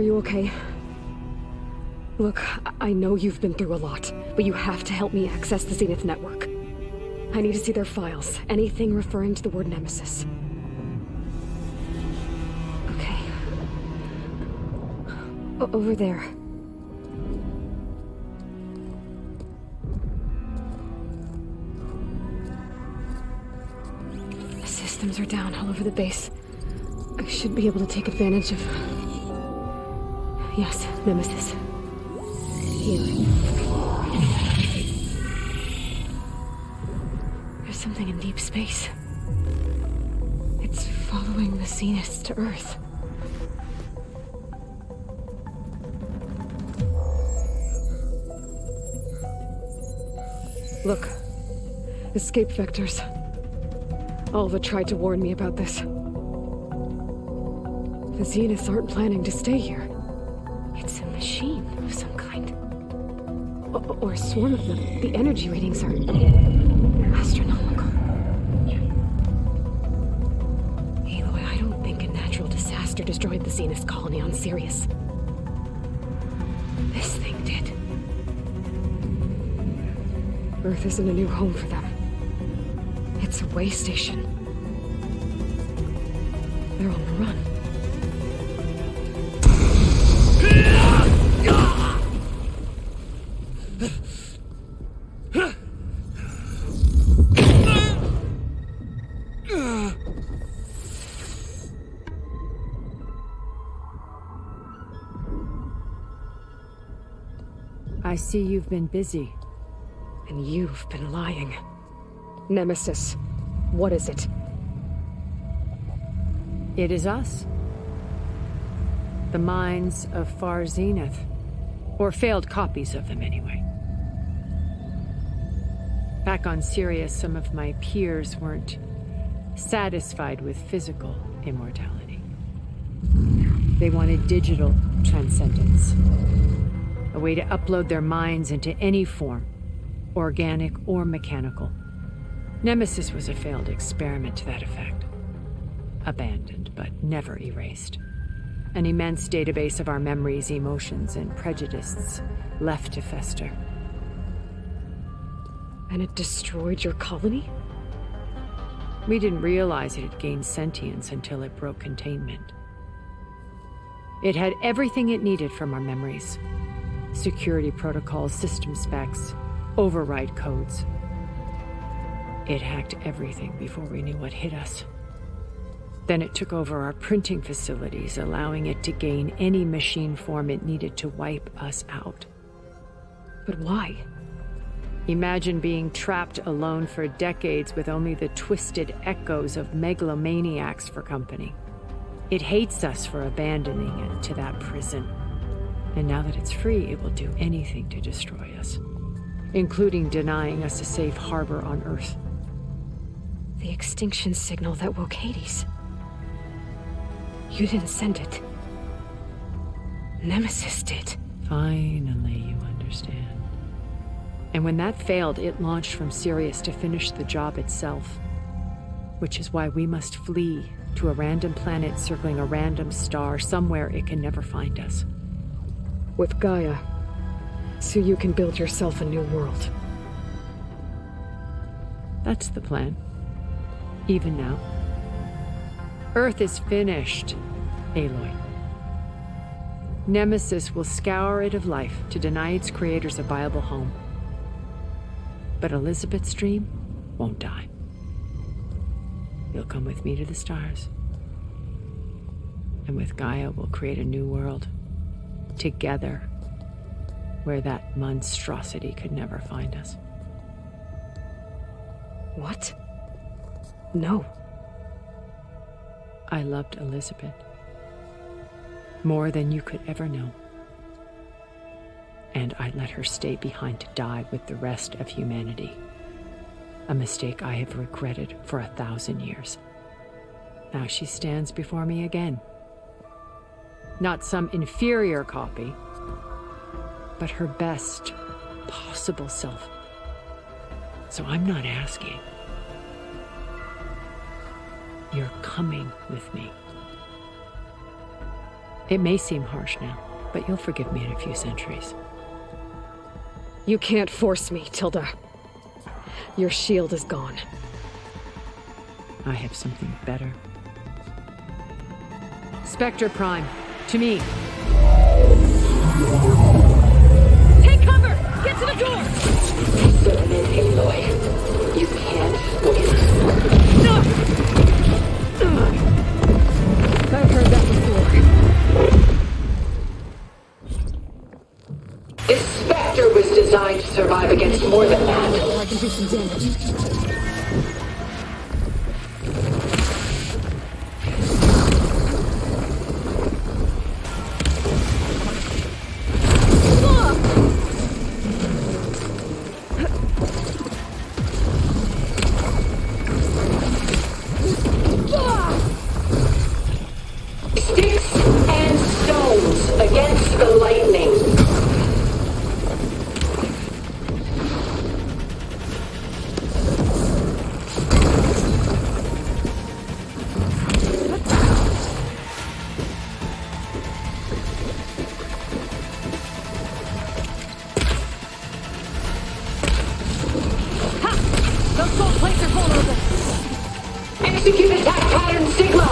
you okay? Look, I know you've been through a lot, but you have to help me access the Zenith network. I need to see their files. Anything referring to the word Nemesis. Okay. Over there. The systems are down all over the base. I should be able to take advantage of... Yes, Nemesis. Here. There's something in deep space. It's following the Zeniths to Earth. Look. Escape vectors. Alva tried to warn me about this. The Zeniths aren't planning to stay here. It's a machine of some kind. Or a swarm of them. The energy readings are astronomical. Aloy, I don't think a natural disaster destroyed the Zenith colony on Sirius. This thing did. Earth isn't a new home for them. It's a way station. They're on the run. I see you've been busy. And you've been lying. Nemesis, what is it? It is us. The minds of Far Zenith. Or failed copies of them, anyway. Back on Sirius, some of my peers weren't satisfied with physical immortality. They wanted digital transcendence. A way to upload their minds into any form, organic or mechanical. Nemesis was a failed experiment to that effect. Abandoned, but never erased. An immense database of our memories, emotions, and prejudices left to fester. And it destroyed your colony? We didn't realize it had gained sentience until it broke containment. It had everything it needed from our memories. Security protocols, system specs, override codes. It hacked everything before we knew what hit us. Then it took over our printing facilities, allowing it to gain any machine form it needed to wipe us out. But why? Imagine being trapped alone for decades with only the twisted echoes of megalomaniacs for company. It hates us for abandoning it to that prison. And now that it's free, it will do anything to destroy us, including denying us a safe harbor on Earth. The extinction signal that woke Hades. You didn't send it. Nemesis did. Finally, you understand. And when that failed, it launched from Sirius to finish the job itself. Which is why we must flee to a random planet circling a random star somewhere it can never find us. With Gaia, so you can build yourself a new world. That's the plan. Even now. Earth is finished, Aloy. Nemesis will scour it of life to deny its creators a viable home. But Elizabeth's dream won't die. You'll come with me to the stars. And with Gaia, we'll create a new world. Together, where that monstrosity could never find us. What? No. I loved Elizabeth. More than you could ever know. And I let her stay behind to die with the rest of humanity. A mistake I have regretted for 1,000 years. Now she stands before me again. Not some inferior copy, but her best possible self. So I'm not asking. You're coming with me. It may seem harsh now, but you'll forgive me in a few centuries. You can't force me, Tilda. Your shield is gone. I have something better. Spectre Prime, to me. Take cover! Get to the door! Submit, Aloy. You can't win. I've heard that before. This Spectre was designed to survive against more than that. I can do some damage. Sticks and stones against the lightning. Those gold plates are vulnerable! Execute attack pattern Sigma!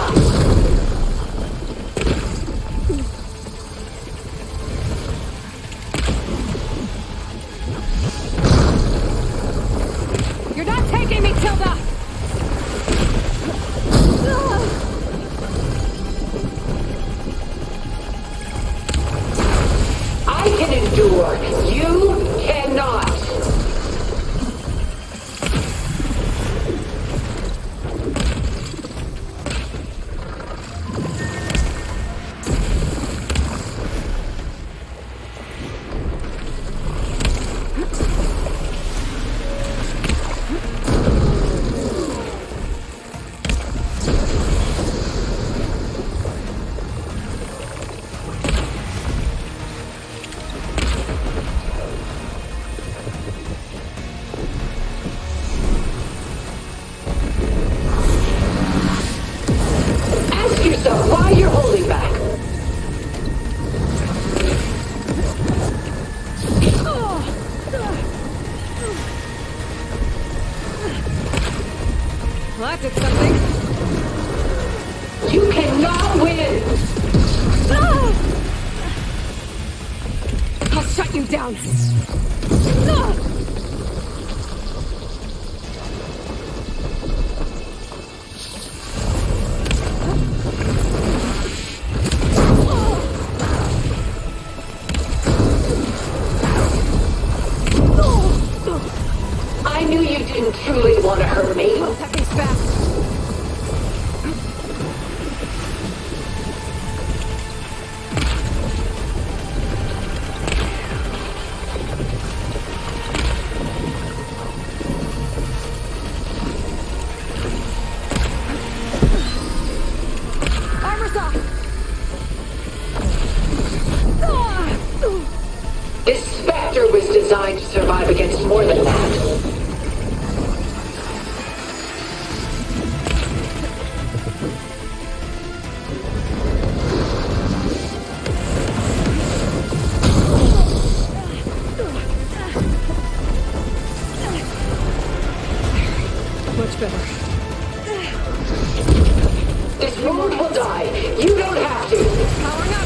You're not taking me, Tilda! I can endure. You cannot. Ask yourself why you're holding back. Well, that did something. You cannot win. I'll shut you down. I knew you didn't truly want to hurt me. That thing's fast. Armor's off! This Spectre was designed to survive against more than that. Much better. This world will die. You don't have to. Powering up.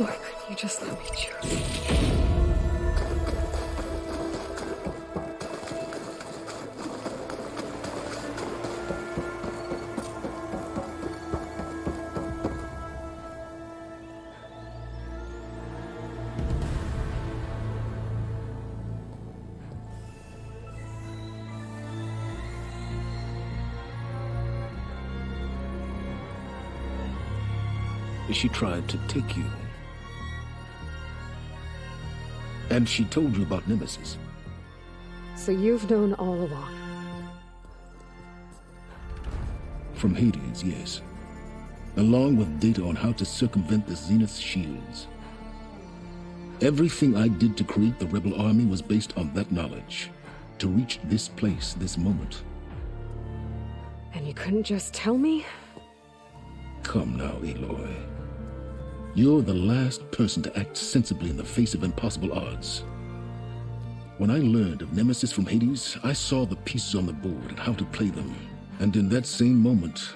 Why couldn't you just let me choose? She tried to take you. And she told you about Nemesis. So you've known all along. From Hades, yes. Along with data on how to circumvent the Zenith's shields. Everything I did to create the rebel army was based on that knowledge. To reach this place, this moment. And you couldn't just tell me? Come now, Aloy. You're the last person to act sensibly in the face of impossible odds. When I learned of Nemesis from Hades, I saw the pieces on the board and how to play them. And in that same moment,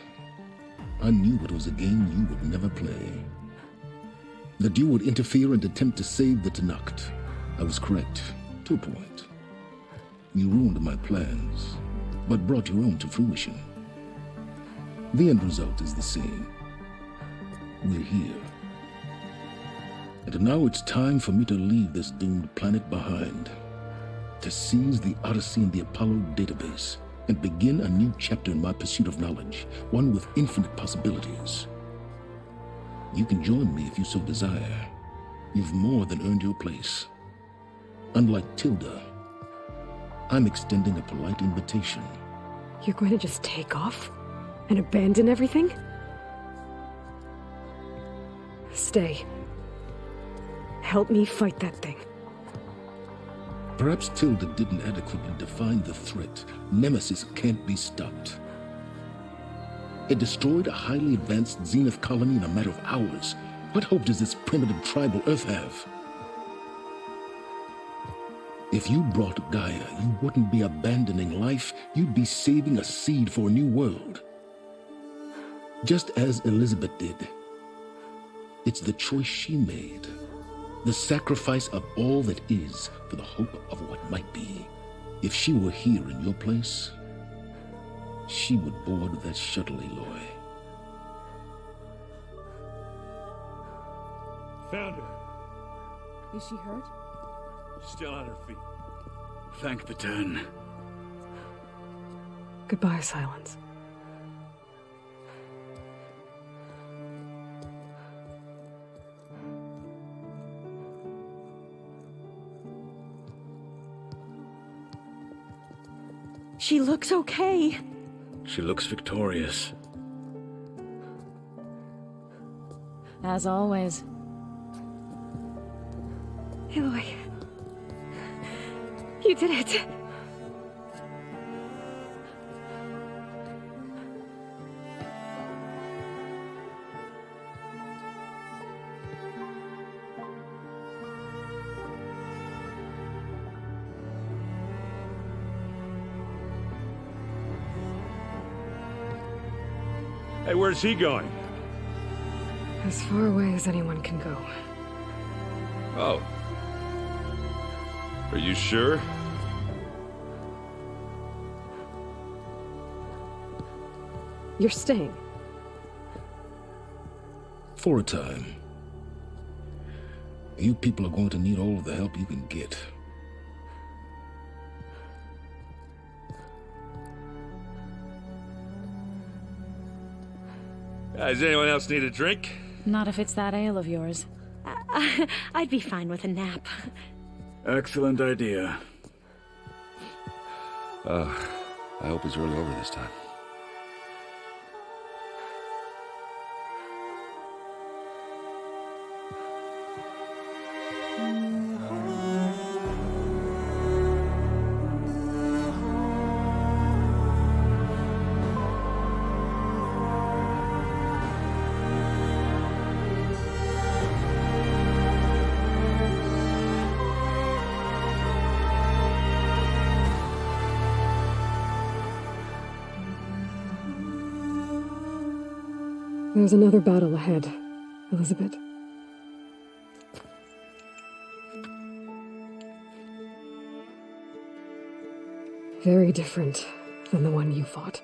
I knew it was a game you would never play. That you would interfere and attempt to save the Tenakth. I was correct, to a point. You ruined my plans, but brought your own to fruition. The end result is the same. We're here. And now it's time for me to leave this doomed planet behind. To seize the Odyssey and the Apollo database, and begin a new chapter in my pursuit of knowledge, one with infinite possibilities. You can join me if you so desire. You've more than earned your place. Unlike Tilda, I'm extending a polite invitation. You're going to just take off? And abandon everything? Stay. Help me fight that thing. Perhaps Tilda didn't adequately define the threat. Nemesis can't be stopped. It destroyed a highly advanced Zenith colony in a matter of hours. What hope does this primitive tribal Earth have? If you brought Gaia, you wouldn't be abandoning life, you'd be saving a seed for a new world. Just as Elizabeth did. It's the choice she made. The sacrifice of all that is for the hope of what might be. If she were here in your place, she would board that shuttle, Aloy. Found her. Is she hurt? Still on her feet. Thank the Ten. Goodbye, Silence. She looks okay. She looks victorious. As always. Aloy. You did it. Hey, where's he going? As far away as anyone can go. Oh. Are you sure? You're staying. For a time. You people are going to need all of the help you can get. Does anyone else need a drink? Not if it's that ale of yours. I'd be fine with a nap. Excellent idea. I hope it's really over this time. There's another battle ahead, Elizabeth. Very different than the one you fought.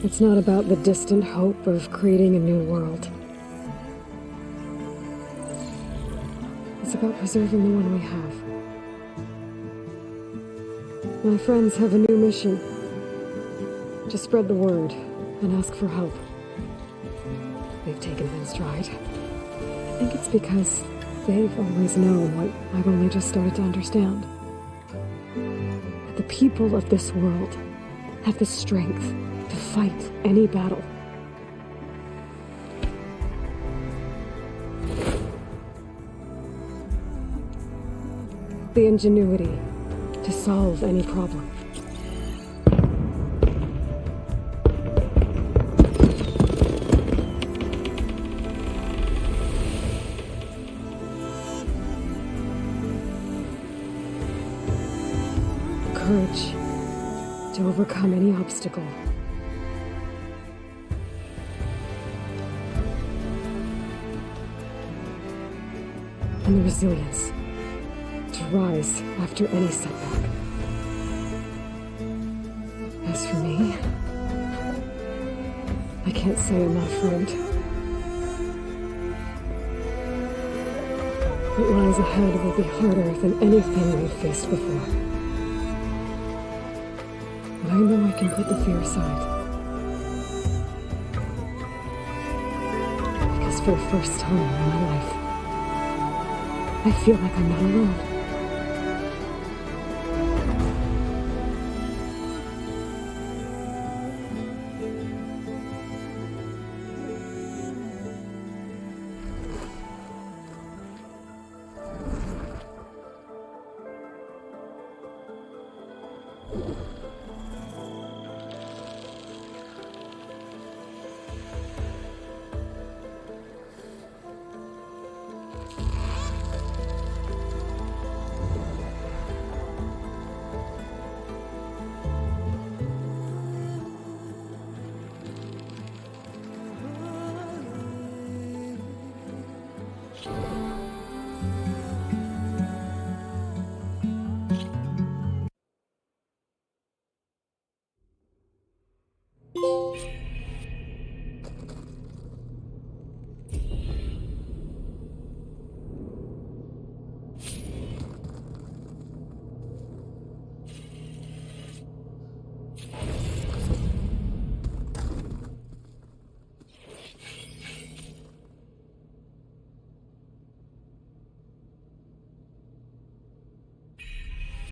It's not about the distant hope of creating a new world. It's about preserving the one we have. My friends have a new mission. To spread the word and ask for help. They've taken it in stride. I think it's because they've always known what I've only just started to understand. That the people of this world have the strength to fight any battle. The ingenuity to solve any problem. Courage to overcome any obstacle. And the resilience to rise after any setback. As for me, I can't say enough, friend. What lies ahead will be harder than anything we've faced before. But I know I can put the fear aside. Because for the first time in my life, I feel like I'm not alone.